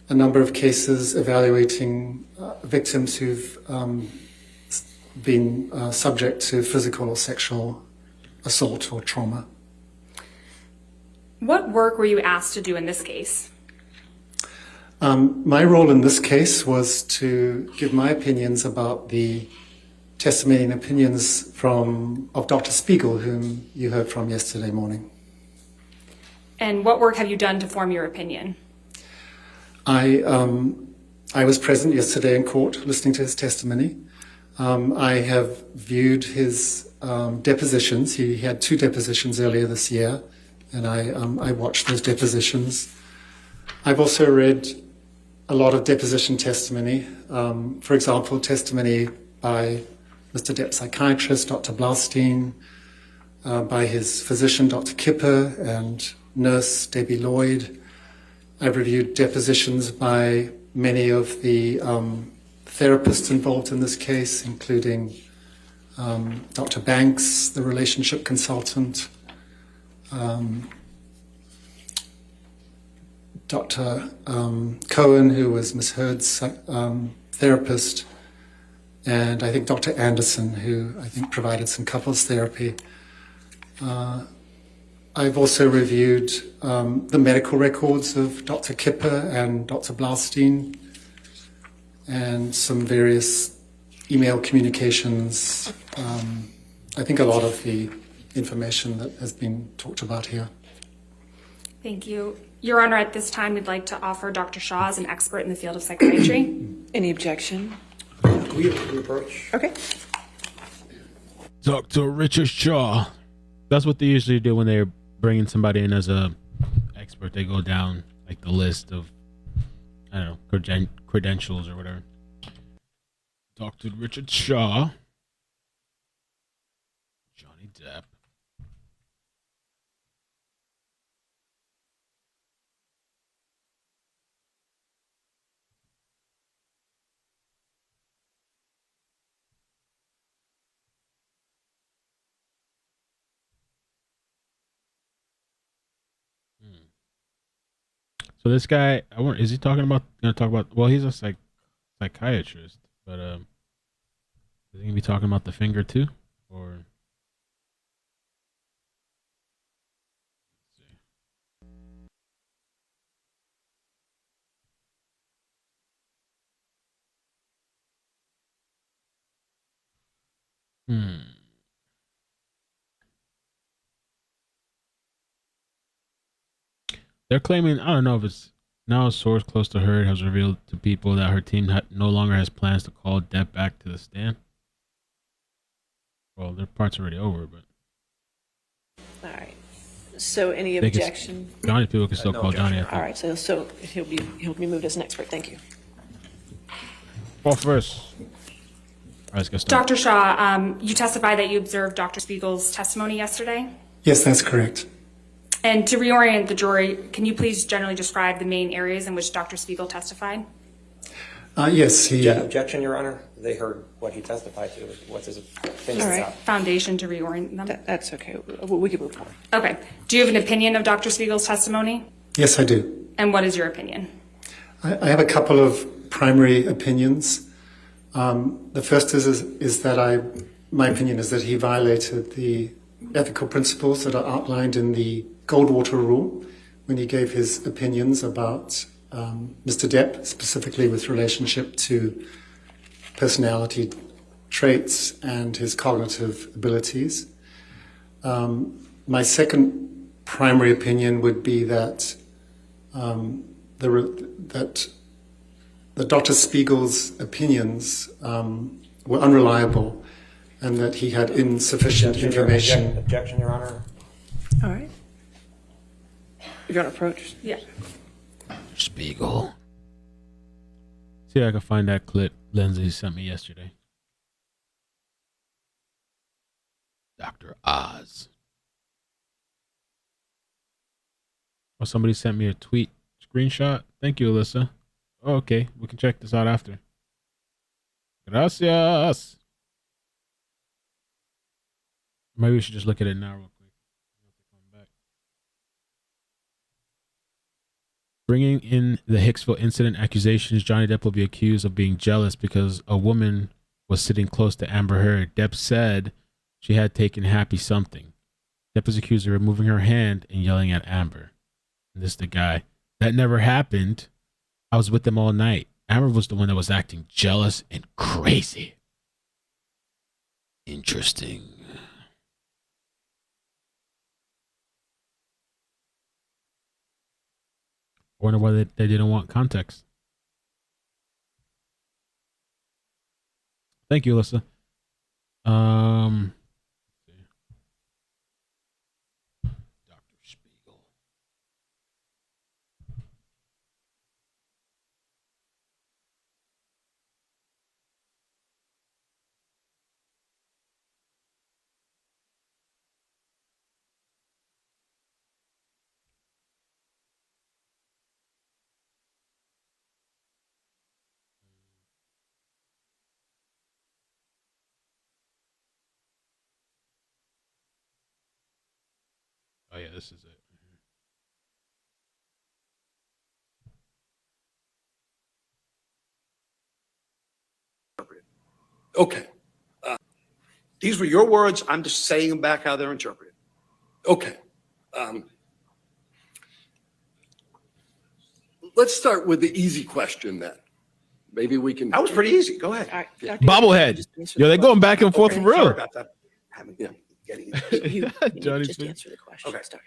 a number of cases evaluating victims who've been subject to physical or sexual assault or trauma. What work were you asked to do in this case? My role in this case was to give my opinions about the testimony and opinions of Dr. Spiegel, whom you heard from yesterday morning. And what work have you done to form your opinion? I was present yesterday in court listening to his testimony. I have viewed his depositions. He had 2 depositions earlier this year, and I watched those depositions. I've also read a lot of deposition testimony. For example, testimony by Mr. Depp psychiatrist, Dr. Blaustein, by his physician, Dr. Kipper, and nurse Debbie Lloyd. I've reviewed depositions by many of the therapists involved in this case, including Dr. Banks, the relationship consultant, Dr. Cohen, who was Ms. Hurd's therapist, and I think Dr. Anderson, who I think provided some couples therapy. I've also reviewed the medical records of Dr. Kipper and Dr. Blaustein, and some various email communications. I think a lot of the information that has been talked about here. Thank you. Your Honor, at this time, we'd like to offer Dr. Shaw as an expert in the field of psychiatry. Any objection? We approach. Okay. Dr. Richard Shaw. That's what they usually do when they're bringing somebody in as a expert. They go down like the list of, I don't know, credentials or whatever. Dr. Richard Shaw. Johnny Depp. So this guy, is he talking about? Going to talk about? Well, he's a psychiatrist, but is he going to be talking about the finger too, or? They're claiming, I don't know if it's now a source close to her has revealed to people that her team no longer has plans to call Depp back to the stand. Well, their part's already over, but. All right. So any They can- objection? Johnny, people can still No call objection. Johnny, I think. All right. So he'll be moved as an expert. Thank you. Well, first. All right, let's get started. Dr. Shaw, you testified that you observed Dr. Spiegel's testimony yesterday. Yes, that's correct. And to reorient the jury, can you please generally describe the main areas in which Dr. Spiegel testified? Yes, he. Objection, Your Honor. They heard what he testified to. What's his opinion? All right. about? Foundation to reorient them? That's okay. We can move forward. Okay. Do you have an opinion of Dr. Spiegel's testimony? Yes, I do. And what is your opinion? I have a couple of primary opinions. The first is that my opinion is that he violated the ethical principles that are outlined in the Goldwater rule when he gave his opinions about Mr. Depp, specifically with relationship to personality traits and his cognitive abilities. My second primary opinion would be that that Dr. Spiegel's opinions were unreliable and that he had insufficient information. Objection, Your Honor. All right. You're going to approach? Yeah. Spiegel. See if I can find that clip Lindsay sent me yesterday. Dr. Oz. Oh, somebody sent me a tweet screenshot. Thank you, Alyssa. Oh, okay, we can check this out after. Gracias. Maybe we should just look at it now real quick. Bringing in the Hicksville incident accusations, Johnny Depp will be accused of being jealous because a woman was sitting close to Amber Heard. Depp said she had taken Happy something. Depp is accused of removing her hand and yelling at Amber. And this is the guy. That never happened. I was with them all night. Amber was the one that was acting jealous and crazy. Interesting. I wonder why they didn't want context. Thank you, Alyssa. Dr. Spiegel. Oh yeah, this is it. Okay. These were your words. I'm just saying them back how they're interpreted. Okay. Let's start with the easy question then. Maybe we can. That was pretty easy. Go ahead. Bobblehead. Yo, they're going back and forth for real. Sorry about that. Johnny's just answer the question.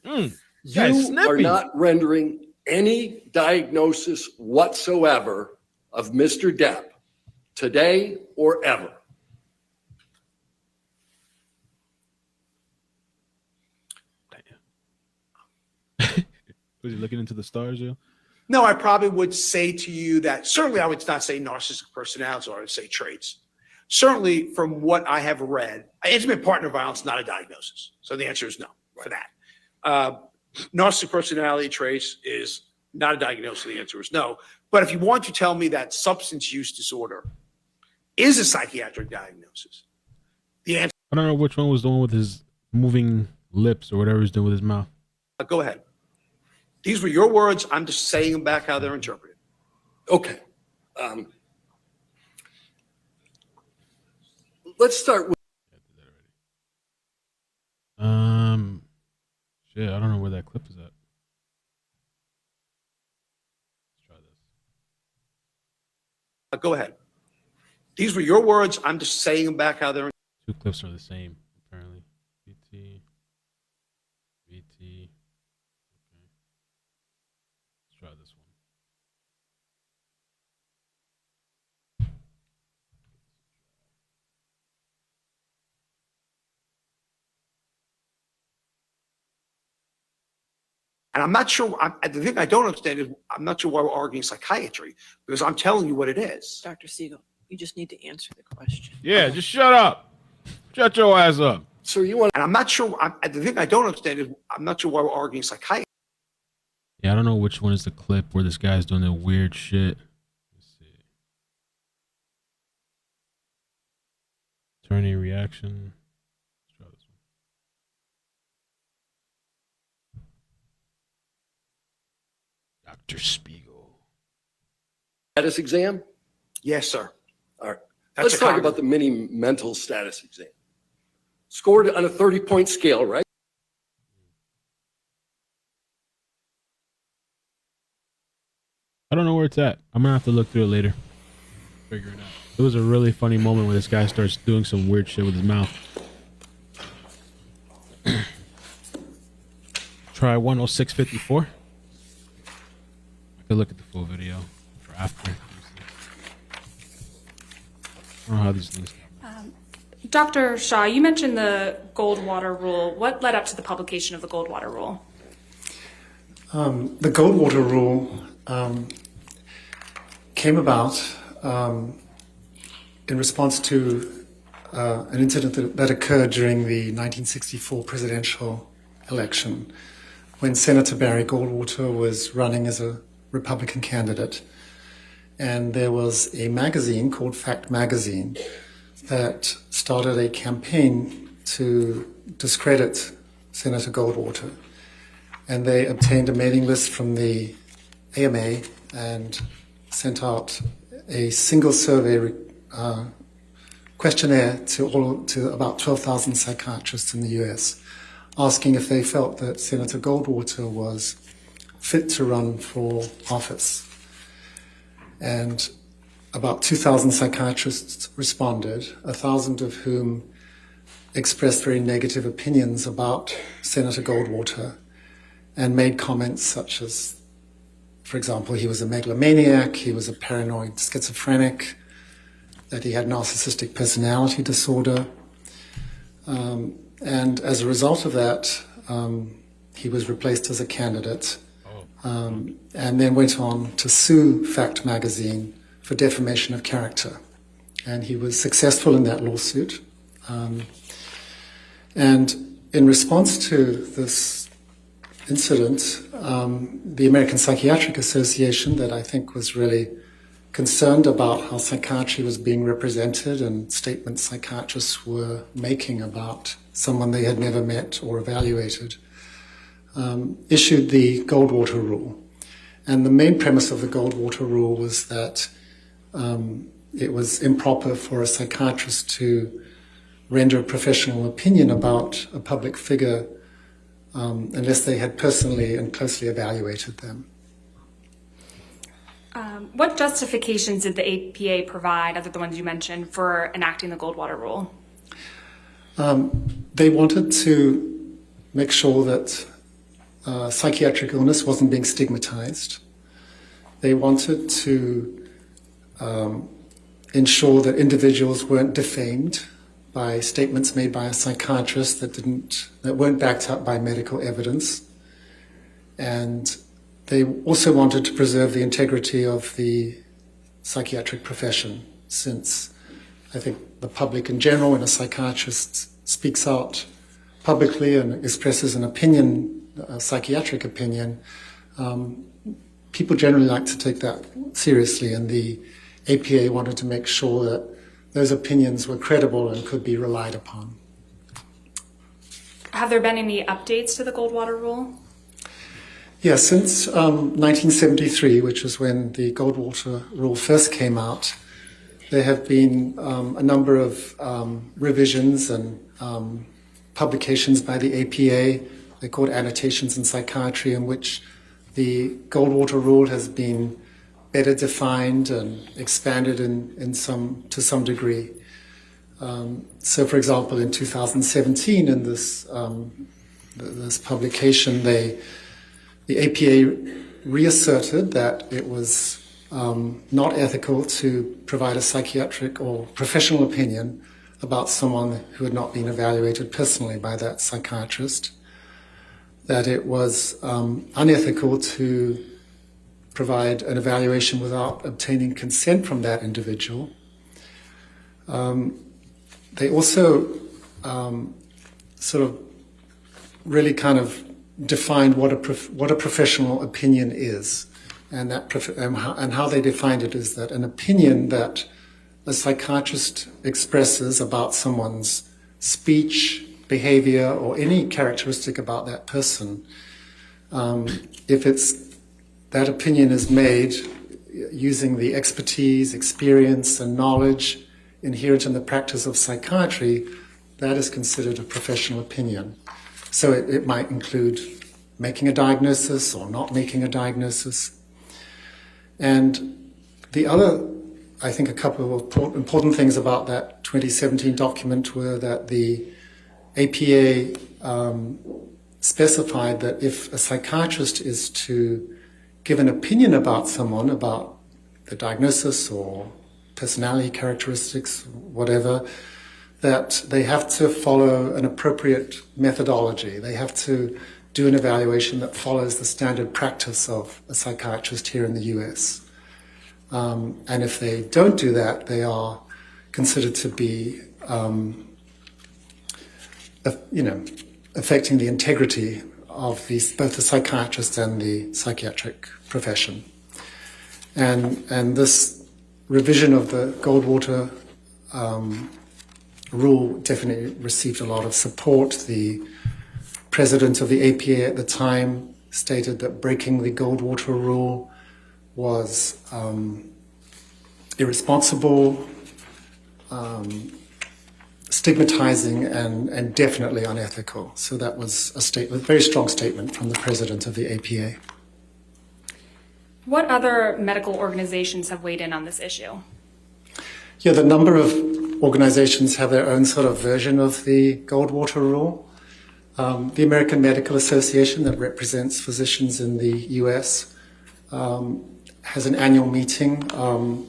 Okay. You are not rendering any diagnosis whatsoever of Mr. Depp today or ever. Was he looking into the stars, Joe? No, I probably would say to you that certainly I would not say narcissistic personality, or I would say traits. Certainly from what I have read, intimate partner violence is not a diagnosis. So the answer is no for that. Narcissistic personality traits is not a diagnosis. The answer is no. But if you want to tell me that substance use disorder is a psychiatric diagnosis, the answer. I don't know which one was the one with his moving lips or whatever he's doing with his mouth. Go ahead. These were your words. I'm just saying them back how they're interpreted. Okay. Let's start with. Shit, I don't know where that clip is at. Let's try this. Go ahead. These were your words. I'm just saying them back how they're. Two clips are the same, apparently. VT. Okay. Let's try this one. And I'm not sure, the thing I don't understand is I'm not sure why we're arguing psychiatry, because I'm telling you what it is. Dr. Siegel, you just need to answer the question. Yeah, just shut up. Shut your ass up. So you want, and I'm not sure, the thing I don't understand is I'm not sure why we're arguing psychiatry. Yeah, I don't know which one is the clip where this guy's doing the weird shit. Let's see. Attorney reaction. Let's try this one. Dr. Spiegel. Status exam? Yes, sir. All right. That's Let's talk about the mini mental status exam. Scored on a 30-point scale, right? I don't know where it's at. I'm gonna have to look through it later. Figure it out. It was a really funny moment where this guy starts doing some weird shit with his mouth. Try 106.54. I could look at the full video for after. I don't know how these things. Dr. Shaw, you mentioned the Goldwater rule. What led up to the publication of the Goldwater rule? The Goldwater rule came about in response to an incident that occurred during the 1964 presidential election when Senator Barry Goldwater was running as a Republican candidate. And there was a magazine called Fact Magazine that started a campaign to discredit Senator Goldwater. And they obtained a mailing list from the AMA and sent out a single survey questionnaire to about 12,000 psychiatrists in the US, asking if they felt that Senator Goldwater was fit to run for office. And about 2,000 psychiatrists responded, 1,000 of whom expressed very negative opinions about Senator Goldwater and made comments such as, for example, he was a megalomaniac, he was a paranoid schizophrenic, that he had narcissistic personality disorder. And as a result of that, he was replaced as a candidate and then went on to sue Fact Magazine for defamation of character. And he was successful in that lawsuit. And in response to this incident, the American Psychiatric Association, that I think was really concerned about how psychiatry was being represented and statements psychiatrists were making about someone they had never met or evaluated, issued the Goldwater rule. And the main premise of the Goldwater rule was that it was improper for a psychiatrist to render a professional opinion about a public figure unless they had personally and closely evaluated them. What justifications did the APA provide, other than the ones you mentioned, for enacting the Goldwater rule? They wanted to make sure that psychiatric illness wasn't being stigmatized. They wanted to ensure that individuals weren't defamed by statements made by a psychiatrist that weren't backed up by medical evidence. And they also wanted to preserve the integrity of the psychiatric profession, since I think the public in general, when a psychiatrist speaks out publicly and expresses an opinion, a psychiatric opinion, people generally like to take that seriously, and the APA wanted to make sure that those opinions were credible and could be relied upon. Have there been any updates to the Goldwater rule? Yeah, since 1973, which is when the Goldwater rule first came out, there have been a number of revisions and publications by the APA. They're called annotations in psychiatry, in which the Goldwater rule has been better defined and expanded to some degree. So, for example, in 2017, in this publication, the APA reasserted that it was not ethical to provide a psychiatric or professional opinion about someone who had not been evaluated personally by that psychiatrist, that it was unethical to provide an evaluation without obtaining consent from that individual. They also sort of really kind of defined what a professional opinion is, and how they defined it is that an opinion that a psychiatrist expresses about someone's speech, behavior, or any characteristic about that person, if that opinion is made using the expertise, experience, and knowledge inherent in the practice of psychiatry, that is considered a professional opinion. So it might include making a diagnosis or not making a diagnosis. And the other, I think, a couple of important things about that 2017 document were that the APA specified that if a psychiatrist is to give an opinion about someone, about the diagnosis or personality characteristics, whatever, that they have to follow an appropriate methodology. They have to do an evaluation that follows the standard practice of a psychiatrist here in the US. And if they don't do that, they are considered to be, affecting the integrity of both the psychiatrist and the psychiatric profession. And this revision of the Goldwater rule definitely received a lot of support. The president of the APA at the time stated that breaking the Goldwater rule was irresponsible, stigmatizing, and definitely unethical. So that was a very strong statement from the president of the APA. What other medical organizations have weighed in on this issue? Yeah, the number of organizations have their own sort of version of the Goldwater rule. The American Medical Association, that represents physicians in the US, has an annual meeting, and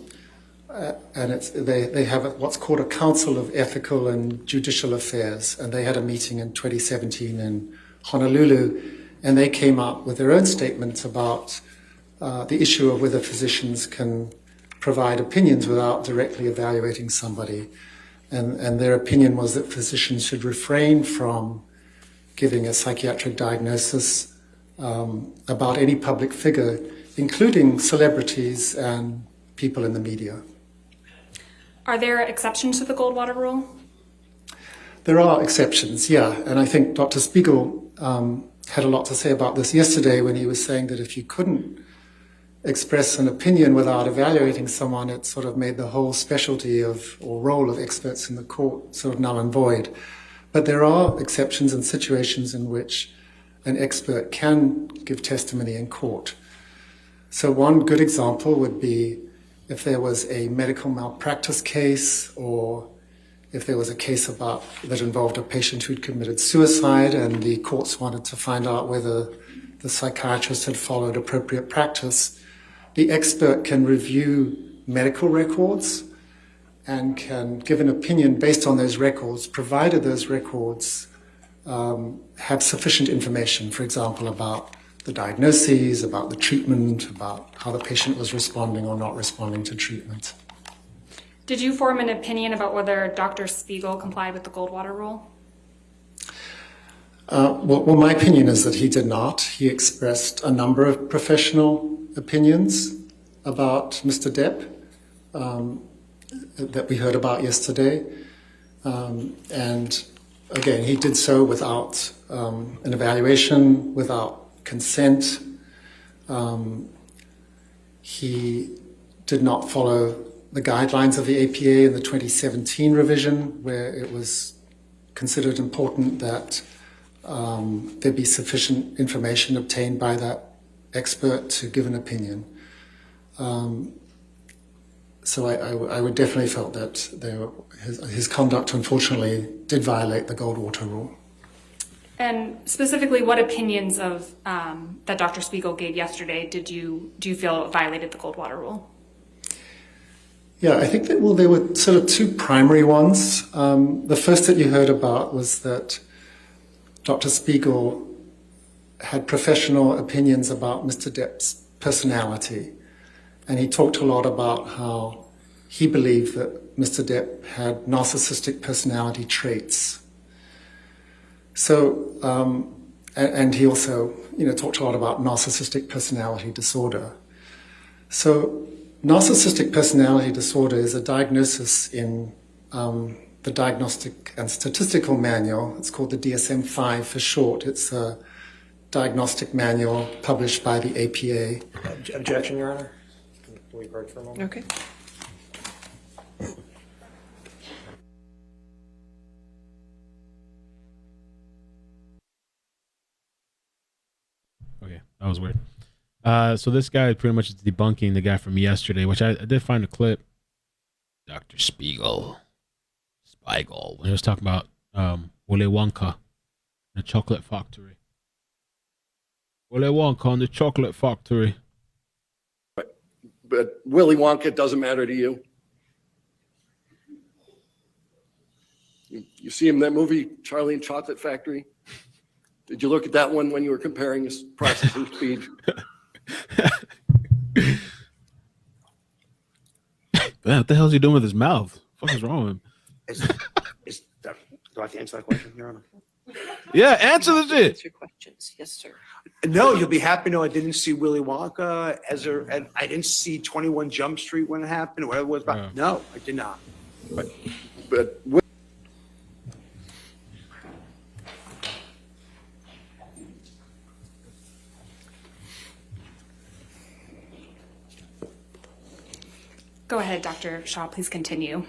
they have what's called a Council of Ethical and Judicial Affairs, and they had a meeting in 2017 in Honolulu, and they came up with their own statement about the issue of whether physicians can provide opinions without directly evaluating somebody. And their opinion was that physicians should refrain from giving a psychiatric diagnosis about any public figure, including celebrities and people in the media. Are there exceptions to the Goldwater rule? There are exceptions, yeah. And I think Dr. Spiegel had a lot to say about this yesterday when he was saying that if you couldn't express an opinion without evaluating someone, it sort of made the whole specialty of or role of experts in the court sort of null and void. But there are exceptions and situations in which an expert can give testimony in court. So one good example would be if there was a medical malpractice case, or if there was a case that involved a patient who'd committed suicide and the courts wanted to find out whether the psychiatrist had followed appropriate practice, the expert can review medical records and can give an opinion based on those records, provided those records have sufficient information, for example, about the diagnoses, about the treatment, about how the patient was responding or not responding to treatment. Did you form an opinion about whether Dr. Spiegel complied with the Goldwater rule? Well, my opinion is that he did not. He expressed a number of professional opinions about Mr. Depp that we heard about yesterday. And again, he did so without an evaluation, without consent. He did not follow the guidelines of the APA in the 2017 revision, where it was considered important that there be sufficient information obtained by that expert to give an opinion. So I would definitely felt that his conduct, unfortunately, did violate the Goldwater rule. And specifically, what opinions of that Dr. Spiegel gave yesterday do you feel violated the Goldwater rule? Yeah, I think that, well, there were sort of two primary ones. The first that you heard about was that Dr. Spiegel had professional opinions about Mr. Depp's personality. And he talked a lot about how he believed that Mr. Depp had narcissistic personality traits. So, and he also, talked a lot about narcissistic personality disorder. So, narcissistic personality disorder is a diagnosis in the Diagnostic and Statistical Manual. It's called the DSM-5 for short. It's a diagnostic manual published by the APA. Objection, Your Honor. Can we break for a moment? Okay. Okay, that was weird. So this guy pretty much is debunking the guy from yesterday, which I did find a clip. Dr. Spiegel, when he was talking about Willy Wonka, the chocolate factory. Willy Wonka on the chocolate factory. But Willy Wonka doesn't matter to you. You see him in that movie, Charlie and Chocolate Factory? Did you look at that one when you were comparing his processing speed? Man, what the hell is he doing with his mouth? What is wrong with him? Do I have to answer that question, Your Honor? Yeah, answer the shit. Answer questions. Yes, sir. No, you'll be happy to know I didn't see Willy Wonka and I didn't see 21 Jump Street when it happened, or whatever it was about. Yeah. No, I did not. But Go ahead, Dr. Shaw, please continue.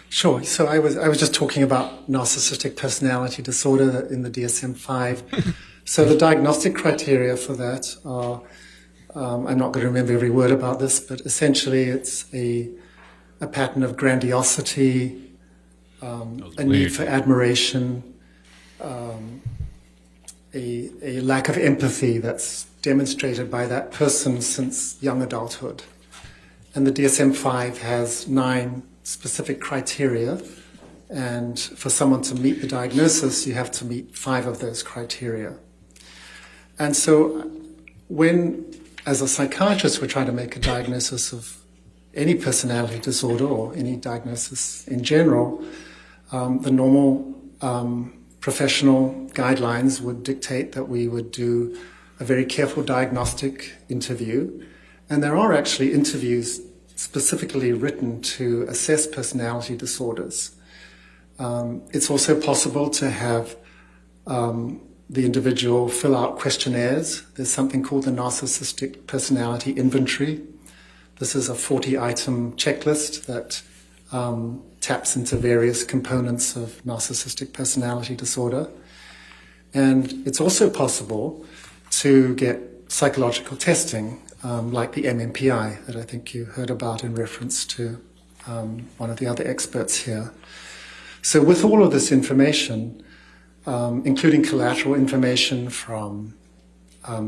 Sure. So I was just talking about narcissistic personality disorder in the DSM-5. So the diagnostic criteria for that are, I'm not going to remember every word about this, but essentially it's a pattern of grandiosity, a need for admiration, a lack of empathy that's demonstrated by that person since young adulthood. And the DSM-5 has 9 specific criteria, and for someone to meet the diagnosis, you have to meet 5 of those criteria. And so when, as a psychiatrist, we're trying to make a diagnosis of any personality disorder or any diagnosis in general, the normal professional guidelines would dictate that we would do a very careful diagnostic interview. And there are actually interviews specifically written to assess personality disorders. It's also possible to have the individual fill out questionnaires. There's something called the Narcissistic Personality Inventory. This is a 40-item checklist that taps into various components of narcissistic personality disorder. And it's also possible to get psychological testing, like the MMPI that I think you heard about in reference to one of the other experts here. So with all of this information, including collateral information from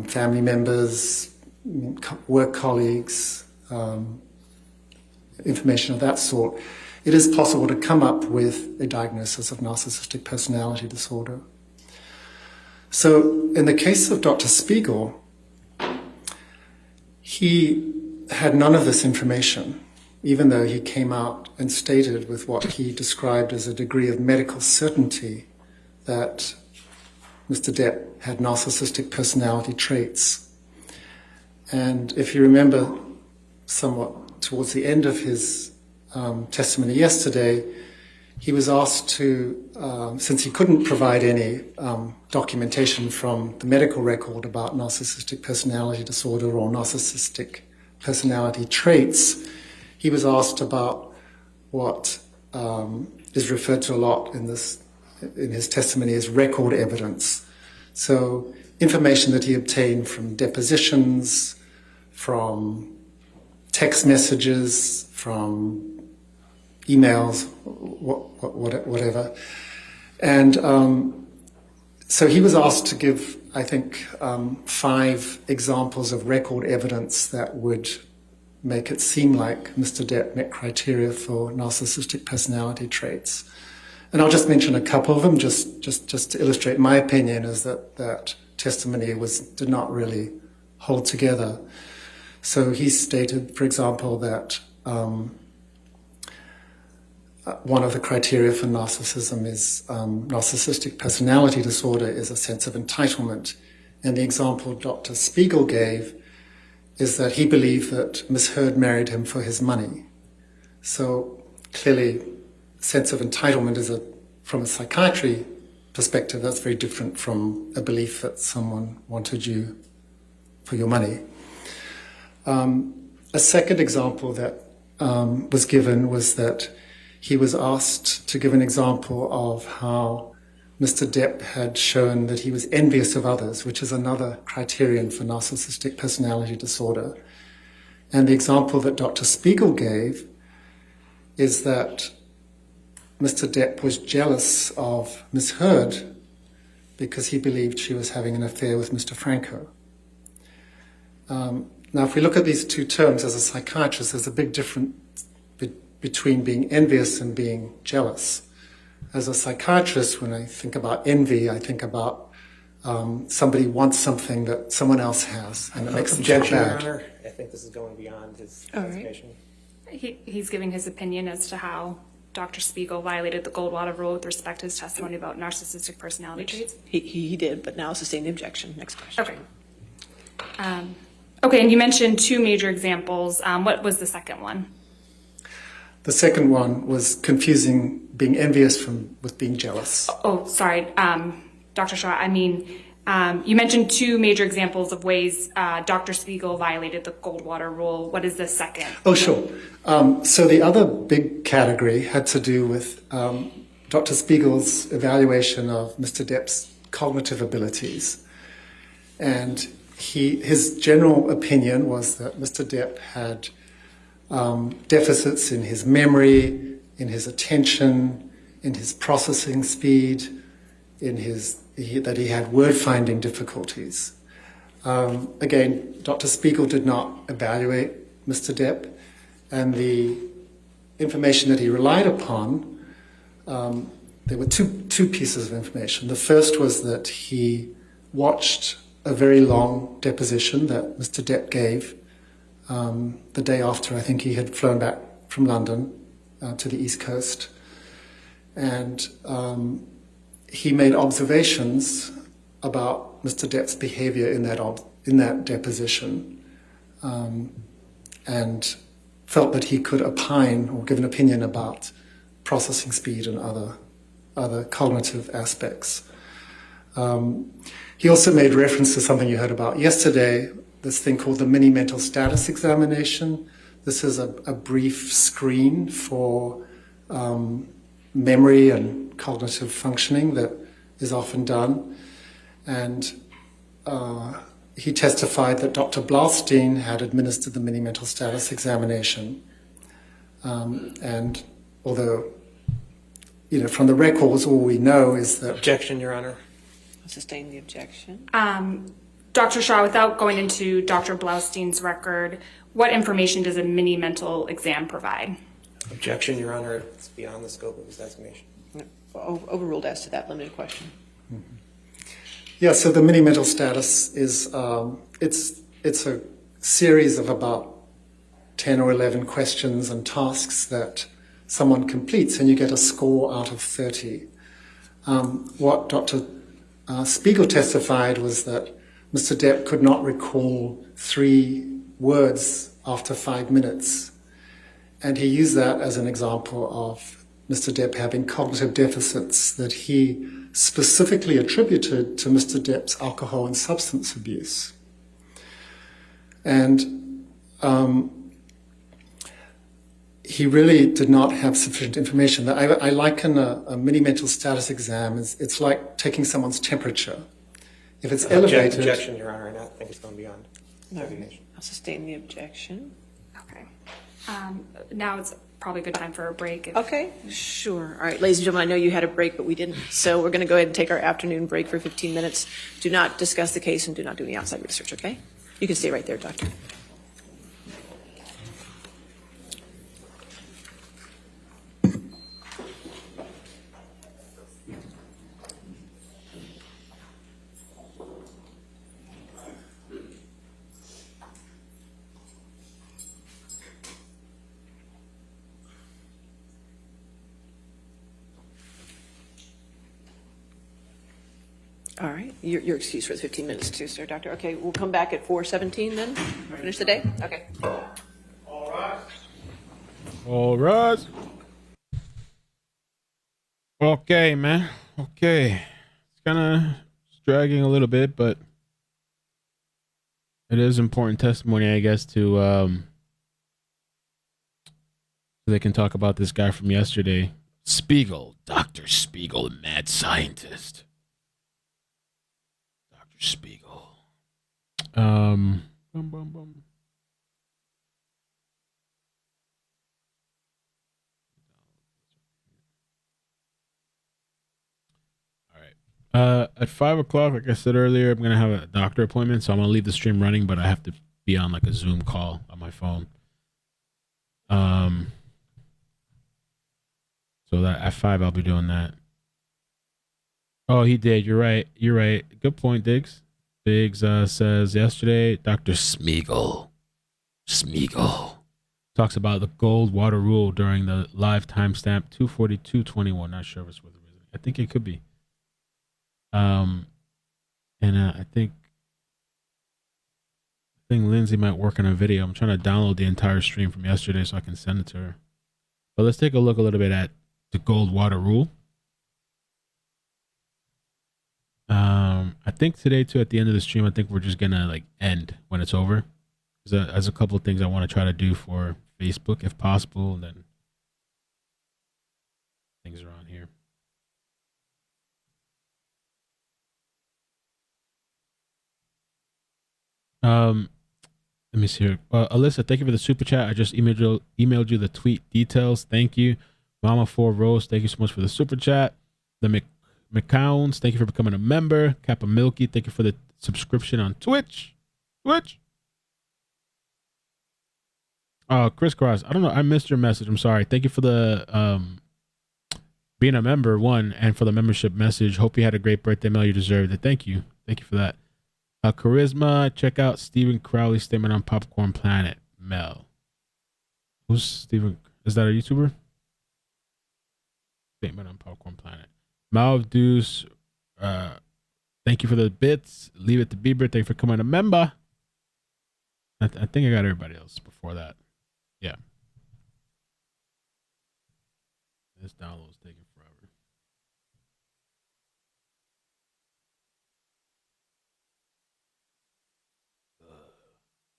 family members, work colleagues, information of that sort, it is possible to come up with a diagnosis of narcissistic personality disorder. So in the case of Dr. Spiegel, he had none of this information, even though he came out and stated with what he described as a degree of medical certainty that Mr. Depp had narcissistic personality traits. And if you remember somewhat towards the end of his testimony yesterday, he was asked to, since he couldn't provide any documentation from the medical record about narcissistic personality disorder or narcissistic personality traits, he was asked about what is referred to a lot in his testimony as record evidence. So information that he obtained from depositions, from text messages, from emails, whatever. And so he was asked to give, I think, 5 examples of record evidence that would make it seem like Mr. Depp met criteria for narcissistic personality traits. And I'll just mention a couple of them, just to illustrate my opinion, is that testimony did not really hold together. So he stated, for example, that one of the criteria for narcissism is narcissistic personality disorder is a sense of entitlement. And the example Dr. Spiegel gave is that he believed that Ms. Heard married him for his money. So clearly, sense of entitlement is from a psychiatry perspective, that's very different from a belief that someone wanted you for your money. A second example that was given was that he was asked to give an example of how Mr. Depp had shown that he was envious of others, which is another criterion for narcissistic personality disorder. And the example that Dr. Spiegel gave is that Mr. Depp was jealous of Ms. Heard because he believed she was having an affair with Mr. Franco. Now, if we look at these two terms as a psychiatrist, there's a big difference between being envious and being jealous. As a psychiatrist, when I think about envy, I think about somebody wants something that someone else has, and it makes them feel bad. Your Honor, I think this is going beyond his All right. presentation. He's giving his opinion as to how Dr. Spiegel violated the Goldwater rule with respect to his testimony about narcissistic personality traits. He did, but now sustain the objection. Next question. Okay. Okay, and you mentioned 2 major examples. What was the second one? The second one was confusing being envious with being jealous. Oh, sorry, Dr. Shaw. I mean, you mentioned 2 major examples of ways Dr. Spiegel violated the Goldwater rule. What is the second? Oh, sure. So the other big category had to do with Dr. Spiegel's evaluation of Mr. Depp's cognitive abilities. And his general opinion was that Mr. Depp had deficits in his memory, in his attention, in his processing speed, that he had word-finding difficulties. Again, Dr. Spiegel did not evaluate Mr. Depp, and the information that he relied upon, there were two pieces of information. The first was that he watched a very long deposition that Mr. Depp gave the day after I think he had flown back from London to the East Coast. And he made observations about Mr. Depp's behavior in that deposition, and felt that he could opine or give an opinion about processing speed and other cognitive aspects. He also made reference to something you heard about yesterday, this thing called the mini mental status examination. This is a brief screen for memory and cognitive functioning that is often done. And he testified that Dr. Blaustein had administered the mini mental status examination. And although, from the records, all we know is that... Objection, Your Honor. I'll sustain the objection. Dr. Shaw, without going into Dr. Blaustein's record, what information does a mini mental exam provide? Objection, Your Honor. It's beyond the scope of his designation. Overruled as to that limited question. Yeah, so the mini mental status is, it's a series of about 10 or 11 questions and tasks that someone completes, and you get a score out of 30. What Dr. Spiegel testified was that Mr. Depp could not recall 3 words after 5 minutes. And he used that as an example of Mr. Depp having cognitive deficits that he specifically attributed to Mr. Depp's alcohol and substance abuse. And he really did not have sufficient information. I liken a mini mental status exam, it's like taking someone's temperature. If it's elevated... Objection, Your Honor, and I think it's going beyond designation. I'll sustain the objection. Okay. Now it's probably a good time for a break. Okay, sure. All right, ladies and gentlemen, I know you had a break, but we didn't. So we're going to go ahead and take our afternoon break for 15 minutes. Do not discuss the case and do not do any outside research, okay? You can stay right there, Doctor. All right, you're excused for the 15 minutes too, sir, Doctor. Okay, we'll come back at 4:17 then. Finish the day. Okay. All right. All right. Okay, man. Okay. It's kind of dragging a little bit, but it is important testimony, I guess, to so they can talk about this guy from yesterday. Spiegel, Dr. Spiegel, the mad scientist. Dr. Spiegel. Bum, bum, bum. At 5 o'clock, like I said earlier, I'm gonna have a doctor appointment, so I'm gonna leave the stream running, but I have to be on like a Zoom call on my phone. So that at 5 I'll be doing that. Oh, he did. You're right. You're right. Good point, Diggs. Diggs says yesterday, Dr. Spiegel talks about the Goldwater rule during the live timestamp 2:42:21. Not sure if it's worth a visit. I think it could be. And I think Lindsay might work on a video. I'm trying to download the entire stream from yesterday so I can send it to her. But let's take a look a little bit at the Goldwater rule. I think today too, at the end of the stream, I think we're just gonna like end when it's over. There's a couple of things I want to try to do for Facebook if possible, and then things are on here. Let me see here. Alyssa, thank you for the super chat. I just emailed you the tweet details. Thank you. Mama 4 Rose, thank you so much for the super chat. The McCowns, thank you for becoming a member. Kappa Milky, thank you for the subscription on Twitch. Crisscross, I don't know. I missed your message. I'm sorry. Thank you for the being a member, one, and for the membership message. Hope you had a great birthday, Mel. You deserved it. Thank you. Thank you for that. Charisma, check out Stephen Crowley's statement on Popcorn Planet, Mel. Who's Stephen? Is that a YouTuber? Statement on Popcorn Planet. Malv Deuce, thank you for the bits. Leave it to Bieber. Thank you for coming a member. I think I got everybody else before that. Yeah. This download's taking forever.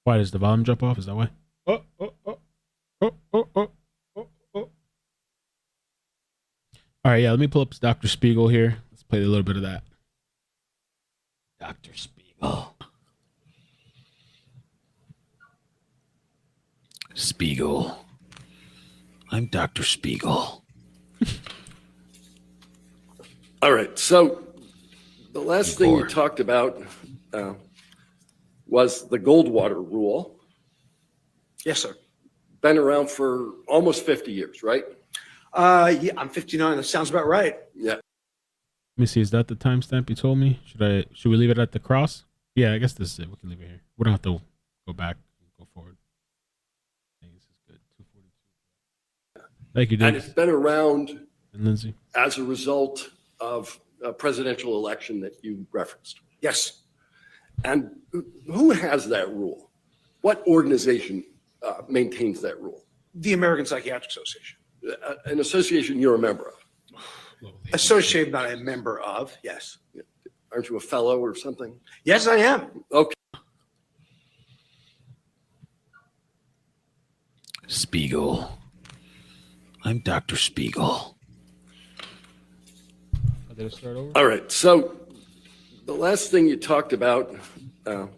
Why does the volume jump off? Is that why? Oh. All right, yeah, let me pull up Dr. Spiegel here. Let's play a little bit of that. Dr. Spiegel. Spiegel. I'm Dr. Spiegel. All right, so the last thing you talked about was the Goldwater rule. Yes, sir. Been around for almost 50 years, right? Yeah, I'm 59. That sounds about right. Yeah. Let me see. Is that the timestamp you told me? Should we leave it at the cross? Yeah, I guess this is it. We can leave it here. We don't have to go back and go forward. I think this is good. 242. Thank you, Dave. And it's been around And Lindsay. as a result of a presidential election that you referenced. Yes. And who has that rule? What organization maintains that rule? The American Psychiatric Association. An association you're a member of. Association that I'm a member of, yes. Aren't you a fellow or something? Yes, I am. Okay. Spiegel. I'm Dr. Spiegel. Did it start over? All right, so the last thing you talked about I'll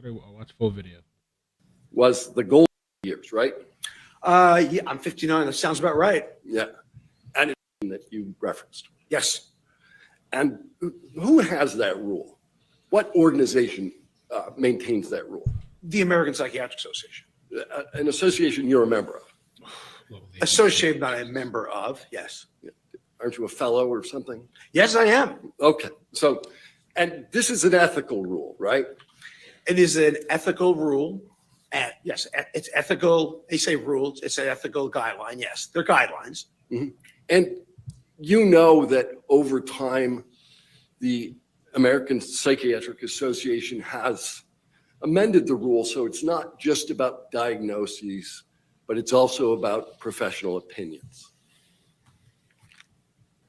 watch full video. was the gold years, right? Yeah, I'm 59. That sounds about right. Yeah. And that you referenced. Yes. And who has that rule? What organization maintains that rule? The American Psychiatric Association. An association you're a member of. Association that I'm a member of, yes. Aren't you a fellow or something? Yes, I am. Okay, so, and this is an ethical rule, right? It is an ethical rule. And yes, it's ethical. They say rules. It's an ethical guideline. Yes, they're guidelines. Mm-hmm. And you know that over time, the American Psychiatric Association has amended the rule, so it's not just about diagnoses, but it's also about professional opinions.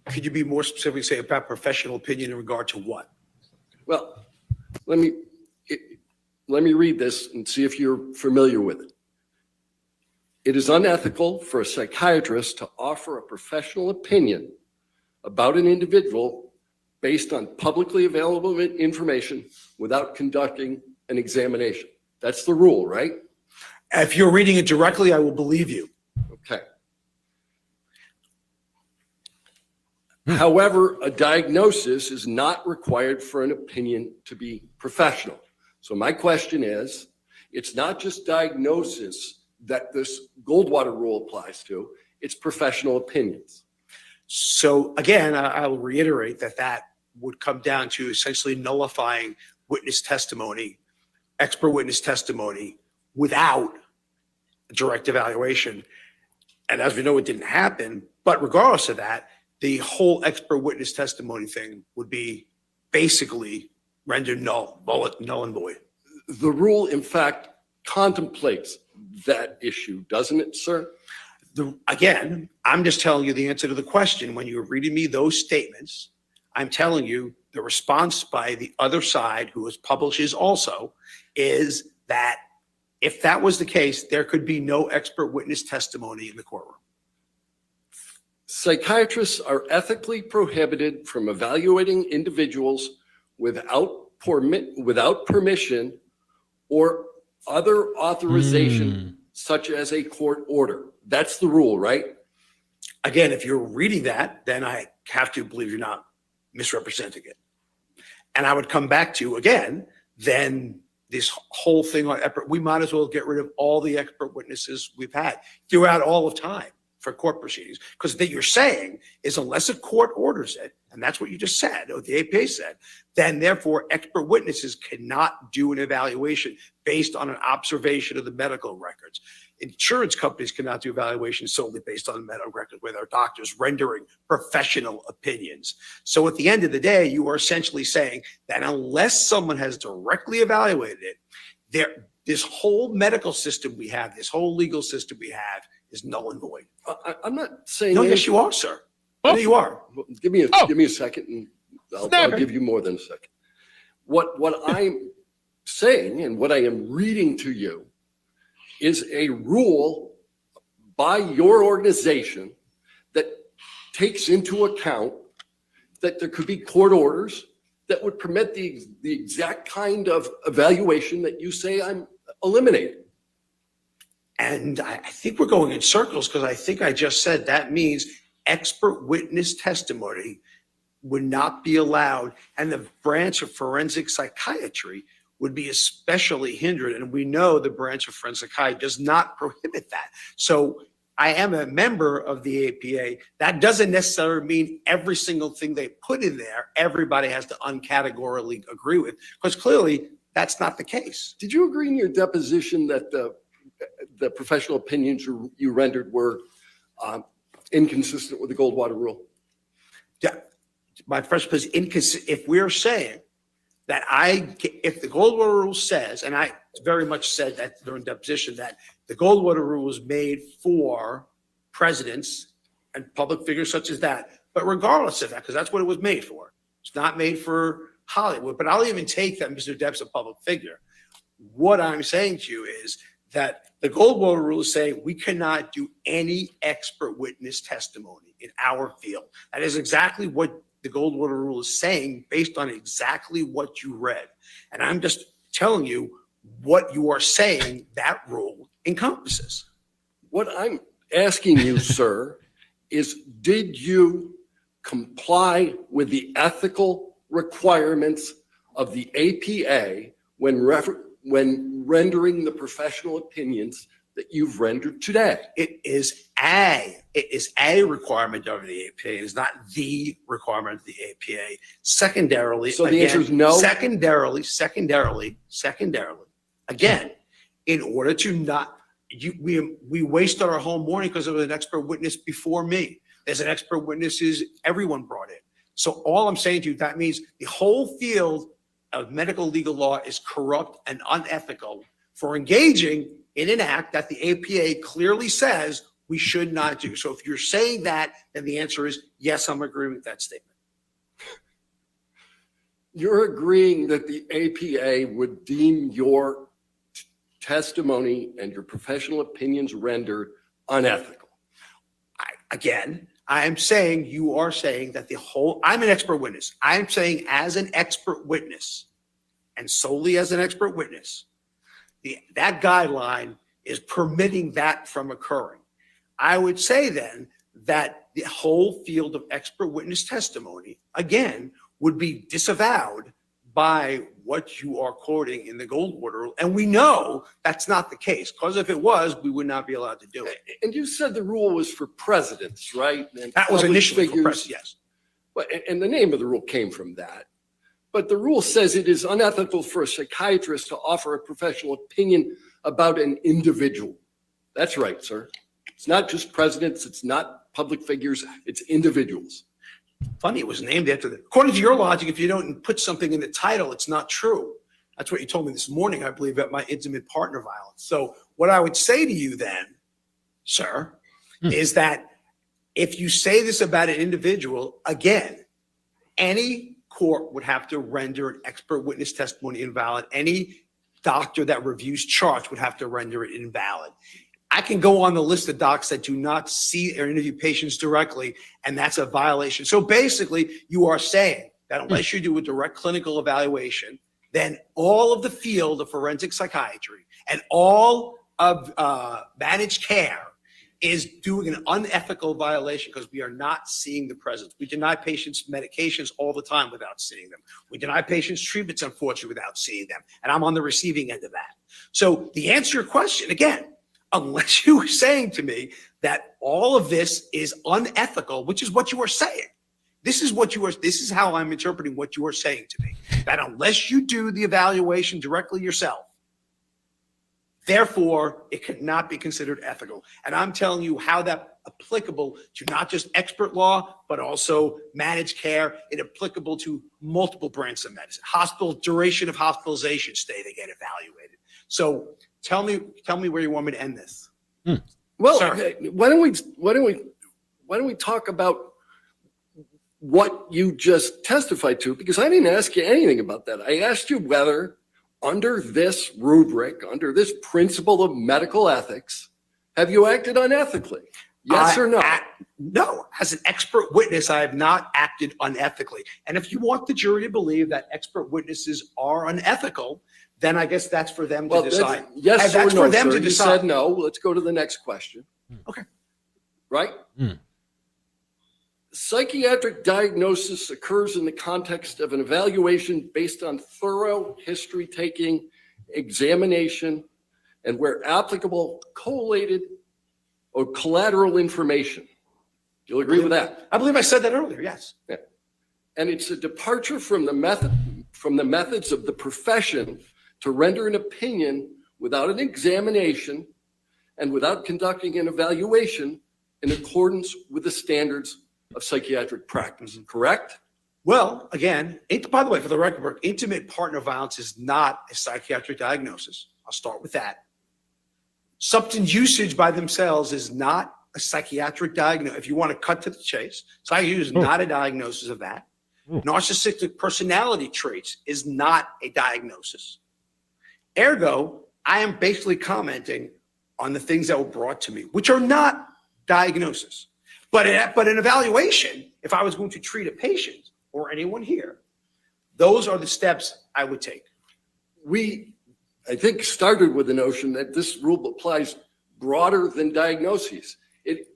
Could you be more specific, say about professional opinion in regard to what? Well, let me read this and see if you're familiar with it. It is unethical for a psychiatrist to offer a professional opinion about an individual based on publicly available information without conducting an examination. That's the rule, right? If you're reading it directly, I will believe you. Okay. However, a diagnosis is not required for an opinion to be professional. So my question is, it's not just diagnosis that this Goldwater rule applies to, it's professional opinions. So again, I will reiterate that would come down to essentially nullifying witness testimony, expert witness testimony without a direct evaluation. And as we know, it didn't happen, but regardless of that, the whole expert witness testimony thing would be basically rendered null and void. The rule, in fact, contemplates that issue, doesn't it, sir? Again, I'm just telling you the answer to the question. When you're reading me those statements, I'm telling you the response by the other side, who publishes also, is that if that was the case, there could be no expert witness testimony in the courtroom. Psychiatrists are ethically prohibited from evaluating individuals without permission or other authorization, such as a court order. That's the rule, right? Again, if you're reading that, then I have to believe you're not misrepresenting it. And I would come back to, again, then this whole thing on we might as well get rid of all the expert witnesses we've had throughout all of time for court proceedings. Because what you're saying is unless a court orders it, and that's what you just said, or the APA said, then therefore expert witnesses cannot do an evaluation based on an observation of the medical records. Insurance companies cannot do evaluations solely based on the medical records where their doctors rendering professional opinions. So at the end of the day, you are essentially saying that unless someone has directly evaluated it, this whole medical system we have, this whole legal system we have is null and void. I'm not saying. No, yes, you are, sir. No, you are. Give me a second, and I'll give you more than a second. What I'm saying and what I am reading to you is a rule by your organization that takes into account that there could be court orders that would permit the exact kind of evaluation that you say I'm eliminating. And I think we're going in circles because I think I just said that means expert witness testimony would not be allowed, and the branch of forensic psychiatry would be especially hindered. And we know the branch of forensic psychiatry does not prohibit that. So I am a member of the APA. That doesn't necessarily mean every single thing they put in there, everybody has to uncategorically agree with, because clearly that's not the case. Did you agree in your deposition that the professional opinions you rendered were inconsistent with the Goldwater rule? Yeah, my first was inconsistent. If we're saying that if the Goldwater rule says, and I very much said that during deposition, that the Goldwater rule was made for presidents and public figures such as that, but regardless of that, because that's what it was made for. It's not made for Hollywood, but I'll even take that Mr. Depp's a public figure. What I'm saying to you is that the Goldwater rule is saying we cannot do any expert witness testimony in our field. That is exactly what the Goldwater rule is saying based on exactly what you read. And I'm just telling you what you are saying that rule encompasses. What I'm asking you, sir, is did you comply with the ethical requirements of the APA when rendering the professional opinions that you've rendered today? It is a requirement of the APA. It is not the requirement of the APA. Secondarily, so the answer is no. Secondarily, again, in order to not, we wasted our whole morning because there was an expert witness before me. There's an expert witnesses everyone brought in. So all I'm saying to you, that means the whole field of medical legal law is corrupt and unethical for engaging in an act that the APA clearly says we should not do. So if you're saying that, then the answer is yes, I'm agreeing with that statement. You're agreeing that the APA would deem your testimony and your professional opinions rendered unethical. I am saying you are saying that I'm an expert witness. I'm saying as an expert witness and solely as an expert witness, that guideline is permitting that from occurring. I would say then that the whole field of expert witness testimony, again, would be disavowed by what you are quoting in the Goldwater rule. And we know that's not the case, because if it was, we would not be allowed to do it. And you said the rule was for presidents, right? And that was initially for presidents, yes. And the name of the rule came from that. But the rule says it is unethical for a psychiatrist to offer a professional opinion about an individual. That's right, sir. It's not just presidents, it's not public figures, it's individuals. Funny, it was named after according to your logic, if you don't put something in the title, it's not true. That's what you told me this morning, I believe, about my intimate partner violence. So what I would say to you then, sir, is that if you say this about an individual, again, any court would have to render an expert witness testimony invalid. Any doctor that reviews charts would have to render it invalid. I can go on the list of docs that do not see or interview patients directly, and that's a violation. So basically, you are saying that unless you do a direct clinical evaluation, then all of the field of forensic psychiatry and all of managed care is doing an unethical violation because we are not seeing the presence. We deny patients medications all the time without seeing them. We deny patients treatments, unfortunately, without seeing them. And I'm on the receiving end of that. So the answer to your question, again, unless you are saying to me that all of this is unethical, which is what you are saying. This is how I'm interpreting what you are saying to me. That unless you do the evaluation directly yourself, therefore, it could not be considered ethical. And I'm telling you how that's applicable to not just expert law, but also managed care. It's applicable to multiple branches of medicine. Hospital duration of hospitalization stay, they get evaluated. So tell me where you want me to end this. Well, why don't we talk about what you just testified to? Because I didn't ask you anything about that. I asked you whether under this rubric, under this principle of medical ethics, have you acted unethically? Yes or no? No. As an expert witness, I have not acted unethically. And if you want the jury to believe that expert witnesses are unethical, then I guess that's for them to decide. Yes or that's no, for them sir. to You decide. said no. Let's go to the next question. Okay. Right? Psychiatric diagnosis occurs in the context of an evaluation based on thorough history-taking examination and where applicable collated or collateral information. You'll agree with that? I believe I said that earlier, yes. Yeah. And it's a departure from the methods of the profession to render an opinion without an examination and without conducting an evaluation in accordance with the standards of psychiatric practice, correct? Well, again, by the way, for the record, intimate partner violence is not a psychiatric diagnosis. I'll start with that. Substance usage by themselves is not a psychiatric diagnosis. If you want to cut to the chase, psychiatry is not a diagnosis of that. Narcissistic personality traits is not a diagnosis. Ergo, I am basically commenting on the things that were brought to me, which are not diagnosis. But an evaluation, if I was going to treat a patient or anyone here, those are the steps I would take. We, I think, started with the notion that this rule applies broader than diagnoses. It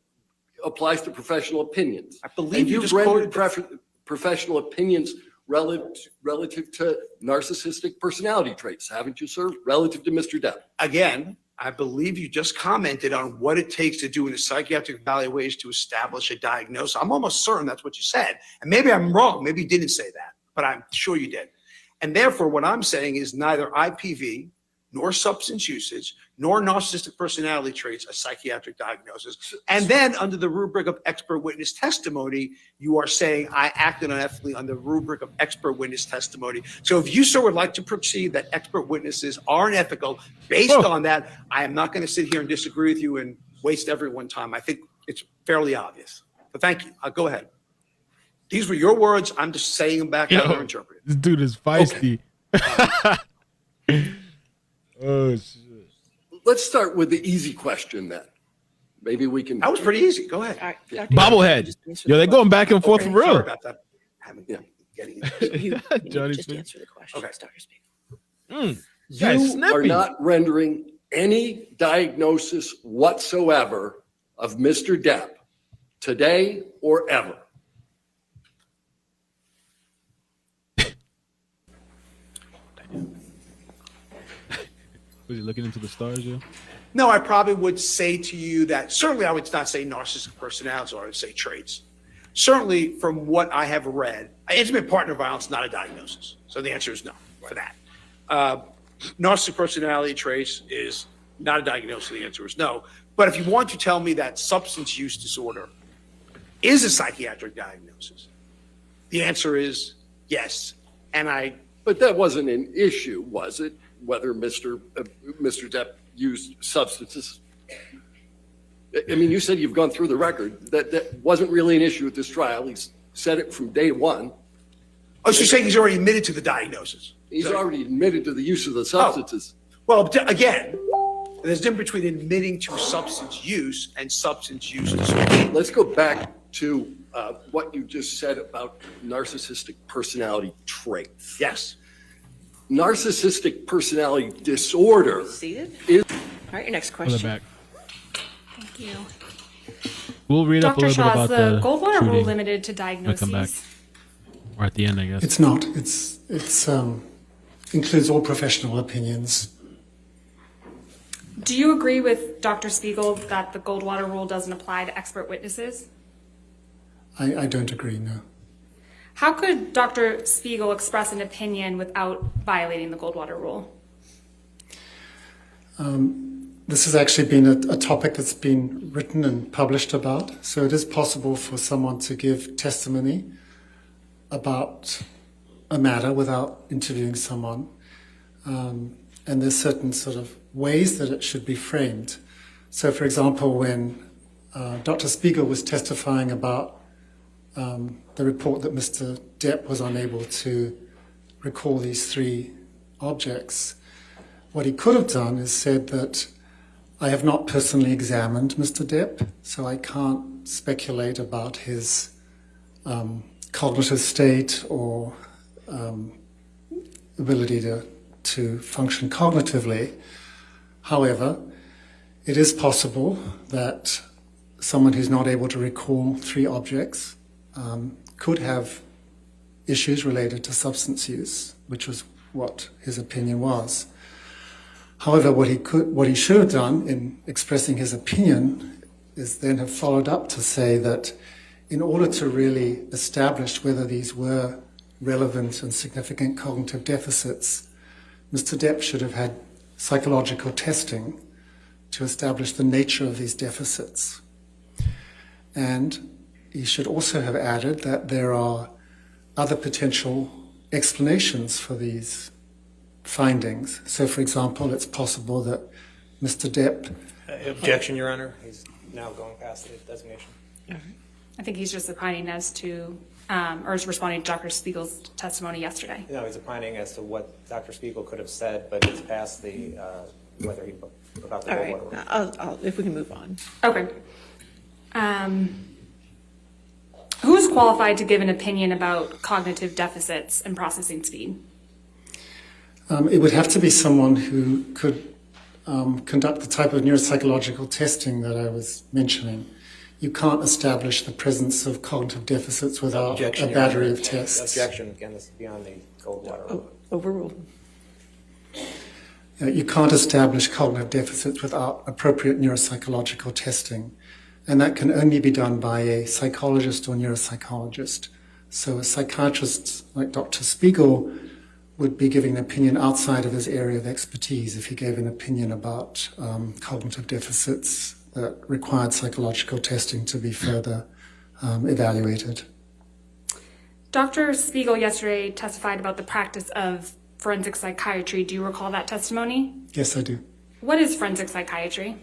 applies to professional opinions. I believe and you you've just rendered quoted professional opinions relative to narcissistic personality traits, haven't you, sir? Relative to Mr. Depp. Again, I believe you just commented on what it takes to do in a psychiatric evaluation to establish a diagnosis. I'm almost certain that's what you said. And maybe I'm wrong. Maybe you didn't say that, but I'm sure you did. And therefore, what I'm saying is neither IPV nor substance usage nor narcissistic personality traits a psychiatric diagnosis. And then under the rubric of expert witness testimony, you are saying I acted unethically under the rubric of expert witness testimony. So if you, sir, would like to proceed that expert witnesses are unethical based on that, I am not going to sit here and disagree with you and waste everyone's time. I think it's fairly obvious. But thank you. Go ahead. These were your words. I'm just saying them back how they're interpreted. This dude is feisty. Oh, shit. Let's start with the easy question then. Maybe we can. That was pretty easy. Go ahead. Bobblehead. Yo, they going back and forth for real. Sorry about that. Johnny just Smith. answer the question, Dr. Spiegel. You are not rendering any diagnosis whatsoever of Mr. Depp today or ever. Was he looking into the stars, yo? No, I probably would say to you that certainly I would not say narcissistic personalities, or I would say traits. Certainly from what I have read, intimate partner violence is not a diagnosis. So the answer is no for that. Narcissistic personality traits is not a diagnosis. The answer is no. But if you want to tell me that substance use disorder is a psychiatric diagnosis, the answer is yes. But that wasn't an issue, was it? Whether Mr. Depp used substances. I mean, you said you've gone through the record. That wasn't really an issue at this trial. He's said it from day one. Oh, so you're saying he's already admitted to the diagnosis? He's already admitted to the use of the substances. Well, again, there's a difference between admitting to substance use and substance use disorder. Let's go back to what you just said about narcissistic personality traits. Yes. Narcissistic personality disorder Seated? is. All right, your next Pull it question. back. Thank you. We'll read up a Dr. little bit Shaw, is about the Goldwater rule shooting. limited to I'll come back. diagnoses? Or at the end, I guess. It's not. It's includes all professional opinions. Do you agree with Dr. Spiegel that the Goldwater rule doesn't apply to expert witnesses? I don't agree, no. How could Dr. Spiegel express an opinion without violating the Goldwater rule? This has actually been a topic that's been written and published about. So it is possible for someone to give testimony about a matter without interviewing someone. And there's certain sort of ways that it should be framed. So, for example, when Dr. Spiegel was testifying about the report that Mr. Depp was unable to recall these 3 objects. What he could have done is said that I have not personally examined Mr. Depp, so I can't speculate about his cognitive state or ability to function cognitively. However, it is possible that someone who's not able to recall 3 objects could have issues related to substance use, which was what his opinion was. However, what he should have done in expressing his opinion is then have followed up to say that in order to really establish whether these were relevant and significant cognitive deficits, Mr. Depp should have had psychological testing to establish the nature of these deficits. And he should also have added that there are other potential explanations for these findings. So, for example, it's possible that Mr. Depp... Objection, Your Honor. He's now going past the designation. I think he's just opining as to, or is responding to Dr. Spiegel's testimony yesterday. No, he's opining as to what Dr. Spiegel could have said, but it's past the, whether he, about the All right, Goldwater. if we can move on. Okay. Who is qualified to give an opinion about cognitive deficits and processing speed? It would have to be someone who could conduct the type of neuropsychological testing that I was mentioning. You can't establish the presence of cognitive deficits without Objection, a Your Honor. battery of tests. Objection, again, this is beyond the Goldwater. Overruled. You can't establish cognitive deficits without appropriate neuropsychological testing. And that can only be done by a psychologist or neuropsychologist. So a psychiatrist like Dr. Spiegel would be giving an opinion outside of his area of expertise if he gave an opinion about cognitive deficits that required psychological testing to be further evaluated. Dr. Spiegel yesterday testified about the practice of forensic psychiatry. Do you recall that testimony? Yes, I do. What is forensic psychiatry?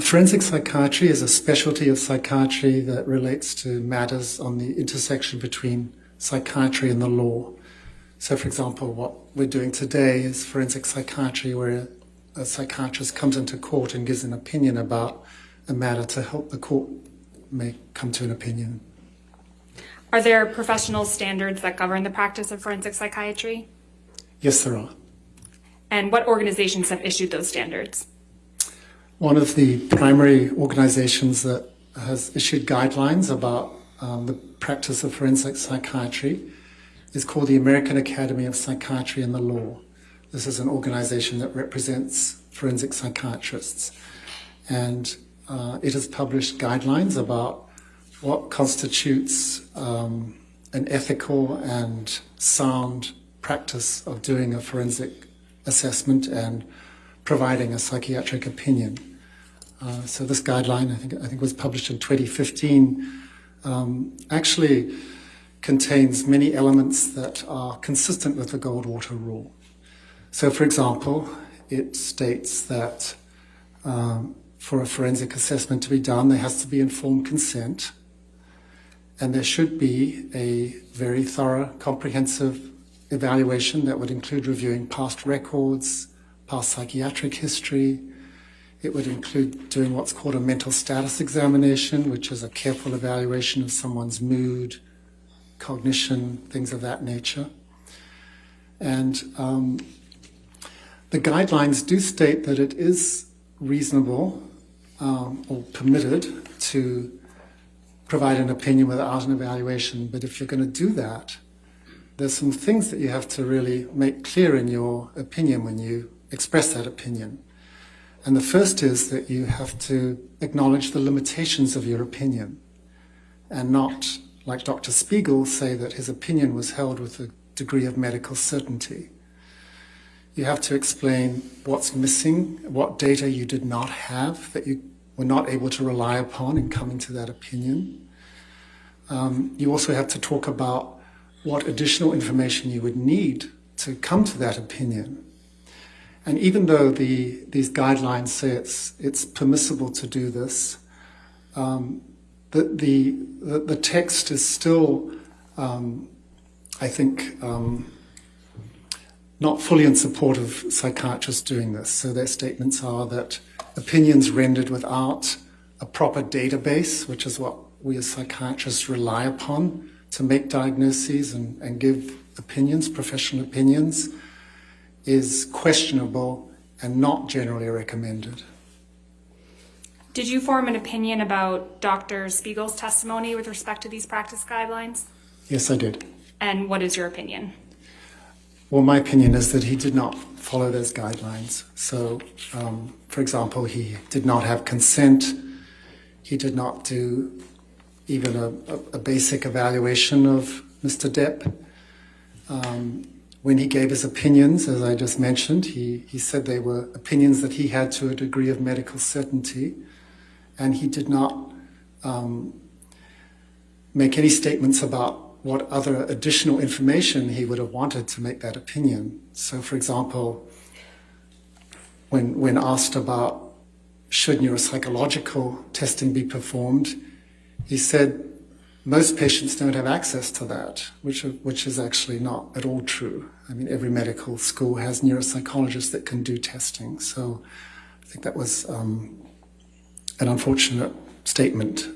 Forensic psychiatry is a specialty of psychiatry that relates to matters on the intersection between psychiatry and the law. So, for example, what we're doing today is forensic psychiatry, where a psychiatrist comes into court and gives an opinion about a matter to help the court may come to an opinion. Are there professional standards that govern the practice of forensic psychiatry? Yes, there are. And what organizations have issued those standards? One of the primary organizations that has issued guidelines about the practice of forensic psychiatry is called the American Academy of Psychiatry and the Law. This is an organization that represents forensic psychiatrists. And it has published guidelines about what constitutes an ethical and sound practice of doing a forensic assessment and providing a psychiatric opinion. So this guideline, I think was published in 2015, actually contains many elements that are consistent with the Goldwater rule. So, for example, it states that for a forensic assessment to be done, there has to be informed consent, and there should be a very thorough, comprehensive evaluation that would include reviewing past records, past psychiatric history. It would include doing what's called a mental status examination, which is a careful evaluation of someone's mood, cognition, things of that nature. And the guidelines do state that it is reasonable or permitted to provide an opinion without an evaluation. But if you're going to do that, there's some things that you have to really make clear in your opinion when you express that opinion. And the first is that you have to acknowledge the limitations of your opinion and not, like Dr. Spiegel, say that his opinion was held with a degree of medical certainty. You have to explain what's missing, what data you did not have that you were not able to rely upon in coming to that opinion. You also have to talk about what additional information you would need to come to that opinion. And even though these guidelines say it's permissible to do this, the text is still, I think, not fully in support of psychiatrists doing this. So their statements are that opinions rendered without a proper database, which is what we as psychiatrists rely upon to make diagnoses and give opinions, professional opinions, is questionable and not generally recommended. Did you form an opinion about Dr. Spiegel's testimony with respect to these practice guidelines? Yes, I did. And what is your opinion? Well, my opinion is that he did not follow those guidelines. So, for example, he did not have consent. He did not do even a basic evaluation of Mr. Depp. When he gave his opinions, as I just mentioned, he said they were opinions that he had to a degree of medical certainty, and he did not make any statements about what other additional information he would have wanted to make that opinion. So, for example, when asked about should neuropsychological testing be performed, he said most patients don't have access to that, which is actually not at all true. I mean, every medical school has neuropsychologists that can do testing. So I think that was an unfortunate statement.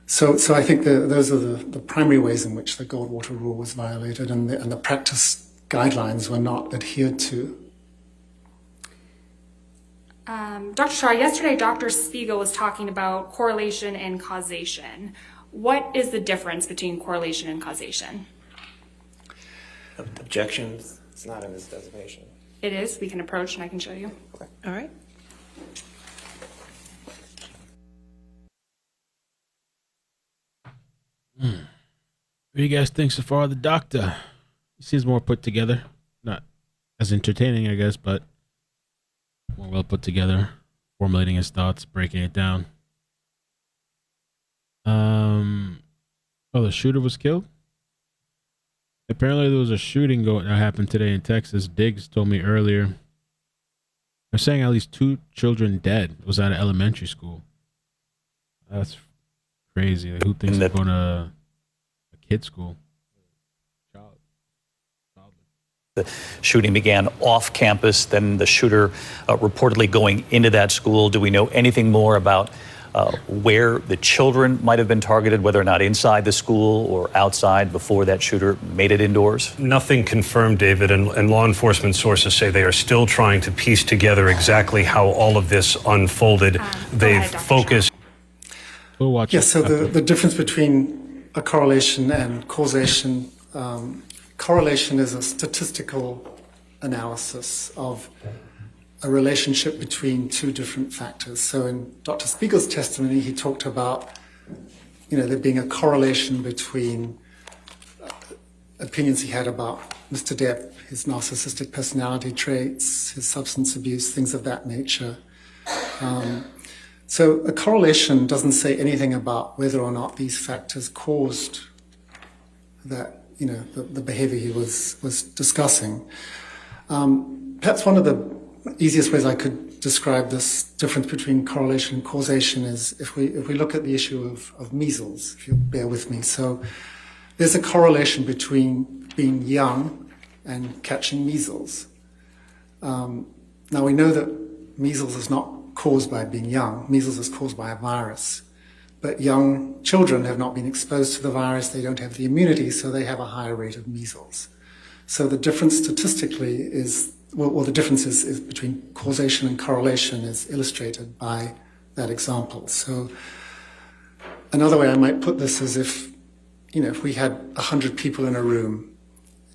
So I think those are the primary ways in which the Goldwater rule was violated, and the practice guidelines were not adhered to. Dr. Shah, yesterday Dr. Spiegel was talking about correlation and causation. What is the difference between correlation and causation? Objections? It's not in this designation. It is. We can approach and I can show you. All right. What do you guys think so far of the doctor? He seems more put together. Not as entertaining, I guess, but more well put together. Formulating his thoughts, breaking it down. Oh, the shooter was killed? Apparently there was a shooting that happened today in Texas. Diggs told me earlier. They're saying at least 2 children dead. It was at an elementary school. That's crazy. Like, who thinks they're going to a kid's school? The shooting began off campus, then the shooter reportedly going into that school. Do we know anything more about where the children might have been targeted, whether or not inside the school or outside before that shooter made it indoors? Nothing confirmed, David, and law enforcement sources say they are still trying to piece together exactly how all of this unfolded. They've focused. We'll watch Yes, so the difference between a correlation and causation, correlation is a statistical analysis of a relationship between 2 different factors. So in Dr. Spiegel's testimony, he talked about, there being a correlation between opinions he had about Mr. Depp, his narcissistic personality traits, his substance abuse, things of that nature. So a correlation doesn't say anything about whether or not these factors caused that, the behavior he was discussing. Perhaps one of the easiest ways I could describe this difference between correlation and causation is if we look at the issue of measles, if you'll bear with me. So there's a correlation between being young and catching measles. Now we know that measles is not caused by being young. Measles is caused by a virus. But young children have not been exposed to the virus. They don't have the immunity, so they have a higher rate of measles. So the difference statistically is, the difference is between causation and correlation is illustrated by that example. So another way I might put this is if we had 100 people in a room,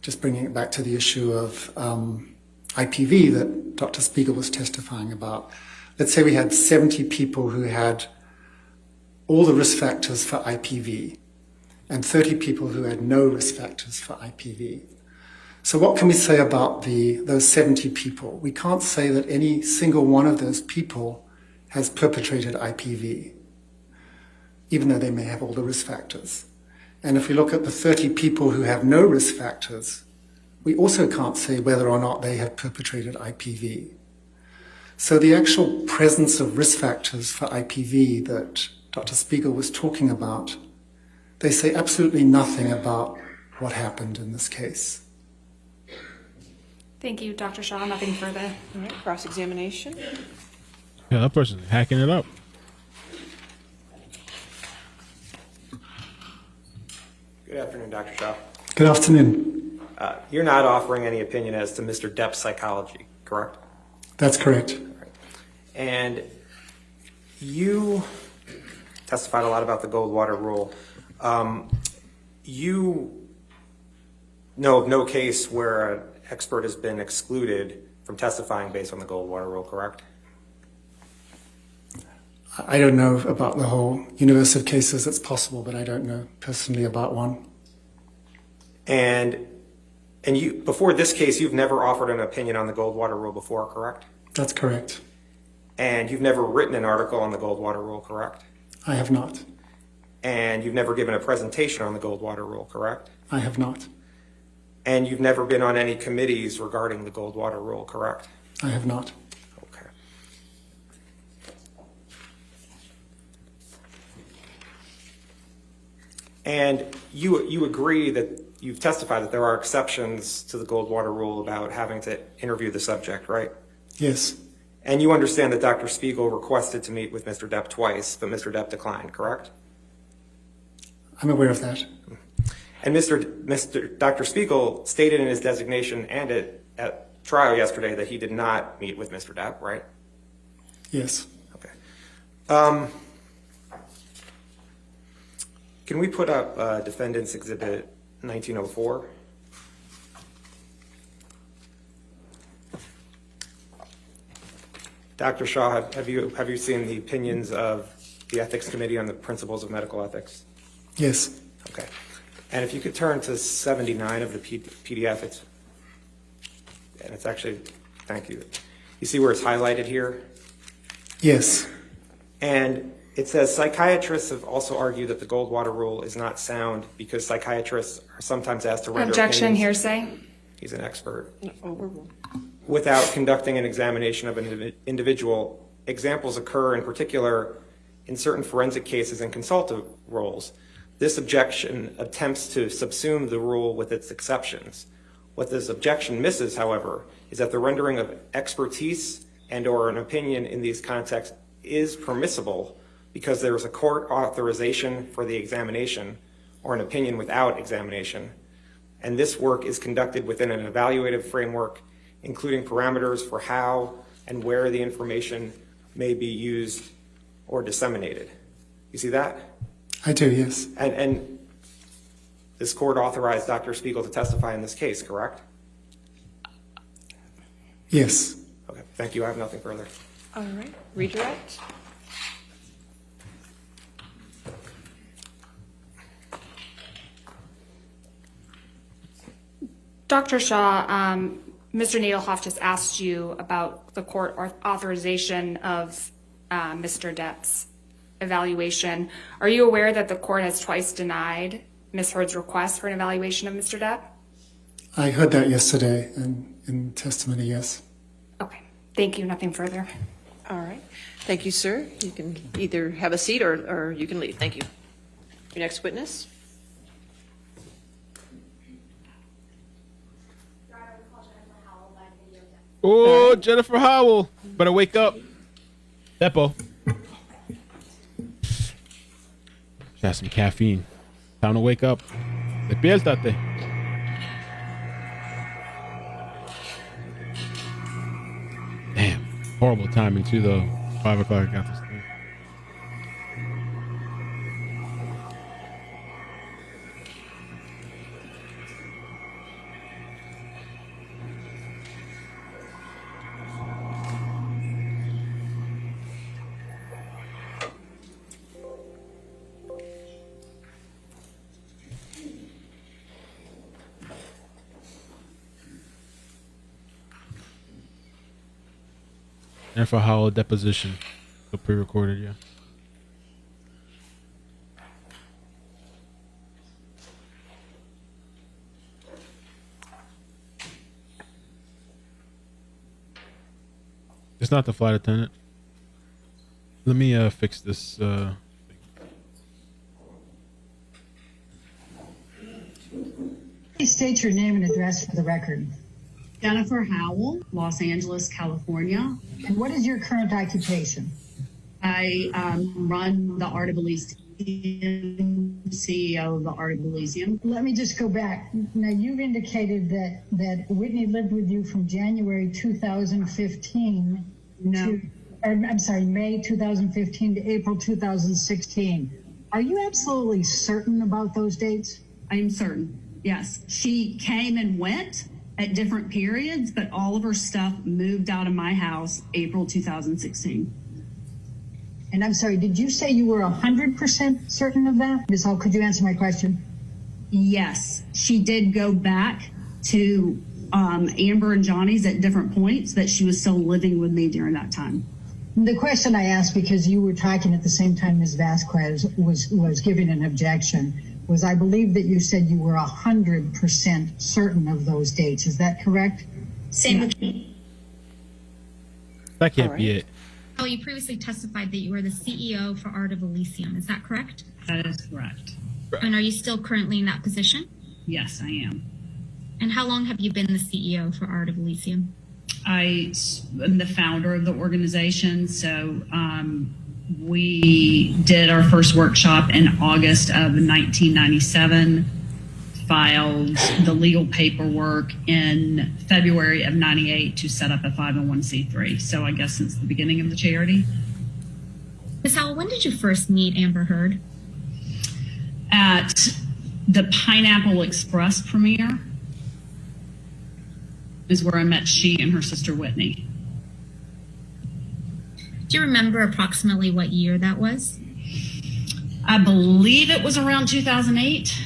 just bringing it back to the issue of IPV that Dr. Spiegel was testifying about. Let's say we had 70 people who had all the risk factors for IPV and 30 people who had no risk factors for IPV. So what can we say about those 70 people? We can't say that any single one of those people has perpetrated IPV, even though they may have all the risk factors. And if we look at the 30 people who have no risk factors, we also can't say whether or not they have perpetrated IPV. So the actual presence of risk factors for IPV that Dr. Spiegel was talking about, they say absolutely nothing about what happened in this case. Thank you, Dr. Shaw. Nothing further. All right, cross-examination. Yeah, that person's hacking it up. Good afternoon, Dr. Shaw. Good afternoon. You're not offering any opinion as to Mr. Depp's psychology, correct? That's correct. And you testified a lot about the Goldwater rule. You know of no case where an expert has been excluded from testifying based on the Goldwater rule, correct? I don't know about the whole universe of cases. It's possible, but I don't know personally about one. And you, before this case, you've never offered an opinion on the Goldwater rule before, correct? That's correct. And you've never written an article on the Goldwater rule, correct? I have not. And you've never given a presentation on the Goldwater rule, correct? I have not. And you've never been on any committees regarding the Goldwater rule, correct? I have not. Okay. And you agree that you've testified that there are exceptions to the Goldwater rule about having to interview the subject, right? Yes. And you understand that Dr. Spiegel requested to meet with Mr. Depp twice, but Mr. Depp declined, correct? I'm aware of that. And Dr. Spiegel stated in his designation and at trial yesterday that he did not meet with Mr. Depp, right? Yes. Okay. Can we put up Defendant's Exhibit 1904? Dr. Shaw, have you seen the opinions of the Ethics Committee on the Principles of Medical Ethics? Yes. Okay. And if you could turn to 79 of the PDF, it's actually, thank you. You see where it's highlighted here? Yes. And it says, psychiatrists have also argued that the Goldwater rule is not sound because psychiatrists are sometimes asked to render Objection, opinions. hearsay. He's an expert. Overruled. Without conducting an examination of an individual. Examples occur in particular in certain forensic cases and consultative roles. This objection attempts to subsume the rule with its exceptions. What this objection misses, however, is that the rendering of expertise and or an opinion in these contexts is permissible because there is a court authorization for the examination or an opinion without examination. And this work is conducted within an evaluative framework, including parameters for how and where the information may be used or disseminated. You see that? I do, yes. And this court authorized Dr. Spiegel to testify in this case, correct? Yes. Okay, thank you. I have nothing further. All right, redirect. Dr. Shaw, Mr. Nadelhoff just asked you about the court authorization of Mr. Depp's evaluation. Are you aware that the court has twice denied Ms. Heard's request for an evaluation of Mr. Depp? I heard that yesterday in testimony, yes. Okay, thank you. Nothing further. All right. Thank you, sir. You can either have a seat or you can leave. Thank you. Your next witness. Oh, Jennifer Howell. Better wake up. Depot. She has some caffeine. Time to wake up. Despiértate. Damn. Horrible timing too, though. 5 o'clock. I got this thing. And for Howell deposition. So pre-recorded, yeah. It's not the flight attendant. Let me fix this. Please state your name and address for the record. Jennifer Howell, Los Angeles, California. And what is your current occupation? I run the Art of Elysium, CEO of the Art of Elysium. Let me just go back. Now, you've indicated that Whitney lived with you from January 2015 May 2015 to April 2016. Are you absolutely certain about those dates? I am certain, yes. She came and went at different periods, but all of her stuff moved out of my house April 2016. And I'm sorry, did you say you were 100% certain of that? Ms. Hall, could you answer my question? Yes, she did go back to Amber and Johnny's at different points, but she was still living with me during that time. The question I asked, because you were talking at the same time Ms. Vasquez was giving an objection, was I believe that you said you were 100% certain of those dates. Is that correct? Same with me. That can't be it. Oh, you previously testified that you were the CEO for Art of Elysium. Is that correct? That is correct. And are you still currently in that position? Yes, I am. And how long have you been the CEO for Art of Elysium? I am the founder of the organization. So we did our first workshop in August of 1997, filed the legal paperwork in February of 98 to set up a 501c3. So I guess since the beginning of the charity. Ms. Howell, when did you first meet Amber Heard? At the Pineapple Express premiere is where I met she and her sister Whitney. Do you remember approximately what year that was? I believe it was around 2008.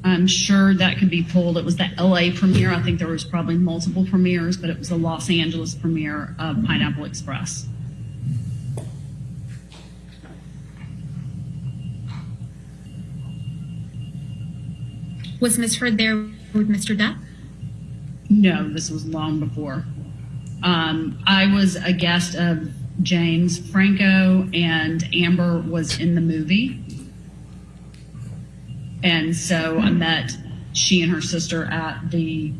I'm sure that could be pulled. It was the LA premiere. I think there was probably multiple premieres, but it was the Los Angeles premiere of Pineapple Express. Was Ms. Heard there with Mr. Depp? No, this was long before. I was a guest of James Franco, and Amber was in the movie. And so I met she and her sister at the,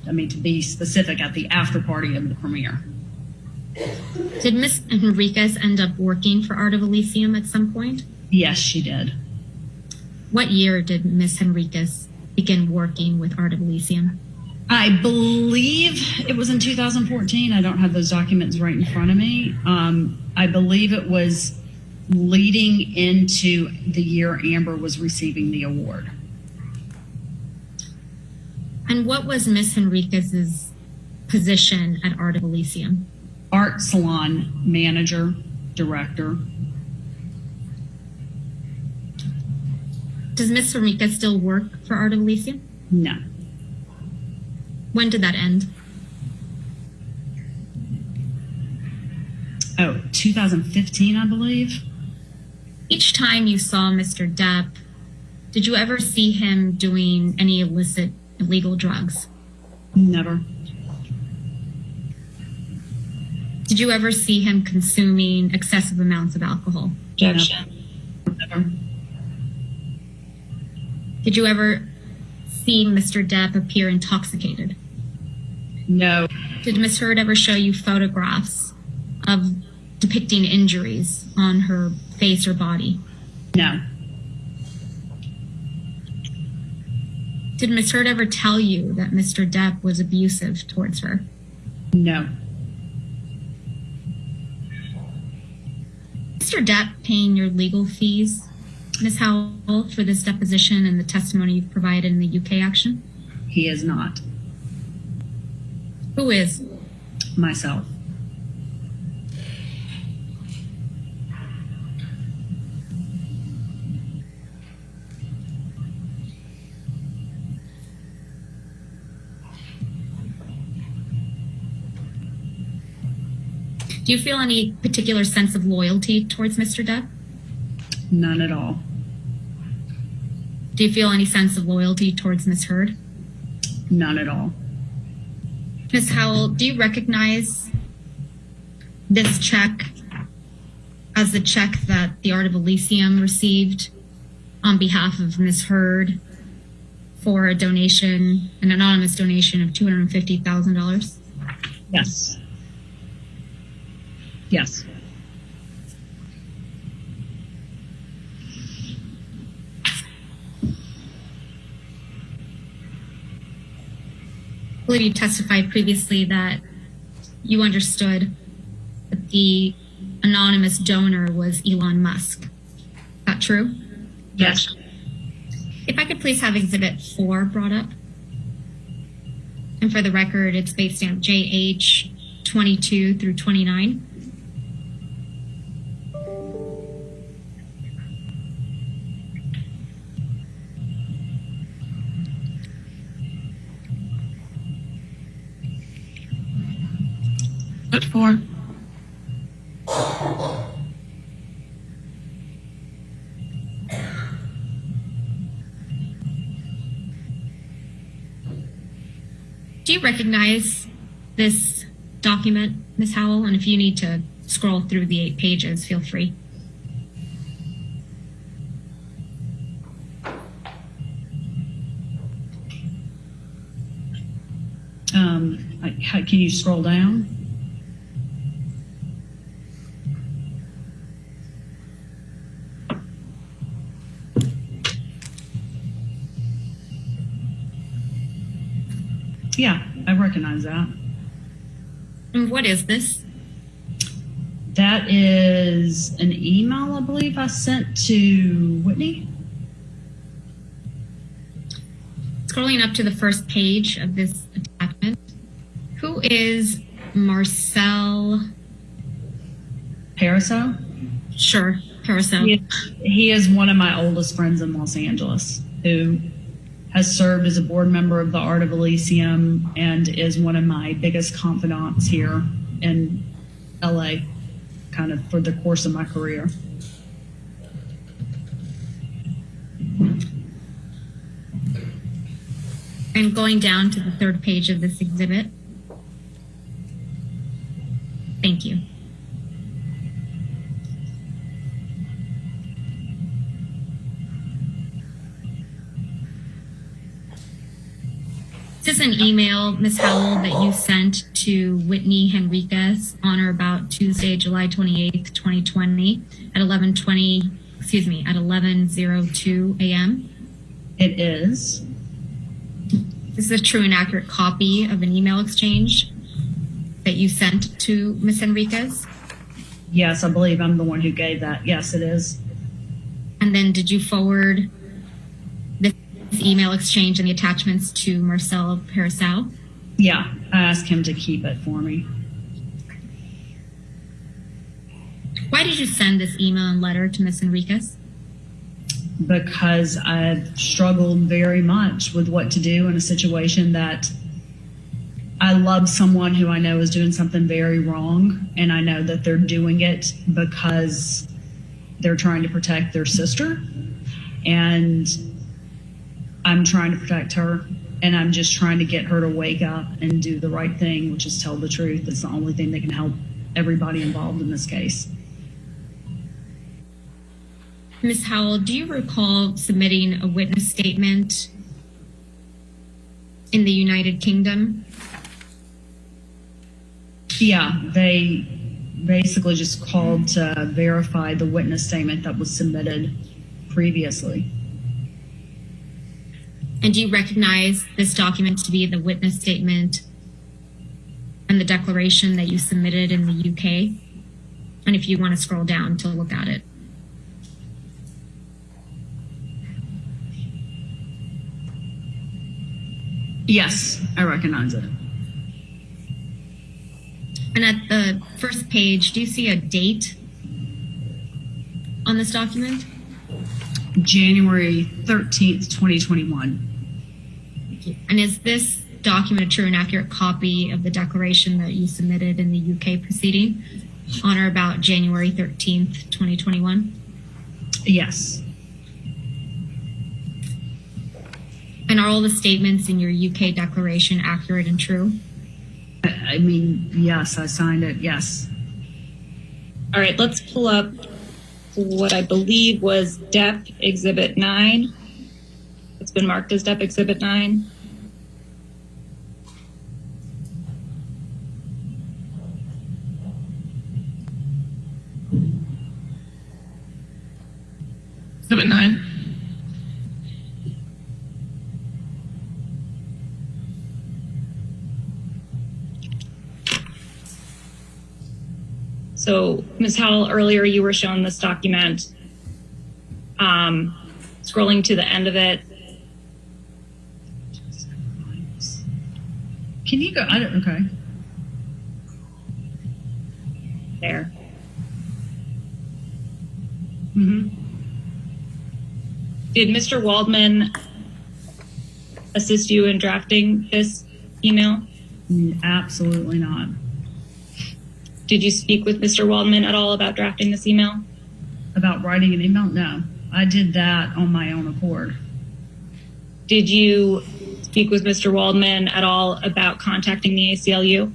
to be specific, at the after party of the premiere. Did Ms. Henriquez end up working for Art of Elysium at some point? Yes, she did. What year did Ms. Henriquez begin working with Art of Elysium? I believe it was in 2014. I don't have those documents right in front of me. I believe it was leading into the year Amber was receiving the award. And what was Ms. Henriquez's position at Art of Elysium? Art salon manager, director. Does Ms. Henriquez still work for Art of Elysium? No. When did that end? Oh, 2015, I believe. Each time you saw Mr. Depp, did you ever see him doing any illicit, illegal drugs? Never. Did you ever see him consuming excessive amounts of alcohol? Objection. Never. Did you ever see Mr. Depp appear intoxicated? No. Did Ms. Heard ever show you photographs of depicting injuries on her face or body? No. Did Ms. Heard ever tell you that Mr. Depp was abusive towards her? No. Mr. Depp paying your legal fees, Ms. Howell, for this deposition and the testimony you've provided in the UK action? He is not. Who is? Myself. Do you feel any particular sense of loyalty towards Mr. Depp? None at all. Do you feel any sense of loyalty towards Ms. Heard? None at all. Ms. Howell, do you recognize this check as the check that the Art of Elysium received on behalf of Ms. Heard for a donation, an anonymous donation of $250,000? Yes. Yes. I believe you testified previously that you understood that the anonymous donor was Elon Musk. Is that true? Yes. If I could please have Exhibit 4 brought up. And for the record, it's based on JH 22 through 29. What for? Do you recognize this document, Ms. Howell? And if you need to scroll through the 8 pages, feel free. Can you scroll down? Yeah, I recognize that. And what is this? That is an email, I believe, I sent to Whitney. Scrolling up to the first page of this attachment, who is Marcel Pariseau? Sure, Pariseau. He is one of my oldest friends in Los Angeles who has served as a board member of the Art of Elysium and is one of my biggest confidants here in LA, kind of for the course of my career. And going down to the 3rd page of this exhibit. Thank you. This is an email, Ms. Howell, that you sent to Whitney Henriquez on or about Tuesday, July 28th, 2020 at 11:02 a.m. It is. This is a true and accurate copy of an email exchange that you sent to Ms. Henriquez? Yes, I believe I'm the one who gave that. Yes, it is. And then did you forward this email exchange and the attachments to Marcel Pariseau? Yeah, I asked him to keep it for me. Why did you send this email and letter to Ms. Henriquez? Because I've struggled very much with what to do in a situation that I love someone who I know is doing something very wrong, and I know that they're doing it because they're trying to protect their sister, and I'm trying to protect her, and I'm just trying to get her to wake up and do the right thing, which is tell the truth. It's the only thing that can help everybody involved in this case. Ms. Howell, do you recall submitting a witness statement in the United Kingdom? Yeah, they basically just called to verify the witness statement that was submitted previously. And do you recognize this document to be the witness statement and the declaration that you submitted in the UK? And if you want to scroll down to look at it. Yes, I recognize it. And at the first page, do you see a date on this document? January 13th, 2021. And is this document a true and accurate copy of the declaration that you submitted in the UK proceeding on or about January 13th, 2021? Yes. And are all the statements in your UK declaration accurate and true? I mean, yes, I signed it, yes. All right, let's pull up what I believe was Depp Exhibit 9. Let's been marked as Depp Exhibit 9. Exhibit 9. So, Ms. Howell, earlier you were shown this document. Scrolling to the end of it. Can you go? Okay. There. Did Mr. Waldman assist you in drafting this email? Absolutely not. Did you speak with Mr. Waldman at all about drafting this email? About writing an email? No. I did that on my own accord. Did you speak with Mr. Waldman at all about contacting the ACLU?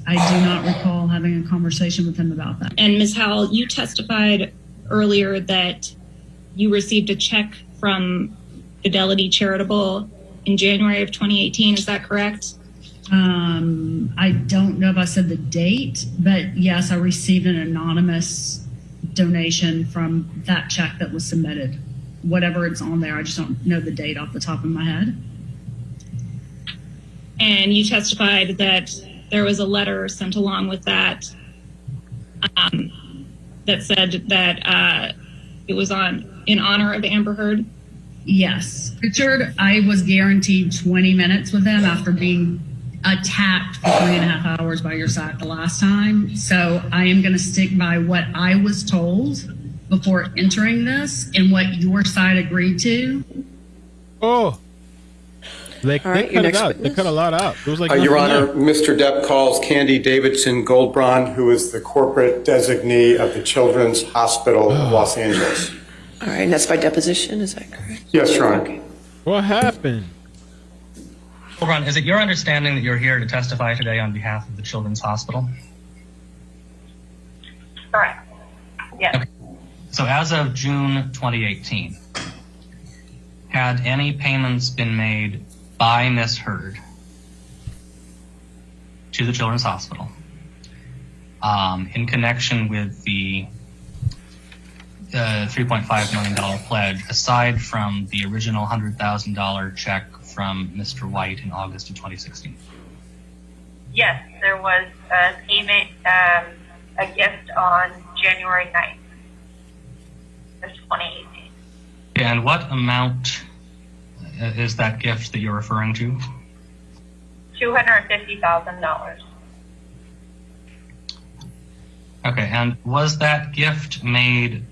I do not recall having a conversation with him about that. And Ms. Howell, you testified earlier that you received a check from Fidelity Charitable in January of 2018. Is that correct? I don't know if I said the date, but yes, I received an anonymous donation from that check that was submitted. Whatever it's on there, I just don't know the date off the top of my head. And you testified that there was a letter sent along with that that said that it was in honor of Amber Heard? Yes. Richard, I was guaranteed 20 minutes with him after being attacked for 3.5 hours by your side the last time. So I am going to stick by what I was told before entering this and what your side agreed to. Oh. They cut it out. They cut a lot out. It was like Your Honor, Mr. Depp calls Candy Davidson Goldbrand, who is the corporate designee of the Children's Hospital of Los Angeles. All right, and that's by deposition, is that correct? Yes, Your Honor. Okay. What happened? Goldbrand, is it your understanding that you're here to testify today on behalf of the Children's Hospital? Correct. Yes. Okay. So as of June 2018, had any payments been made by Ms. Heard to the Children's Hospital in connection with the $3.5 million pledge, aside from the original $100,000 check from Mr. White in August of 2016? Yes, there was a payment, a gift on January 9th of 2018. And what amount is that gift that you're referring to? $250,000. Okay, and was that gift made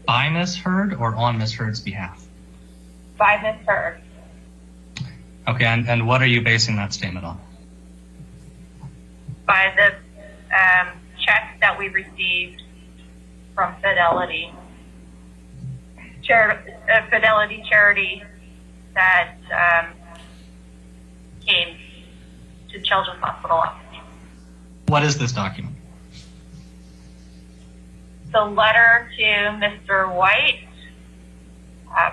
by Ms. Heard or on Ms. Heard's behalf? By Ms. Heard. Okay, and what are you basing that statement on? By the check that we received from Fidelity. Fidelity Charity that came to Children's Hospital. What is this document? The letter to Mr. White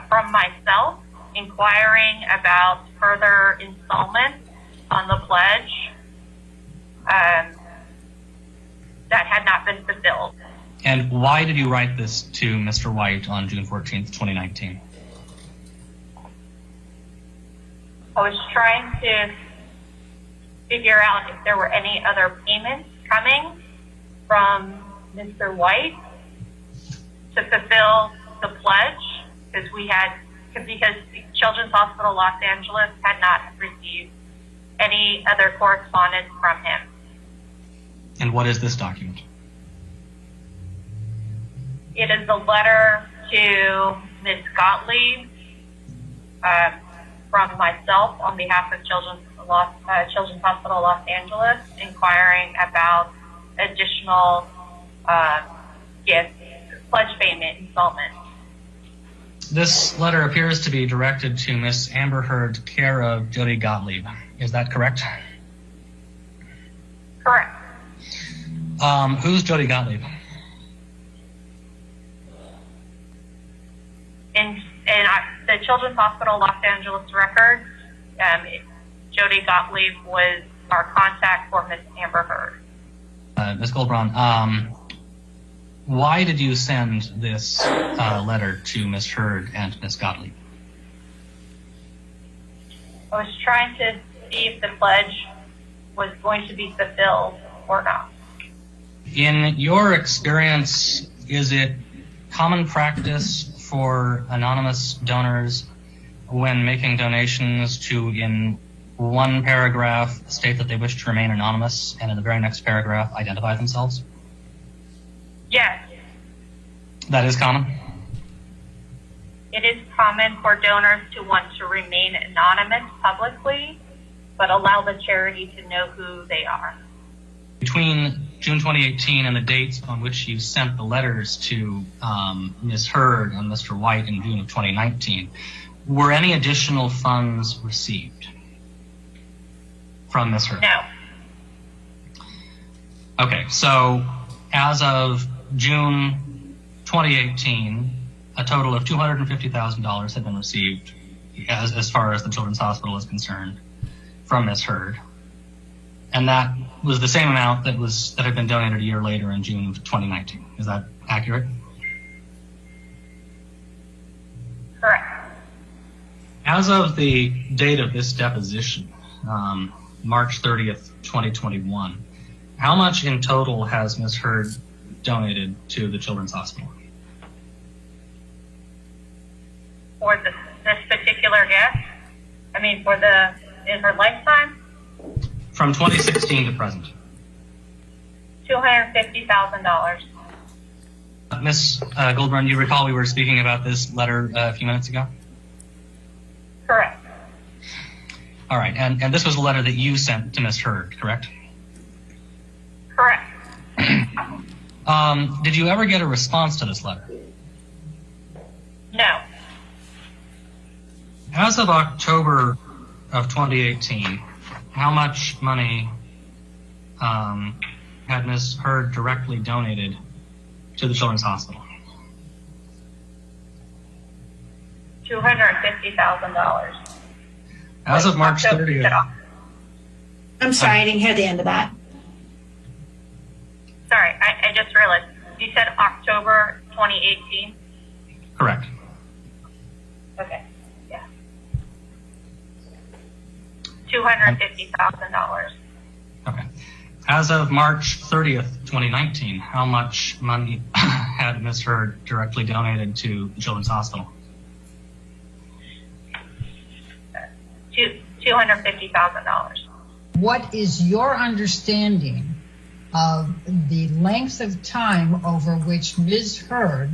from myself inquiring about further installments on the pledge that had not been fulfilled. And why did you write this to Mr. White on June 14th, 2019? I was trying to figure out if there were any other payments coming from Mr. White to fulfill the pledge, because Children's Hospital Los Angeles had not received any other correspondence from him. And what is this document? It is a letter to Ms. Gottlieb from myself on behalf of Children's Hospital Los Angeles, inquiring about additional gifts, pledge payment installments. This letter appears to be directed to Miss Amber Heard, care of Jody Gottlieb. Is that correct? Correct. Who's Jody Gottlieb? the Children's Hospital Los Angeles records, Jody Gottlieb was our contact for Miss Amber Heard. Ms. Goldbraun, why did you send this letter to Ms. Heard and Ms. Gottlieb? I was trying to see if the pledge was going to be fulfilled or not. In your experience, is it common practice for anonymous donors when making donations to, in one paragraph, state that they wish to remain anonymous, and in the very next paragraph, identify themselves? Yes, That is common? it is common for donors to want to remain anonymous publicly, but allow the charity to know who they are. Between June 2018 and the dates on which you sent the letters to Ms. Heard and Mr. White in June of 2019, were any additional funds received from Ms. Heard? No. Okay, so as of June 2018, a total of $250,000 had been received as far as the Children's Hospital is concerned from Ms. Heard. And that was the same amount that had been donated a year later in June of 2019. Is that accurate? Correct. As of the date of this deposition, March 30th, 2021, how much in total has Ms. Heard donated to the Children's Hospital? For this particular guest, in her lifetime, From 2016 to present. $250,000. Ms. Goldbrun, you recall we were speaking about this letter a few minutes ago? Correct. All right, and this was a letter that you sent to Ms. Heard, correct? Correct. Did you ever get a response to this letter? No. As of October of 2018, how much money had Ms. Heard directly donated to the Children's Hospital? $250,000. As of March 30th. I'm sorry, I didn't hear the end of that. Sorry, I just realized. You said October 2018? Correct. Okay, yeah. $250,000. Okay. As of March 30th, 2019, how much money had Ms. Heard directly donated to the Children's Hospital? $250,000. What is your understanding of the length of time over which Ms. Heard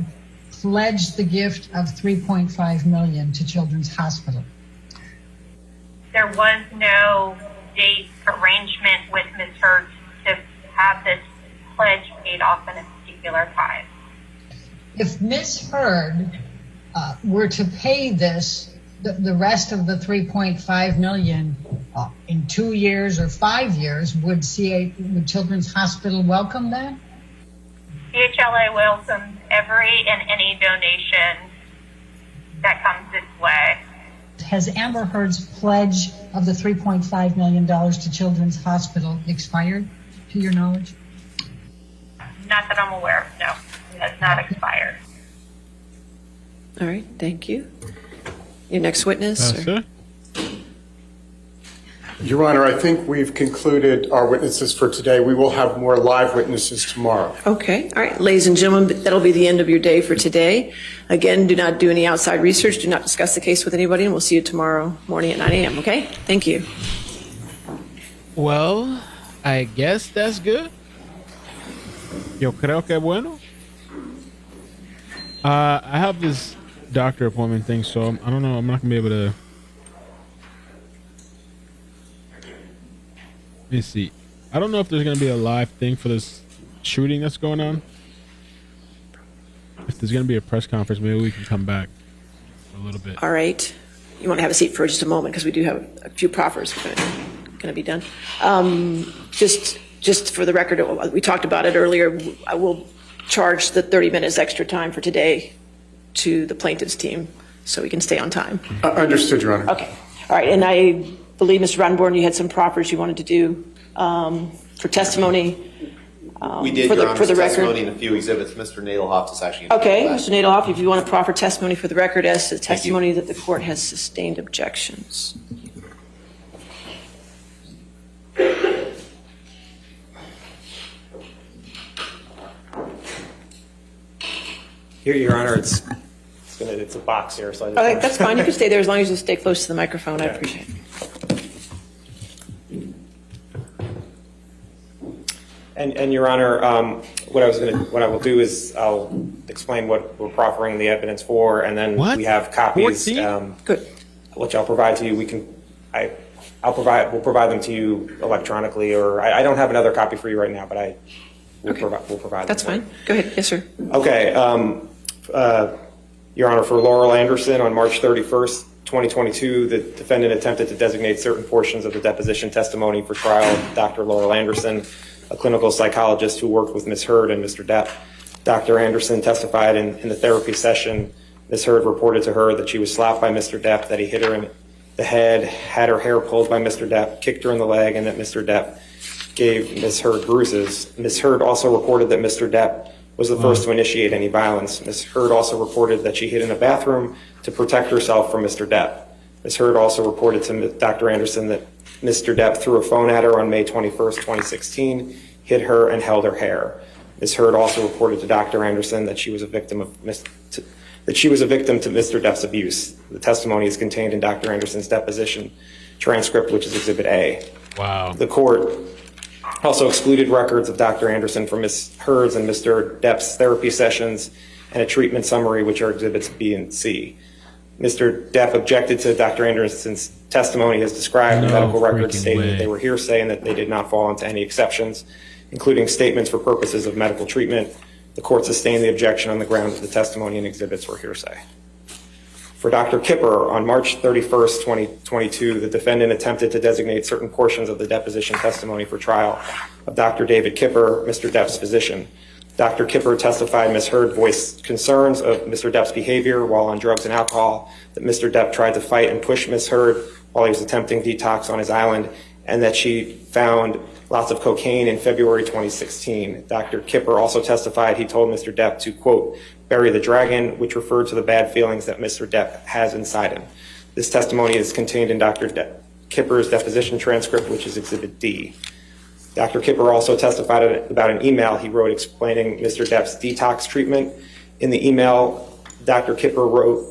pledged the gift of $3.5 million to Children's Hospital? There was no date arrangement with Ms. Heard to have this pledge paid off in a particular time. If Ms. Heard were to pay this, the rest of the $3.5 million in 2 years or 5 years, would Children's Hospital welcome that? CHLA welcomes every and any donation that comes its way. Has Amber Heard's pledge of the $3.5 million to Children's Hospital expired, to your knowledge? Not that I'm aware of, no. It has not expired. All right, thank you. Your next witness? Sir? Your Honor, I think we've concluded our witnesses for today. We will have more live witnesses tomorrow. Okay, all right, ladies and gentlemen, that'll be the end of your day for today. Again, do not do any outside research, do not discuss the case with anybody, and we'll see you tomorrow morning at 9 a.m., okay? Thank you. Well, I guess that's good. Yo creo que bueno. I have this doctor appointment thing, so I don't know. I'm not gonna be able to. Let me see. I don't know if there's gonna be a live thing for this shooting that's going on. If there's gonna be a press conference, maybe we can come back a little bit. All right. You want to have a seat for just a moment because we do have a few proffers going to be done. Just for the record, we talked about it earlier. I will charge the 30 minutes extra time for today to the plaintiff's team. so we can stay on time. Understood, Your Honor. Okay. All right. And I believe, Mr. Brandenborn, you had some proffers you wanted to do for testimony. We did, for Your the, Honor, for the record. testimony in a few exhibits. Mr. Nadelhoff is actually going to Okay, do that. Mr. Nadelhoff, if you want to proffer testimony for the record as to the testimony that the court has sustained objections. Here, Your Honor, it's a box here, so I just Okay, that's fine. You can stay there as long as you stay close to the microphone. I appreciate it. And Your Honor, what I will do is I'll explain what we're proffering the evidence for, and then we have copies, Good. which I'll provide to you. We'll provide them to you electronically, or I don't have another copy for you right now, but we'll provide. That's them fine. Go ahead. Yes, sir. Okay, Your Honor, for Laurel Anderson, on March 31st, 2022, the defendant attempted to designate certain portions of the deposition testimony for trial of Dr. Laurel Anderson, a clinical psychologist who worked with Ms. Heard and Mr. Depp. Dr. Anderson testified in the therapy session. Ms. Heard reported to her that she was slapped by Mr. Depp, that he hit her in the head, had her hair pulled by Mr. Depp, kicked her in the leg, and that Mr. Depp gave Ms. Heard bruises. Ms. Heard also reported that Mr. Depp was the first to initiate any violence. Ms. Heard also reported that she hid in a bathroom to protect herself from Mr. Depp. Ms. Heard also reported to Dr. Anderson that Mr. Depp threw a phone at her on May 21st, 2016, hit her, and held her hair. Ms. Heard also reported to Dr. Anderson that she was a victim to Mr. Depp's abuse. The testimony is contained in Dr. Anderson's deposition transcript, which is Exhibit A. Wow. The court also excluded records of Dr. Anderson from Ms. Heard's and Mr. Depp's therapy sessions and a treatment summary, which are Exhibits B and C. Mr. Depp objected to Dr. Anderson's testimony as described in medical records, stating that they were hearsay and that they did not fall into any exceptions, including statements for purposes of medical treatment. The court sustained the objection on the grounds that the testimony and exhibits were hearsay. For Dr. Kipper, on March 31st, 2022, the defendant attempted to designate certain portions of the deposition testimony for trial of Dr. David Kipper, Mr. Depp's physician. Dr. Kipper testified Ms. Heard voiced concerns of Mr. Depp's behavior while on drugs and alcohol, that Mr. Depp tried to fight and push Ms. Heard while he was attempting detox on his island, and that she found lots of cocaine in February 2016. Dr. Kipper also testified he told Mr. Depp to, quote, bury the dragon, which referred to the bad feelings that Mr. Depp has inside him. This testimony is contained in Dr. Kipper's deposition transcript, which is Exhibit D. Dr. Kipper also testified about an email he wrote explaining Mr. Depp's detox treatment. In the email, Dr. Kipper wrote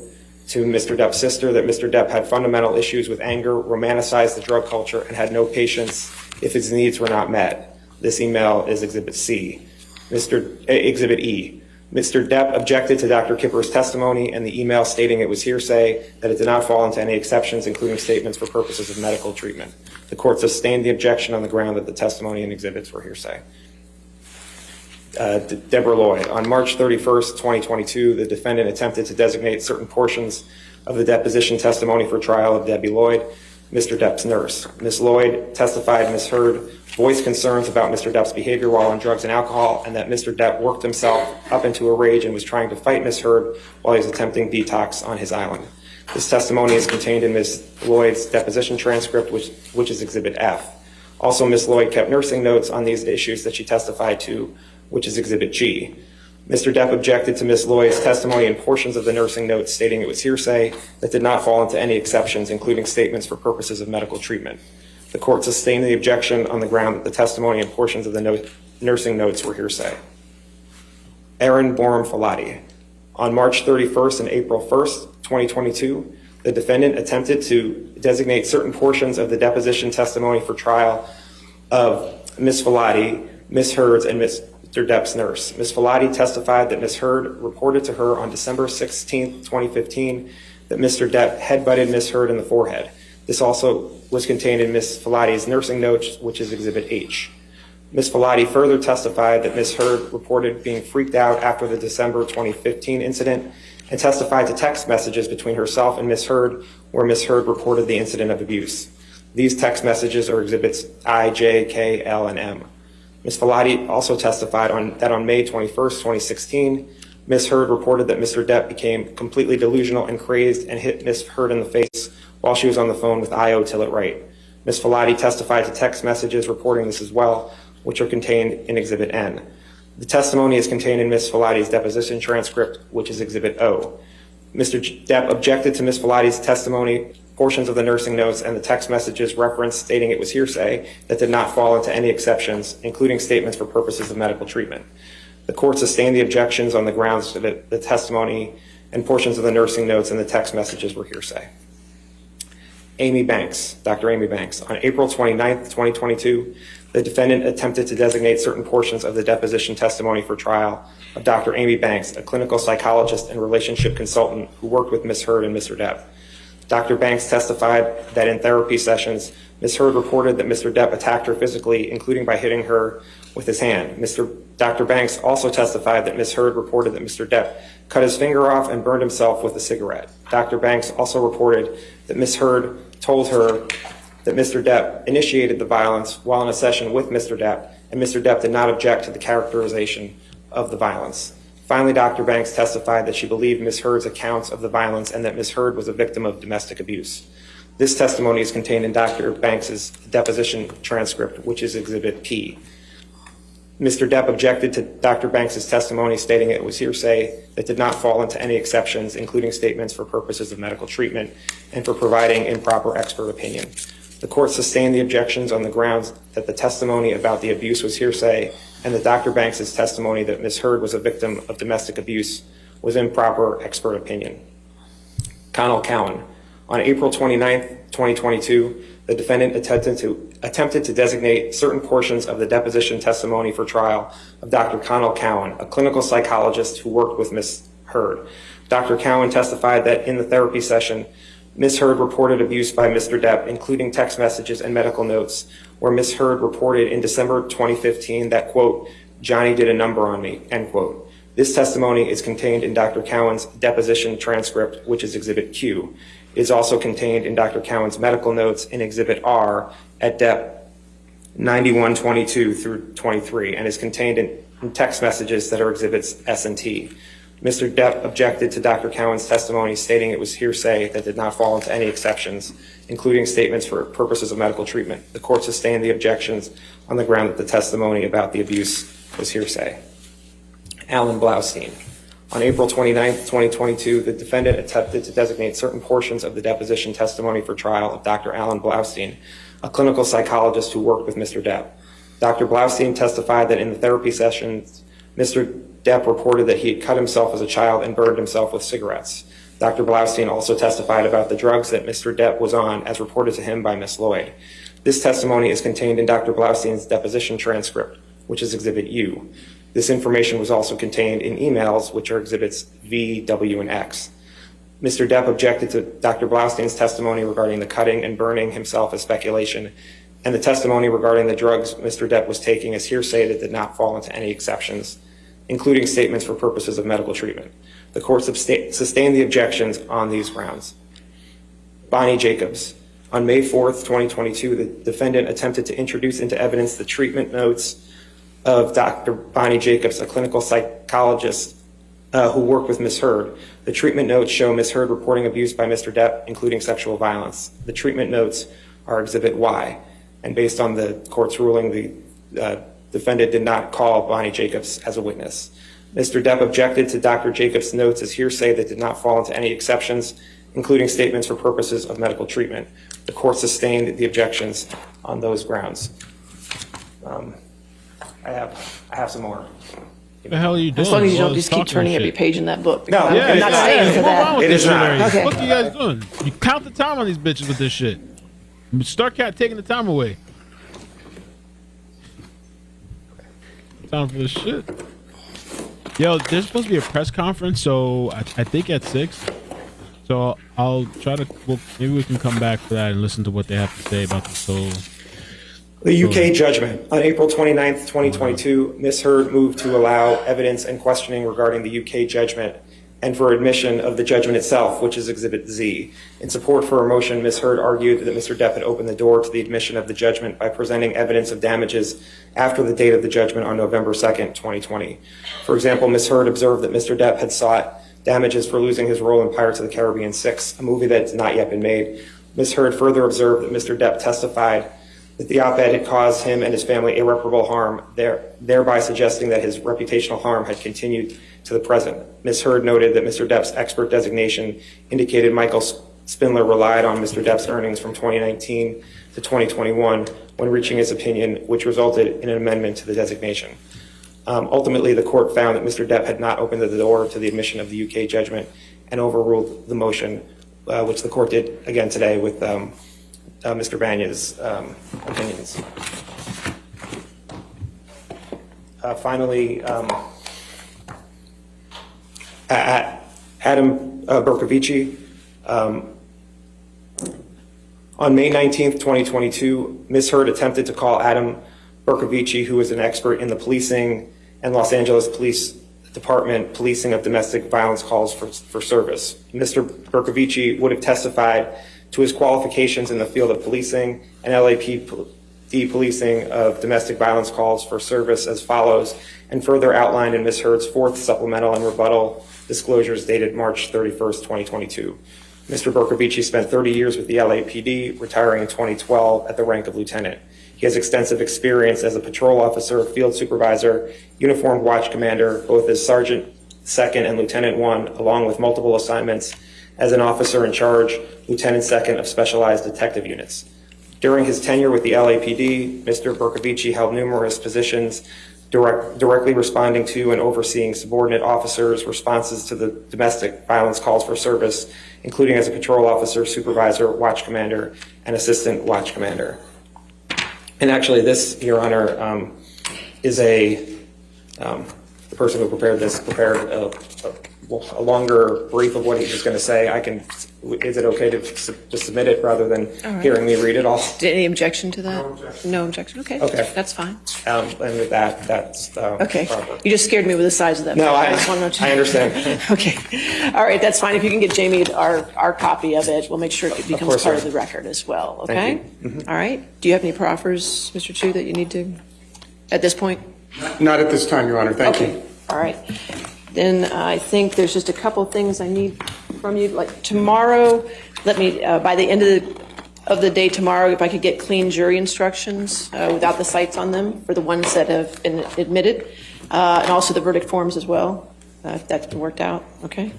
to Mr. Depp's sister that Mr. Depp had fundamental issues with anger, romanticized the drug culture, and had no patience if his needs were not met. This email is Exhibit C. Exhibit E. Mr. Depp objected to Dr. Kipper's testimony and the email stating it was hearsay, that it did not fall into any exceptions, including statements for purposes of medical treatment. The court sustained the objection on the ground that the testimony and exhibits were hearsay. Deborah Lloyd. On March 31st, 2022, the defendant attempted to designate certain portions of the deposition testimony for trial of Debbie Lloyd, Mr. Depp's nurse. Ms. Lloyd testified Ms. Heard voiced concerns about Mr. Depp's behavior while on drugs and alcohol, and that Mr. Depp worked himself up into a rage and was trying to fight Ms. Heard while he was attempting detox on his island. This testimony is contained in Ms. Lloyd's deposition transcript, which is Exhibit F. Also, Ms. Lloyd kept nursing notes on these issues that she testified to, which is Exhibit G. Mr. Depp objected to Ms. Lloyd's testimony and portions of the nursing notes stating it was hearsay that did not fall into any exceptions, including statements for purposes of medical treatment. The court sustained the objection on the ground that the testimony and portions of the nursing notes were hearsay. Aaron Borum-Filati. On March 31st and April 1st, 2022, the defendant attempted to designate certain portions of the deposition testimony for trial of Ms. Filati, Ms. Heard's, and Mr. Depp's nurse. Ms. Filati testified that Ms. Heard reported to her on December 16, 2015, that Mr. Depp headbutted Ms. Heard in the forehead. This also was contained in Ms. Filati's nursing notes, which is Exhibit H. Ms. Filati further testified that Ms. Heard reported being freaked out after the December 2015 incident and testified to text messages between herself and Ms. Heard, where Ms. Heard reported the incident of abuse. These text messages are Exhibits I, J, K, L, and M. Ms. Filati also testified that on May 21st, 2016, Ms. Heard reported that Mr. Depp became completely delusional and crazed and hit Ms. Heard in the face while she was on the phone with IO Tillett Wright. Ms. Filati testified to text messages reporting this as well, which are contained in Exhibit N. The testimony is contained in Ms. Filati's deposition transcript, which is Exhibit O. Mr. Depp objected to Ms. Filati's testimony, portions of the nursing notes, and the text messages referenced stating it was hearsay that did not fall into any exceptions, including statements for purposes of medical treatment. The court sustained the objections on the grounds that the testimony and portions of the nursing notes and the text messages were hearsay. Amy Banks, Dr. Amy Banks. On April 29th, 2022, the defendant attempted to designate certain portions of the deposition testimony for trial of Dr. Amy Banks, a clinical psychologist and relationship consultant who worked with Ms. Heard and Mr. Depp. Dr. Banks testified that in therapy sessions, Ms. Heard reported that Mr. Depp attacked her physically, including by hitting her with his hand. Dr. Banks also testified that Ms. Heard reported that Mr. Depp cut his finger off and burned himself with a cigarette. Dr. Banks also reported that Ms. Heard told her that Mr. Depp initiated the violence while in a session with Mr. Depp, and Mr. Depp did not object to the characterization of the violence. Finally, Dr. Banks testified that she believed Ms. Heard's accounts of the violence and that Ms. Heard was a victim of domestic abuse. This testimony is contained in Dr. Banks' deposition transcript, which is Exhibit P. Mr. Depp objected to Dr. Banks' testimony, stating it was hearsay that did not fall into any exceptions, including statements for purposes of medical treatment and for providing improper expert opinion. The court sustained the objections on the grounds that the testimony about the abuse was hearsay and that Dr. Banks' testimony that Ms. Heard was a victim of domestic abuse was improper expert opinion. Connell Cowan. On April 29th, 2022, the defendant attempted to designate certain portions of the deposition testimony for trial of Dr. Connell Cowan, a clinical psychologist who worked with Ms. Heard. Dr. Cowan testified that in the therapy session, Ms. Heard reported abuse by Mr. Depp, including text messages and medical notes, where Ms. Heard reported in December 2015 that, quote, Johnny did a number on me, end quote. This testimony is contained in Dr. Cowan's deposition transcript, which is Exhibit Q. It is also contained in Dr. Cowan's medical notes in Exhibit R at Depp 9122 through 23 and is contained in text messages that are Exhibits S and T. Mr. Depp objected to Dr. Cowan's testimony, stating it was hearsay that did not fall into any exceptions, including statements for purposes of medical treatment. The court sustained the objections on the ground that the testimony about the abuse was hearsay. Alan Blaustein. On April 29, 2022, the defendant attempted to designate certain portions of the deposition testimony for trial of Dr. Alan Blaustein, a clinical psychologist who worked with Mr. Depp. Dr. Blaustein testified that in the therapy sessions, Mr. Depp reported that he had cut himself as a child and burned himself with cigarettes. Dr. Blaustein also testified about the drugs that Mr. Depp was on, as reported to him by Ms. Lloyd. This testimony is contained in Dr. Blaustein's deposition transcript, which is Exhibit U. This information was also contained in emails, which are Exhibits V, W, and X. Mr. Depp objected to Dr. Blaustein's testimony regarding the cutting and burning himself as speculation, and the testimony regarding the drugs Mr. Depp was taking as hearsay that did not fall into any exceptions, including statements for purposes of medical treatment. The court sustained the objections on these grounds. Bonnie Jacobs. On May 4th, 2022, the defendant attempted to introduce into evidence the treatment notes of Dr. Bonnie Jacobs, a clinical psychologist who worked with Ms. Heard. The treatment notes show Ms. Heard reporting abuse by Mr. Depp, including sexual violence. The treatment notes are Exhibit Y, and based on the court's ruling, the defendant did not call Bonnie Jacobs as a witness. Mr. Depp objected to Dr. Jacobs' notes as hearsay that did not fall into any exceptions, including statements for purposes of medical treatment. The court sustained the objections on those grounds. I have some more. What the hell are you doing? As long as you don't just keep turning every page in that book. No, I'm not staying for that. It is not. Okay. What are you guys doing? You count the time on these bitches with this shit. Start taking the time away. Time for this shit. Yo, there's supposed to be a press conference, so I think at 6. So I'll try to. Well, maybe we can come back for that and listen to what they have to say about this whole. The UK judgment. On April 29th, 2022, Ms. Heard moved to allow evidence and questioning regarding the UK judgment and for admission of the judgment itself, which is Exhibit Z. In support for her motion, Ms. Hurd argued that Mr. Depp had opened the door to the admission of the judgment by presenting evidence of damages after the date of the judgment on November 2nd, 2020. For example, Ms. Hurd observed that Mr. Depp had sought damages for losing his role in Pirates of the Caribbean 6, a movie that has not yet been made. Ms. Hurd further observed that Mr. Depp testified that the op-ed had caused him and his family irreparable harm, thereby suggesting that his reputational harm had continued to the present. Ms. Hurd noted that Mr. Depp's expert designation indicated Michael Spindler relied on Mr. Depp's earnings from 2019 to 2021 when reaching his opinion, which resulted in an amendment to the designation. Ultimately, the court found that Mr. Depp had not opened the door to the admission of the UK judgment and overruled the motion, which the court did again today with Mr. Banya's opinions. Finally, Adam Bercovici. On May 19th, 2022, Ms. Hurd attempted to call Adam Bercovici, who is an expert in the policing and Los Angeles Police Department policing of domestic violence calls for service. Mr. Bercovici would have testified to his qualifications in the field of policing and LAPD policing of domestic violence calls for service as follows, and further outlined in Ms. Hurd's fourth supplemental and rebuttal disclosures dated March 31st, 2022. Mr. Bercovici spent 30 years with the LAPD, retiring in 2012 at the rank of lieutenant. He has extensive experience as a patrol officer, field supervisor, uniformed watch commander, both as Sergeant 2nd and Lieutenant 1, along with multiple assignments as an officer in charge, Lieutenant 2nd of specialized detective units. During his tenure with the LAPD, Mr. Bercovici held numerous positions directly responding to and overseeing subordinate officers' responses to the domestic violence calls for service, including as a patrol officer, supervisor, watch commander, and assistant watch commander. And actually this, Your Honor, is the person who prepared this prepared a longer brief of what he was going to say. Is it okay to submit it rather than hearing me read it all? Any objection to that? No objection. Okay. Okay. That's fine. And with that, that's okay. Proper. You just scared me with the size of that. No, I understand. Okay. All right. That's fine. If you can get Jamie our copy of it, we'll make sure it becomes part of the record as well. Okay. All right. Do you have any proffers, Mr. Chu, that you need to at this point? Not at this time, Your Honor. Thank you. All right. Then I think there's just a couple of things I need from you. Like tomorrow, let me, by the end of the day tomorrow, if I could get clean jury instructions without the cites on them for the ones that have been admitted, and also the verdict forms as well, if that's been worked out. Okay.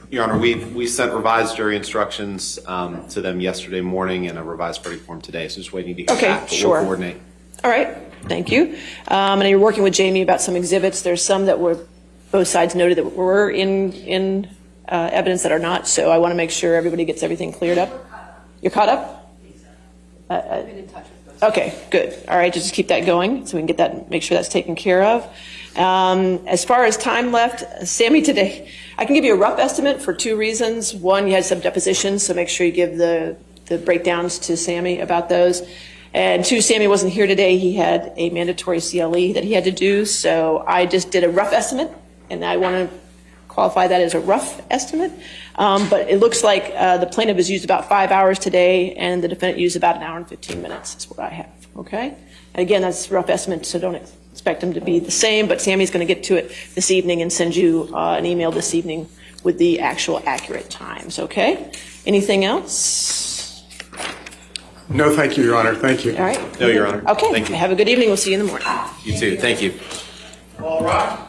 Your Honor, we sent revised jury instructions to them yesterday morning and a revised verdict form today, so just waiting to get back, but we'll coordinate. All right. Thank you. And you're working with Jamie about some exhibits. There's some that were, both sides noted that were in evidence that are not. So I want to make sure everybody gets everything cleared up. You're caught up? I've been in touch with those. Okay, good. All right, just keep that going so we can get that, make sure that's taken care of. As far as time left, Sammy today, I can give you a rough estimate for two reasons. One, you had some depositions, so make sure you give the breakdowns to Sammy about those. And two, Sammy wasn't here today. He had a mandatory CLE that he had to do. So I just did a rough estimate, and I want to qualify that as a rough estimate. But it looks like the plaintiff has used about 5 hours today, and the defendant used about 1 hour and 15 minutes. That's what I have. Okay. And again, that's a rough estimate, so don't expect them to be the same. But Sammy's going to get to it this evening and send you an email this evening with the actual accurate times. Okay. Anything else? No, thank you, Your Honor. Thank you. All right. No, Your Honor. Okay. Thank you. Have a good evening. We'll see you in the morning. You too. Thank you. All right.